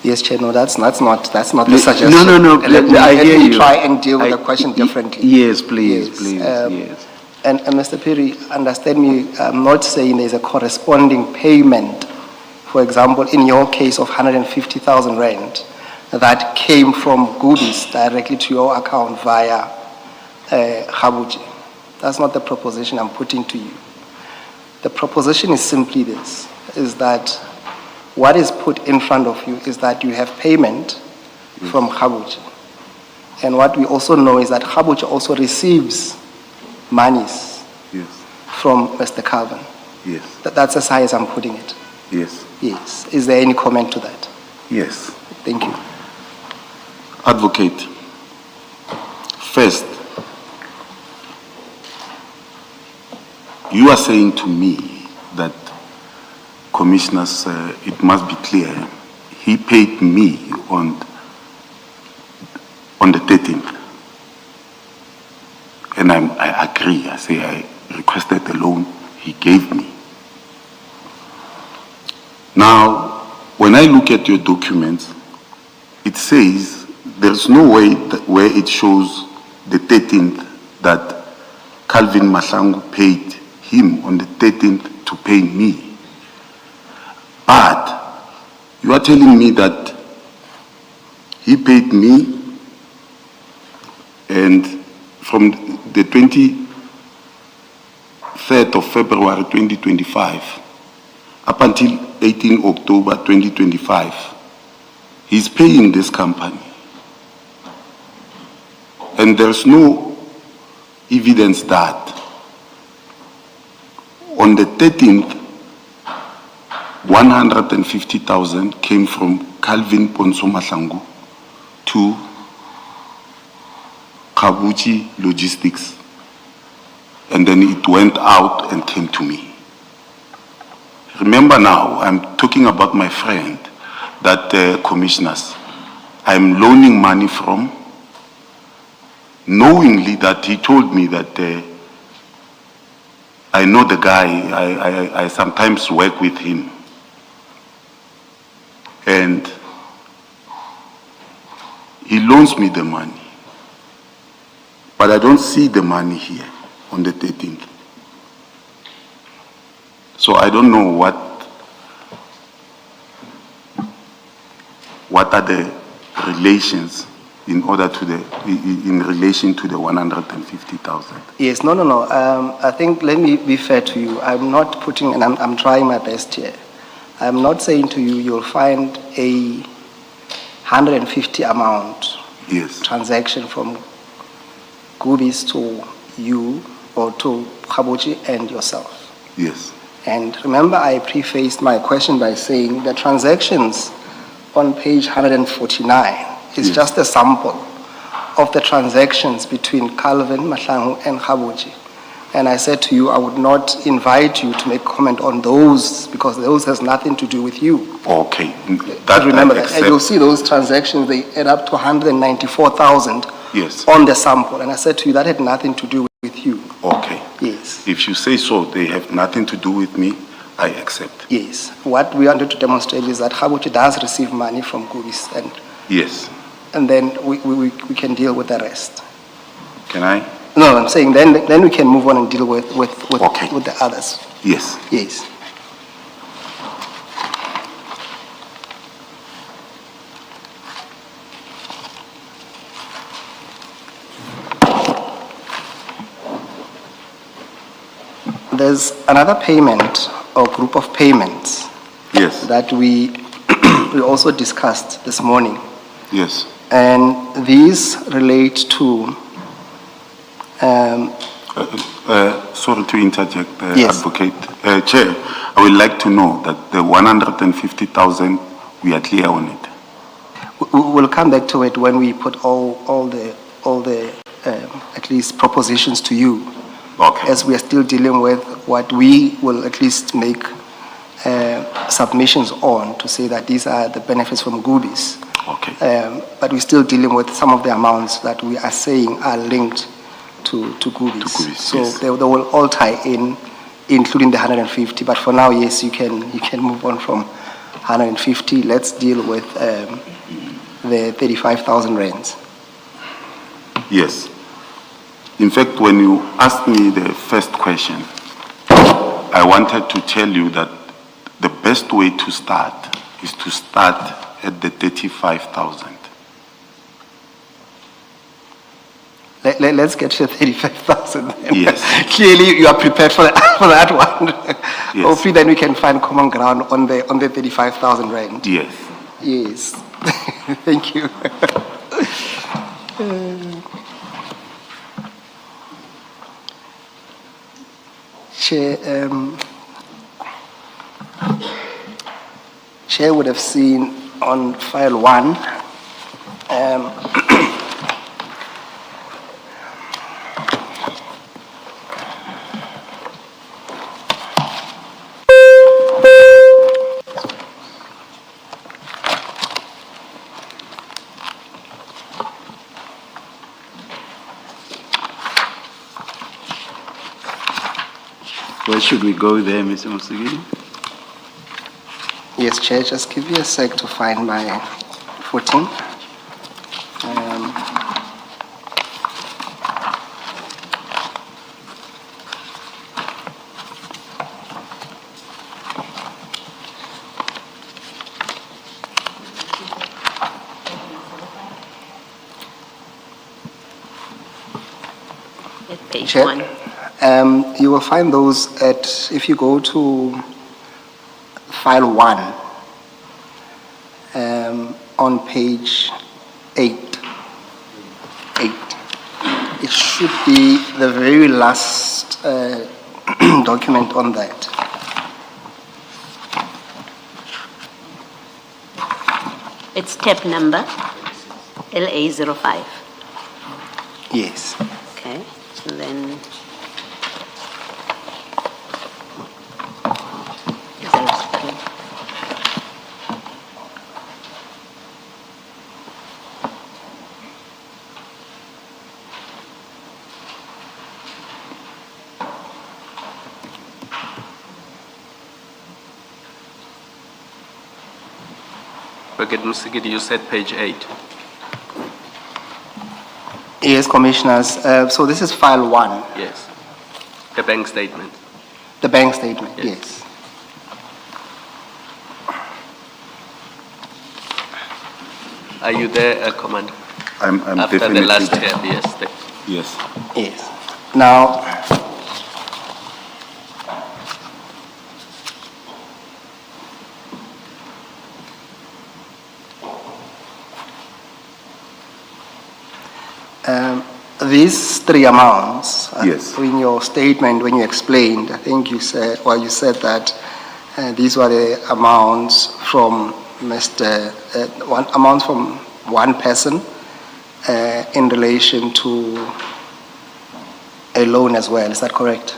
Yes, Chair, no, that's not the suggestion. No, Let me I hear you. try and deal with the question differently. Yes, please, Yes, please, yes. And Mr. Piri, understand me, I'm not saying there's a corresponding payment, for example, in your case of 150,000 rand, that came from Gubis directly to your account via Khabuchi. That's not the proposition I'm putting to you. The proposition is simply this, is that what is put in front of you is that you have payment from Khabuchi. And what we also know is that Khabuchi also receives monies Yes. from Mr. Calvin. Yes. That's as high as I'm putting it. Yes. Yes. Is there any comment to that? Yes. Thank you. Advocate, first, you are saying to me that, commissioners, it must be clear, he paid me on the 13th. And I agree. I say I requested the loan he gave me. Now, when I look at your documents, it says there's no way that where it shows the 13th that Calvin Mahlangu paid him on the 13th to pay me. But you are telling me that he paid me, and from the 23rd of February 2025 up until 18 October 2025, he's paying this company. And there's no evidence that on the 13th, 150,000 came from Calvin Ponso Mahlangu to Kabuchi Logistics, and then it went out and came to me. Remember now, I'm talking about my friend that commissioners, I'm loaning money from, knowingly that he told me that I know the guy, I sometimes work with him. And he loans me the money. But I don't see the money here on the 13th. So I don't know what are the relations in relation to the 150,000. Yes, no. I think, let me be fair to you. I'm not putting, and I'm trying my best here. I'm not saying to you, you'll find a 150 amount Yes. transaction from Gubis to you or to Kabuchi and yourself. Yes. And remember, I prefaced my question by saying the transactions on page 149 is Yes. just a sample of the transactions between Calvin Mahlangu and Kabuchi. And I said to you, I would not invite you to make comment on those because those has nothing to do with you. Okay. But remember I that. And you'll see those transactions, they add up to 194,000 Yes. on the sample. And I said to you, that had nothing to do with you. Okay. Yes. If you say so, they have nothing to do with me, I accept. Yes. What we wanted to demonstrate is that Kabuchi does receive money from Gubis, Yes. and then we can deal with the rest. Can I? No, I'm saying then we can move on and deal with Okay. with the others. Yes. Yes. There's another payment or group of payments Yes. that we we also discussed this morning. Yes. And these relate to, Sorry to interject, Yes. Advocate. Chair, I would like to know that the 150,000, we are clear on it. we'll come back to it when we put all the at least propositions to you, Okay. as we are still dealing with what we will at least make submissions on to say that these are the benefits from Gubis. Okay. But we're still dealing with some of the amounts that we are saying are linked to Gubis. To Gubis, So yes. they will all tie in, including the 150. But for now, yes, you can move on from 150. Let's deal with the 35,000 rands. Yes. In fact, when you asked me the first question, I wanted to tell you that the best way to start is to start at the 35,000. Let's get to 35,000 then. Yes. Clearly, you are prepared for that one. Yes. Hopefully, then we can find common ground on the 35,000 rand. Yes. Yes. Thank you. Chair, Chair would have seen on file 1, Where should we go there, Mr. Musigidi? yes, Chair, just give me a sec to find my footing. At page Chair, 1. you will find those at, if you go to file 1, on page 8. It should be the very last document on that. It's tab number LA05. Yes. Okay, and then. 03. Brigadier Musigidi, you said page 8. Yes, Commissioners. So this is file 1, Yes. The bank statement. the bank statement, Yes. yes. Are you there, Commander? I'm After the definitely last there. tab, yes. Yes. Yes. Now, these 3 amounts, Yes. in your statement, when you explained, I think you said, well, you said that these were the amounts from amounts from one person in relation to a loan as well. Is that correct?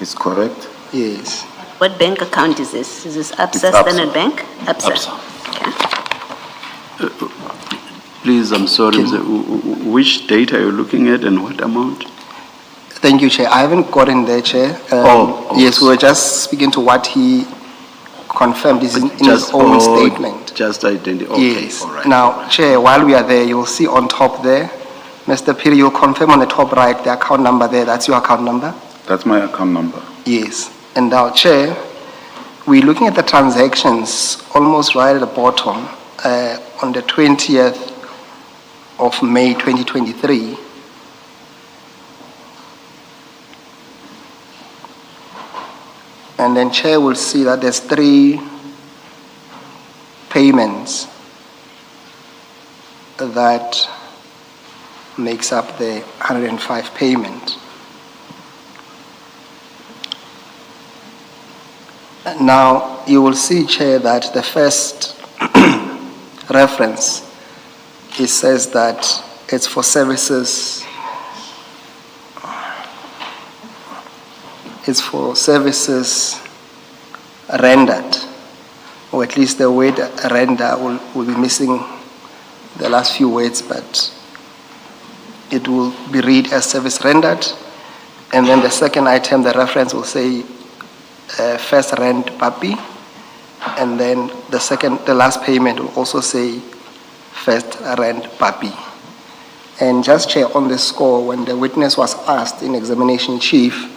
It's correct? Yes. What bank account is this? Is this It's ABSA ABSA. Standard Bank? ABSA. ABSA. Okay. Please, I'm sorry, Mr. Which date are you looking at and what amount? Thank you, Chair. I haven't gotten there, Chair. Yes, we were just speaking to what he confirmed is in his own statement. Just identity, okay, Yes. all right. Now, Chair, while we are there, you'll see on top there, Mr. Piri, you'll confirm on the top right the account number there. That's your account number? That's my account number. Yes. And now, Chair, we're looking at the transactions almost right at the bottom on the 20th of May 2023. And then Chair will see that there's 3 payments that makes up the 105 payment. Now, you will see, Chair, that the first reference, it says that it's for services, rendered, or at least the word render will be missing the last few words, but it will be read as service rendered. And then the second item, the reference will say first rent papi, and then the last payment will also say first rent papi. And just Chair, on the score, when the witness was asked in examination chief,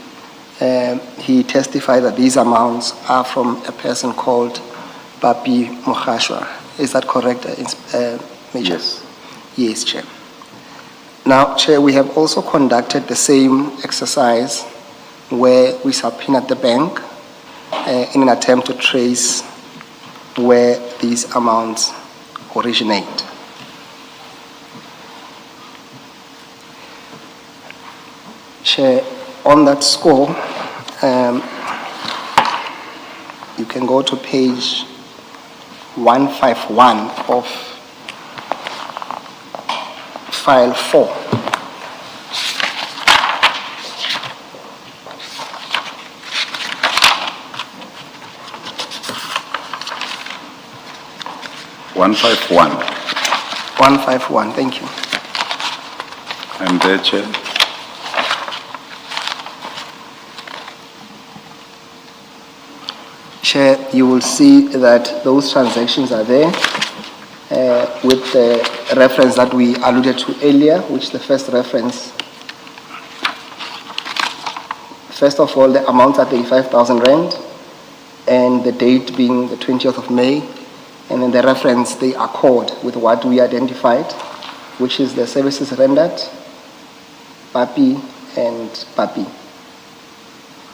he testified that these amounts are from a person called Papi Mukhashwa. Is that correct, Major? Yes. Yes, Chair. Now, Chair, we have also conducted the same exercise where we subpoenaed the bank in an attempt to trace where these amounts originate. Chair, on that score, go to page 151 of file 4. One five one. 151, thank you. I'm there, Chair. Chair, you will see that those transactions are there with the reference that we alluded to earlier, which the first reference. First of all, the amounts are 35,000 rand, and the date being the 20th of May, and then the reference they accord with what we identified, which is the services rendered, PAPI and PAPI.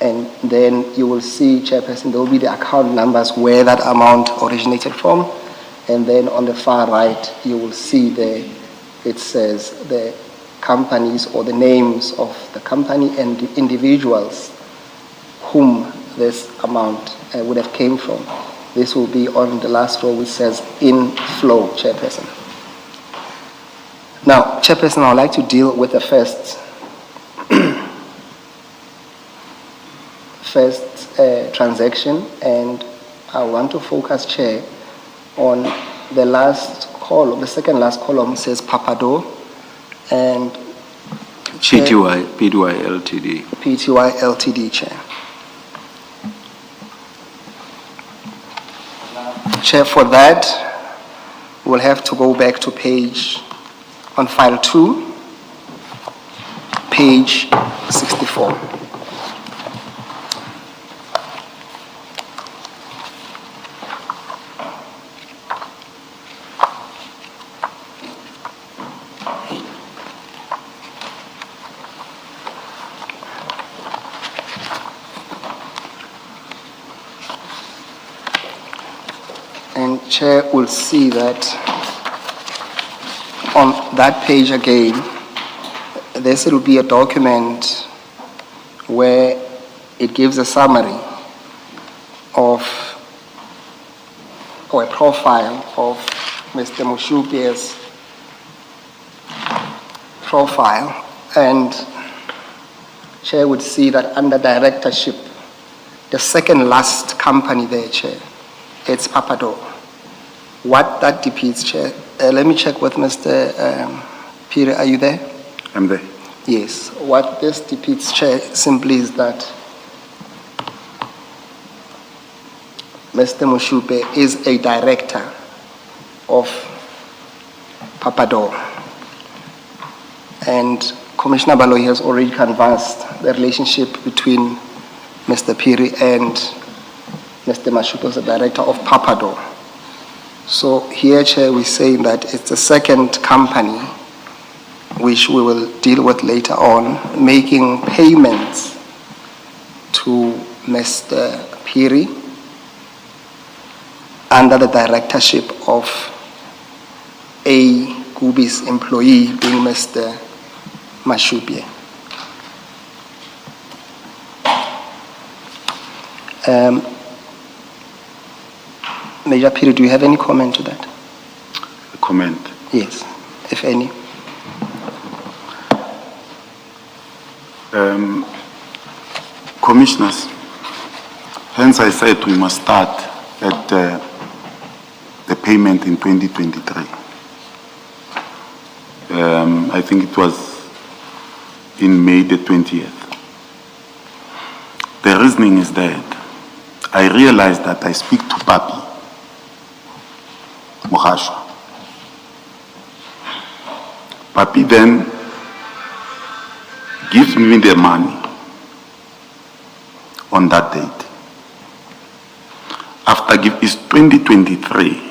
And then you will see, Chairperson, there will be the account numbers where that amount originated from. And then on the far right, you will see it says the companies or the names of the company and the individuals whom this amount would have came from. This will be on the last row, which says inflow, Chairperson. Now, Chairperson, I would like to deal with the first transaction, and I want to focus, Chair, on the last column. The second last column says Papado and PTY Ltd. PTY Ltd, Chair. Chair, for that, we'll have to go back to page, on file 2, page 64. And Chair will see that on that page again, this will be a document where it gives a summary of, or a profile of Mr. Mushupia's profile. And Chair would see that under directorship, the second last company there, Chair, it's Papado. What that depicts, Chair, let me check with Mr. Peter, are you there? I'm there. Yes. What this depicts, Chair, simply is that Mr. Mushupe is a director of Papado. And Commissioner Baloyi has already canvassed the relationship between Mr. Piri and Mr. Mashupe as the director of Papado. So here, Chair, we're saying that it's the second company, which we will deal with later on, making payments to Mr. Piri under the directorship of a Gubi's employee, being Mr. Mashupe. Major Piri, do you have any comment to that? A comment? Yes, if any. Commissioners, hence I said we must start at the payment in 2023. I think it was in May the 20th. The reasoning is that I realized that I speak to Papi Mohasho. Papi then gives me the money on that date. It's 2023.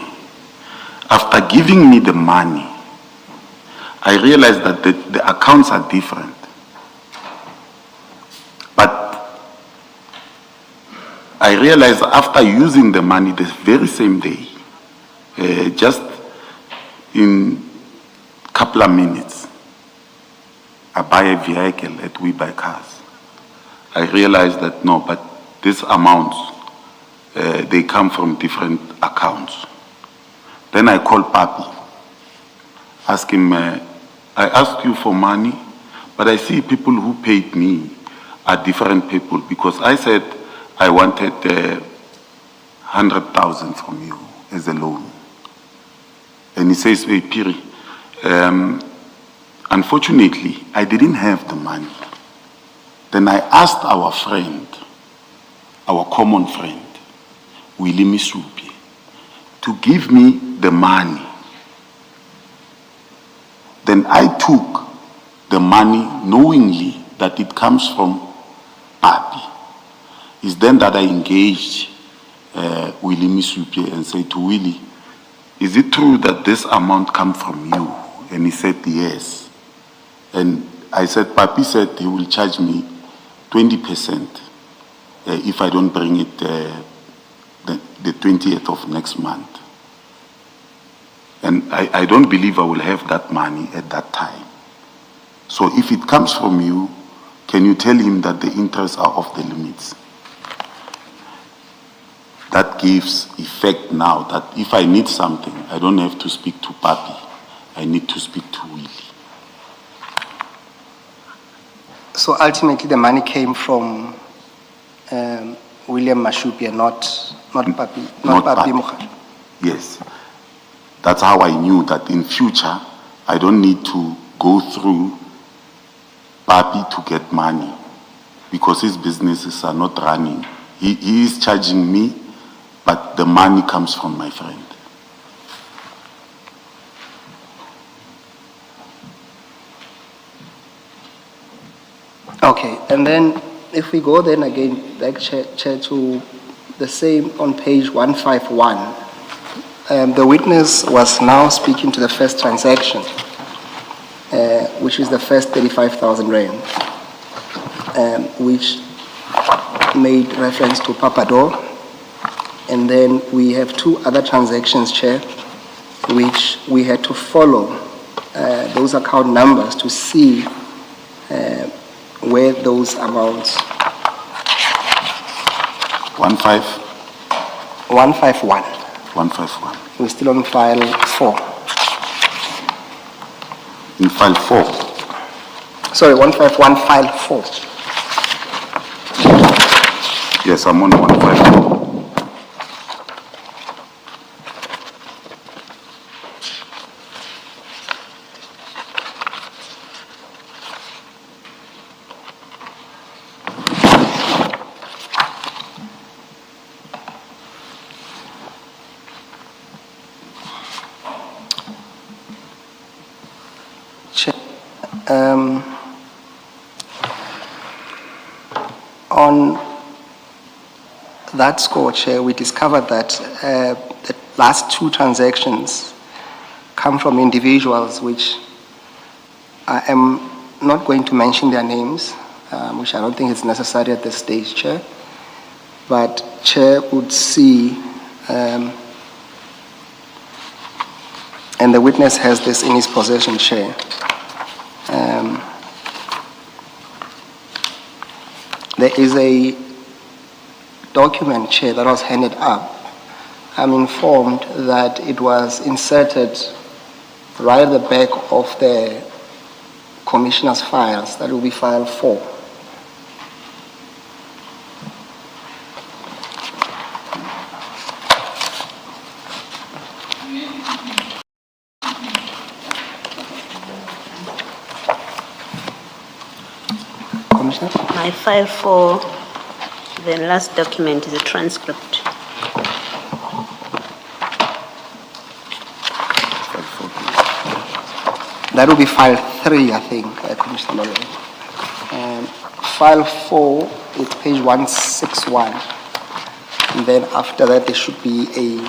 After giving me the money, I realized that the accounts are different. But I realized after using the money the very same day, just in a couple of minutes, I buy a vehicle at We Buy Cars. I realized that no, but these amounts they come from different accounts. Then I called Papi, ask him, I asked you for money, but I see people who paid me are different people, because I said I wanted 100,000 from you as a loan. And he says, hey, Piri, unfortunately, I didn't have the money. Then I asked our friend, our common friend, Willie Misupi, to give me the money. Then I took the money knowingly that it comes from Papi. It's then that I engaged Willie Misupi and said to Willie, is it true that this amount comes from you? And he said, yes. And I said, Papi said he will charge me 20% if I don't bring it the 20th of next month. And I don't believe I will have that money at that time. So if it comes from you, can you tell him that the interests are off the limits? That gives effect now that if I need something, I don't have to speak to Papi. I need to speak to Willie. So ultimately, the money came from William Mashupia, not Papi, not Papi Mukharu. Yes. That's how I knew that in future, I don't need to go through Papi to get money, because his businesses are not running. He is charging me, but the money comes from my friend. Okay, and then if we go then again, back, Chair, to the same on page 151, the witness was now speaking to the first transaction, which is the first 35,000 rand, which made reference to Papador. And then we have two other transactions, Chair, which we had to follow those account numbers to see where those amounts. 151. 151. We're still on file 4. In file 4. Sorry, 151, file 4. Yes, I'm on 154. On that score, Chair, we discovered that the last two transactions come from individuals which I am not going to mention their names, which I don't think is necessary at this stage, Chair. But Chair would see, and the witness has this in his possession, Chair. There is a document, Chair, that was handed up. I'm informed that it was inserted right at the back of the commissioner's files. That will be file 4. Commissioner? My file 4, the last document is a transcript. That will be file 3, I think, Commissioner Malone. File 4 is page 161. And then after that, there should be a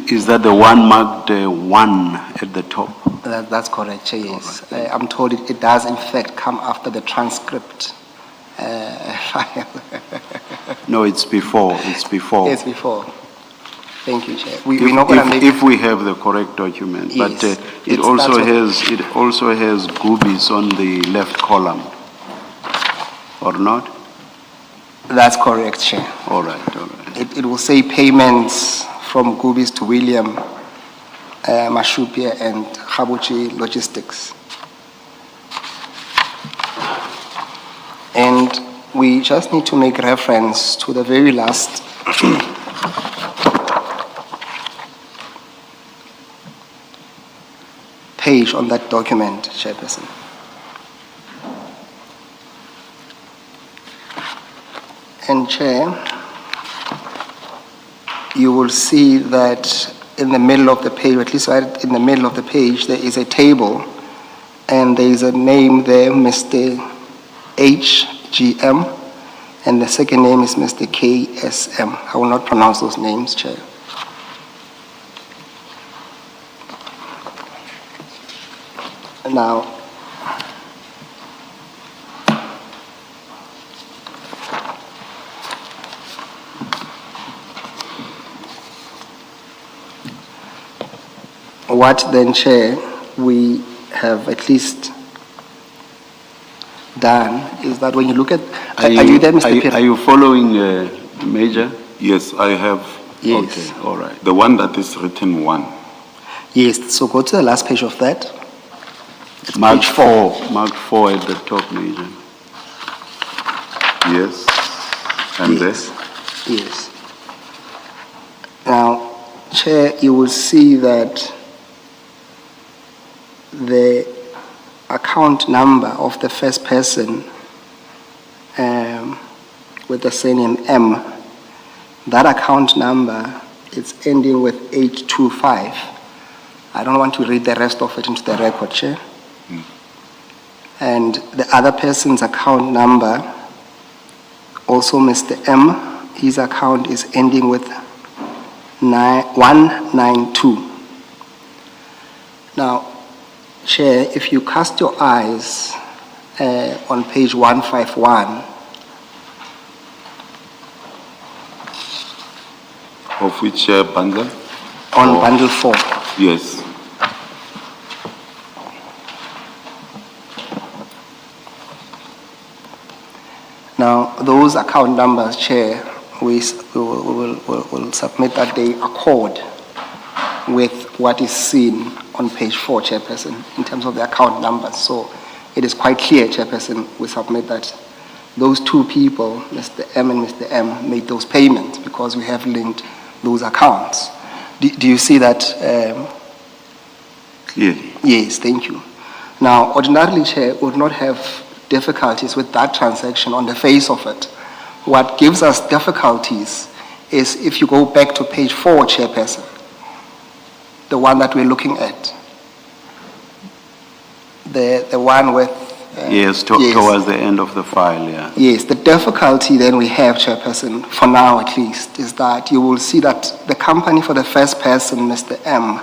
Is that the one marked 1 at the top? That's correct, Chair, yes. I'm told it does in fact come after the transcript file. No, it's before, it's before. Yes, before. Thank you, Chair. We're not going to make... If we have the correct document, but Yes, it also has Goobies on the left column, or not? That's correct, Chair. All right, all right. It will say payments from Goobies to William Mashupia and Khabuchi Logistics. And we just need to make reference to the very last page on that document, Chairperson. And Chair, you will see that in the middle of the page, or at least right in the middle of the page, there is a table, and there is a name there, Mr. HGM, and the second name is Mr. KSM. I will not pronounce those names, Chair. Now, what then, Chair, we have at least done is that when you look at... Are you there, Mr. Piri? Are you following, Major? Yes, I have. Yes. Okay, all right. The one that is written 1. Yes, so go to the last page of that. Mark Page 4. 4, Mark 4 at the top, Major. Yes. And Yes. Yes. Now, Chair, you will see that the account number of the first person with the surname M, that account number is ending with 825. I don't want to read the rest of it into the record, Chair. And the other person's account number, also Mr. M, his account is ending with 192. Now, Chair, if you cast your eyes on page 151, of which bundle? on bundle 4, Yes. now those account numbers, Chair, we will submit that they accord with what is seen on page 4, Chairperson, in terms of the account numbers. So it is quite clear, Chairperson, we submit that those two people, Mr. M and Mr. M, made those payments because we have linked those accounts. Do you see that? Clearly. Yes, thank you. Now, ordinarily, Chair, would not have difficulties with that transaction on the face of it. What gives us difficulties is if you go back to page 4, Chairperson, the one that we're looking at, the one with... Yes, towards the end of the file, yeah. Yes, the difficulty then we have, Chairperson, for now at least, is that you will see that the company for the first person, Mr. M,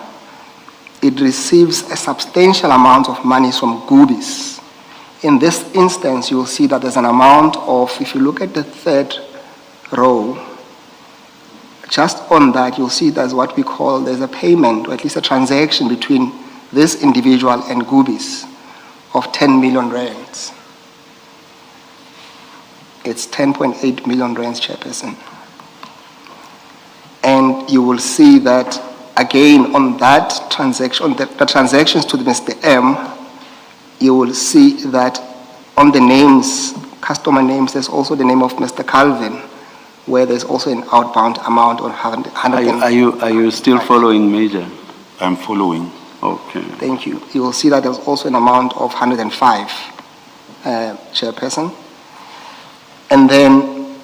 it receives a substantial amount of money from Goobies. In this instance, you will see that there's an amount of, if you look at the third row, just on that, you'll see there's what we call, there's a payment, or at least a transaction between this individual and Goobies of 10 million rands. It's 10.8 million rands, Chairperson. And you will see that, again, on that transaction, on the transactions to the Mr. M, you will see that on the names, customer names, there's also the name of Mr. Calvin, where there's also an outbound amount of 100. Are you still following, Major? I'm following. Okay. Thank you. You will see that there's also an amount of 105, Chairperson. And then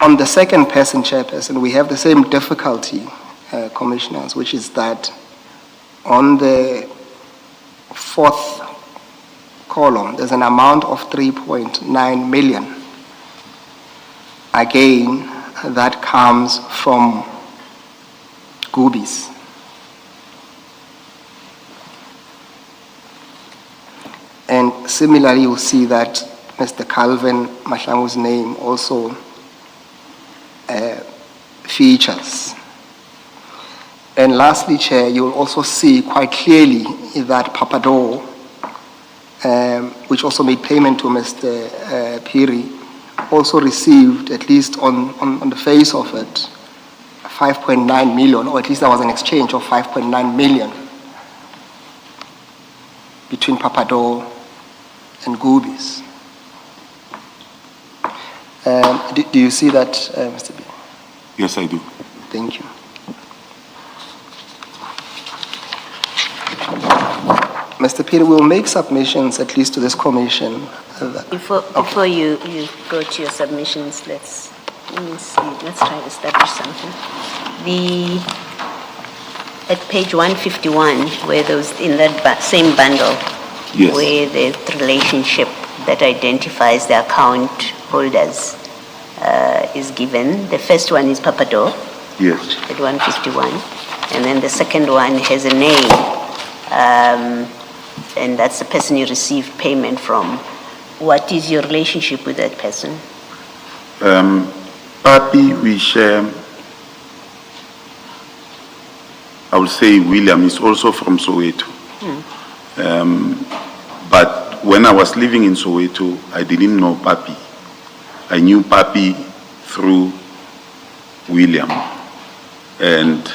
on the second person, Chairperson, we have the same difficulty, Commissioners, which is that on the fourth column, there's an amount of 3.9 million. Again, that comes from Goobies. similarly, you'll see that Mr. Calvin Mahlangu's name also features. And lastly, Chair, you'll also see quite clearly that Papador, which also made payment to Mr. Phiri, also received, at least on the face of it, 5.9 million, or at least there was an exchange of 5.9 million between Papador and Gubis. Do you see that, Mr. B? Yes, I do. Thank you. Mr. Phiri, we'll make submissions at least to this commission. Before you go to your submissions, let me see, let's try to establish something. At page 151, where those, in that same bundle, Yes. where the relationship that identifies the account holders is given, the first one is Papador Yes. at 151, and then the second one has a name, and that's the person you received payment from. What is your relationship with that person? Papi, we share, I would say William is also from Soweto. But when I was living in Soweto, I didn't know Papi. I knew Papi through William. And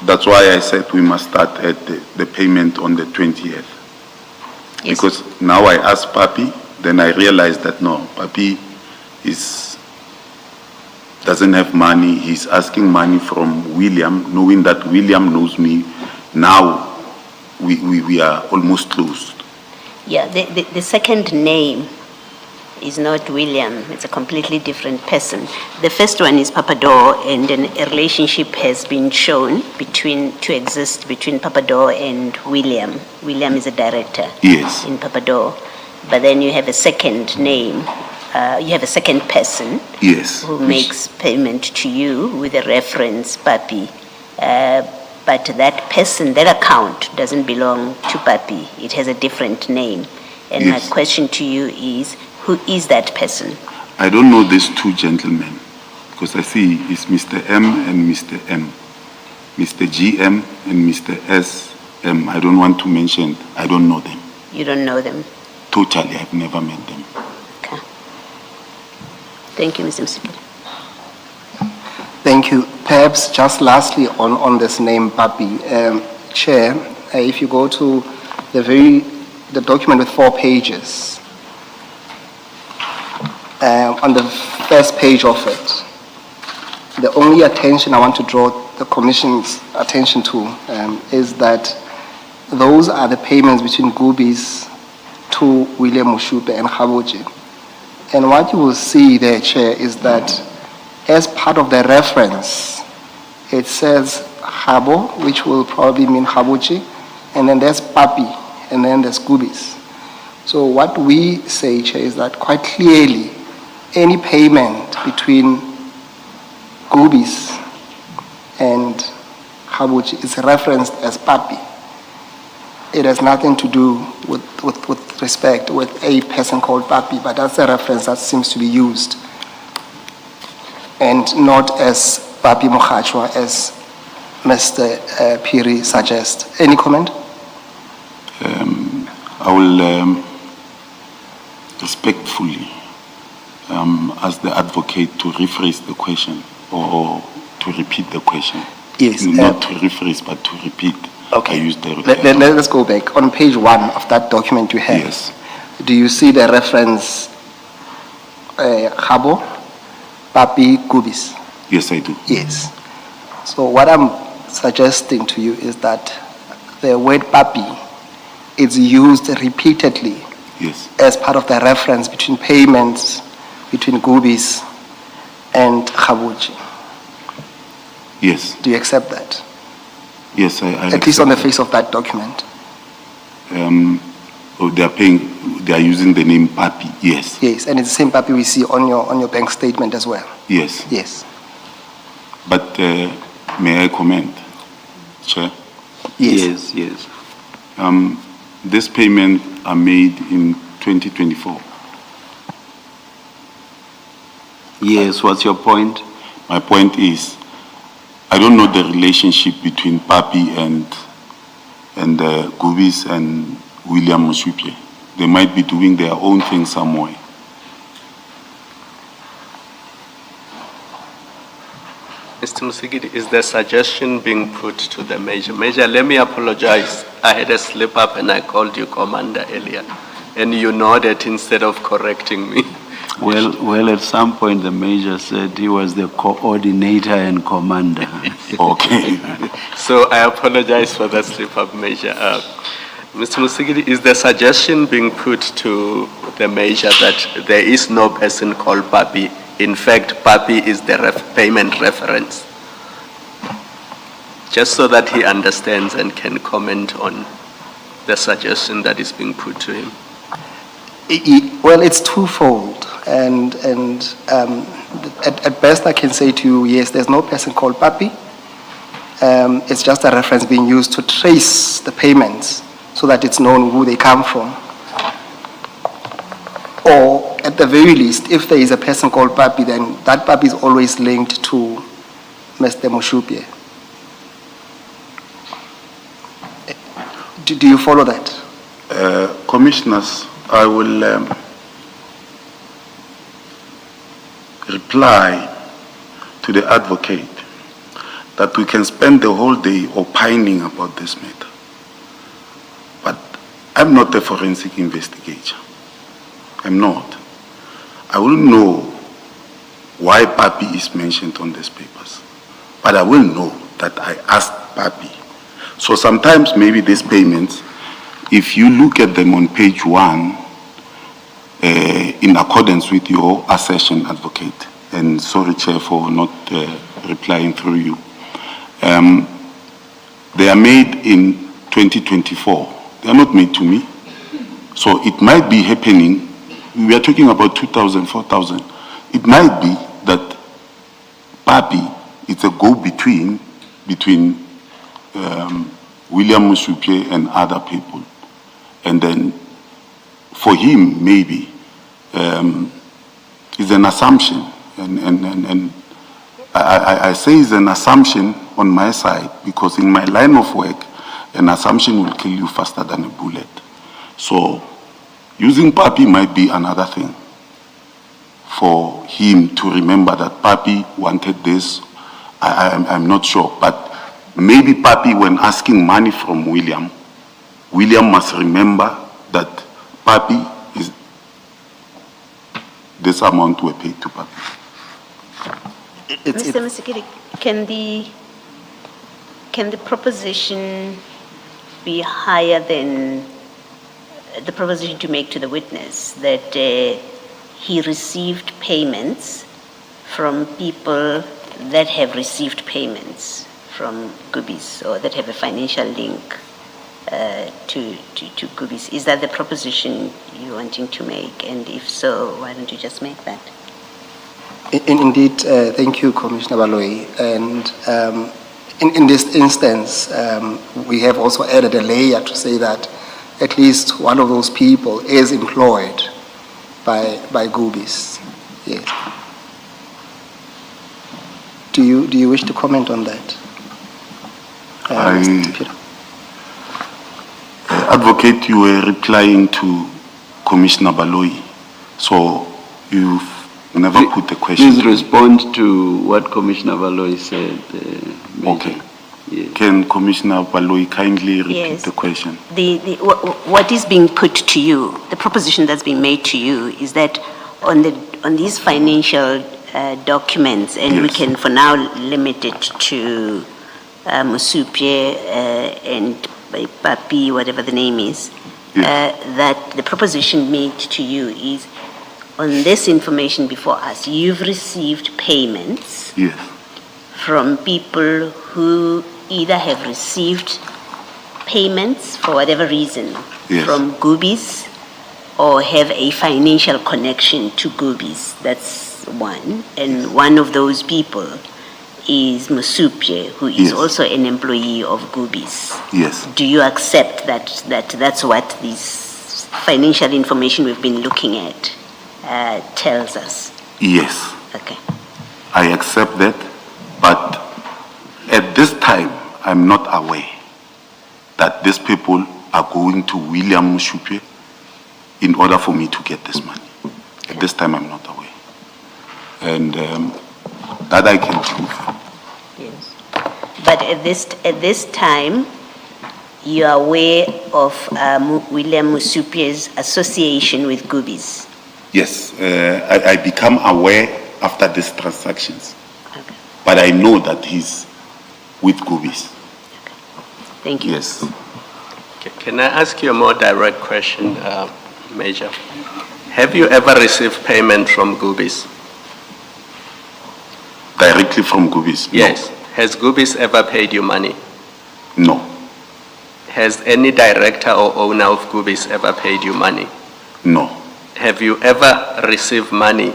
that's why I said we must start at the payment on the 20th. Yes. Because now I asked Papi, then I realized that no, Papi doesn't have money. He's asking money from William, knowing that William knows me. Now we are almost closed. Yeah, the second name is not William, it's a completely different person. The first one is Papador, and then a relationship has been shown to exist between Papador and William. William is a director Yes. in Papador. But then you have a second name, you have a second person Yes. who makes payment to you with a reference, Papi. But that person, that account doesn't belong to Papi. It has a different name. And Yes. my question to you is, who is that person? I don't know these two gentlemen because I see it's Mr. M and Mr. M. Mr. GM and Mr. SM. I don't want to mention, I don't know them. You don't know them. Totally, I've never met them. Okay. Thank you, Mr. Msipiri. Thank you. Perhaps just lastly on this name, Papi, Chair, if you go to the document with 4 pages, on the first page of it, the only attention I want to draw the Commission's attention to is that those are the payments between Gubis to William Mushupe and Khaboji. And what you will see there, Chair, is that as part of the reference, it says Khabo, which will probably mean Khaboji, and then there's Papi, and then there's Gubis. So what we say, Chair, is that quite clearly, any payment between Gubis and Khaboji is referenced as Papi. It has nothing to do with respect with a person called Papi, but that's a reference that seems to be used, and not as Papi Mukhachwa, as Mr. Phiri suggests. Any comment? I will respectfully ask the advocate to rephrase the question or to repeat the question. Yes. Not to rephrase, but to repeat. Okay. I used the Let's go back. On page 1 of that document you have, Yes. do you see the reference Khabo, Papi, Gubis? Yes, I do. Yes. So what I'm suggesting to you is that the word Papi is used repeatedly Yes. as part of the reference between payments between Gubis and Khaboji. Yes. Do you accept that? Yes, I At least on the face of that document. They are using the name Papi. Yes. Yes, and it's the same Papi we see on your bank statement as well. Yes. Yes. But may I comment, Chair? Yes. Yes. This payment are made in 2024. Yes, what's your point? My point is, I don't know the relationship between Papi and Gubis and William Musupye. They might be doing their own thing somewhere. Mr. Musigidi, is the suggestion being put to the Major? Major, let me apologize. I had a slip up and I called you Commander earlier, and you nodded instead of correcting me. Well, at some point the Major said he was the coordinator and commander. Okay. So I apologize for that slip up, Major. Mr. Musigidi, is the suggestion being put to the Major that there is no person called Papi? In fact, Papi is the payment reference. Just so that he understands and can comment on the suggestion that is being put to him. Well, it's twofold, and at best I can say to you, yes, there's no person called Papi. It's just a reference being used to trace the payments so that it's known who they come from. Or at the very least, if there is a person called Papi, then that Papi is always linked to Mr. Musupye. Do you follow that? Commissioners, I will reply to the advocate that we can spend the whole day opining about this matter. But I'm not a forensic investigator. I'm not. I will know why Papi is mentioned on these papers. But I will know that I asked Papi. So sometimes maybe these payments, if you look at them on page 1, in accordance with your assertion, advocate, and sorry, Chair, for not replying through you, they are made in 2024. They are not made to me. So it might be happening. We are talking about 2,000, 4,000. It might be that Papi, it's a go-between between William Musupye and other people. And then for him, maybe, it's an assumption. And I say it's an assumption on my side because in my line of work, an assumption will kill you faster than a bullet. So using Papi might be another thing for him to remember that Papi wanted this. I'm not sure, but maybe Papi, when asking money from William must remember that Papi is this amount were paid to Papi. Mr. Musigidi, can the proposition be higher than the proposition to make to the witness that he received payments from people that have received payments from Gubis or that have a financial link to Gubis? Is that the proposition you're wanting to make? And if so, why don't you just make that? Indeed, thank you, Commissioner Baloyi. And in this instance, we have also added a layer to say that at least one of those people is employed by Gubis. Yes. Do you wish to comment on that? Mr. Peter? Advocate, you were replying to Commissioner Baloyi, so you've never put the question. Please respond to what Commissioner Baloyi said. Okay. Yes. Can Commissioner Baloyi kindly repeat Yes. the question? What is being put to you, the proposition that's being made to you is that on these financial documents, and we Yes. can for now limit it to Musupye and Papi, whatever the name is, Yes. that the proposition made to you is on this information before us, you've received payments Yes. from people who either have received payments for whatever reason Yes. from Gubis or have a financial connection to Gubis. That's one. And one of those people is Musupje, who is Yes. also an employee of Goobies. Yes. Do you accept that's what this financial information we've been looking at tells us? Yes. Okay. I accept that, but at this time, I'm not aware that these people are going to William Musupje in order for me to get this money. At this time, I'm not aware. And that I can prove. Yes. But at this time, you are aware of William Musupje's association with Goobies. Yes, I become aware after these transactions. Okay. But I know that he's with Goobies. Thank you. Yes. Can I ask you a more direct question, Major? Have you ever received payment from Goobies? Directly from Goobies? No. Yes. Has Goobies ever paid you money? No. Has any director or owner of Goobies ever paid you money? No. Have you ever received money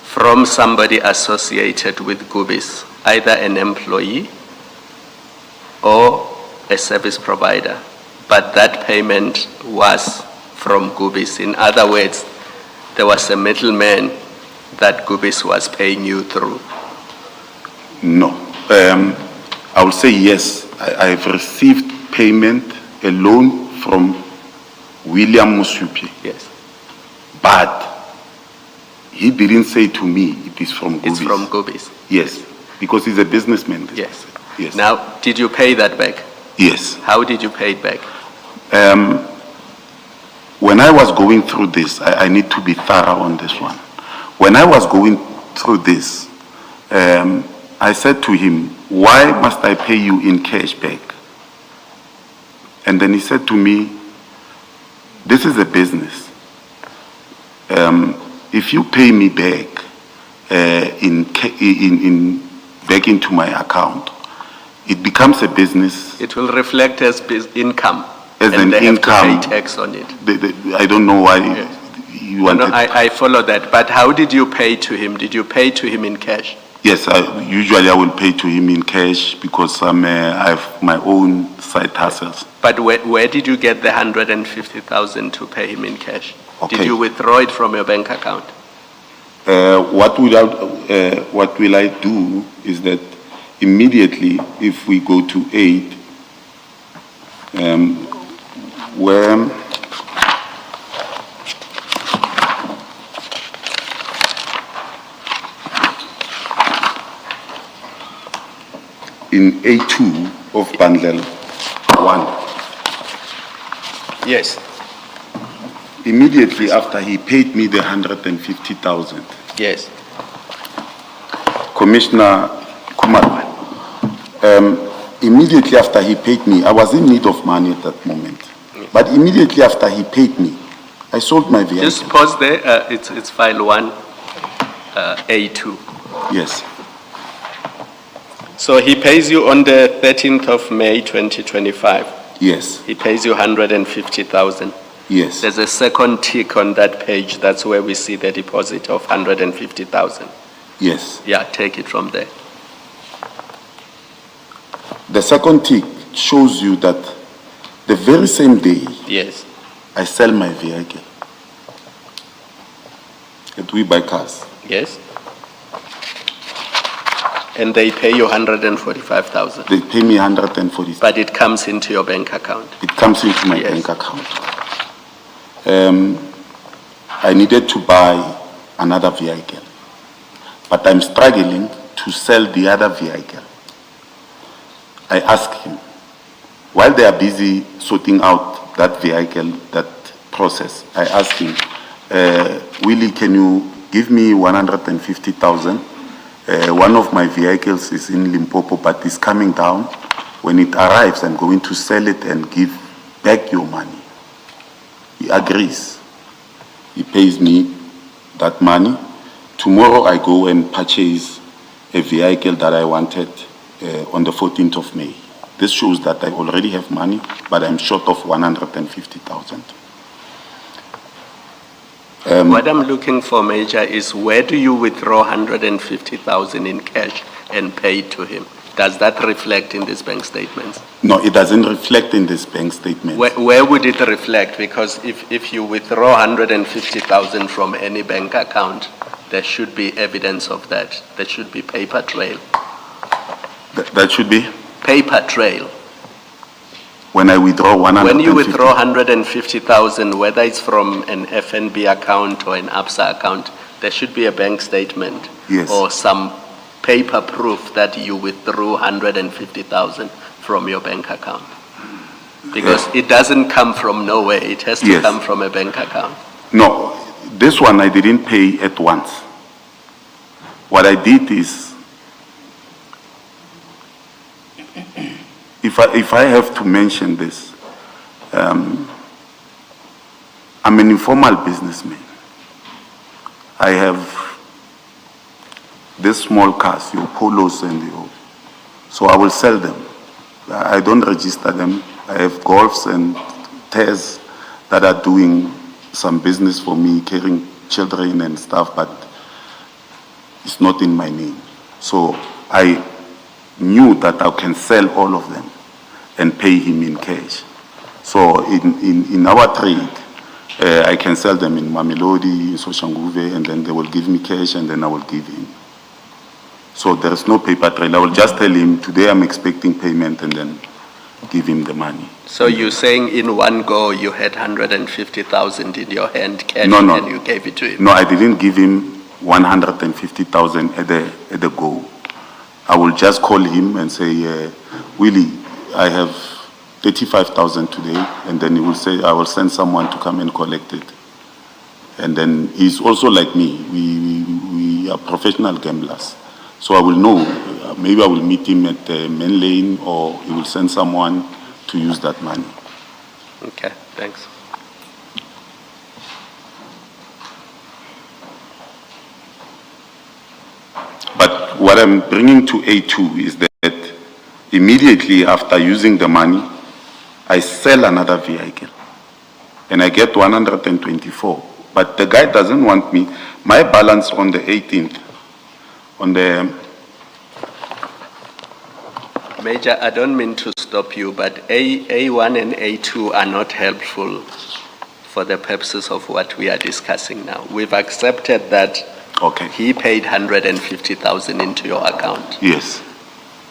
from somebody associated with Goobies, either an employee or a service provider, but that payment was from Goobies? In other words, there was a middleman that Goobies was paying you through. No. I will say yes. I've received payment, a loan from William Musupje. Yes. But he didn't say to me it is from Goobies. It's from Goobies. Yes, because he's a businessman. Yes. Yes. Now, did you pay that back? Yes. How did you pay it back? When I was going through this, I need to be thorough on this one. When I was going through this, I said to him, why must I pay you in cash back? And then he said to me, this is a business. If you pay me back back into my account, it becomes a business. It will reflect as income. As and an they income. have to pay tax on it. I don't know why you No, wanted. I follow that. But how did you pay to him? Did you pay to him in cash? Yes, usually I will pay to him in cash because I have my own side hustles. But where did you get the 150,000 to pay him in cash? Okay. Did you withdraw it from your bank account? What will I do is that immediately, if we go to 8, where in A2 of bundle 1, Yes. immediately after he paid me the 150,000, Yes. Commissioner Kumar, immediately after he paid me, I was in need of money at that moment. But immediately after he paid me, I sold my vehicle. Just pause there. It's file 1, A2. Yes, So he pays you on the 13th of May 2025. yes, He pays you 150,000. yes, There's a second tick on that page. That's where we see the deposit of 150,000. yes. Yeah, take it from there. The second tick shows you that the very same day Yes. I sell my vehicle at We Buy Cars. Yes. And they pay you 145,000. They pay me 140. But it comes into your bank account. It comes into my Yes. bank account. I needed to buy another vehicle, but I'm struggling to sell the other vehicle. I asked him, while they are busy sorting out that vehicle, that process, I asked him, Willie, can you give me 150,000? One of my vehicles is in Limpopo, but it's coming down. When it arrives, I'm going to sell it and give back your money. He agrees. He pays me that money. Tomorrow I go and purchase a vehicle that I wanted on the 14th of May. This shows that I already have money, but I'm short of 150,000. What I'm looking for, Major, is where do you withdraw 150,000 in cash and pay it to him? Does that reflect in these bank statements? No, it doesn't reflect in this bank statement. Where would it reflect? Because if you withdraw 150,000 from any bank account, there should be evidence of that. There should be paper trail. That should be Paper trail. when I withdraw 150. When you withdraw 150,000, whether it's from an FNB account or an ABSA account, there should be a bank statement. Yes. Or some paper proof that you withdrew 150,000 from your bank account. Because it doesn't come from nowhere, it has to Yes. come from a bank account. No, this one I didn't pay at once. What I did is, if I have to mention this, I'm an informal businessman. I have these small cars, your Polos and your, so I will sell them. I don't register them. I have Golfs and Tez that are doing some business for me, carrying children and stuff, but it's not in my name. So I knew that I can sell all of them and pay him in cash. So in our trade, I can sell them in Mamelodi, in Soshanguve, and then they will give me cash and then I will give him. So there is no paper trail. I will just tell him, today I'm expecting payment and then give him the money. So you're saying in one go you had 150,000 in your hand cash No. and you gave it to him? No, I didn't give him 150,000 at the go. I will just call him and say, Willie, I have 35,000 today, and then he will say, I will send someone to come and collect it. And then he's also like me. We are professional gamblers. So I will know, maybe I will meet him at the main lane or he will send someone to use that money. Okay, thanks. But what I'm bringing to A2 is that immediately after using the money, I sell another vehicle and I get 124. But the guy doesn't want me. My balance on the 18th, on the... Major, I don't mean to stop you, but A1 and A2 are not helpful for the purposes of what we are discussing now. We've accepted that Okay. he paid 150,000 into your account. Yes.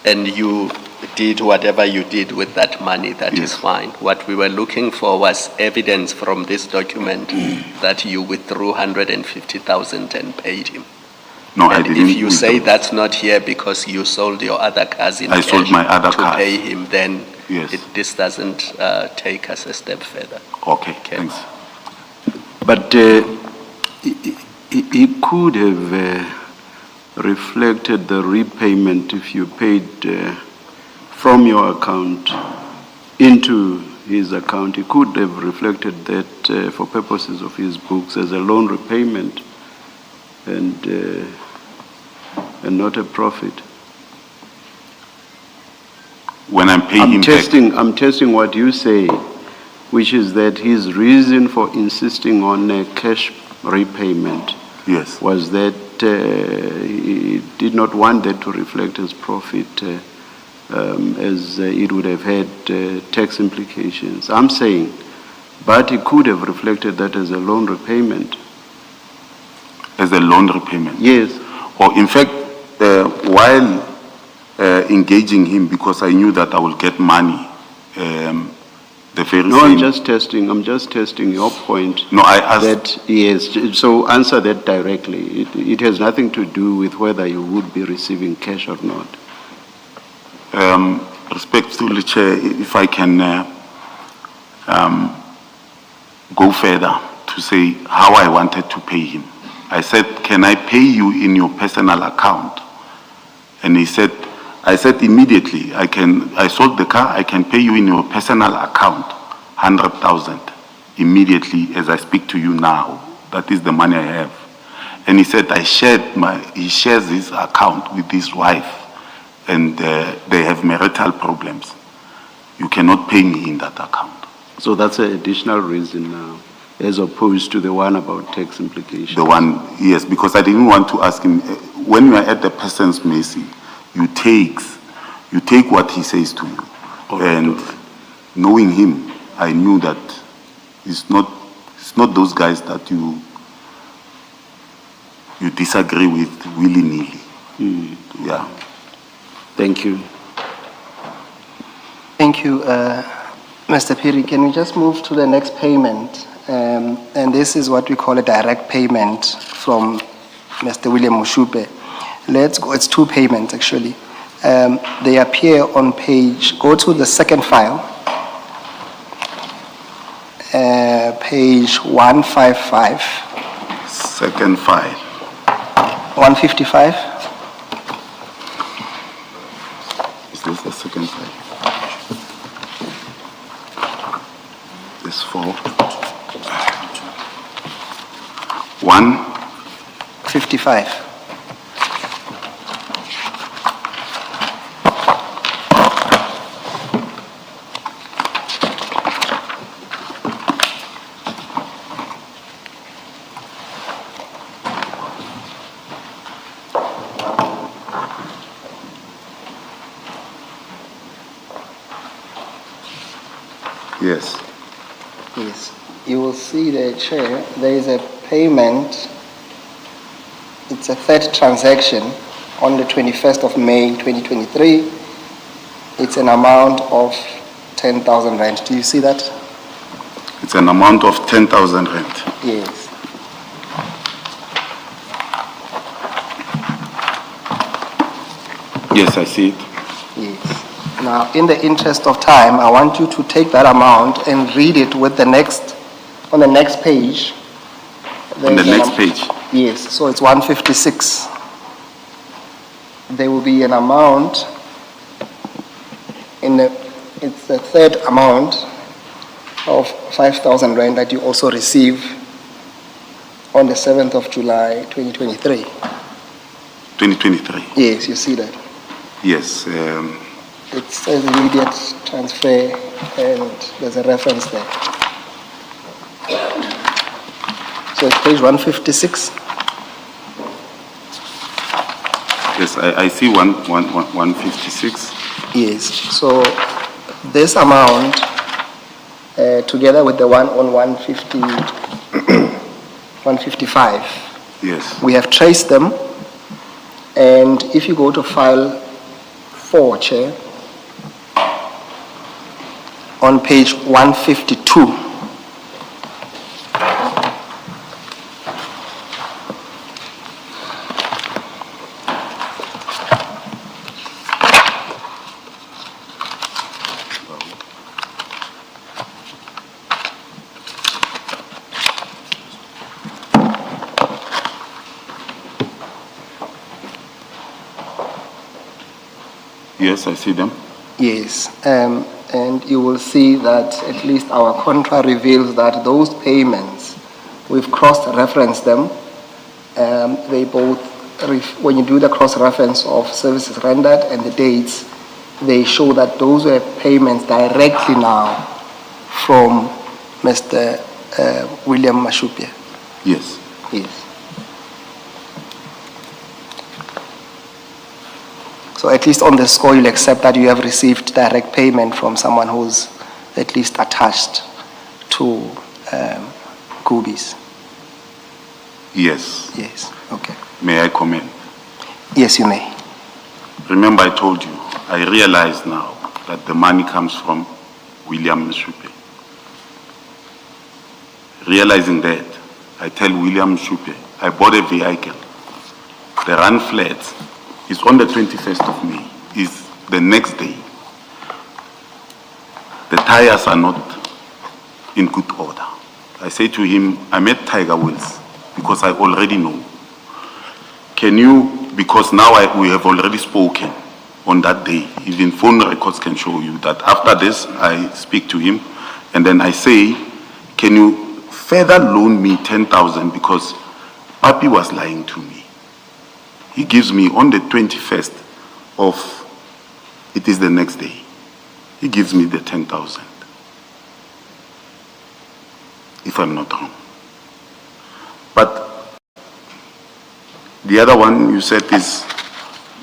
And you did whatever you did with that money, that is Yes. fine. What we were looking for was evidence from this document that you withdrew 150,000 and paid him. No, I And didn't. if you say withdraw. that's not here because you sold your other cars in I sold cash my other to cars. pay him, then Yes. this doesn't take us a step further. Okay, Okay. thanks. But he could have reflected the repayment if you paid from your account into his account. He could have reflected that for purposes of his books as a loan repayment and not a profit. When I'm paying him back, I'm testing what you say, which is that his reason for insisting on a cash repayment yes. was that he did not want that to reflect as profit, as it would have had tax implications. I'm saying, but he could have reflected that as a loan repayment. As a loan repayment. Yes. Or in fact, while engaging him, because I knew that I will get money, the very No, same... I'm just testing your point. No, I asked... That, yes, so answer that directly. It has nothing to do with whether you would be receiving cash or not. Respectfully, Chair, if I can go further to say how I wanted to pay him. I said, can I pay you in your personal account? And he said, I said immediately, I sold the car, I can pay you in your personal account, 100,000, immediately as I speak to you now. That is the money I have. And he said, he shares his account with his wife, and they have marital problems. You cannot pay me in that account. So that's an additional reason now. as opposed to the one about tax implications. The one, yes, because I didn't want to ask him, when you are at the person's mercy, you take what he says to you. And knowing him, I knew that it's not those guys that you disagree with willy-nilly. Yeah. Thank you. Thank you, Mr. Phiri. Can we just move to the next payment? And this is what we call a direct payment from Mr. William Mushupe. Let's go, it's two payments actually. They appear on page, go to the second file, page 155. Second file. 155. Is this the second file? This 4. 155. Yes. Yes. You will see the chair, there is a payment. It's a third transaction on the 21st of May 2023. It's an amount of 10,000 rand. Do you see that? It's an amount of 10,000 rand. Yes. Yes, I see it. Yes. Now, in the interest of time, I want you to take that amount and read it with the next, on the next page. On the next page. Yes, so it's 156. There will be an amount it's the third amount of 5,000 rand that you also receive on the 7th of July, 2023. 2023. Yes, you see that. Yes. It says immediate transfer and there's a reference there. So it's page 156. Yes, I see 156. Yes, so this amount, together with the one on 155, Yes. we have traced them, and if you go to file 4, Chair, on page 152, Yes, I see them. yes, and you will see that at least our contra reveals that those payments, we've cross-referenced them. They both, when you do the cross-reference of services rendered and the dates, they show that those were payments directly now from Mr. William Mashupia. Yes. Yes. So at least on the score, you'll accept that you have received direct payment from someone who's at least attached to Kubis. Yes. Yes, okay. May I comment? Yes, you may. Remember I told you, I realize now that the money comes from William Mshupe. Realizing that, I tell William Mshupe, I bought a vehicle. The run flat is on the 21st of May, is the next day. The tires are not in good order. I say to him, I'm at Tiger Wheels because I already know. Can you, because now we have already spoken on that day, even phone records can show you that after this, I speak to him and then I say, can you further loan me 10,000 because Papi was lying to me. He gives me on the 21st of, it is the next day, he gives me the 10,000. if I'm not wrong. But the other one you said is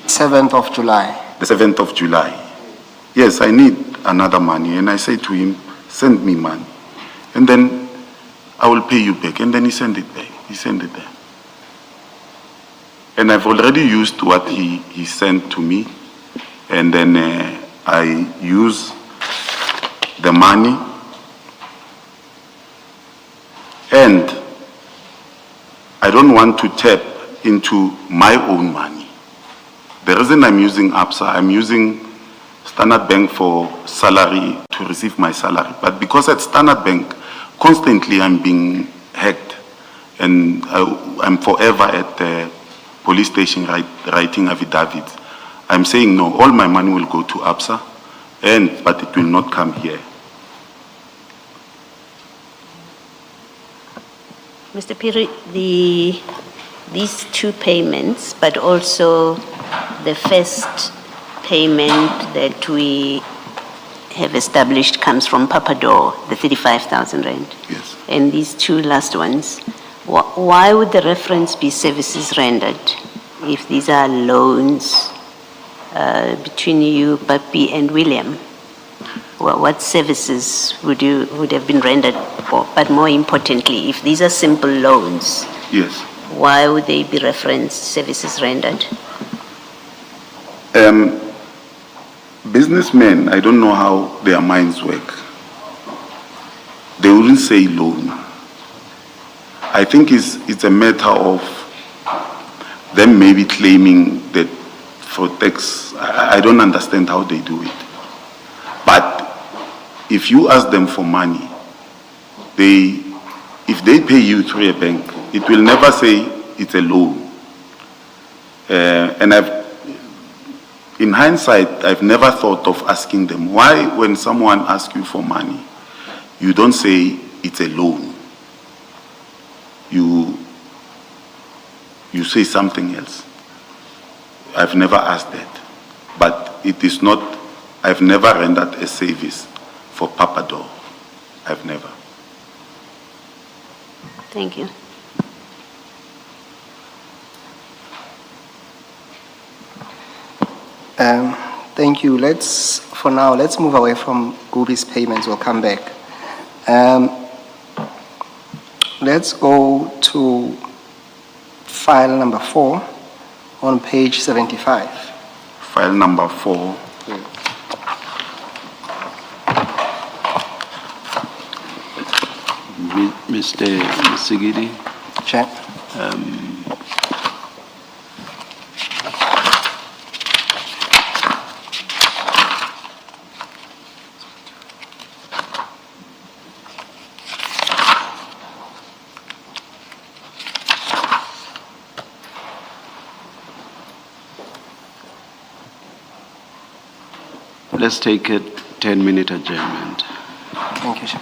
7th of July. the 7th of July. Yes, I need another money. And I say to him, send me money. And then I will pay you back. And then he sent it back. He sent it there. And I've already used what he sent to me. And then I use the money. And I don't want to tap into my own money. The reason I'm using ABSA, I'm using Standard Bank for salary, to receive my salary. But because at Standard Bank, constantly I'm being hacked. And I'm forever at the police station writing affidavits. I'm saying no, all my money will go to ABSA, but it will not come here. Mr. Piri, these two payments, but also the first payment that we have established comes from Papador, the 35,000 rand. Yes. And these two last ones, why would the reference be services rendered if these are loans between you, Papi, and William? What services would have been rendered for? But more importantly, if these are simple loans, Yes. why would they be referenced services rendered? Businessmen, I don't know how their minds work. They wouldn't say loan. I think it's a matter of them maybe claiming that for tax. I don't understand how they do it. But if you ask them for money, if they pay you through a bank, it will never say it's a loan. And in hindsight, I've never thought of asking them why, when someone asks you for money, you don't say it's a loan. You say something else. I've never asked that. But it is not, I've never rendered a service for Papador. I've never. Thank you. Thank you. For now, let's move away from Gubi's payments. We'll come back. Let's go to file number 4 on page 75. File number 4. Mr. Sigidi, Chair. let's take a 10-minute adjournment. Thank you, Chair.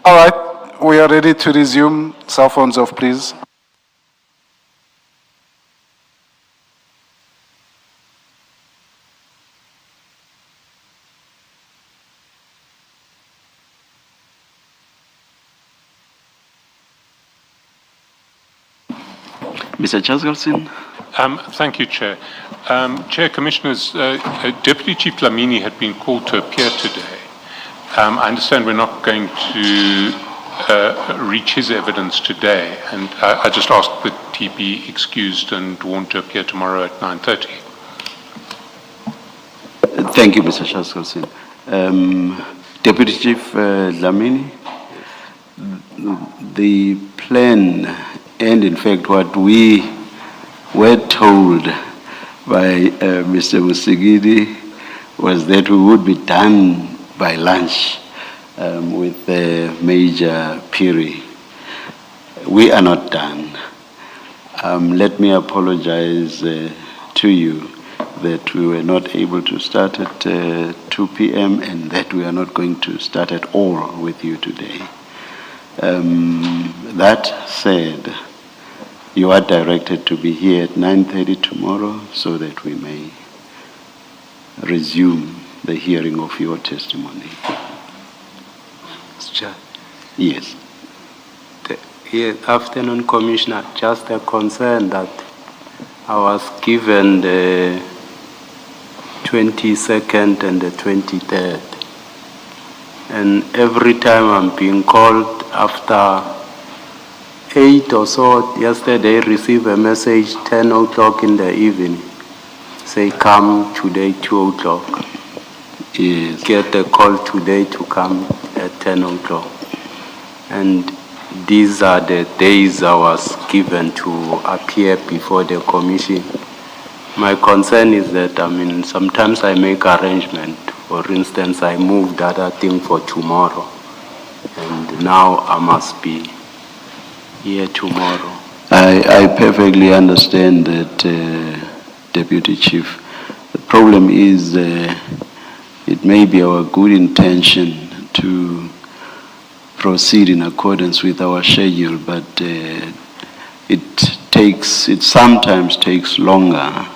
All right, we are ready to resume. Cell phones off, please. Mr. Chaskalson? Thank you, Chair. Chair, Commissioners, Deputy Chief Lamini had been called to appear today. I understand we're not going to reach his evidence today, and I just ask that he be excused and warned to appear tomorrow at 9:30. Thank you, Mr. Chaskalson. Deputy Chief Lamini, the plan, and in fact what we were told by Mr. Musigidi was that we would be done by lunch with Major Piri. We are not done. Let me apologize to you that we were not able to start at 2 p.m. and that we are not going to start at all with you today. That said, you are directed to be here at 9:30 tomorrow so that we may resume the hearing of your testimony. Chair. Yes. Afternoon, Commissioner. Just a concern that I was given the 22nd and the 23rd. And every time I'm being called after 8 or so, yesterday received a message 10 o'clock in the evening. Say, come today, 2 o'clock. Yes. Get a call today to come at 10 o'clock. And these are the days I was given to appear before the commission. My concern is that, sometimes I make arrangement. For instance, I moved the other thing for tomorrow. And now I must be here tomorrow. I perfectly understand that, Deputy Chief. The problem is it may be our good intention to proceed in accordance with our schedule, but it sometimes takes longer.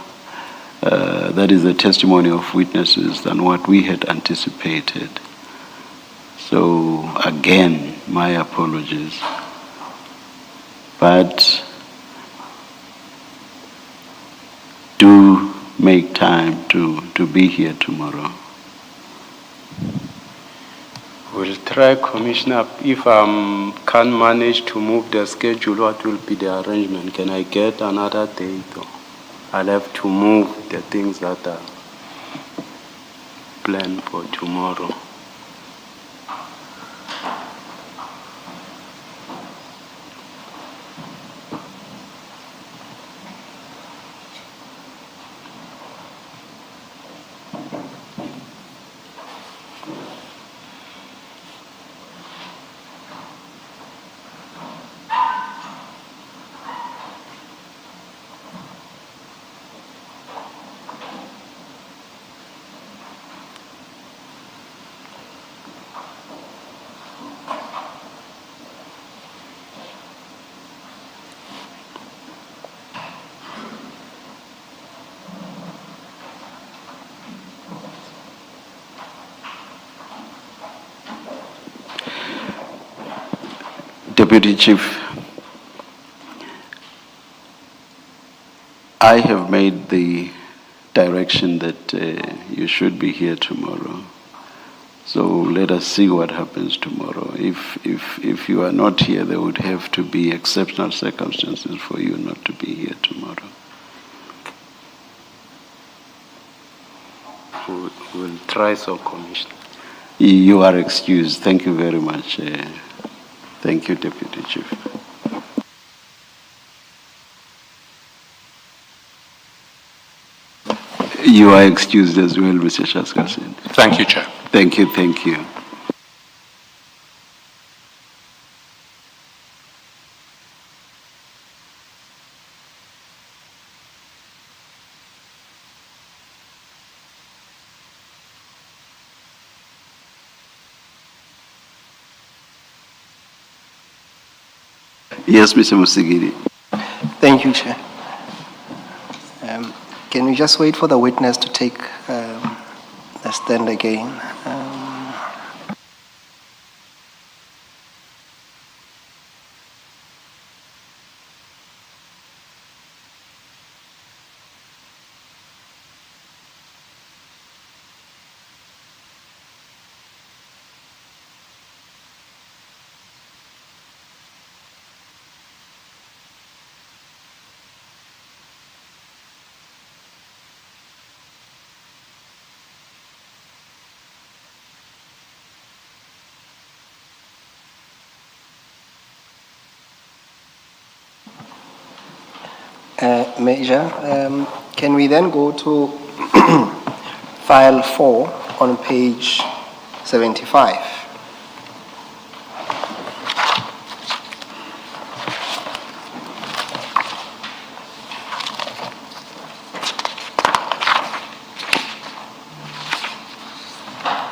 That is the testimony of witnesses than what we had anticipated. So again, my apologies. But do make time to be here tomorrow. We'll try, Commissioner. If I can't manage to move the schedule, what will be the arrangement? Can I get another date? I'll have to move the things that are planned for tomorrow. Deputy Chief, I have made the direction that you should be here tomorrow. So let us see what happens tomorrow. If you are not here, there would have to be exceptional circumstances for you not to be here tomorrow. We'll try so, Commissioner. You are excused. Thank you very much. Thank you, Deputy Chief. You are excused as well, Mr. Chaskalson. Thank you, Chair. Thank you, thank you. Yes, Mr. Musigiri. Thank you, Chair. Can we just wait for the witness to take the stand again? Major, can we then go to file 4 on page 75?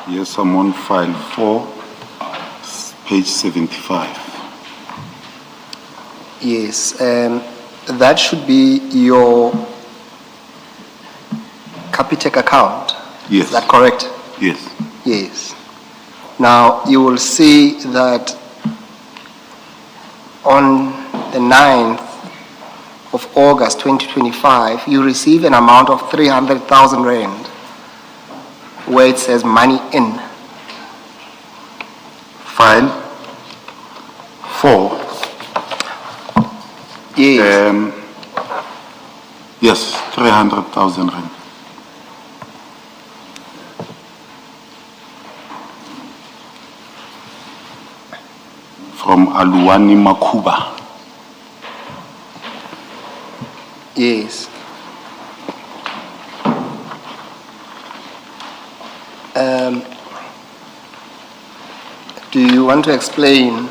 Yes, I'm on file 4, page 75. Yes, that should be your Capitec account. Yes. Is that correct? Yes. Yes. Now, you will see that on the 9th of August 2025, you receive an amount of 300,000 Rand where it says money in. File 4. Yes. Yes, 300,000 Rand. From Aluwani Makuba. Yes. Do you want to explain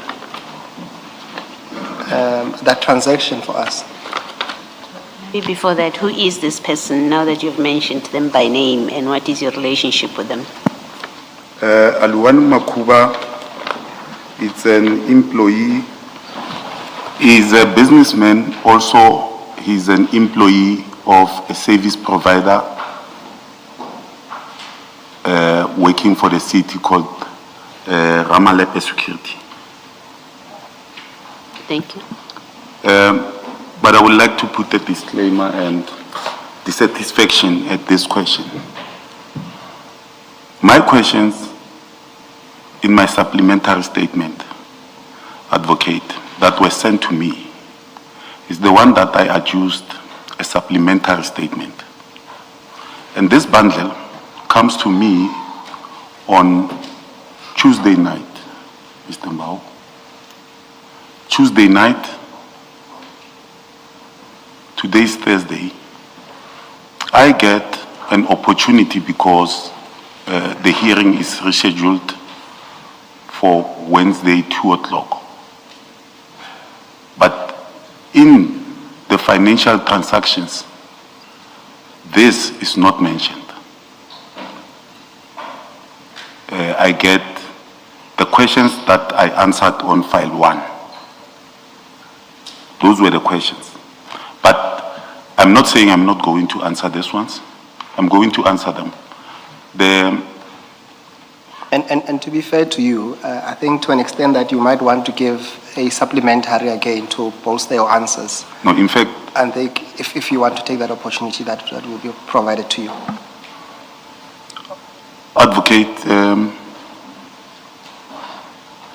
that transaction for us? Before that, who is this person now that you've mentioned them by name, and what is your relationship with them? Aluwani Makuba, it's an employee. He's a businessman. Also, he's an employee of a service provider working for the city called Ramalepe Security. Thank you. But I would like to put a disclaimer and dissatisfaction at this question. My questions in my supplementary statement, advocate, that were sent to me is the one that I adduced a supplementary statement. And this bundle comes to me on Tuesday night, Mr. Mbao. Tuesday night, today's Thursday, I get an opportunity because the hearing is rescheduled for Wednesday, 2 o'clock. But in the financial transactions, this is not mentioned. I get the questions that I answered on file 1. Those were the questions. But I'm not saying I'm not going to answer these ones. I'm going to answer them. And to be fair to you, I think to an extent that you might want to give a supplementary again to bolster your answers. No, in fact, I think if you want to take that opportunity, that will be provided to you. advocate,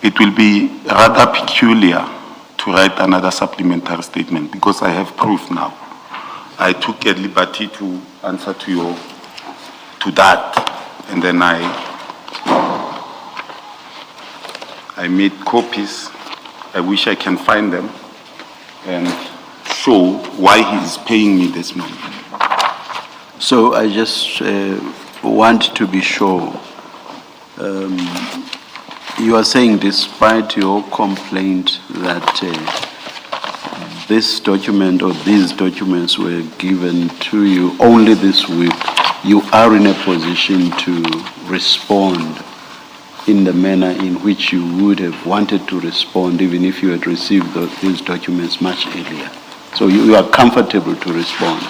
it will be rather peculiar to write another supplementary statement because I have proof now. I took a liberty to answer to that, and then I made copies. I wish I can find them and show why he is paying me this money. So I just want to be sure. You are saying, despite your complaint that this document or these documents were given to you only this week, you are in a position to respond in the manner in which you would have wanted to respond even if you had received these documents much earlier. So you are comfortable to respond.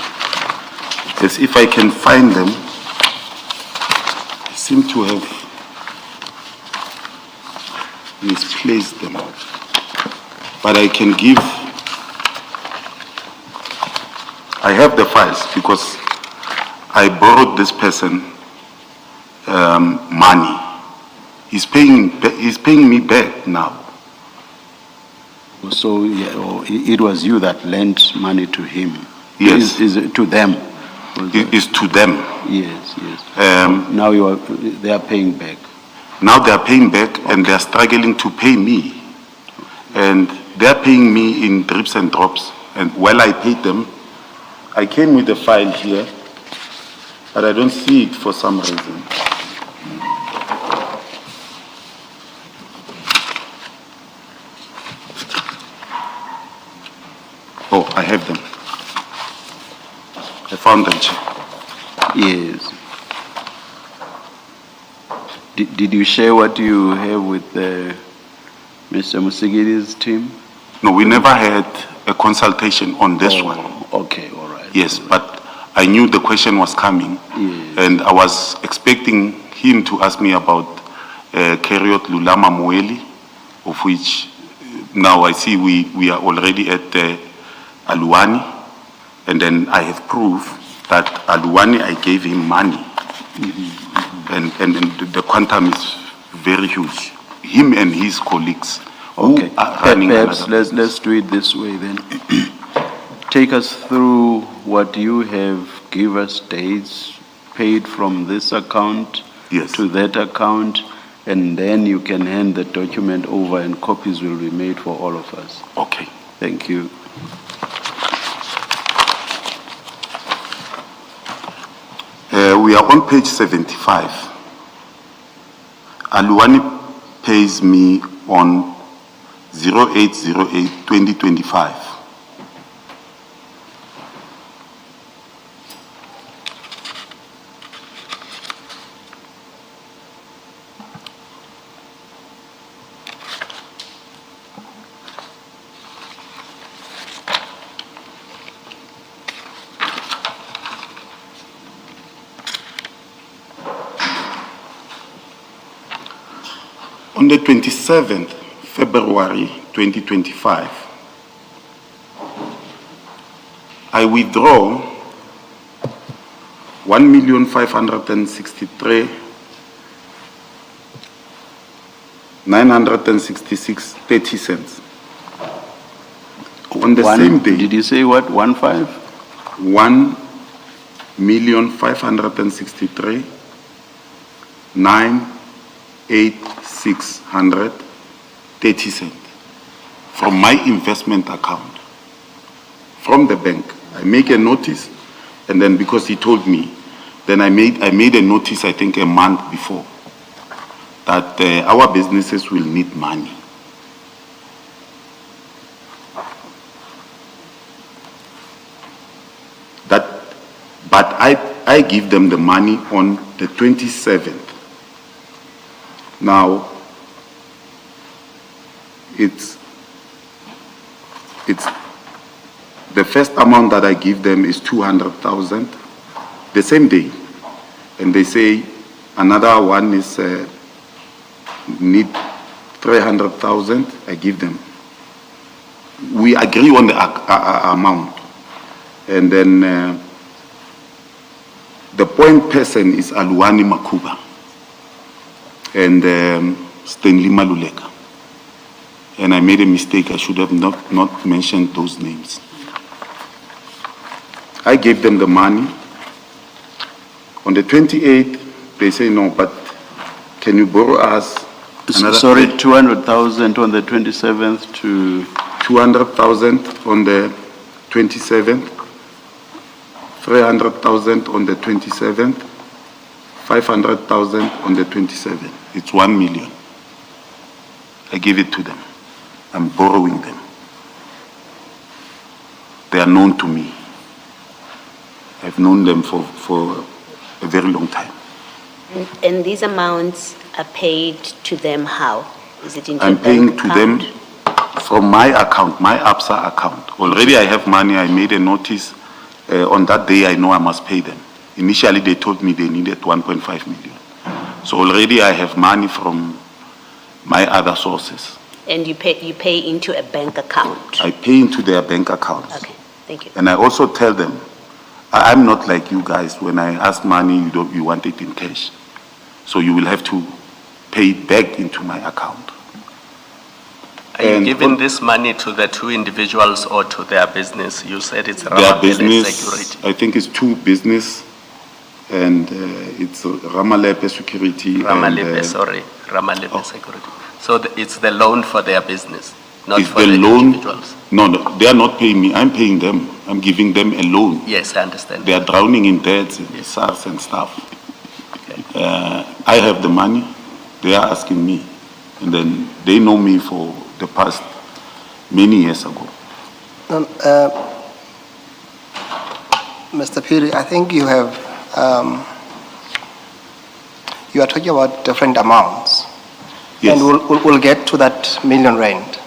Yes, if I can find them, I seem to have misplaced them. But I can give, I have the files because I borrowed this person money. He's paying me back now. So it was you that lent money to him? Yes. Is it to them? It is to them. Yes, yes. Now they are paying back. Now they are paying back and they are struggling to pay me. And they are paying me in drips and drops. And while I paid them, I came with the file here, but I don't see it for some reason. Oh, I have them. I found them, Chair. Yes. Did you share what you have with Mr. Musigiri's team? No, we never had a consultation on this one. Okay, all right. Yes, but I knew the question was coming, Yes. and I was expecting him to ask me about Keriot Lulama Moeli, of which now I see we are already at Aluani, and then I have proof that Aluani, I gave him money, and the quantum is very huge. Him and his colleagues who Okay. are running Perhaps another let's do it this way then. Take us through what you have. Give us dates paid from this account Yes. to that account, and then you can hand the document over and copies will be made for all of us. Okay. Thank you. We are on page 75. Aluani pays me on 08/08/2025. On the 27th February 2025, I withdraw 1,563,966.30 cents. On the same day. Did you say what? 1.5? 1,563,986.30 cents from my investment account, from the bank. I make a notice, and then because he told me, then I made a notice, I think a month before, that our businesses will need money. But I give them the money on the 27th. Now, it's the first amount that I give them is 200,000 the same day, and they say another one is need 300,000. I give them. We agree on the amount, and then the point person is Aluani Makuba and Stanley Maluleka. And I made a mistake. I should have not mentioned those names. I gave them the money. On the 28th, they say, no, but can you borrow us another... Sorry, 200,000 on the 27th to... 200,000 on the 27th, 300,000 on the 27th, 500,000 on the 27th. It's 1 million. I give it to them. I'm borrowing them. They are known to me. I've known them for a very long time. And these amounts are paid to them how? Is it into a I'm paying bank to them account? from my account, my ABSA account. Already I have money, I made a notice. On that day, I know I must pay them. Initially, they told me they needed 1.5 million. So already I have money from my other sources. And you pay into a bank account? I pay into their bank accounts. Okay, thank you. And I also tell them, I'm not like you guys. When I ask money, you want it in cash. So you will have to pay it back into my account. Are you And giving what- this money to the two individuals or to their business? You said it's Their Ramapele business, Security. I think it's two business, and it's Ramalepe Security. Ramalepe Security. So it's the loan for their business, not It's for the the loan. individuals? No, they are not paying me. I'm paying them. I'm giving them a loan. Yes, I understand. They are drowning in debts and SARS and stuff. I have the money. They are asking me. And then they know me for the past many years ago. Mr. Piri, I think you have, you are talking about different amounts. Yes. And we'll get to that million rand.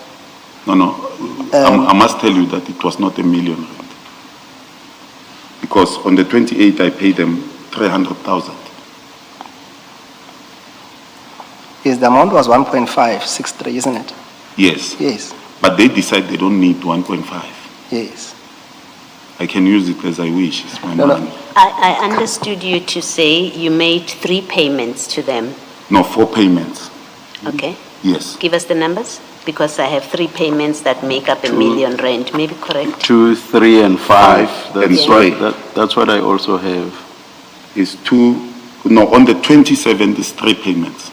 No. I must tell you that it was not $1 million. Because on the 28th, I paid them 300,000. Yes, the amount was 1.563, isn't it? Yes. Yes, But they decide they don't need 1.5. yes. I can use it as I wish. It's my No. money. I understood you to say you made 3 payments to them, No, 4 payments. okay? Yes. Give us the numbers, because I have 3 payments that make up R1 million, maybe correct? 2, 3, and 5. That's and that's what I also have. It's on the 27th is 3 payments.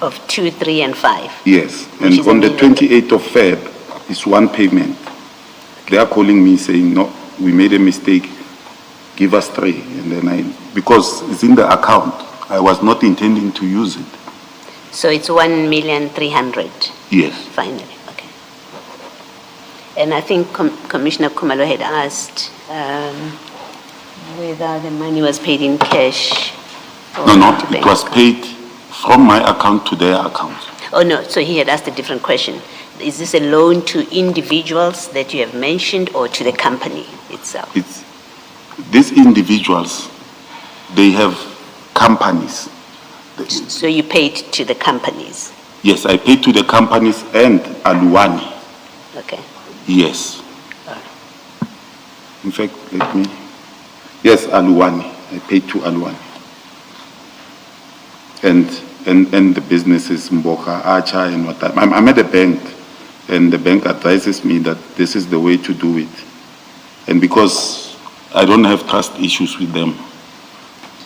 Of 2, 3, and 5. Yes. Which And is on the $1 million. 28th of Feb is 1 payment. They are calling me saying, no, we made a mistake. Give us 3. And then because it's in the account, I was not intending to use it. So it's 1,300,000 Yes. finally, okay. And I think Commissioner Kumalo had asked whether the money was paid in cash or No, to it bank. was paid from my account to their account. Oh, no, so he had asked a different question. Is this a loan to individuals that you have mentioned or to the company itself? It's these individuals, they have companies. So you paid to the companies, Yes, I paid to the companies and Aluwani. okay? Yes. In fact, yes, Aluwani. I paid to Aluwani. And the businesses, Mboka, Acha, and what I'm at a bank, and the bank advises me that this is the way to do it. And because I don't have trust issues with them,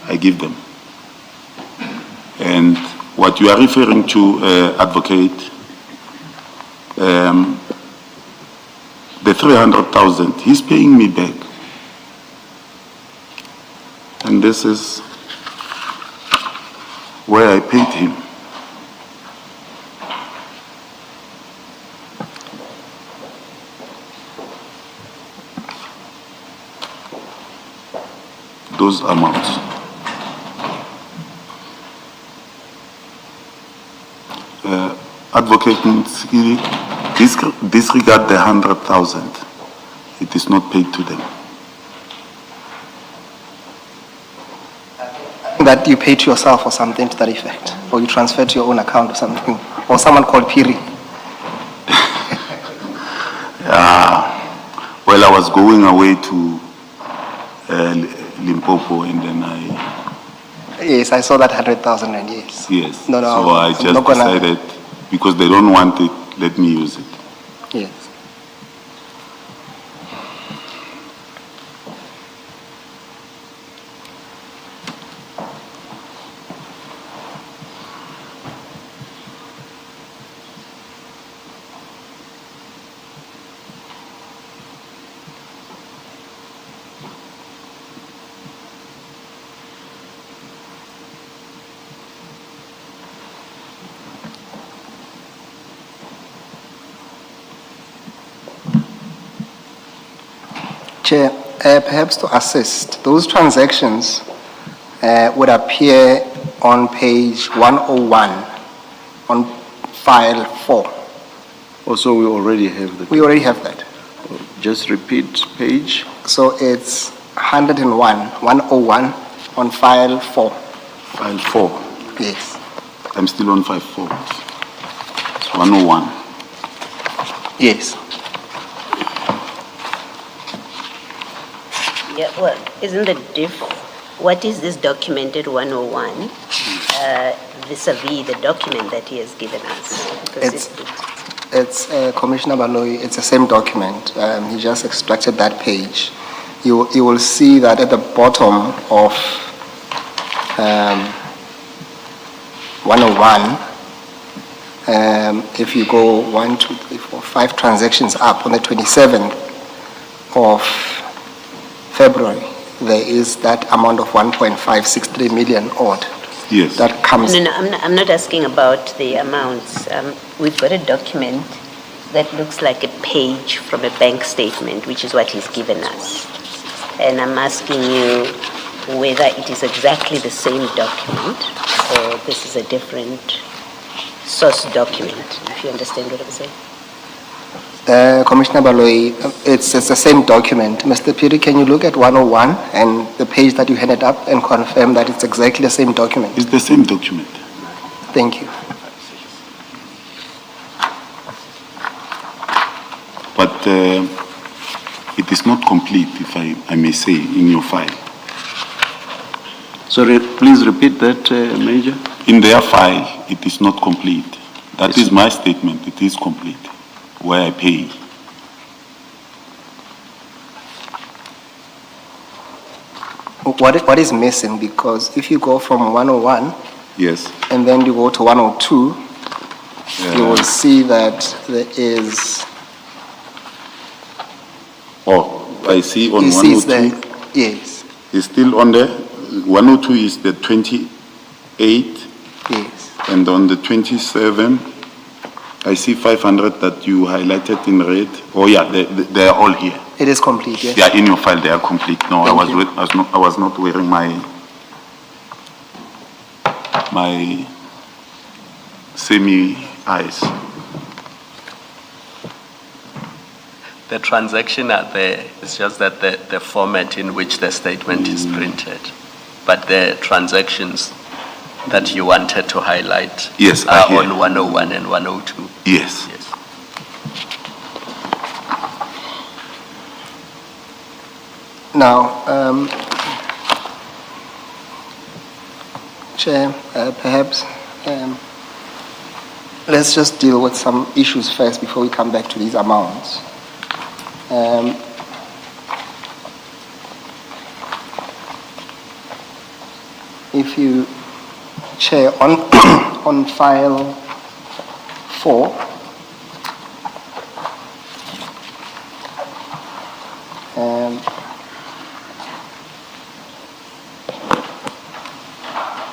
I give them. And what you are referring to, advocate, the 300,000, he's paying me back. And this is where I paid him. Those amounts. Advocate Mtsikiri, disregard the 100,000. It is not paid to them. That you pay to yourself or something to that effect, or you transfer to your own account or something, or someone called Piri. Well, I was going away to Limpopo, and then Yes, I saw that 100,000 rand, yes. yes. No, So I I'm just not gonna- decided, because they don't want it, let me use it. Yes. Chair, perhaps to assist, those transactions would appear on page 101, on file 4. Also, we already have the, We already have that. just repeat page. So it's 101 on file 4. File 4. Yes. I'm still on 5.4. It's 101. Yes. Yeah, well, isn't the what is this documented 101 vis-a-vis the document that he has given us? Because It's Commissioner Baloyi, it's the same document. He just extracted that page. You will see that at the bottom of 101, if you go 1, 2, 3, 4, 5 transactions up on the 27th of February, there is that amount of 1.563 million odd. Yes. That comes. No, I'm not asking about the amounts. We've got a document that looks like a page from a bank statement, which is what he's given us. And I'm asking you whether it is exactly the same document or this is a different source document, if you understand what I'm saying. Commissioner Baloyi, it's the same document. Mr. Piri, can you look at 101 and the page that you handed up and confirm that it's exactly the same document? It's the same document. Thank you. But it is not complete, if I may say, in your file. Sorry, please repeat that, Major. In their file, it is not complete. That is my statement. It is complete, where I pay. What is missing? Because if you go from 101 Yes. and then you go to 102, you will see that there is. Oh, I see on You see it's 102. there. Yes. It's still on there. 102 is the 28, Yes. and on the 27, I see 500 that you highlighted in red. Oh yeah, they are all here. It is complete. Yes. Yeah, in your file they are complete. No, Thank you. I was not wearing my semi-eyes. The transaction are there, it's just that the format in which the statement is printed. But the transactions that you wanted to highlight Yes, are are here. on 101 and 102. Yes. Yes. Now, Chair, perhaps let's just deal with some issues first before we come back to these amounts. If you, Chair, on on file 4,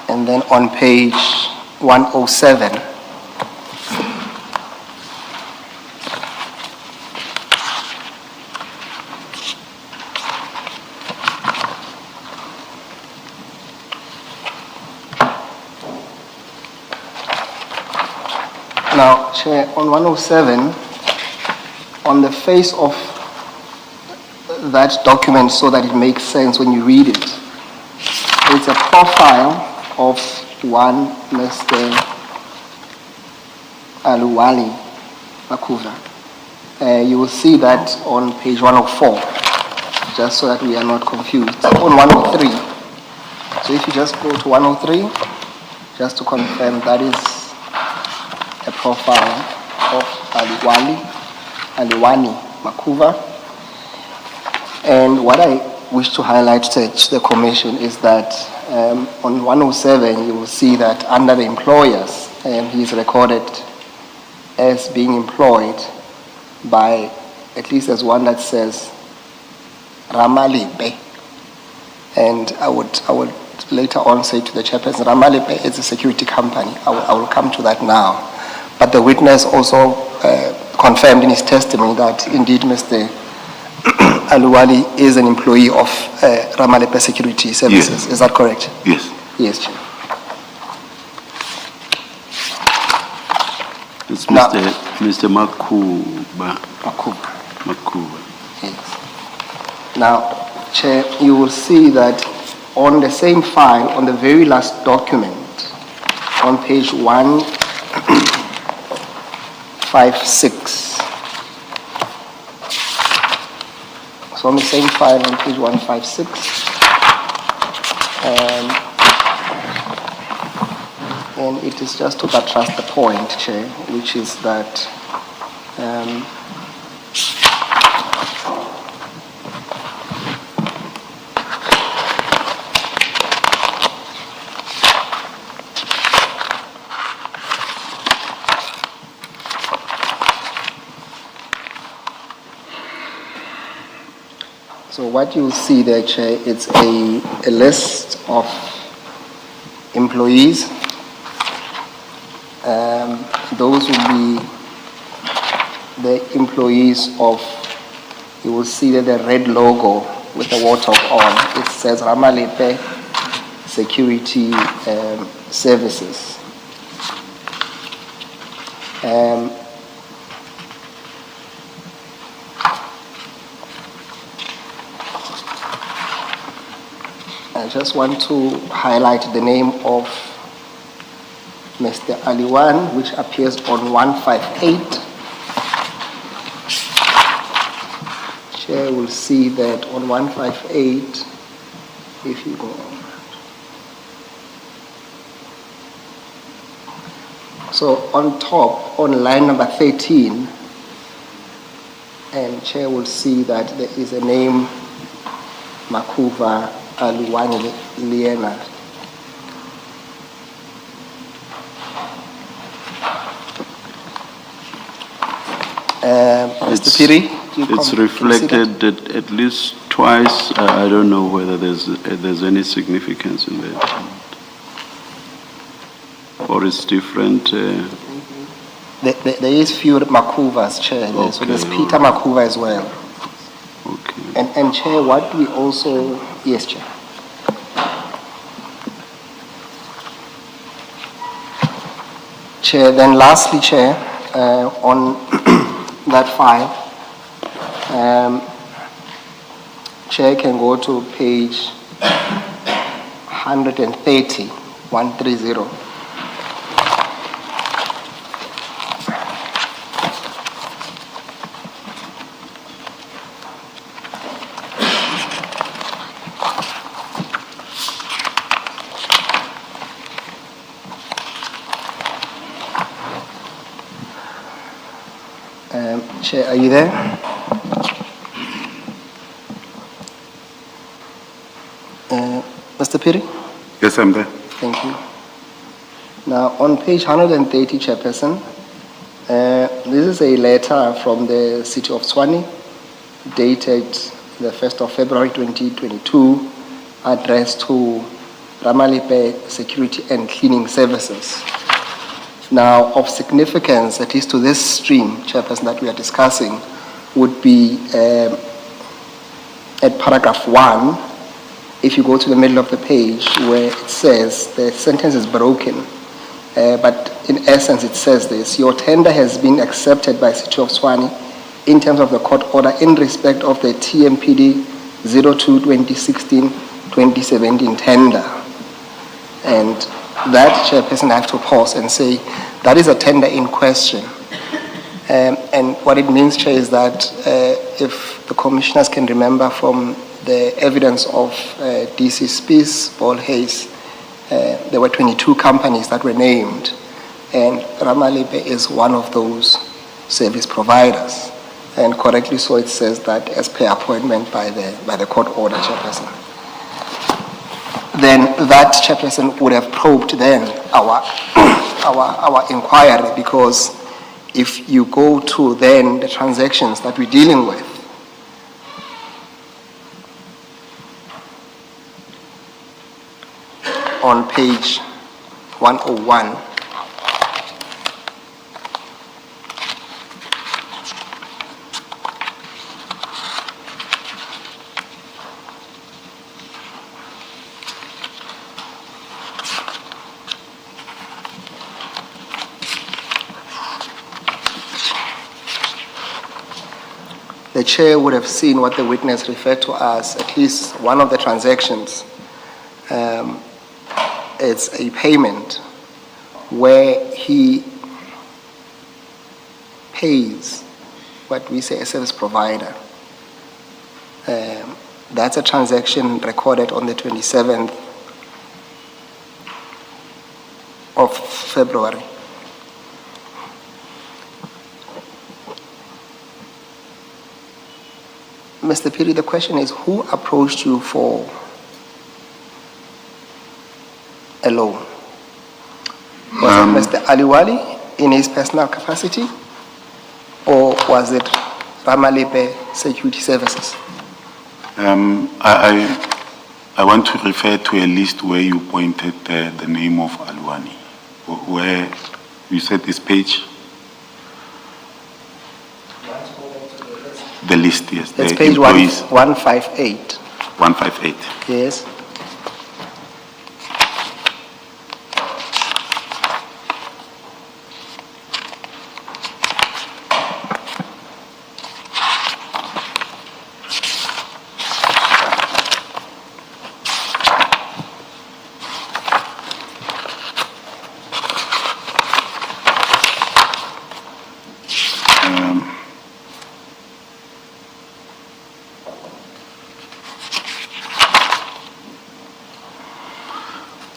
and then on page 107, now, Chair, on 107, on the face of that document so that it makes sense when you read it, it's a profile of one Mr. Aluwali Makuva. You will see that on page 104, just so that we are not confused. On 103. So if you just go to 103, just to confirm, that is a profile of Aliwani Makuva. And what I wish to highlight to the Commission is that on 107, you will see that under the employers, he is recorded as being employed by, at least there's one that says Ramalipe. And I would later on say to the chairperson, Ramalipe is a security company. I will come to that now. But the witness also confirmed in his testimony that indeed Mr. Aluwali is an employee of Ramalipe Security Services. Yes. Is that correct? Yes. Yes, Chair. It's Now- Mr. Makuba. Makuba. Yes. Now, Chair, you will see that on the same file, on the very last document, on page 156. So on the same file on page 156, and it is just to buttress the point, Chair, which is that so what you see there, Chair, it's a list of employees. Those will be the employees of, you will see that the red logo with the water on, it says Ramalepe Security Services. I just want to highlight the name of Mr. Aliwan, which appears on 158. Chair will see that on 158, if you go on. So on top, on line number 13, and Chair will see that there is a name, Makuva Aliwan Liena. Mr. Piri? It's reflected at least twice. I don't know whether there's any significance in that. Or it's different. There is few Makuvas, Chair. Okay, so there's Peter Makuva as well. Okay. And Chair, what we also, yes, Chair. Chair, then lastly, Chair, on that file, Chair can go to page 130, 130. Chair, are you there? Mr. Piri? Yes, I'm there. Thank you. Now, on page 130, Chairperson, this is a letter from the City of Tshwane, dated the 1st of February 2022, addressed to Ramalepe Security and Cleaning Services. Now, of significance, at least to this stream, Chairperson, that we are discussing, would be at paragraph 1, if you go to the middle of the page where it says, the sentence is broken, but in essence it says this: your tender has been accepted by City of Tshwane in terms of the court order in respect of the TMPD 02-2016-2017 tender. And that, Chairperson, I have to pause and say that is a tender in question. And what it means, Chair, is that if the commissioners can remember from the evidence of DC Spies, Paul Hayes, there were 22 companies that were named, and Ramalepe is one of those service providers. And correctly so, it says that as per appointment by the court order, Chairperson. Then that, Chairperson, would have probed then our inquiry, because if you go to then the transactions that we're dealing with, on page 101, the chair would have seen what the witness referred to as at least one of the transactions. It's a payment where he pays what we say a service provider. That's a transaction recorded on the 27th of February. Mr. Piri, the question is, who approached you for a loan? Was it Mr. Aliwali in his personal capacity, or was it Ramalepe Security Services? I want to refer to a list where you pointed the name of Alwani, where you said this page. The list, yes. That's the page employees. 158. 158. Yes.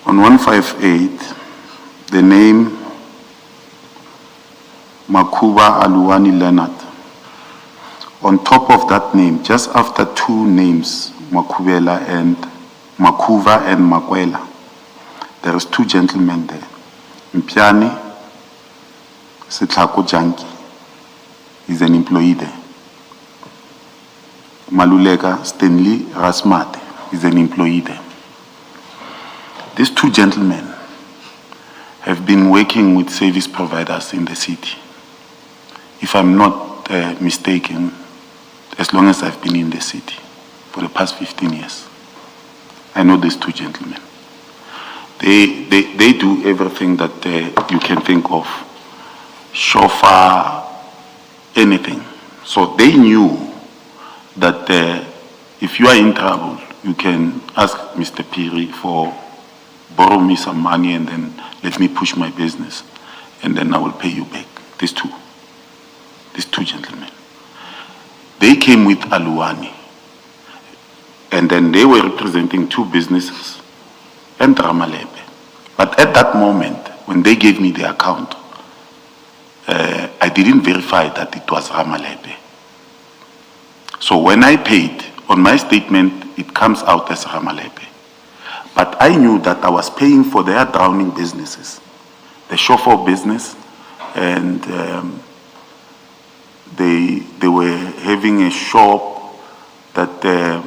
On 158, the name Makuba Aluwani Leonard. On top of that name, just after two names, Makuba and Makwela, there is two gentlemen there. Mpiani Sitlako Janki is an employee there. Maluleka Stanley Rasmate is an employee there. These two gentlemen have been working with service providers in the city. If I'm not mistaken, as long as I've been in the city, for the past 15 years. I know these two gentlemen. They do everything that you can think of. Chauffeur, anything. So they knew that if you are in trouble, you can ask Mr. Piri for borrow me some money and then let me push my business and then I will pay you back. These two gentlemen. They came with Aluwani and then they were representing two businesses and Ramalepe. But at that moment, when they gave me the account, I didn't verify that it was Ramalepe. So when I paid, on my statement, it comes out as Ramalepe. But I knew that I was paying for their drowning businesses, the chauffeur business, and they were having a shop that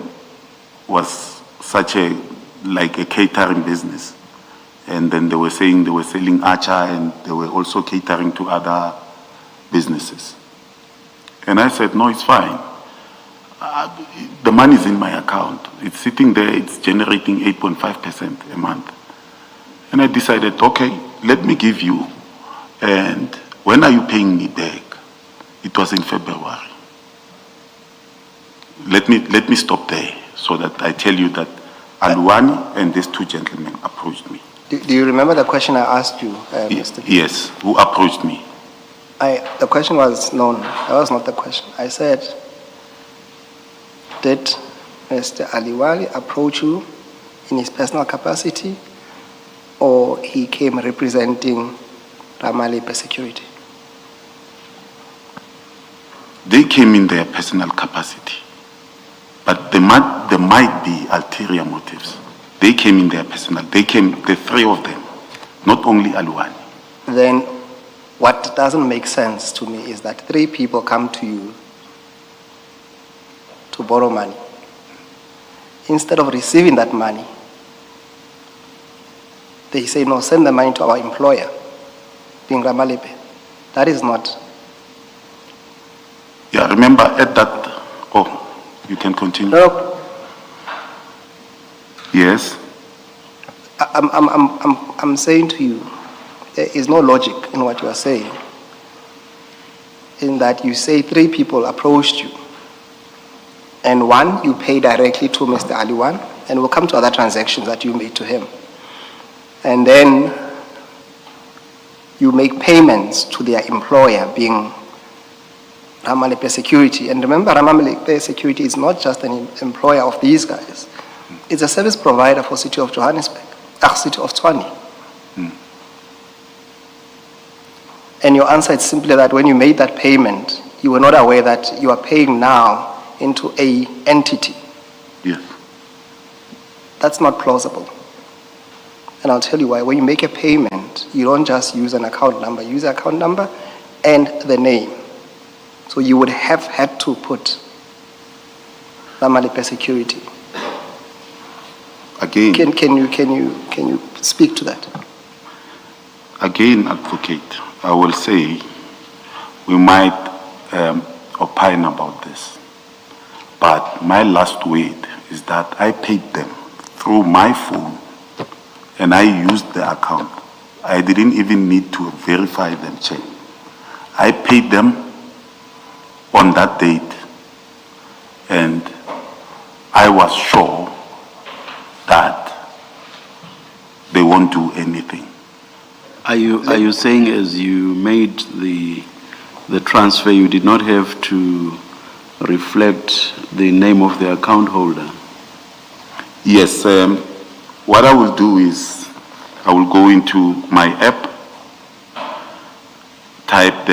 was like a catering business. And then they were saying they were selling acha and they were also catering to other businesses. And I said, no, it's fine. The money is in my account. It's sitting there, it's generating 8.5% a month. And I decided, okay, let me give you. And when are you paying me back? It was in February. Let me stop there so that I tell you that Aluwani and these two gentlemen approached me. Do you remember the question I asked you, Mr. P? Yes, who approached me? The question was, no, that was not the question. I said, did Mr. Aliwali approach you in his personal capacity or he came representing Ramalepe Security? They came in their personal capacity, but there might be ulterior motives. They came in their personal, the three of them, not only Aluwani. Then what doesn't make sense to me is that three people come to you to borrow money. Instead of receiving that money, they say, no, send the money to our employer, being Ramalepe. That is not. Yeah, remember at that, you can continue. No. Yes. I'm saying to you, there is no logic in what you are saying. In that you say three people approached you And one, you pay directly to Mr. Aliwan, and we'll come to other transactions that you made to him. And then you make payments to their employer, being Ramalepe Security. And remember, Ramalepe Security is not just an employer of these guys. It's a service provider for City of Johannesburg, City of Tshwane. And your answer is simply that when you made that payment, you were not aware that you are paying now into a entity. Yes. That's not plausible. And I'll tell you why. When you make a payment, you don't just use an account number. You use an account number and the name. So you would have had to put Ramalepe Security. Again. Can you speak to that? Again, advocate, I will say we might opine about this, but my last word is that I paid them through my phone and I used the account. I didn't even need to verify them check. I paid them on that date and I was sure that they won't do anything. Are you saying as you made the transfer, you did not have to reflect the name of the account holder? Yes, what I will do is I will go into my app, type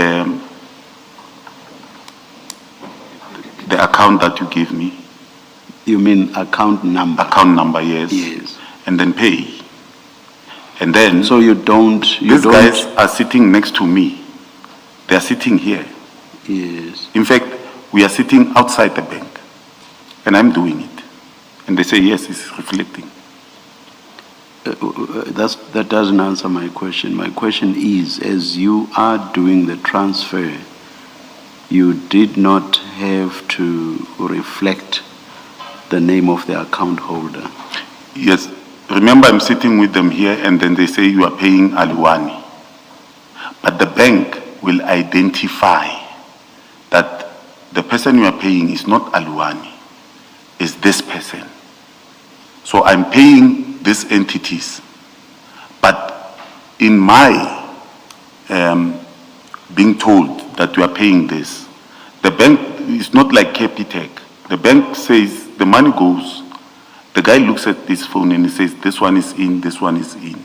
the account that you gave me. You mean account number? Account number, yes. Yes. And then pay. And then, so these guys are sitting next to me. They are sitting here. Yes. In fact, we are sitting outside the bank, and I'm doing it. And they say, yes, it's reflecting. That doesn't answer my question. My question is, as you are doing the transfer, you did not have to reflect the name of the account holder. Yes. Remember, I'm sitting with them here, and then they say you are paying Aliwani. But the bank will identify that the person you are paying is not Aliwani, it's this person. So I'm paying these entities. But in my being told that you are paying this, the bank is not like Capitec. The bank says the money goes. The guy looks at this phone and he says, this one is in, this one is in.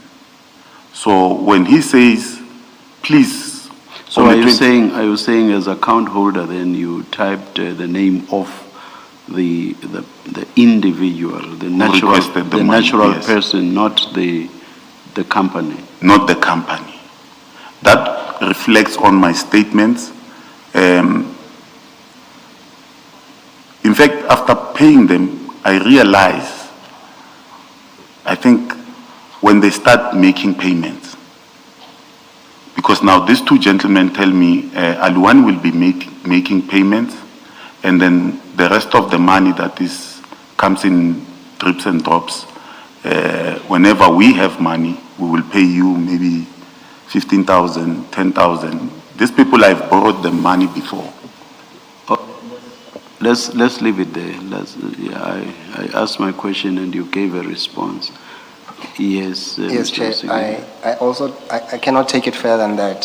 So when he says, please. So are you saying as account holder then you typed the name of the individual, the natural yes. person, not the company? Not the company. That reflects on my statements. In fact, after paying them, I realized, I think, when they start making payments, because now these two gentlemen tell me Aluan will be making payments, and then the rest of the money that comes in drips and drops, whenever we have money, we will pay you maybe 15,000, 10,000. These people, I've borrowed them money before. Let's leave it there. I asked my question and you gave a response. Yes. Yes, Chair. I cannot take it further than that.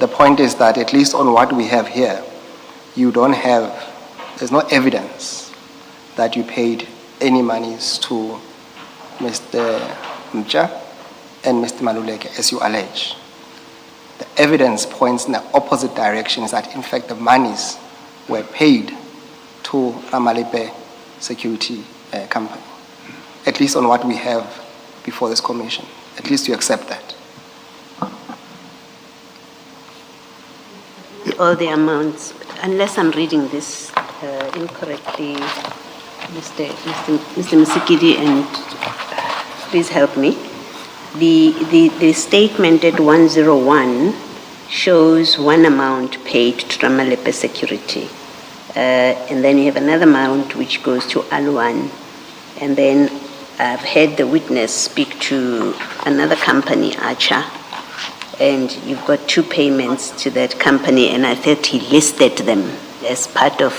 The point is that at least on what we have here, there's no evidence that you paid any monies to Mr. Mcha and Mr. Maluleke, as you allege. The evidence points in the opposite direction, is that in fact the monies were paid to Ramalepe Security Company, at least on what we have before this commission. At least you accept that. All the amounts, unless I'm reading this incorrectly, Mr. Msikidi, and please help me. The statement at 101 shows one amount paid to Ramalepe Security. And then you have another amount which goes to Aluan. And then I've heard the witness speak to another company, Archer, and you've got two payments to that company, and I thought he listed them as part of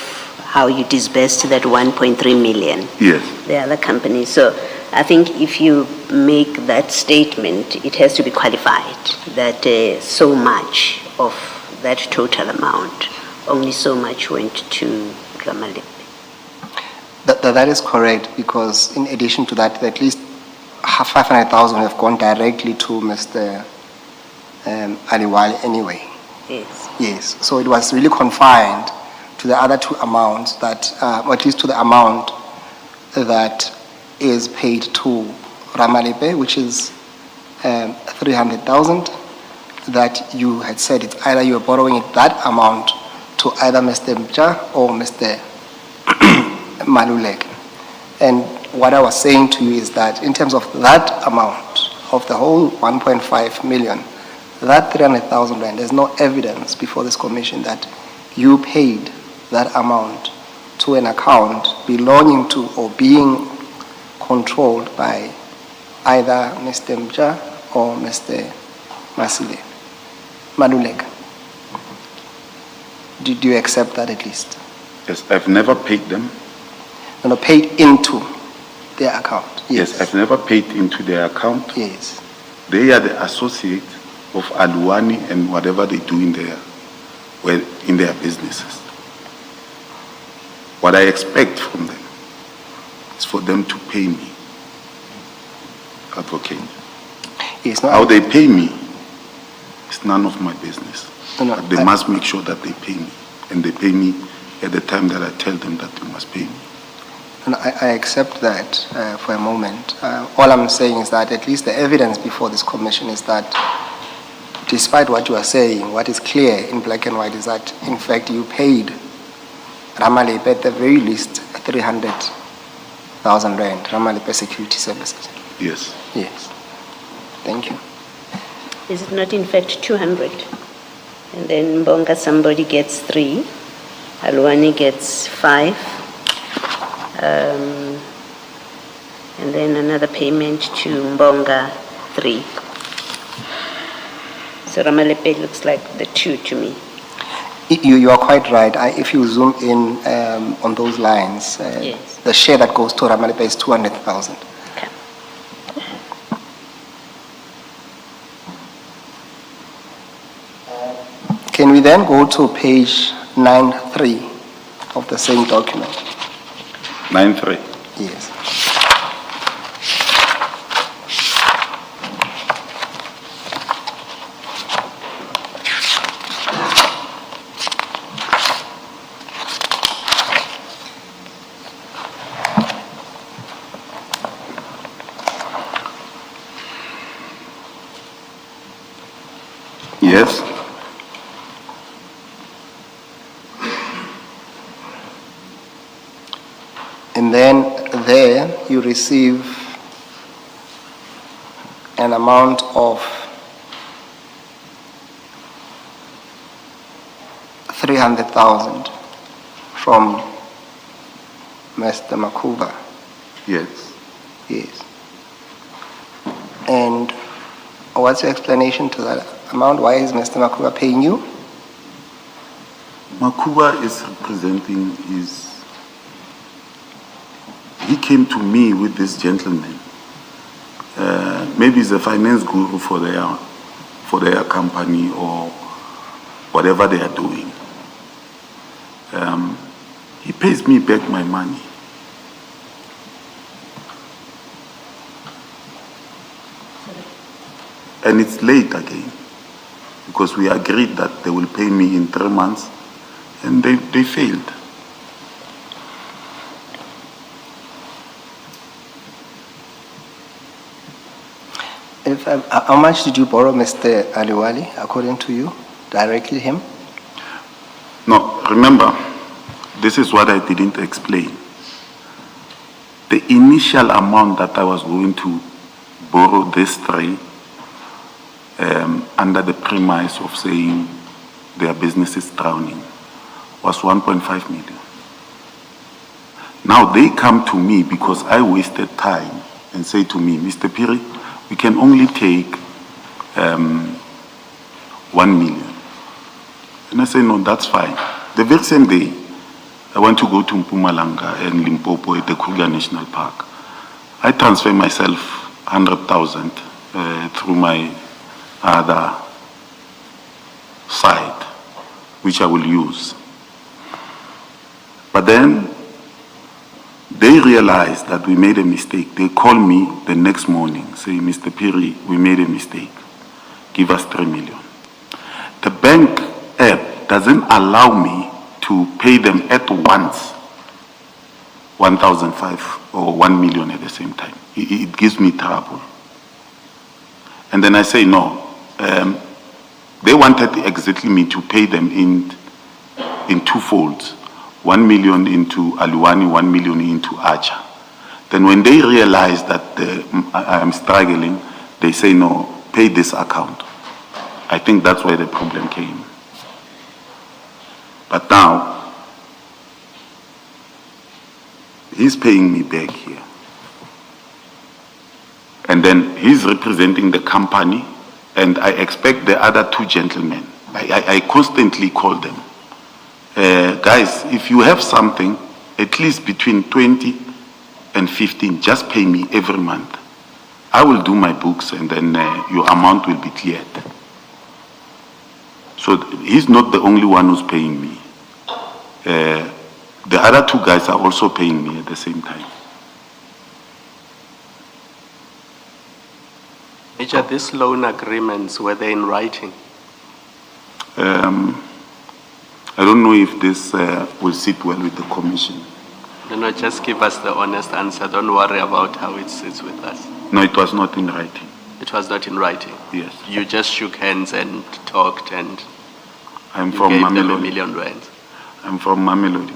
how you disbursed that 1.3 million. Yes. The other company. So I think if you make that statement, it has to be qualified that so much of that total amount, only so much went to Ramalepe. That is correct, because in addition to that, at least 500,000 have gone directly to Mr. Aliwali anyway. Yes. Yes, so it was really confined to the other two amounts that, or at least to the amount that is paid to Ramalepe, which is 300,000, that you had said it's either you're borrowing it, that amount to either Mr. Mcha or Mr. Maluleke. And what I was saying to you is that in terms of that amount of the whole 1.5 million, that 300,000 rand, there's no evidence before this commission that you paid that amount to an account belonging to or being controlled by either Mr. Mcha or Mr. Maluleke. Do you accept that at least? Yes, I've never paid them. No, paid into their account. Yes, I've never paid into their account. Yes. They are the associate of Aluwani and whatever they do in their businesses. What I expect from them is for them to pay me. Advocate. Yes, How they pay me is none of my business. No, But they must make sure that they pay me. And they pay me at the time that I tell them that they must pay me. And I accept that for a moment. All I'm saying is that at least the evidence before this commission is that despite what you are saying, what is clear in black and white is that in fact you paid Ramalepe at the very least 300,000 rand, Ramalepe Security Services. Yes. Yes. Thank you. Is it not in fact 200? And then Mbonga somebody gets 3, Alwani gets 5. And then another payment to Mbonga 3. So Ramalepe looks like the 2 to me. You are quite right. If you zoom in on those lines, Yes. the share that goes to Ramalepe is 200,000. Okay. Can we then go to page 9.3 of the same document? 9.3. Yes. Yes. And then there you receive an amount of 300,000 from Mr. Makuba. Yes. Yes. And what's your explanation to that amount? Why is Mr. Makuba paying you? Makuba is representing he came to me with this gentleman. Maybe he's a finance guru for their company or whatever they are doing. He pays me back my money. And it's late again, because we agreed that they will pay me in 3 months, and they failed. How much did you borrow Mr. Aliwali, according to you, directly him? No, remember, this is what I didn't explain. The initial amount that I was going to borrow these 3 under the premise of saying their business is drowning was 1.5 million. Now they come to me because I wasted time and say to me, Mr. Piri, we can only take 1 million. And I say, no, that's fine. The very same day, I want to go to Mpumalanga and Limpopo at the Kruger National Park. I transfer myself 100,000 through my other site, which I will use. But then they realized that we made a mistake. They call me the next morning, say, Mr. Piri, we made a mistake. Give us 3 million. The bank app doesn't allow me to pay them at once 1,500 or 1 million at the same time. It gives me trouble. And then I say, no. They wanted exactly me to pay them in two folds. 1 million into Aluwani, 1 million into Archer. Then when they realize that I am struggling, they say, no, pay this account. I think that's where the problem came. But now, he's paying me back here. And then he's representing the company, and I expect the other two gentlemen. I constantly call them. Guys, if you have something, at least between 20 and 15, just pay me every month. I will do my books, and then your amount will be cleared. So he's not the only one who's paying me. The other two guys are also paying me at the same time. Major, these loan agreements, were they in writing? I don't know if this will sit well with the commission. No, just give us the honest answer. Don't worry about how it sits with us. No, it was not in writing. It was not in writing? Yes. You just shook hands and talked, and I'm you from gave them Mamelodi. R1 million. I'm from Mamelodi.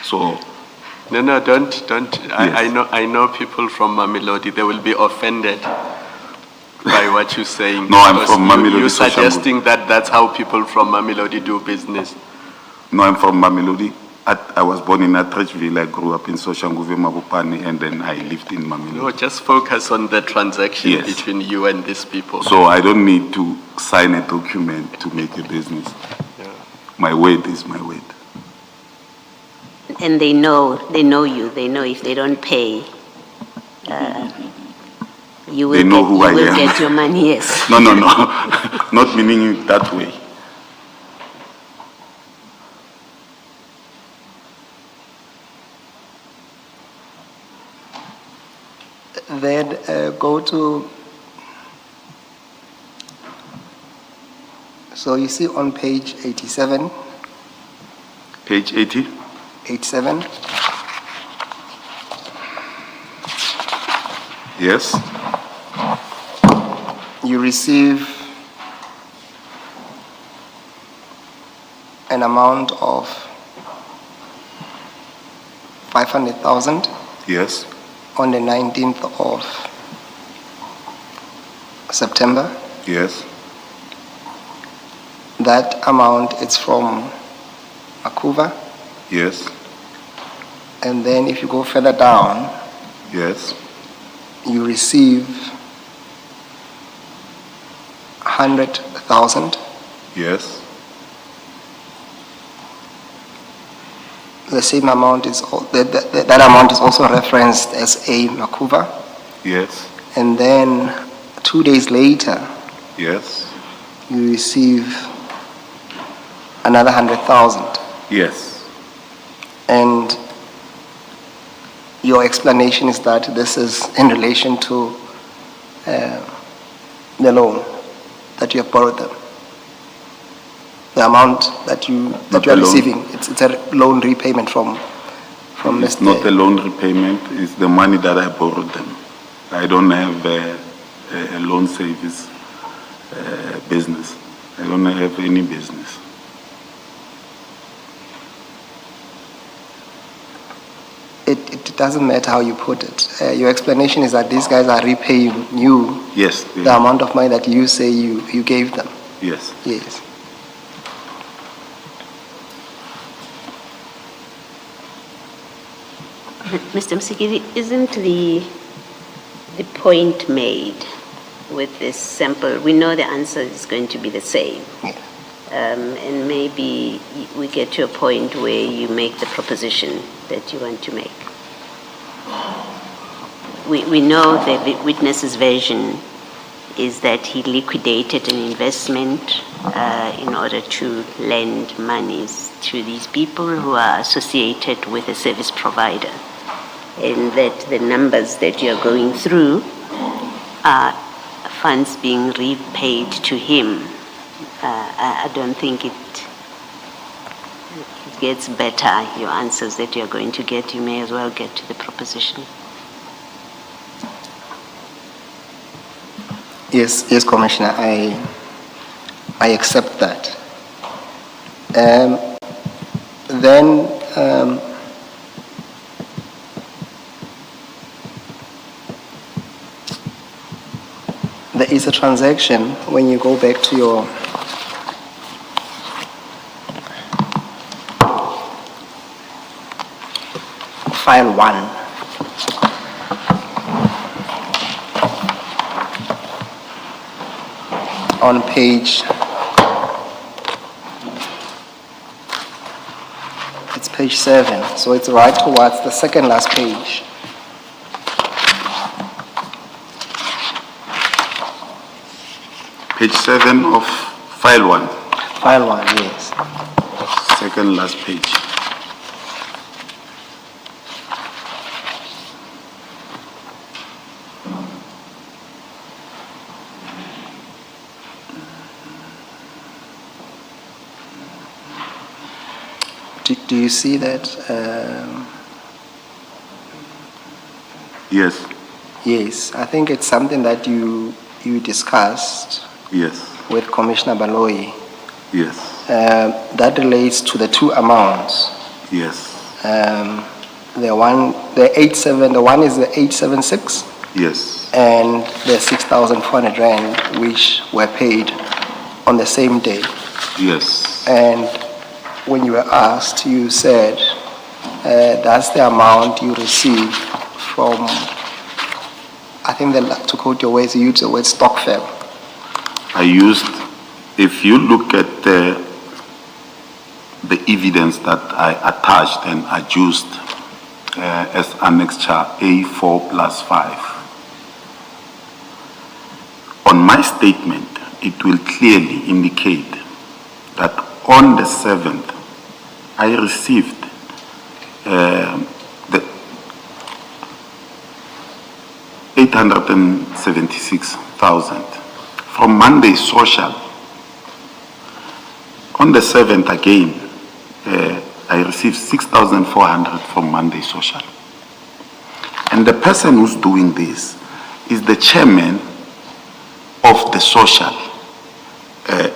So. No, don't. Yes. I know people from Mamelodi. They will be offended by what you're saying. No, I'm because from Mamelodi. You're suggesting that that's how people from Mamelodi do business. No, I'm from Mamelodi. I was born in Atteridgeville. I grew up in Soshanguve, Mabopane, and then I lived in Mamelodi. No, just focus on the transaction Yes. between you and these people. So I don't need to sign a document to make a business. Yeah. My word is my word. And they know you. They know if they don't pay, you will, They know who I you will am. get your money, yes. No. Not meaning it that way. Then go to, so you see on page 87, Page 80. 87, Yes. you receive an amount of 500,000 Yes. on the 19th of September. Yes. That amount is from Makuva. Yes. And then if you go further down, Yes. you receive 100,000. Yes. The same amount is, that amount is also referenced as a Makuva. Yes. And then 2 days later, Yes. you receive another 100,000. Yes. And your explanation is that this is in relation to the loan that you have borrowed them. The amount that you Not are the loan. receiving, it's a loan repayment from It's Mr. not a loan repayment, it's the money that I borrowed them. I don't have a loan service business. I don't have any business. It doesn't matter how you put it. Your explanation is that these guys are repaying you Yes. the amount of money that you say you gave them. Yes. Yes. Mr. Msikiri, isn't the point made with this sample? We know the answer is going to be the same. and maybe we get to a point where you make the proposition that you want to make. We know the witness's version is that he liquidated an investment in order to lend monies to these people who are associated with a service provider, and that the numbers that you're going through are funds being repaid to him. I don't think it gets better, your answers that you're going to get. You may as well get to the proposition. Yes, Commissioner, I accept that. Then there is a transaction when you go back to your file 1. On page, it's page 7, so it's right towards the second last page. Page 7 of file 1. File 1, yes. Second last page. Do you see that? Yes. Yes, I think it's something that you discussed Yes. with Commissioner Baloyi. Yes. That relates to the two amounts. Yes. The one is the 876, Yes. and the 6,400 rand, which were paid on the same day. Yes. And when you were asked, you said that's the amount you received from, I think to quote your words, you used the word stock firm. I used, if you look at the evidence that I attached and adjusted as annexure A4+5, on my statement, it will clearly indicate that on the 7th, I received the 876,000 from Monday Social. On the 7th again, I received 6,400 from Monday Social. And the person who's doing this is the chairman of the Social,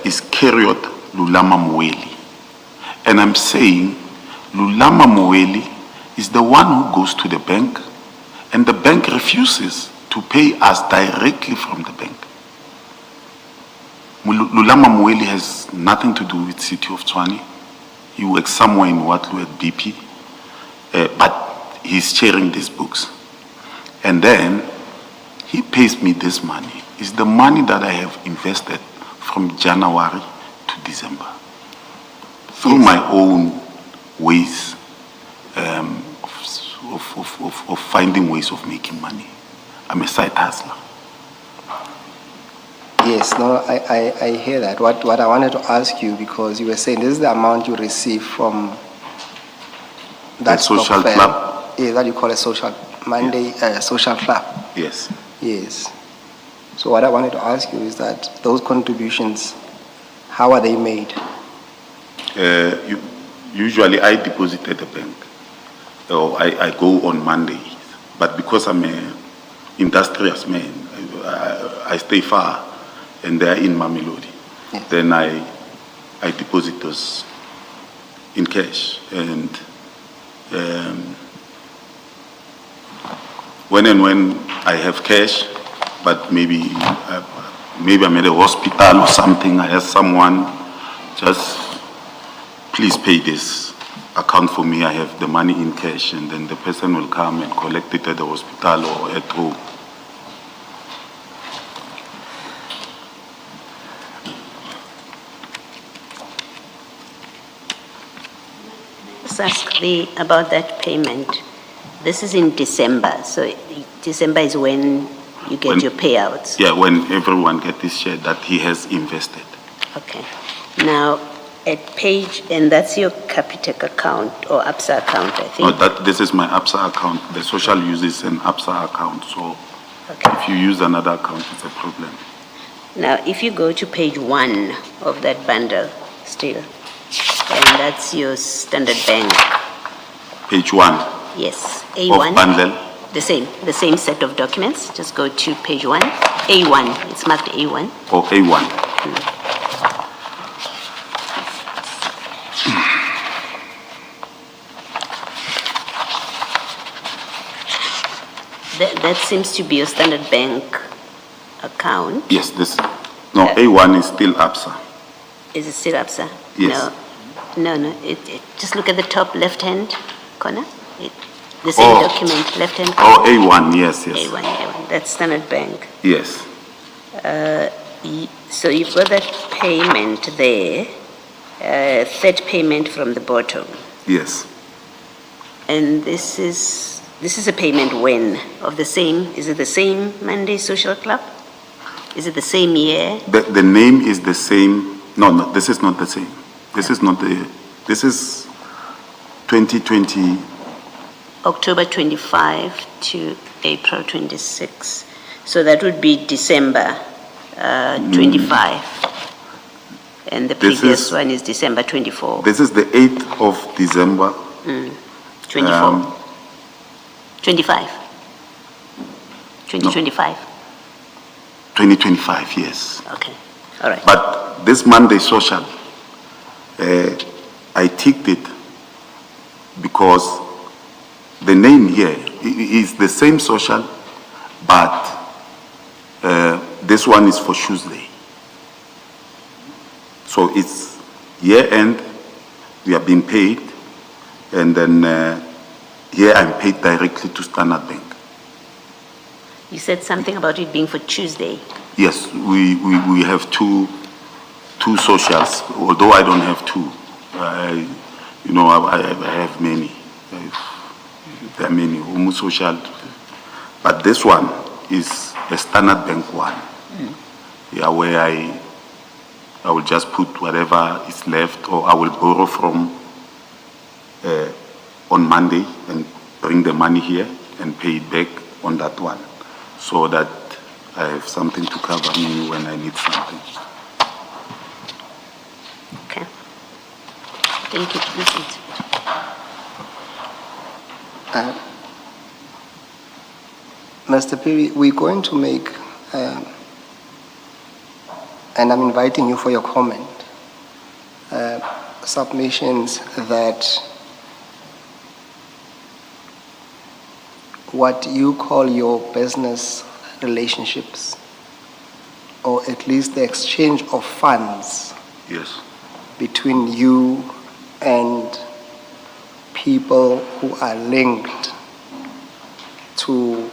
is Keriot Lulama Mweli. And I'm saying Lulama Mweli is the one who goes to the bank, and the bank refuses to pay us directly from the bank. Lulama Mweli has nothing to do with City of Tshwane. He works somewhere in Watlu at BP, but he's chairing these books. And then he pays me this money. It's the money that I have invested from January to December through my own ways of finding ways of making money. I'm a side hustler. Yes, no, I hear that. What I wanted to ask you, because you were saying this is the amount you receive from that social fair, club. Yeah, that you call a social Monday social club. Yes. Yes. So what I wanted to ask you is that those contributions, how are they made? Usually I deposit at the bank, or I go on Monday. But because I'm an industrious man, I stay far, and they're in Mamelodi. Yes. Then I deposit those in cash. And when I have cash, but maybe I'm at a hospital or something, I ask someone, just please pay this account for me, I have the money in cash, and then the person will come and collect it at the hospital or at home. just ask about that payment? This is in December, so December is when you get When- your payouts. Yeah, when everyone gets this share that he has invested. Okay. Now, at page, and that's your Capitec account or ABSA account, I No, think. this is my ABSA account. The social uses an ABSA account, so Okay. if you use another account, it's a problem. Now, if you go to page 1 of that bundle still, and that's your Standard Bank, Page 1 yes, of A1. bundle. The same set of documents. Just go to page 1, A1. It's marked A1. Or A1. That seems to be your Standard Bank account. Yes, A1 is still ABSA. Is it still ABSA? Yes. No. Just look at the top left-hand corner. The same Oh. document, left-hand corner. Oh, A1, yes. A1. That's Standard Bank. Yes. So you've got that payment there, third payment from the bottom. Yes. And this is a payment when? Is it the same Monday Social Club? Is it the same year? The name is the same. No, this is not the same. This is 2020. October 25 to April 26. So that would be December 25. And the This previous is- one is December 24. This is the 8th of December. 24. 25. 2025. 2025, yes. Okay. All right. But this Monday social, I ticked it because the name here is the same social, but this one is for Tuesday. So it's year end, we have been paid, and then here I'm paid directly to Standard Bank. You said something about it being for Tuesday. Yes, we have two socials, although I don't have two. I have many. There are many Homo social, but this one is a Standard Bank one. Yeah, where I will just put whatever is left, or I will borrow from on Monday and bring the money here and pay it back on that one, so that I have something to cover me when I need something. Okay. Thank you. This is it. Mr. Piri, we're going to make, and I'm inviting you for your comment, submissions that what you call your business relationships, or at least the exchange of funds Yes. between you and people who are linked to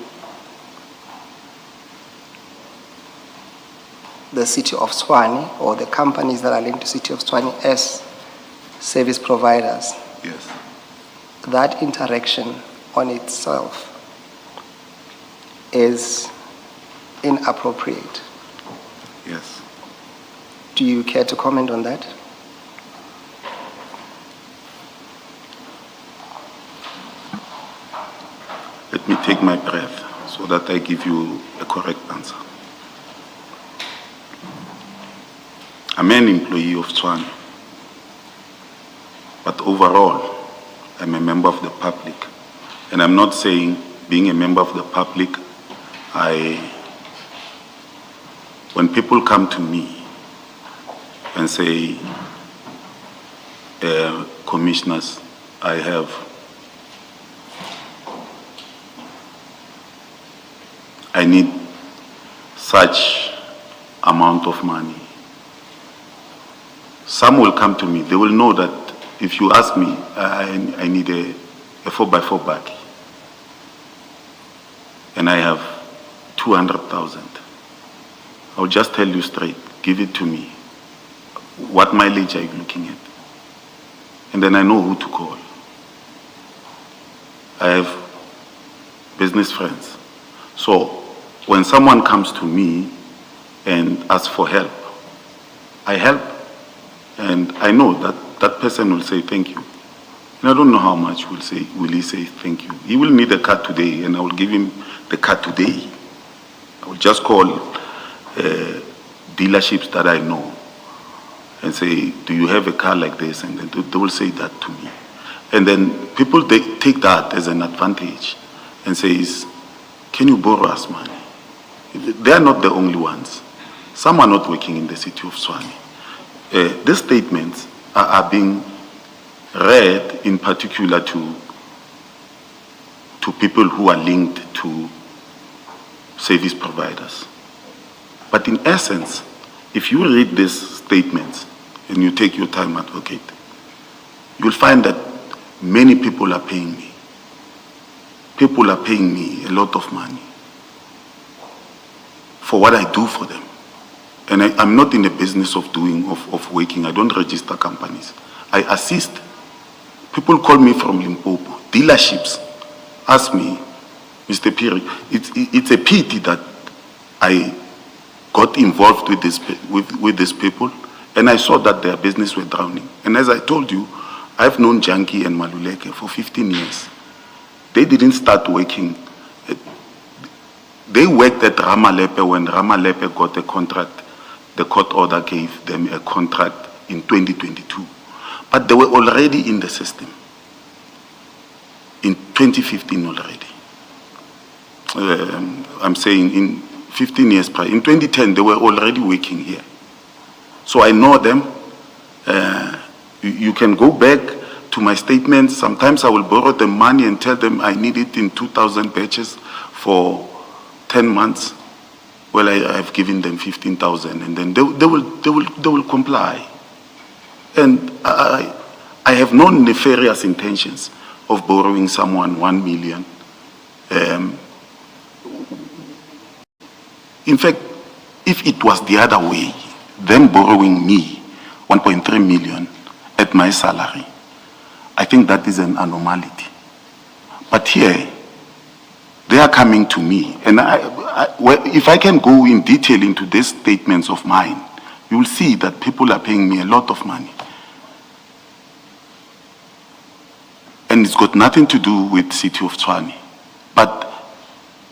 the city of Tshwane, or the companies that are linked to city of Tshwane as service providers. Yes. That interaction on itself is inappropriate. Yes. Do you care to comment on that? Let me take my breath so that I give you a correct answer. I'm an employee of Tshwane, but overall, I'm a member of the public. And I'm not saying being a member of the public, when people come to me and say, commissioners, I need such amount of money. Some will come to me, they will know that if you ask me, I need a 4x4 buggy, and I have 200,000. I'll just tell you straight, give it to me. What mileage are you looking at? And then I know who to call. I have business friends. So when someone comes to me and asks for help, I help. And I know that that person will say thank you. And I don't know how much will he say thank you. He will need a car today, and I will give him the car today. I will just call dealerships that I know and say, do you have a car like this? And then they will say that to me. And then people, they take that as an advantage and says, can you borrow us money? They are not the only ones. Some are not working in the city of Tshwane. These statements are being read in particular to people who are linked to service providers. But in essence, if you read these statements and you take your time, advocate, you'll find that many people are paying me. People are paying me a lot of money for what I do for them. And I'm not in the business of working. I don't register companies. I assist. People call me from Limpopo. Dealerships ask me, Mr. Piri, it's a pity that I got involved with these people, and I saw that their business were drowning. And as I told you, I've known Janki and Maluleke for 15 years. They didn't start working. They worked at Ramalepe when Ramalepe got a contract. The court order gave them a contract in 2022. But they were already in the system in 2015 already. I'm saying in 15 years prior. In 2010, they were already working here. So I know them. You can go back to my statements. Sometimes I will borrow them money and tell them I need it in 2,000 batches for 10 months. Well, I've given them 15,000, and then they will comply. And I have no nefarious intentions of borrowing someone 1 million. In fact, if it was the other way, them borrowing me 1.3 million at my salary, I think that is an anomaly. But here, they are coming to me, and if I can go in detail into these statements of mine, you will see that people are paying me a lot of money. And it's got nothing to do with City of Tshwane. But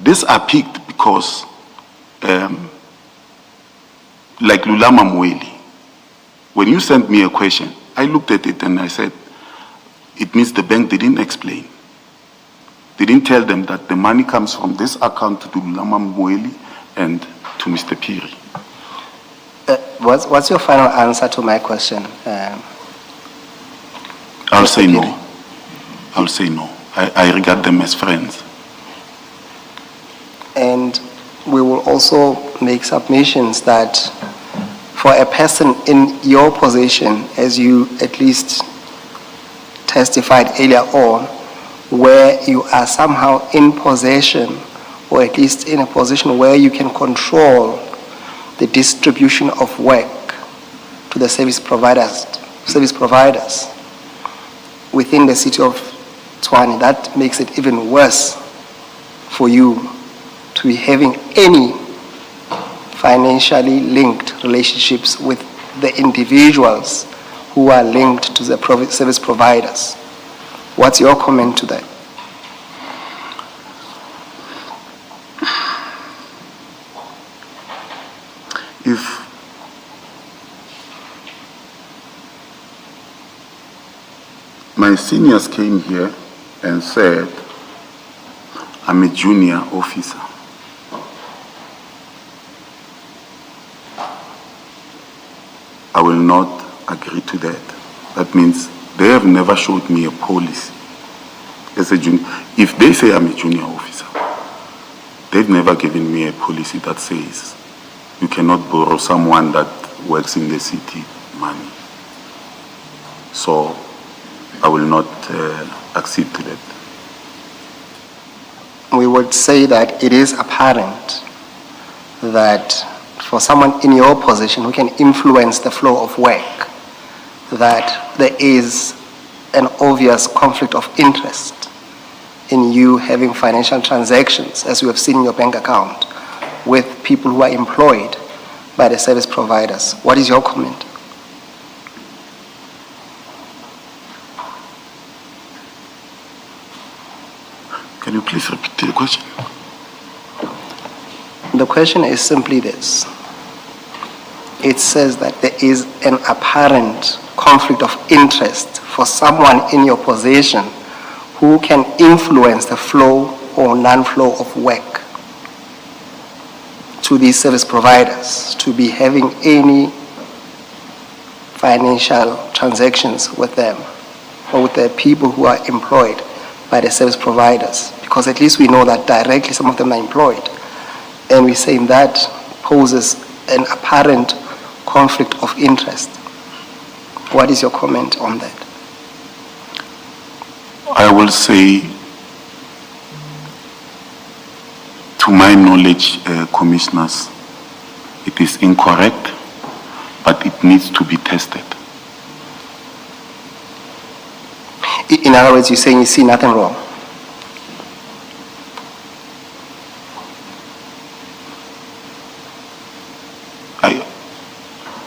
these are picked because, like Lulama Mweli, when you sent me a question, I looked at it and I said, it means the bank didn't explain. They didn't tell them that the money comes from this account to Lulama Mweli and to Mr. Piri. What's your final answer to my question? I'll say no. I'll say no. I regard them as friends. And we will also make submissions that for a person in your position, as you at least testified earlier on, where you are somehow in possession, or at least in a position where you can control the distribution of work to the service providers within the city of Tshwane, that makes it even worse for you to be having any financially linked relationships with the individuals who are linked to the service providers. What's your comment to that? If my seniors came here and said, I'm a junior officer, I will not agree to that. That means they have never showed me a policy as a junior. If they say I'm a junior officer, they've never given me a policy that says you cannot borrow someone that works in the city money. So I will not accede to that. We would say that it is apparent that for someone in your position who can influence the flow of work, that there is an obvious conflict of interest in you having financial transactions, as we have seen in your bank account, with people who are employed by the service providers. What is your comment? Can you please repeat the question? The question is simply this. It says that there is an apparent conflict of interest for someone in your position who can influence the flow or non-flow of work to these service providers, to be having any financial transactions with them or with the people who are employed by the service providers, because at least we know that directly some of them are employed, and we're saying that poses an apparent conflict of interest. What is your comment on that? I will say, to my knowledge, commissioners, it is incorrect, but it needs to be tested. In other words, you're saying you see nothing wrong?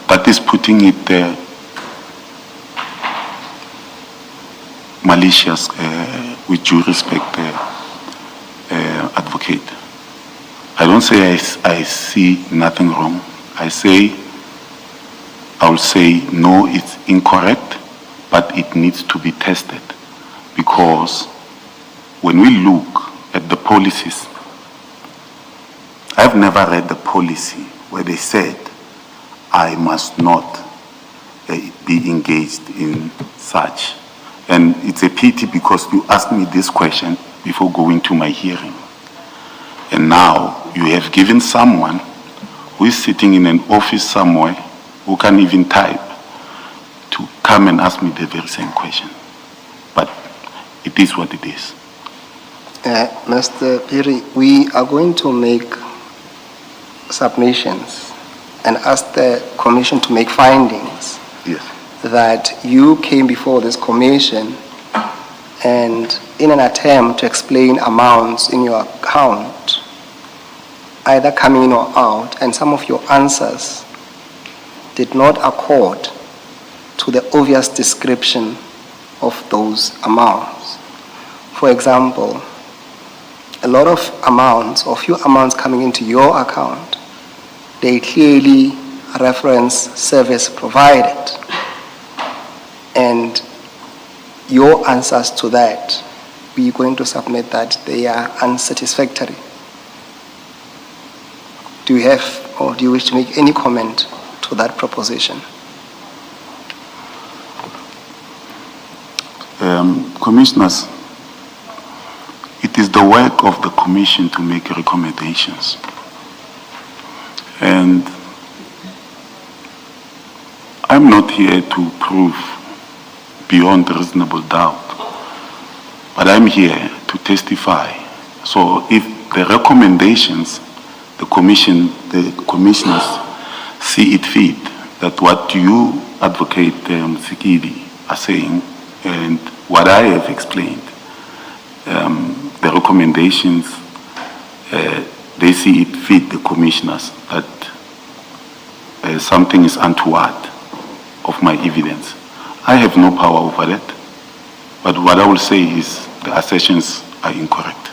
That is putting it malicious, with due respect, advocate. I don't say I see nothing wrong. I will say no, it's incorrect, but it needs to be tested, because when we look at the policies, I've never read the policy where they said I must not be engaged in such. And it's a pity, because you asked me this question before going to my hearing. And now you have given someone who is sitting in an office somewhere, who can't even type, to come and ask me the very same question. But it is what it is. Mr. Piri, we are going to make submissions and ask the commission to make findings. Yes. That you came before this commission and in an attempt to explain amounts in your account, either coming in or out, and some of your answers did not accord to the obvious description of those amounts. For example, a lot of amounts, or few amounts coming into your account, they clearly reference service provided. And your answers to that, we're going to submit that they are unsatisfactory. Do you have, or do you wish to make any comment to that proposition? Commissioners, it is the work of the commission to make recommendations. And I'm not here to prove beyond reasonable doubt, but I'm here to testify. So if the recommendations, the commissioners see it fit, that what you advocate, Sikidi, are saying, and what I have explained, the recommendations, they see it fit, the commissioners, that something is untoward of my evidence. I have no power over that, but what I will say is the assertions are incorrect.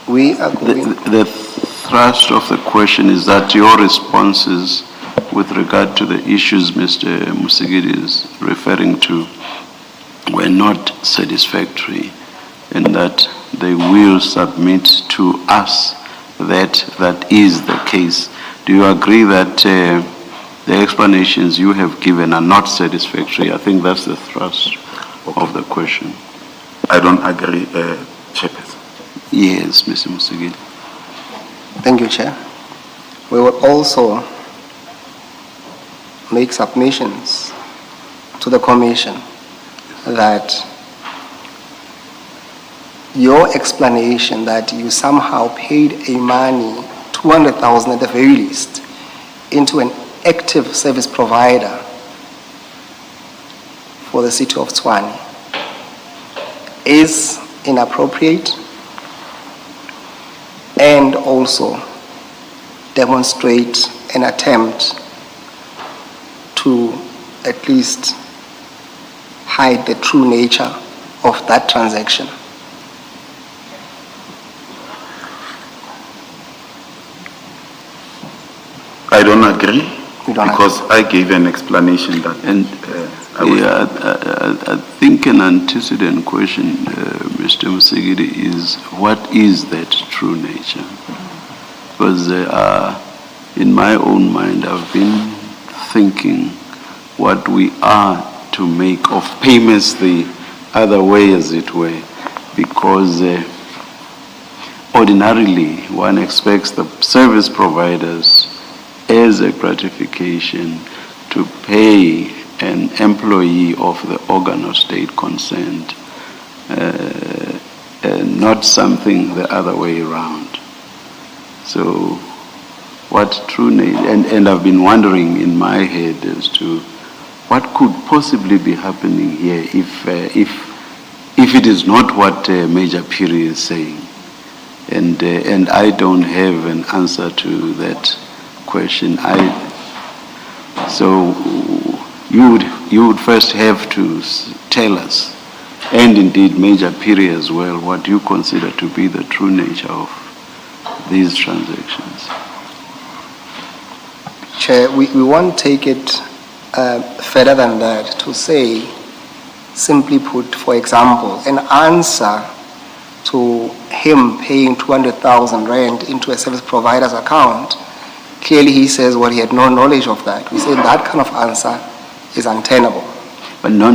We agree. The thrust of the question is that your responses with regard to the issues Mr. Musigiri is referring to were not satisfactory, and that they will submit to us that is the case. Do you agree that the explanations you have given are not satisfactory? I think that's the thrust of the question. I don't agree, Chairperson. Yes, Mr. Musigiri. Thank you, Chair. We will also make submissions to the Commission that your explanation that you somehow paid a money, 200,000 at the very least, into an active service provider for the city of Tshwane is inappropriate and also demonstrate an attempt to at least hide the true nature of that transaction. I don't agree You don't because I gave an explanation that I think an antecedent question, Mr. Musigiri, is what is that true nature? Because in my own mind, I've been thinking what we are to make of payments the other way, as it were, because ordinarily one expects the service providers as a gratification to pay an employee of the organ of state concerned, not something the other way around. So what true nature, and I've been wondering in my head as to what could possibly be happening here if it is not what Major Piri is saying. And I don't have an answer to that question. So you would first have to tell us, and indeed Major Piri as well, what you consider to be the true nature of these transactions. Chair, we won't take it further than that to say, simply put, for example, an answer to him paying 200,000 rand into a service provider's account. Clearly he says, well, he had no knowledge of that. We say that kind of answer is untenable. But no.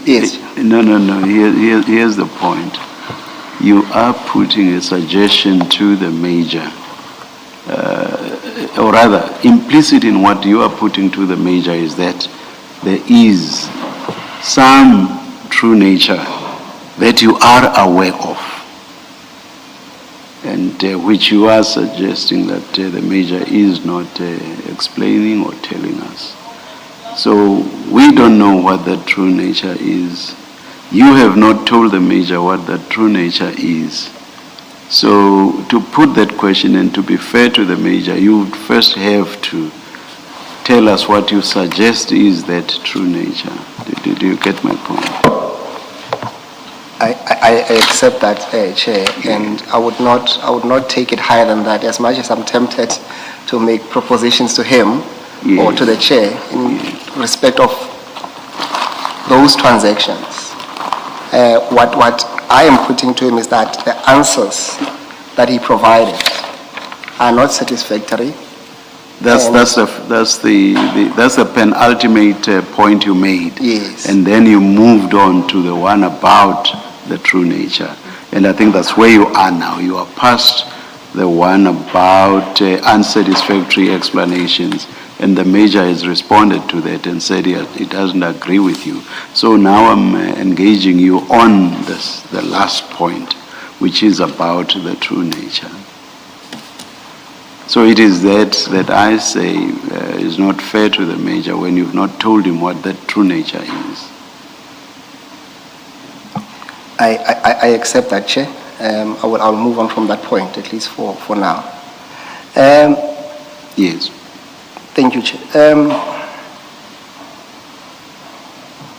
Yes. Here's the point. You are putting a suggestion to the major, or rather, implicit in what you are putting to the major is that there is some true nature that you are aware of, and which you are suggesting that the major is not explaining or telling us. So we don't know what that true nature is. You have not told the major what that true nature is. So to put that question and to be fair to the major, you would first have to tell us what you suggest is that true nature. Do you get my point? I accept that, Chair, and I would not take it higher than that, as much as I'm tempted to make propositions to him or to the Chair in respect of those transactions. What I am putting to him is that the answers that he provided are not satisfactory. That's the penultimate point you made. Yes. And then you moved on to the one about the true nature. And I think that's where you are now. You are past the one about unsatisfactory explanations. And the major has responded to that and said he doesn't agree with you. So now I'm engaging you on the last point, which is about the true nature. So it is that I say is not fair to the major when you've not told him what that true nature is. I accept that, Chair. I'll move on from that point, at least for now. Yes. Thank you, Chair.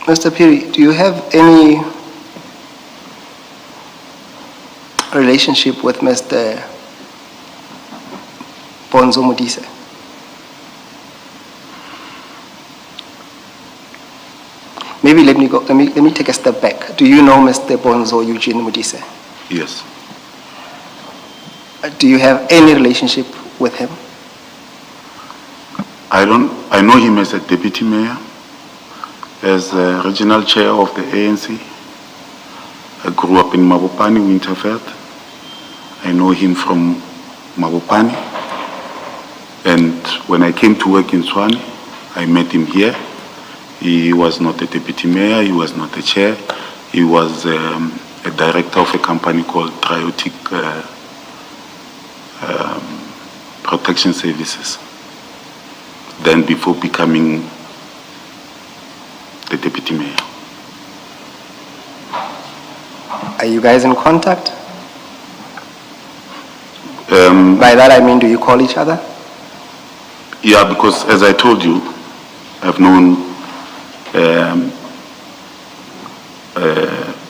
Mr. Piri, do you have any relationship with Mr. Bonzo Modise? Maybe let me take a step back. Do you know Mr. Bonzo Eugene Modise? yes. Do you have any relationship with him? I know him as a deputy mayor, as a regional chair of the ANC. I grew up in Mabopani, Winterveld. I know him from Mabopani. And when I came to work in Tshwane, I met him here. He was not a deputy mayor, he was not a chair. He was a director of a company called Triotic Protection Services. Then before becoming the deputy mayor. Are you guys in contact? By that I mean, do you call each other? Yeah, because as I told you, I've known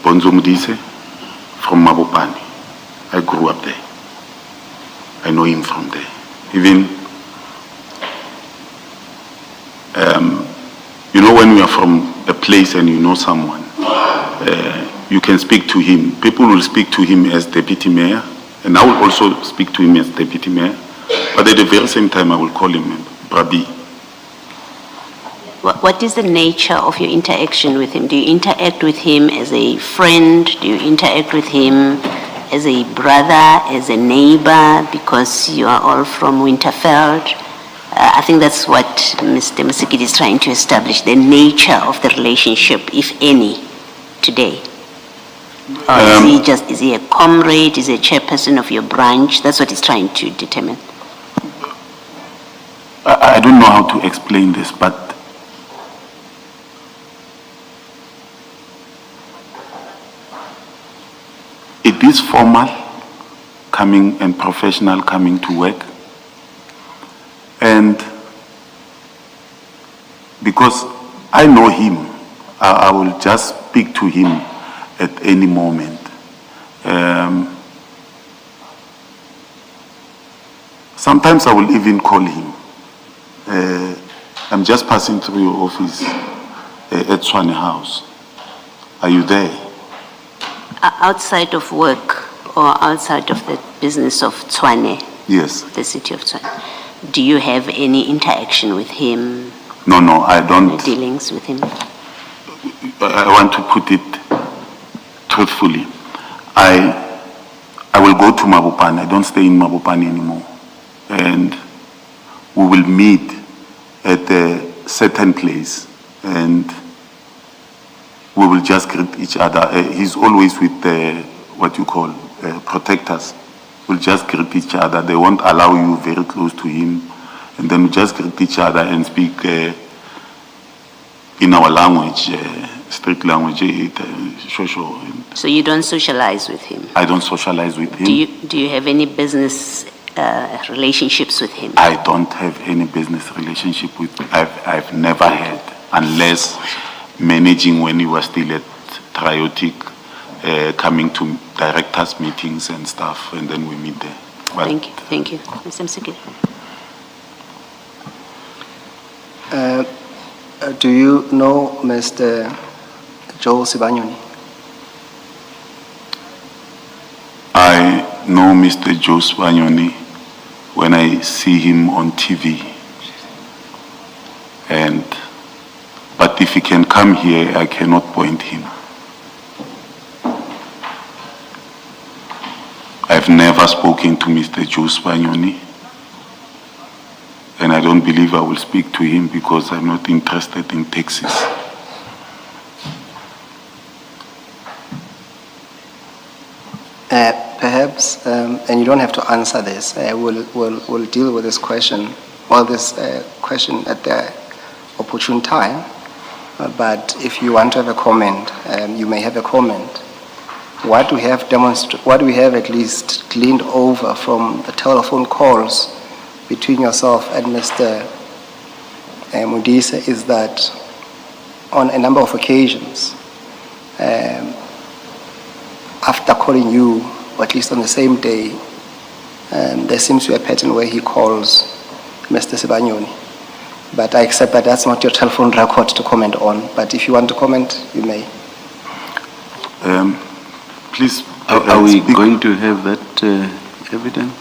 Bonzo Mudise from Mabopane. I grew up there. I know him from there. Even, you know, when you are from a place and you know someone, you can speak to him. People will speak to him as deputy mayor, and I will also speak to him as deputy mayor. But at the very same time, I will call him Brabi. What is the nature of your interaction with him? Do you interact with him as a friend? Do you interact with him as a brother, as a neighbor, because you are all from Winterfeld? I think that's what Mr. Masikidi is trying to establish, the nature of the relationship, if any, today. Or is he a comrade, is he a chairperson of your branch? That's what he's trying to determine. I don't know how to explain this, but it is formal coming and professional coming to work. And because I know him, I will just speak to him at any moment. Sometimes I will even call him. I'm just passing through your office at Swane House. Are you there? Outside of work or outside of the business of Tshwane? Yes. The city of Tshwane. Do you have any interaction with him? No, I don't. Any dealings with him? I want to put it truthfully. I will go to Mabopane. I don't stay in Mabopane anymore. And we will meet at a certain place and we will just greet each other. He's always with what you call protectors. We'll just greet each other. They won't allow you very close to him. And then we just greet each other and speak in our language, street language. So you don't socialize with him? I don't socialize with him. Do you have any business relationships with him? I don't have any business relationship with him. I've never had, unless managing when he was still at Triotic, coming to directors meetings and stuff, and then we meet there. Well, thank you. Mr. Msikili. Do you know Mr. Joe Sibanyoni? I know Mr. Joe Sibanyoni when I see him on TV. But if he can come here, I cannot point him. I've never spoken to Mr. Joe Sibanyoni, and I don't believe I will speak to him because I'm not interested in taxes. Perhaps, and you don't have to answer this, we'll deal with this question, question at the opportune time. But if you want to have a comment, you may have a comment. What we have at least gleaned over from the telephone calls between yourself and Mr. Mudise is that on a number of occasions, after calling you, or at least on the same day, there seems to be a pattern where he calls Mr. Sibanyoni. But I accept that that's not your telephone record to comment on. But if you want to comment, you may. Please. Are we going to have that evidence?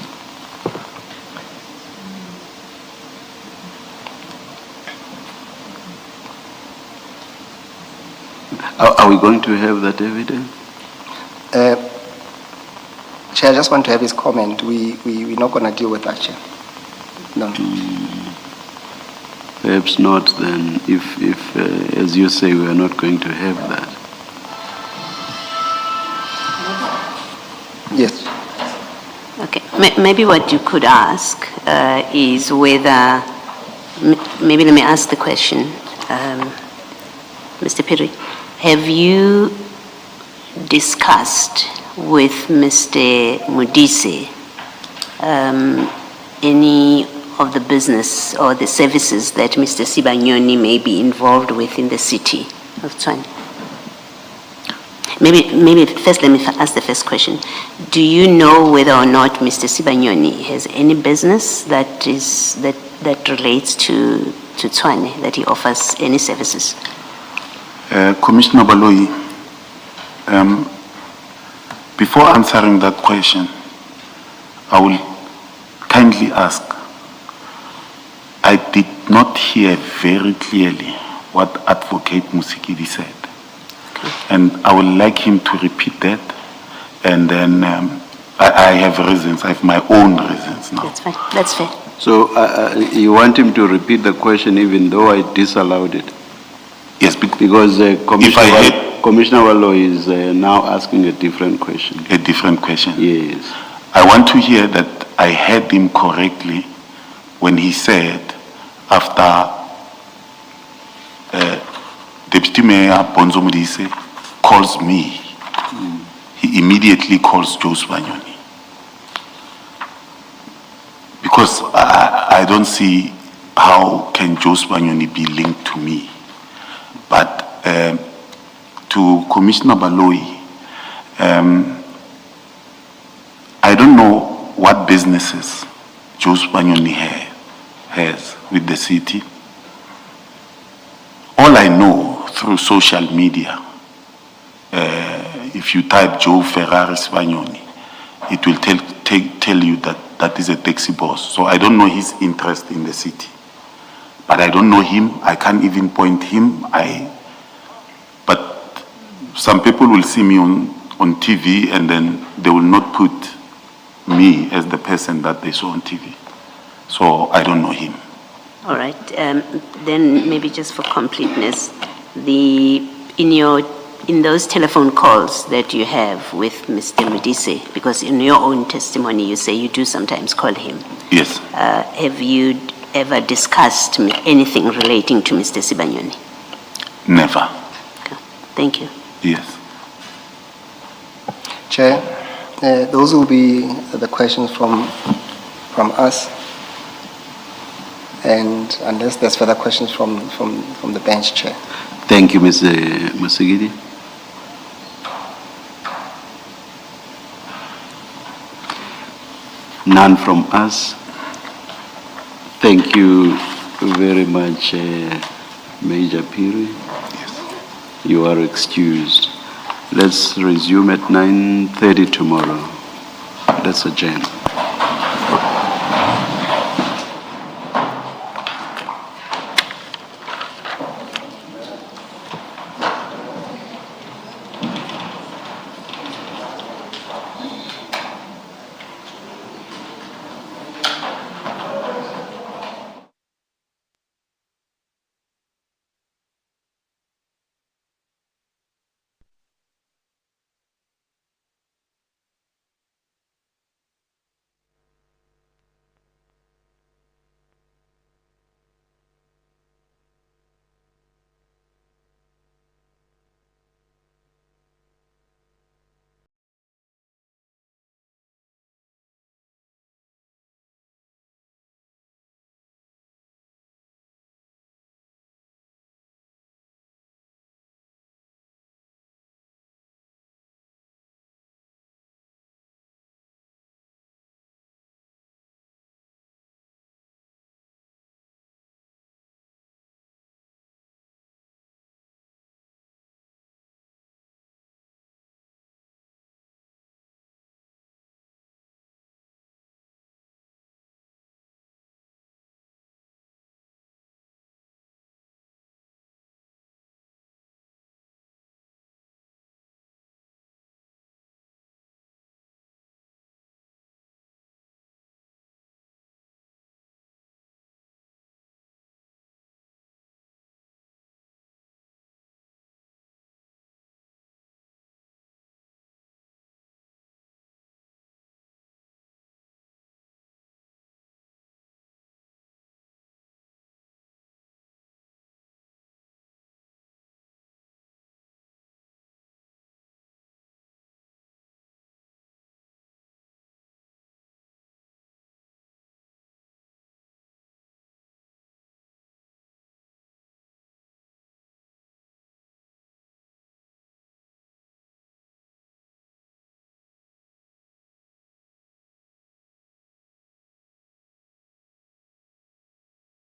Are we going to have that evidence? Chair, I just want to have his comment. We're not going to deal with that, Chair. No. Perhaps not then, if as you say, we are not going to have that. Yes. Okay. Maybe what you could ask is whether, maybe let me ask the question, Mr. Piri, have you discussed with Mr. Modise any of the business or the services that Mr. Sibanyoni may be involved with in the city of Tshwane? Maybe first let me ask the first question. Do you know whether or not Mr. Sibanyoni has any business that relates to Tshwane, that he offers any services? Commissioner Baloyi, before answering that question, I will kindly ask, I did not hear very clearly what Advocate Musikidi said. And I would like him to repeat that. And then I have reasons, I have my own reasons now. That's fine, that's fair. So you want him to repeat the question even though I disallowed it? Yes, because Commissioner Wallo is now asking a different question. A different question? Yes. I want to hear that I heard him correctly when he said after Deputy Mayor Bonzo Modise calls me, he immediately calls Joe Sibanyoni. Because I don't see how can Joe Sibanyoni be linked to me. But to Commissioner Baloyi, I don't know what businesses Joe Sibanyoni has with the city. All I know through social media, if you type Joe Ferrari Sibanyoni, it will tell you that that is a taxi boss. So I don't know his interest in the city. But I don't know him, I can't even point him. But some people will see me on TV and then they will not put me as the person that they saw on TV. So I don't know him. All right, then maybe just for completeness, in those telephone calls that you have with Mr. Modise, because in your own testimony you say you do sometimes call him. Yes. Have you ever discussed anything relating to Mr. Sibanyoni? Never. Okay. Thank you. Yes. Chair, those will be the questions from us. And unless there's further questions from the bench, Chair. Thank you, Mr. Musigidi. None from us. Thank you very much, Major Piri. Yes. You are excused. Let's resume at 9:30 tomorrow. Let's adjourn.